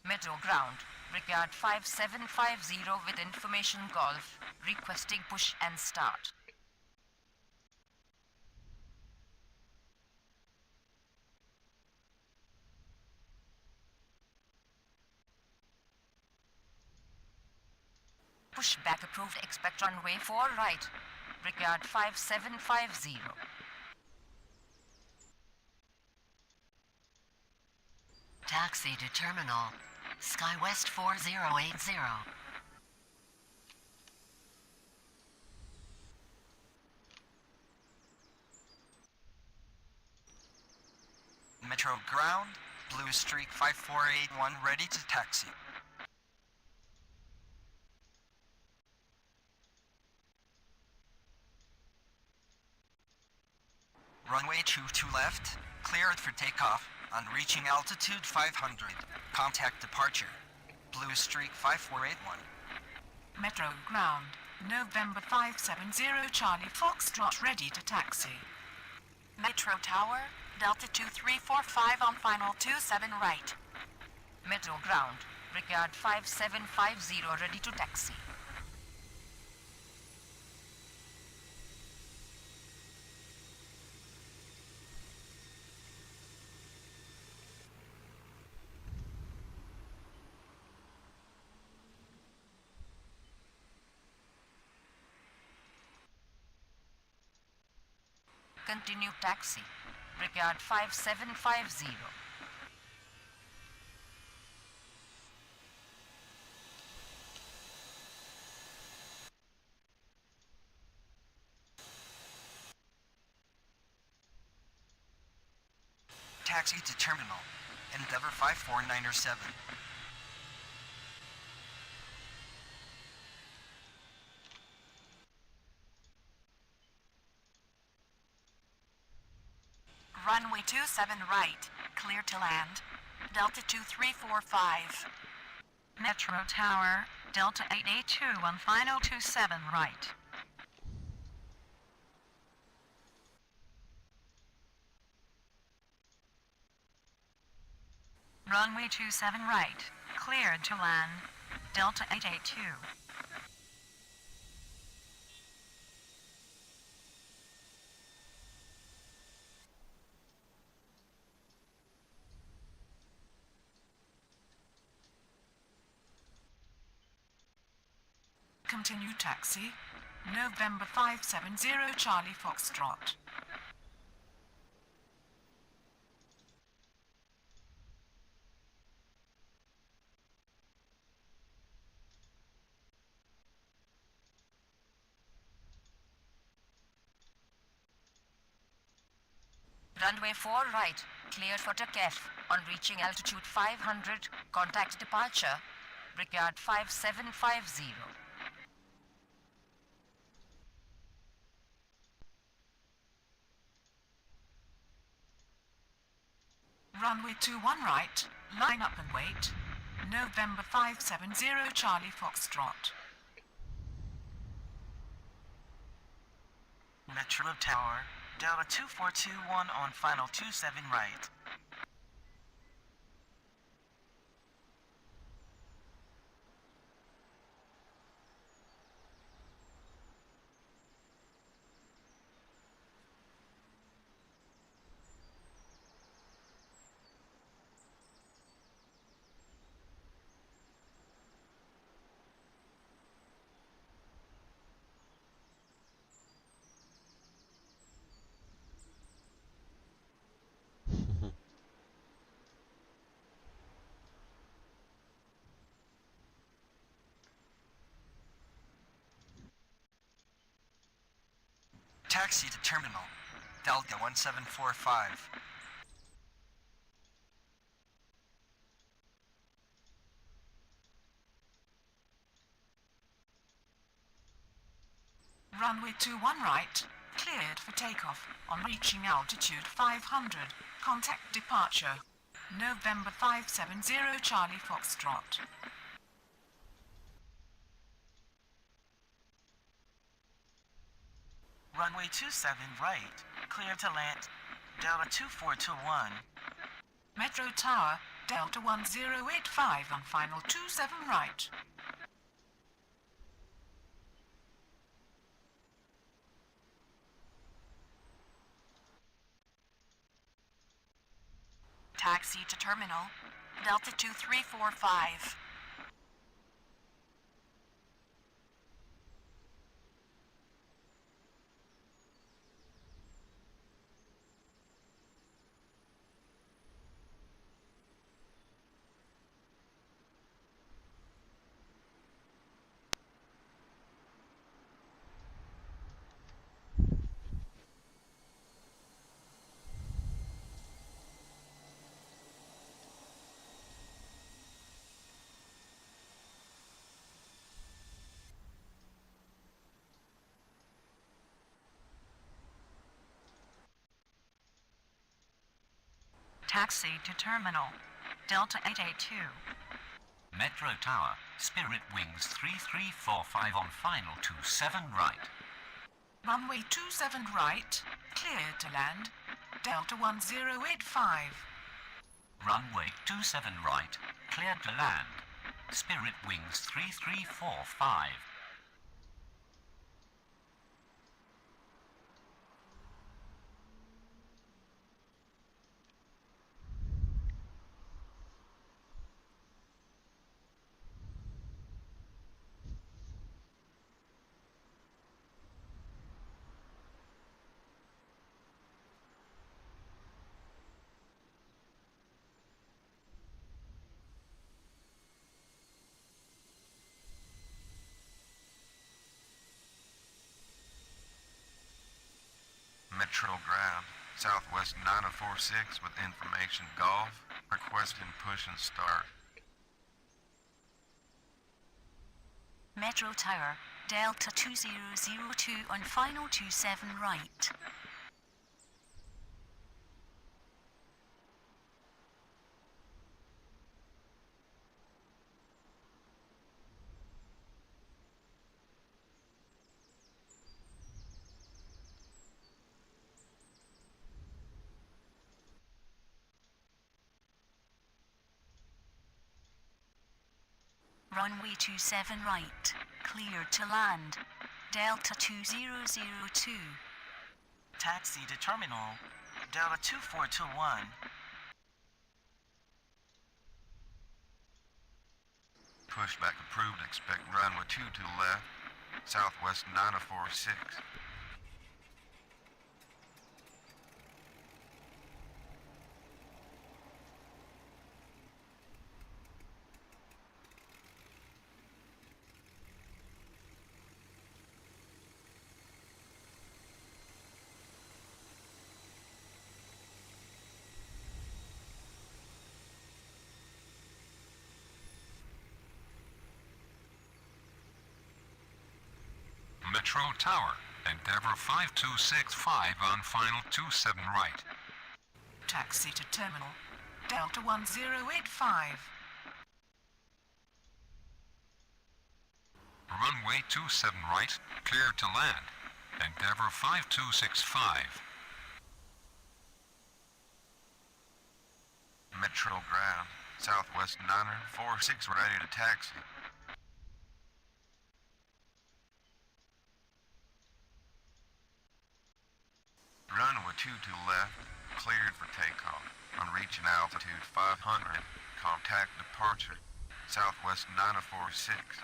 Metro ground. Brickyard 5750 with information Golf. Requesting push and start. Pushback approved. Expect runway 4 right. Brickyard 5750. Taxi to terminal. Sky West 4080. Metro ground, Blue Streak 5481 ready to taxi. Runway 22 left, cleared for takeoff on reaching altitude 500. Contact departure. Blue Streak 5481. Metro ground. November 570 Charlie Foxtrot ready to taxi. Metro Tower, Delta 2345 on final 27 right. Metro ground. Brickyard 5750 ready to taxi. Continue taxi. Brickyard 5750. Taxi to terminal. Endeavour 549er 7. Runway 27 right. Clear to land. Delta 2345. Metro Tower, Delta 882 on final 27 right. Runway 27 right. Cleared to land. Delta 882. continue taxi. November 570 Charlie Foxtrot. Runway 4 right, cleared for takeoff. On reaching altitude 500, contact departure. Brickyard 5750. Runway 21 right, line up and wait. November 570 Charlie Foxtrot. Metro Tower, Delta 2421 on final 27 right. Taxi to terminal, Delta 1745. Runway 21 right, cleared for takeoff. On reaching altitude 500, contact departure. November 570 Charlie Foxtrot. Runway 27 right, clear to land, Delta 2421. Metro Tower, Delta 1085 on final 27 right. Taxi to terminal, Delta 2345. Taxi to terminal, Delta 882. Metro Tower, Spirit Wings 3345 on final 27 right. Runway 27 right, cleared to land, Delta 1085. Runway 27 right, cleared to land. Spirit Wings 3345. Metro ground, Southwest 9046 with information Golf, requesting push and start. Metro Tower, Delta 2002 on final 27 right. Runway 27 right, cleared to land, Delta 2002. Taxi to terminal, Delta 2421. Pushback approved, expect runway 22 left. Southwest 946. Metro Tower, Endeavor 5265 on final 27 right. Taxi to terminal. Delta 1085. Runway 27 right, cleared to land. Endeavor 5265. Metro ground, Southwest 946 ready to taxi. Runway 22 left, cleared for takeoff. On reaching altitude 500, contact departure, Southwest 946.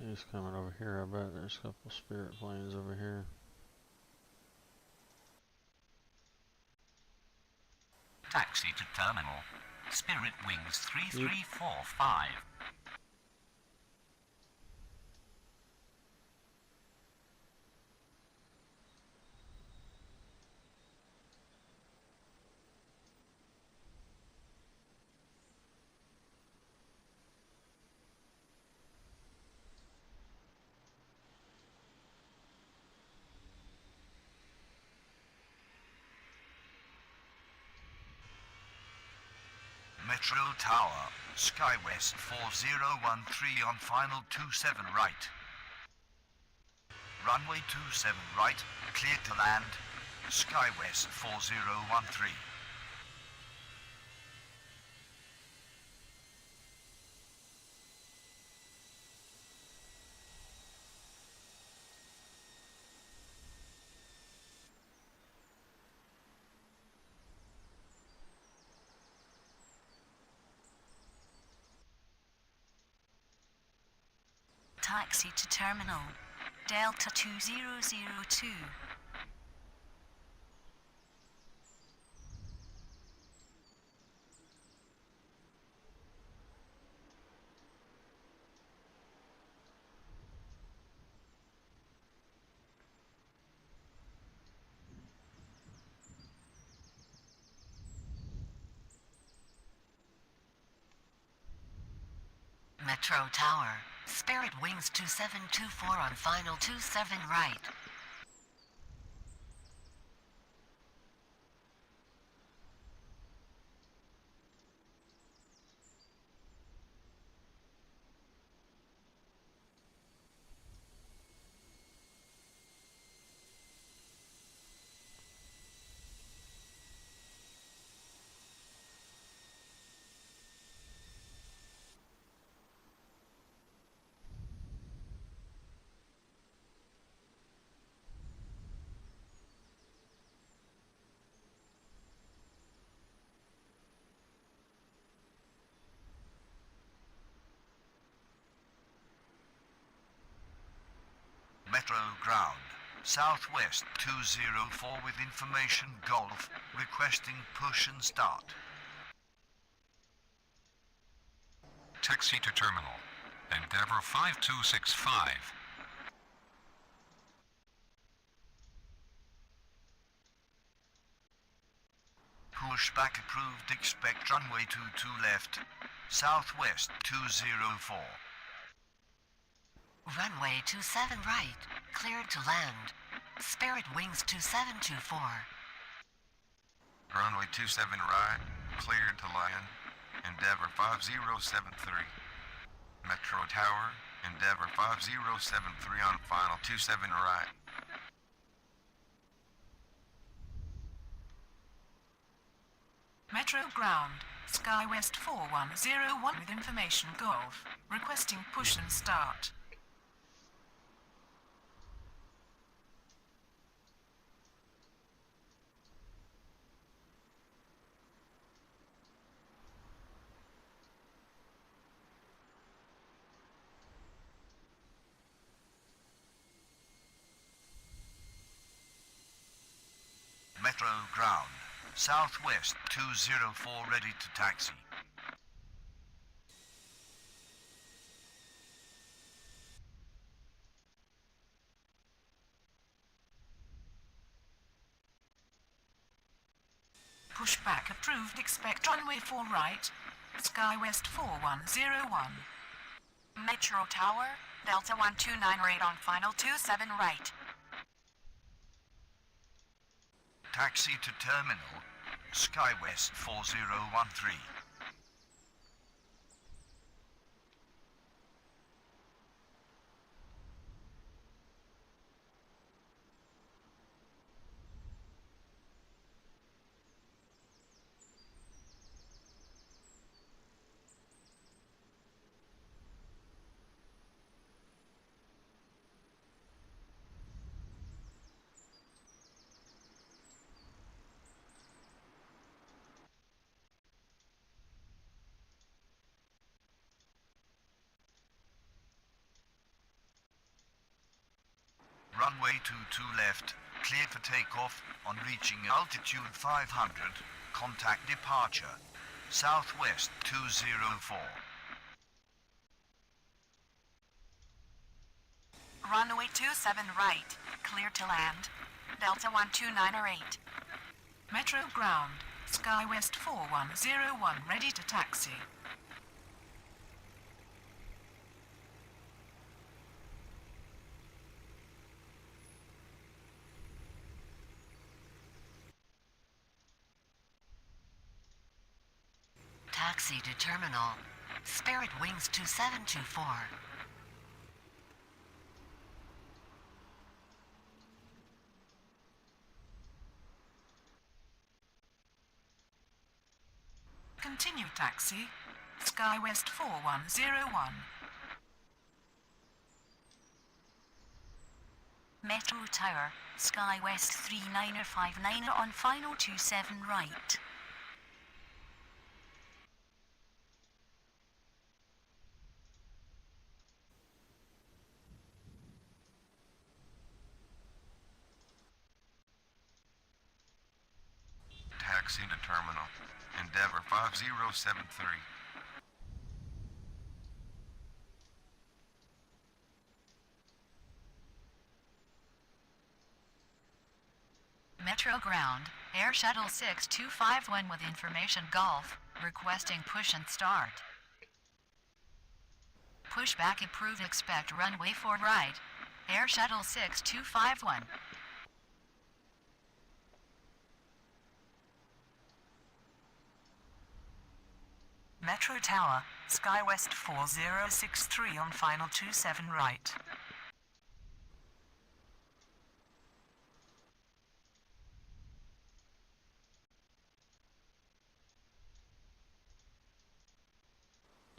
He's coming over here. I bet there's a couple Spirit planes over here. Taxi to terminal. Spirit Wings 3345. Metro Tower, Skywest 4013 on final 27 right. Runway 27 right, cleared to land, Skywest 4013. Taxi to terminal. Delta 2002. Metro Tower, Spirit Wings 2724 on final 27 right. Metro ground, Southwest 204 with information Golf, requesting push and start. Taxi to terminal. Endeavor 5265. Pushback approved, expect runway 22 left, Southwest 204. Runway 27 right, cleared to land. Spirit Wings 2724. Runway 27 right, cleared to land. Endeavor 5073. Metro Tower, Endeavor 5073 on final 27 right. Metro Ground, SkyWest 4101 with information Golf, requesting push and start. Metro Ground, Southwest 204 ready to taxi. Pushback approved, expect runway 4 right, SkyWest 4101. Metro Tower, Delta 129 rate on final 27 right. Taxi to terminal, SkyWest 4013. Runway 22 left, clear for takeoff on reaching altitude 500, contact departure, Southwest 204. Runway 27 right, clear to land, Delta 129 or 8. Metro Ground, SkyWest 4101 ready to taxi. Taxi to terminal. Spirit Wings 2724. Continue taxi, SkyWest 4101. Metro Tower, SkyWest 3959 on final 27 right. Taxi to terminal, Endeavor 5073. Metro Ground, Air Shuttle 6251 with information Golf, requesting push and start. Pushback approved, expect runway 4 right, Air Shuttle 6251. Metro Tower, SkyWest 4063 on final 27 right.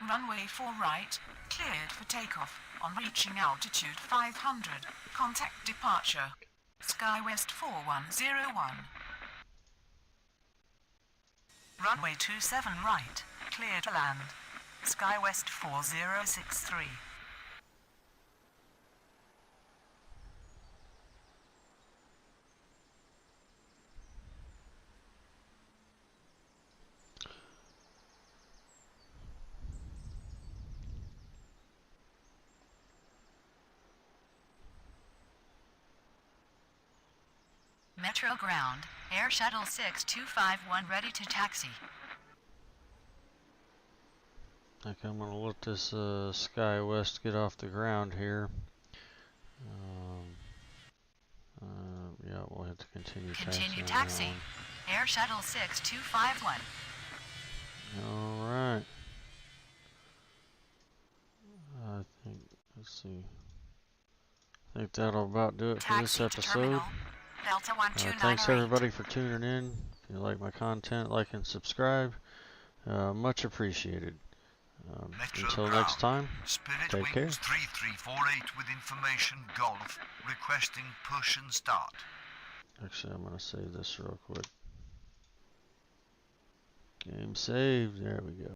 Runway 4 right, cleared for takeoff on reaching altitude 500, contact departure, SkyWest 4101. Runway 27 right, clear to land, SkyWest 4063. Metro Ground, Air Shuttle 6251 ready to taxi. I think I'm gonna let this SkyWest get off the ground here. Yeah, we'll have to continue Continue taxi. taxi. Air Shuttle 6251. All right. I think, let's see. I think that'll about do it for this Taxi to episode. terminal, Delta 129 Thanks or 8. everybody for tuning in. you like my content, like and subscribe. Much appreciated. Metro Until Ground. next time, Spirit take care. Wings 3348 with information Golf, requesting push and start. Actually, I'm going to save this real quick. Game saved. There we go.